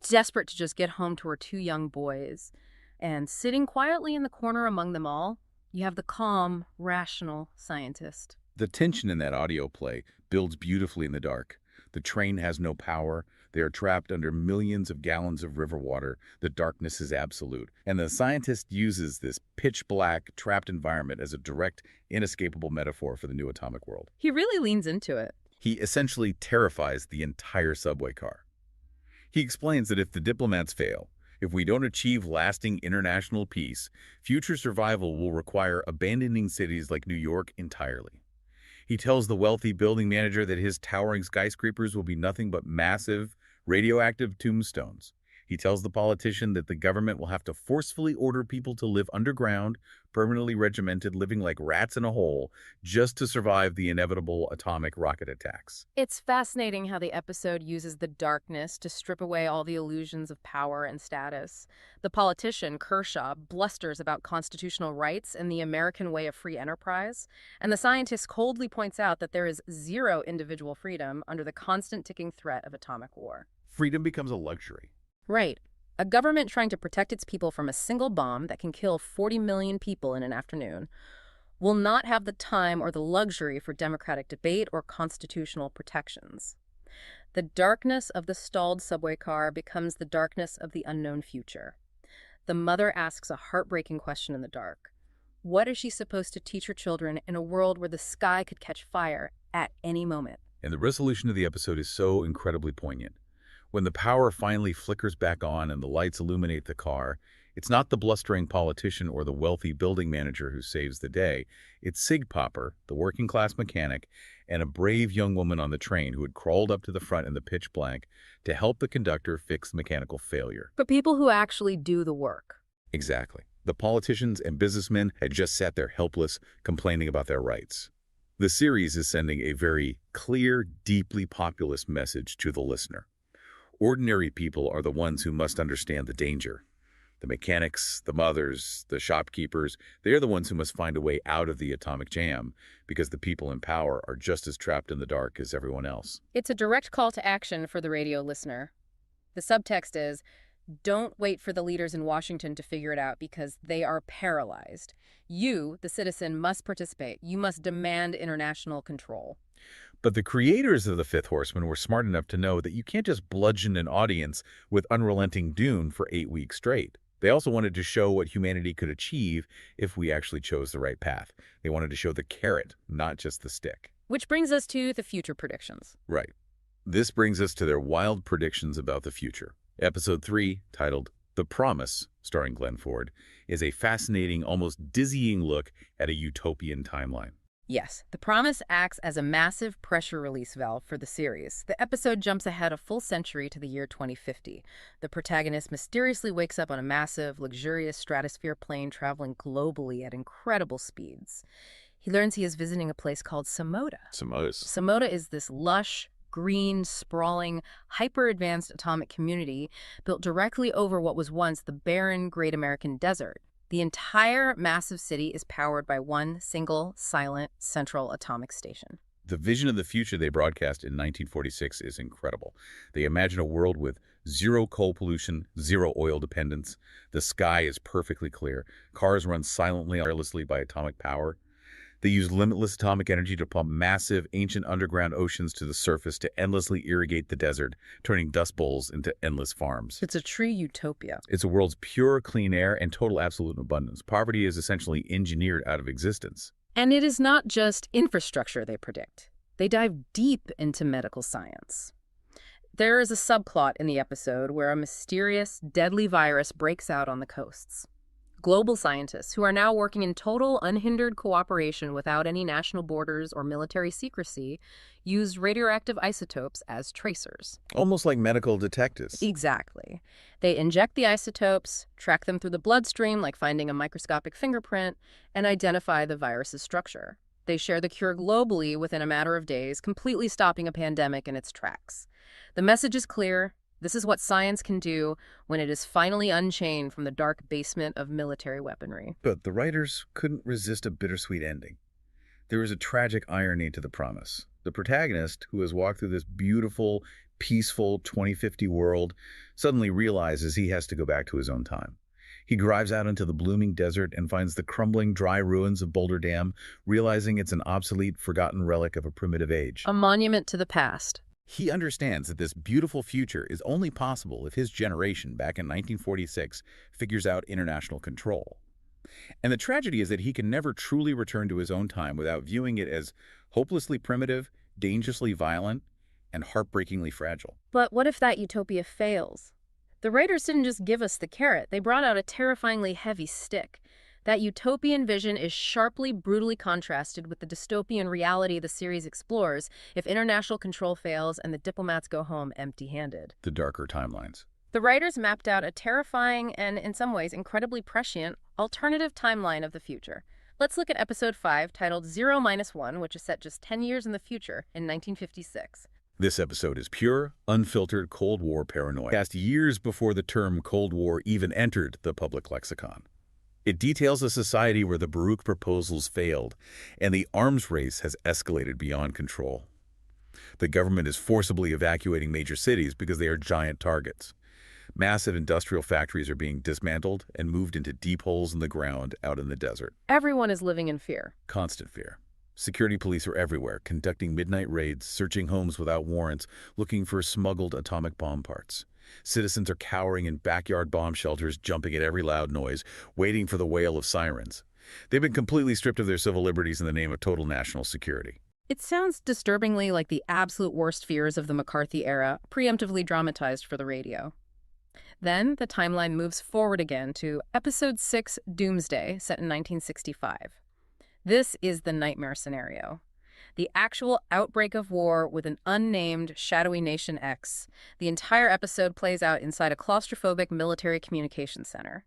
desperate to just get home to her 2 young boys. And sitting quietly in the corner among them all, you have the calm, rational scientist. The tension in that audio play builds beautifully in the dark. The train has no power. They are trapped under millions of gallons of river water. The darkness is absolute. And the scientist uses this pitch-black, trapped environment as a direct, inescapable metaphor for the new atomic world. He really leans into it. He essentially terrifies the entire subway car. He explains that if the diplomats fail, if we don't achieve lasting international peace, future survival will require abandoning cities like New York entirely. He tells the wealthy building manager that his towering skyscrapers will be nothing but massive, radioactive tombstones. He tells the politician that the government will have to forcefully order people to live underground, permanently regimented, living like rats in a hole, just to survive the inevitable atomic rocket attacks. It's fascinating how the episode uses the darkness to strip away all the illusions of power and status. The politician, Kershaw, blusters about constitutional rights and the American way of free enterprise, and the scientist coldly points out that there is zero individual freedom under the constant ticking threat of atomic war. Freedom becomes a luxury. Right. A government trying to protect its people from a single bomb that can kill 40 million people in an afternoon will not have the time or the luxury for democratic debate or constitutional protections. The darkness of the stalled subway car becomes the darkness of the unknown future. The mother asks a heartbreaking question in the dark. What is she supposed to teach her children in a world where the sky could catch fire at any moment? And the resolution of the episode is so incredibly poignant. When the power finally flickers back on and the lights illuminate the car, it's not the blustering politician or the wealthy building manager who saves the day. It's Sig Popper, the working-class mechanic, and a brave young woman on the train who had crawled up to the front in the pitch black to help the conductor fix the mechanical failure. But people who actually do the work. Exactly. The politicians and businessmen had just sat there helpless, complaining about their rights. The series is sending a very clear, deeply populist message to the listener. Ordinary people are the ones who must understand the danger. The mechanics, the mothers, the shopkeepers, they're the ones who must find a way out of the atomic jam because the people in power are just as trapped in the dark as everyone else. It's a direct call to action for the radio listener. The subtext is, don't wait for the leaders in Washington to figure it out because they are paralyzed. You, the citizen, must participate. You must demand international control. But the creators of The Fifth Horseman were smart enough to know that you can't just bludgeon an audience with unrelenting doom for 8 weeks straight. They also wanted to show what humanity could achieve if we actually chose the right path. They wanted to show the carrot, not just the stick. Which brings us to the future predictions. Right. This brings us to their wild predictions about the future. Episode 3, titled The Promise, starring Glenn Ford, is a fascinating, almost dizzying look at a utopian timeline. Yes, The Promise acts as a massive pressure release valve for the series. The episode jumps ahead a full century to the year 2050. The protagonist mysteriously wakes up on a massive, luxurious stratosphere plane traveling globally at incredible speeds. He learns he is visiting a place called Samoda. Samoda is this lush, green, sprawling, hyper-advanced atomic community built directly over what was once the barren Great American Desert. The entire massive city is powered by one single, silent, central atomic station. The vision of the future they broadcast in 1946 is incredible. They imagine a world with zero coal pollution, zero oil dependence. The sky is perfectly clear. Cars run silently, wirelessly by atomic power. They use limitless atomic energy to pump massive, ancient underground oceans to the surface to endlessly irrigate the desert, turning dust bowls into endless farms. It's a true utopia. It's a world's pure, clean air and total absolute abundance. Poverty is essentially engineered out of existence. And it is not just infrastructure they predict. They dive deep into medical science. There is a subplot in the episode where a mysterious, deadly virus breaks out on the coasts. global scientists who are now working in total unhindered cooperation without any national borders or military secrecy, use radioactive isotopes as tracers. Almost like medical detectives. Exactly. They inject the isotopes, track them through the bloodstream like finding a microscopic fingerprint, and identify the virus's structure. They share the cure globally within a matter of days, completely stopping a pandemic in its tracks. The message is clear. This is what science can do when it is finally unchained from the dark basement of military weaponry. But the writers couldn't resist a bittersweet ending. There was a tragic irony to the promise. The protagonist, who has walked through this beautiful, peaceful 2050 world, suddenly realizes he has to go back to his own time. He drives out into the blooming desert and finds the crumbling, dry ruins of Boulder Dam, realizing it's an obsolete, forgotten relic of a primitive age. A monument to the past. He understands that this beautiful future is only possible if his generation, back in 1946, figures out international control. And the tragedy is that he can never truly return to his own time without viewing it as hopelessly primitive, dangerously violent, and heartbreakingly fragile. But what if that utopia fails? The writers didn't just give us the carrot, they brought out a terrifyingly heavy stick. That utopian vision is sharply, brutally contrasted with the dystopian reality the series explores if international control fails and the diplomats go home empty-handed. The darker timelines. The writers mapped out a terrifying and, in some ways, incredibly prescient alternative timeline of the future. Let's look at episode 5, titled 0-1, which is set just 10 years in the future, in 1956. This episode is pure, unfiltered Cold War paranoia, cast years before the term Cold War even entered the public lexicon. It details a society where the Baruch proposals failed, and the arms race has escalated beyond control. The government is forcibly evacuating major cities because they are giant targets. Massive industrial factories are being dismantled and moved into deep holes in the ground out in the desert. Everyone is living in fear. Constant fear. Security police are everywhere, conducting midnight raids, searching homes without warrants, looking for smuggled atomic bomb parts. Citizens are cowering in backyard bomb shelters, jumping at every loud noise, waiting for the wail of sirens. They've been completely stripped of their civil liberties in the name of total national security. It sounds disturbingly like the absolute worst fears of the McCarthy era, preemptively dramatized for the radio. Then the timeline moves forward again to Episode 6, Doomsday, set in 1965. This is the nightmare scenario. The actual outbreak of war with an unnamed, shadowy Nation X. The entire episode plays out inside a claustrophobic military communications center.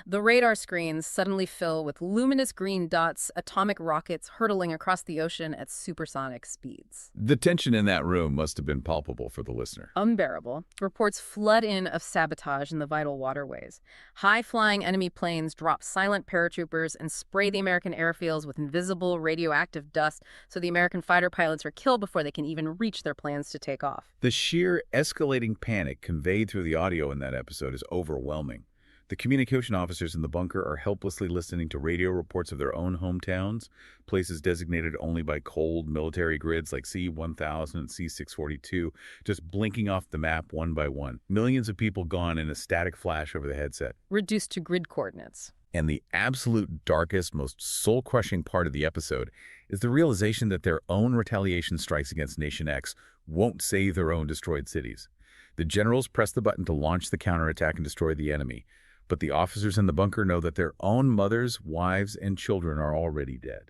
The radar screens suddenly fill with luminous green dots, atomic rockets hurtling across the ocean at supersonic speeds. The tension in that room must have been palpable for the listener. Unbearable. Reports flood in of sabotage in the vital waterways. High-flying enemy planes drop silent paratroopers and spray the American airfields with invisible radioactive dust so the American fighter pilots are killed before they can even reach their plans to take off. The sheer escalating panic conveyed through the audio in that episode is overwhelming. The communication officers in the bunker are helplessly listening to radio reports of their own hometowns, places designated only by cold military grids like C-1000 and C-642, just blinking off the map one by one. Millions of people gone in a static flash over the headset. Reduced to grid coordinates. And the absolute darkest, most soul-crushing part of the episode is the realization that their own retaliation strikes against Nation X won't save their own destroyed cities. The generals press the button to launch the counterattack and destroy the enemy. But the officers in the bunker know that their own mothers, wives, and children are already dead.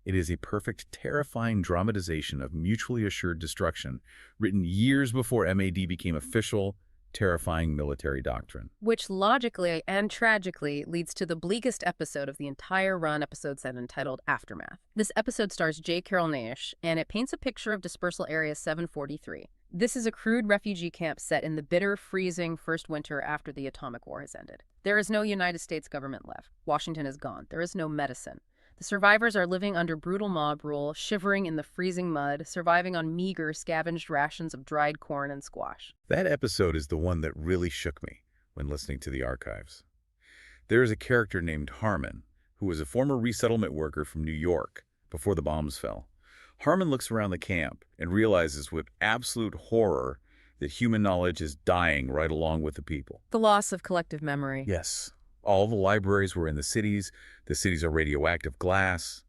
It is a perfect, terrifying dramatization of mutually assured destruction, written years before MAD became official, terrifying military doctrine. Which logically and tragically leads to the bleakest episode of the entire run, episode 7, titled Aftermath. This episode stars J. Carrol Naish, and it paints a picture of Dispersal Area 743. This is a crude refugee camp set in the bitter, freezing first winter after the atomic war has ended. There is no United States government left. Washington is gone. There is no medicine. The survivors are living under brutal mob rule, shivering in the freezing mud, surviving on meager, scavenged rations of dried corn and squash. That episode is the one that really shook me when listening to the archives. There is a character named Harmon, who was a former resettlement worker from New York before the bombs fell. Harmon looks around the camp and realizes with absolute horror that human knowledge is dying right along with the people. The loss of collective memory. Yes. All the libraries were in the cities are radioactive glass.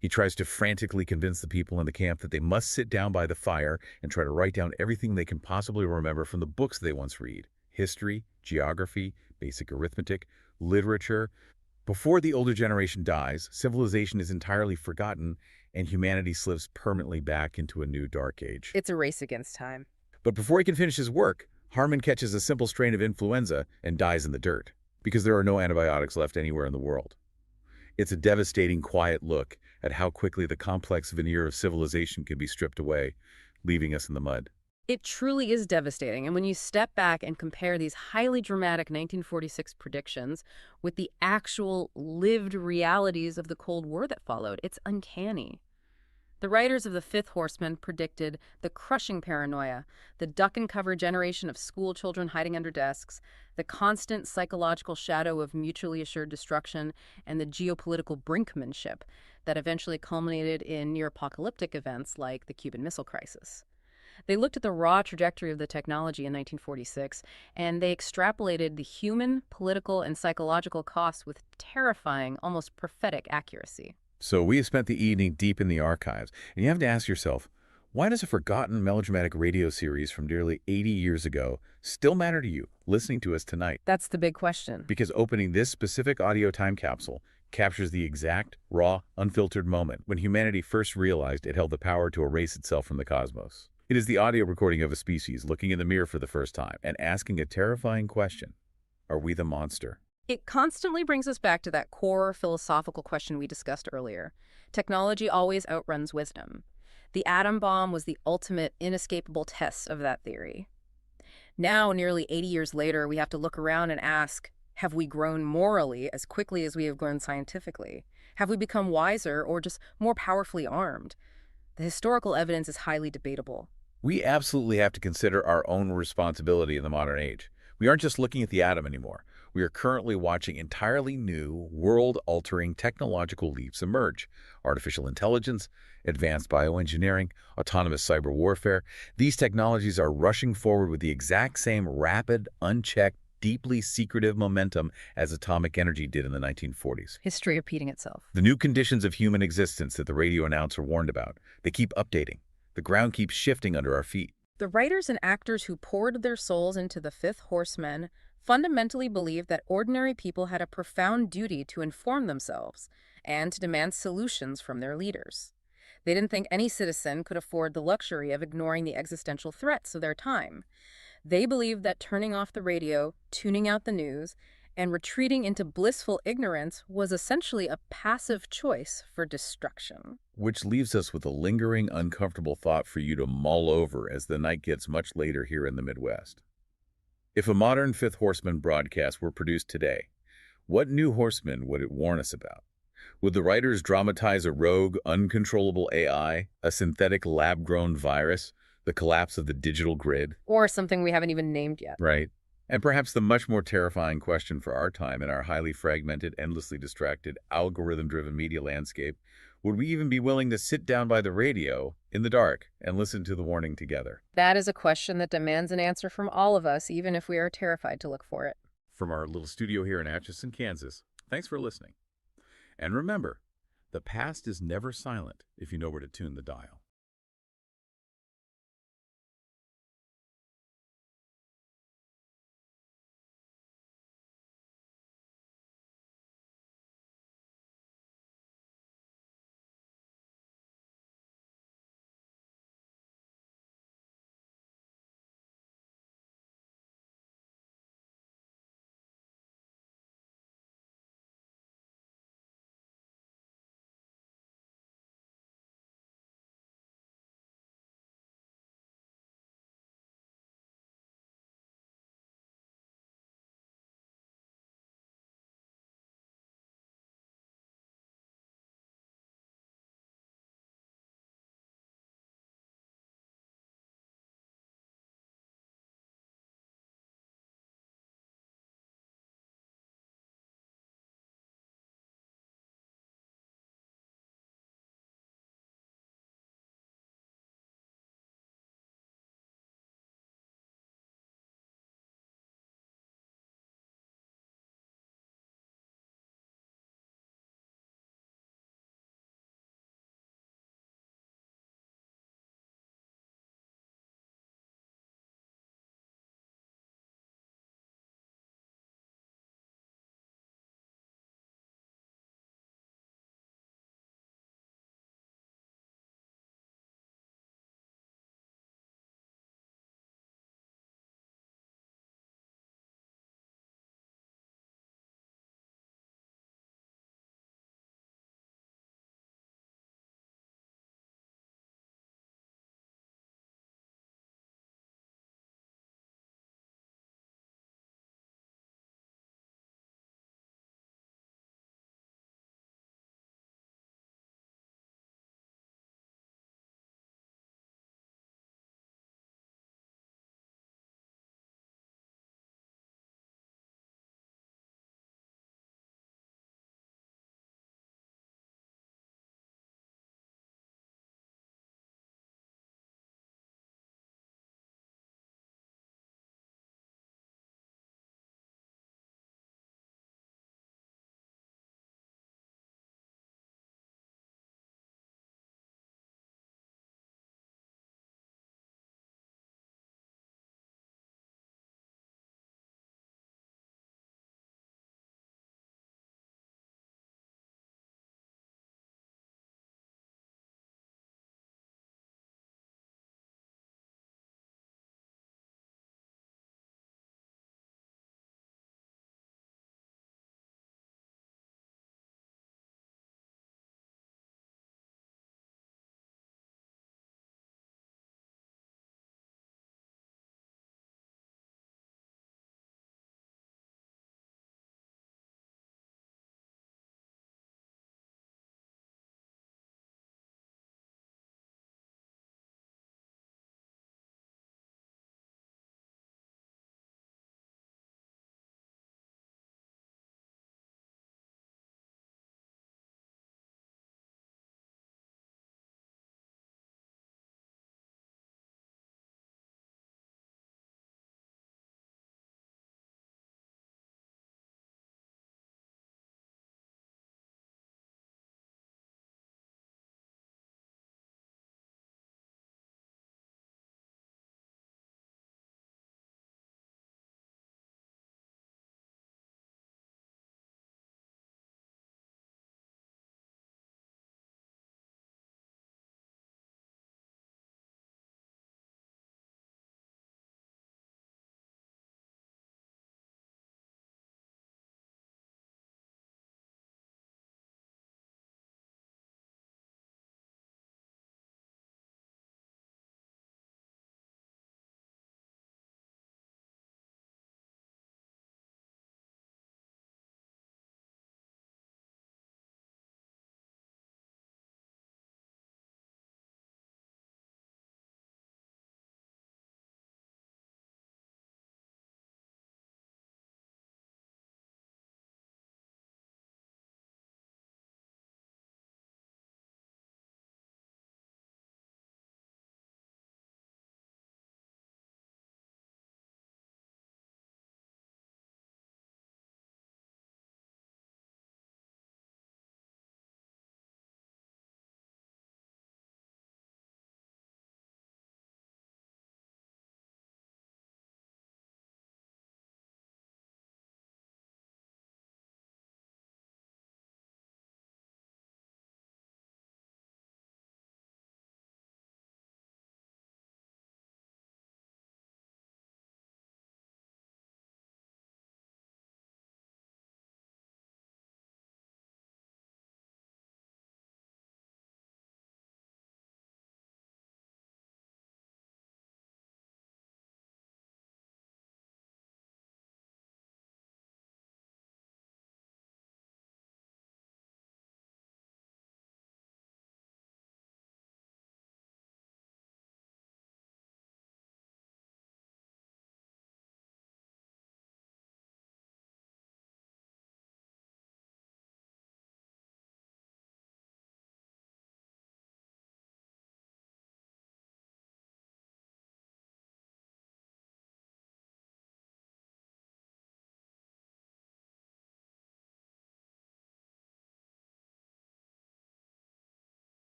He tries to frantically convince the people in the camp that they must sit down by the fire and try to write down everything they can possibly remember from the books they once read. History, geography, basic arithmetic, literature. Before the older generation dies, civilization is entirely forgotten, and humanity slips permanently back into a new dark age. It's a race against time. But before he can finish his work, Harmon catches a simple strain of influenza and dies in the dirt, because there are no antibiotics left anywhere in the world. It's a devastating, quiet look at how quickly the complex veneer of civilization can be stripped away, leaving us in the mud. It truly is devastating, and when you step back and compare these highly dramatic 1946 predictions with the actual lived realities of the Cold War that followed, it's uncanny. The writers of The Fifth Horseman predicted the crushing paranoia, the duck-and-cover generation of school children hiding under desks, the constant psychological shadow of mutually assured destruction, and the geopolitical brinkmanship that eventually culminated in near-apocalyptic events like the Cuban Missile Crisis. They looked at the raw trajectory of the technology in 1946, and they extrapolated the human, political, and psychological costs with terrifying, almost prophetic accuracy. So we have spent the evening deep in the archives, and you have to ask yourself, why does a forgotten melodramatic radio series from nearly 80 years ago still matter to you, listening to us tonight? That's the big question. Because opening this specific audio time capsule captures the exact, raw, unfiltered moment when humanity first realized it held the power to erase itself from the cosmos. It is the audio recording of a species looking in the mirror for the first time and asking a terrifying question. Are we the monster? It constantly brings us back to that core philosophical question we discussed earlier. Technology always outruns wisdom. The atom bomb was the ultimate, inescapable test of that theory. Now, nearly 80 years later, we have to look around and ask, have we grown morally as quickly as we have grown scientifically? Have we become wiser or just more powerfully armed? The historical evidence is highly debatable. We absolutely have to consider our own responsibility in the modern age. We aren't just looking at the atom anymore. We are currently watching entirely new, world-altering technological leaps emerge. Artificial intelligence, advanced bioengineering, autonomous cyber warfare. These technologies are rushing forward with the exact same rapid, unchecked, deeply secretive momentum as atomic energy did in the 1940s. History repeating itself. The new conditions of human existence that the radio announcer warned about, they keep updating. The ground keeps shifting under our feet. The writers and actors who poured their souls into The Fifth Horseman fundamentally believed that ordinary people had a profound duty to inform themselves and to demand solutions from their leaders. They didn't think any citizen could afford the luxury of ignoring the existential threats of their time. They believed that turning off the radio, tuning out the news, and retreating into blissful ignorance was essentially a passive choice for destruction. Which leaves us with a lingering, uncomfortable thought for you to mull over as the night gets much later here in the Midwest. If a modern Fifth Horseman broadcast were produced today, what new horseman would it warn us about? Would the writers dramatize a rogue, uncontrollable AI, a synthetic lab-grown virus, the collapse of the digital grid? Or something we haven't even named yet. Right. And perhaps the much more terrifying question for our time in our highly fragmented, endlessly distracted, algorithm-driven media landscape, would we even be willing to sit down by the radio in the dark and listen to the warning together? That is a question that demands an answer from all of us, even if we are terrified to look for it. From our little studio here in Atchison, Kansas, thanks for listening. And remember, the past is never silent if you know where to tune the dial.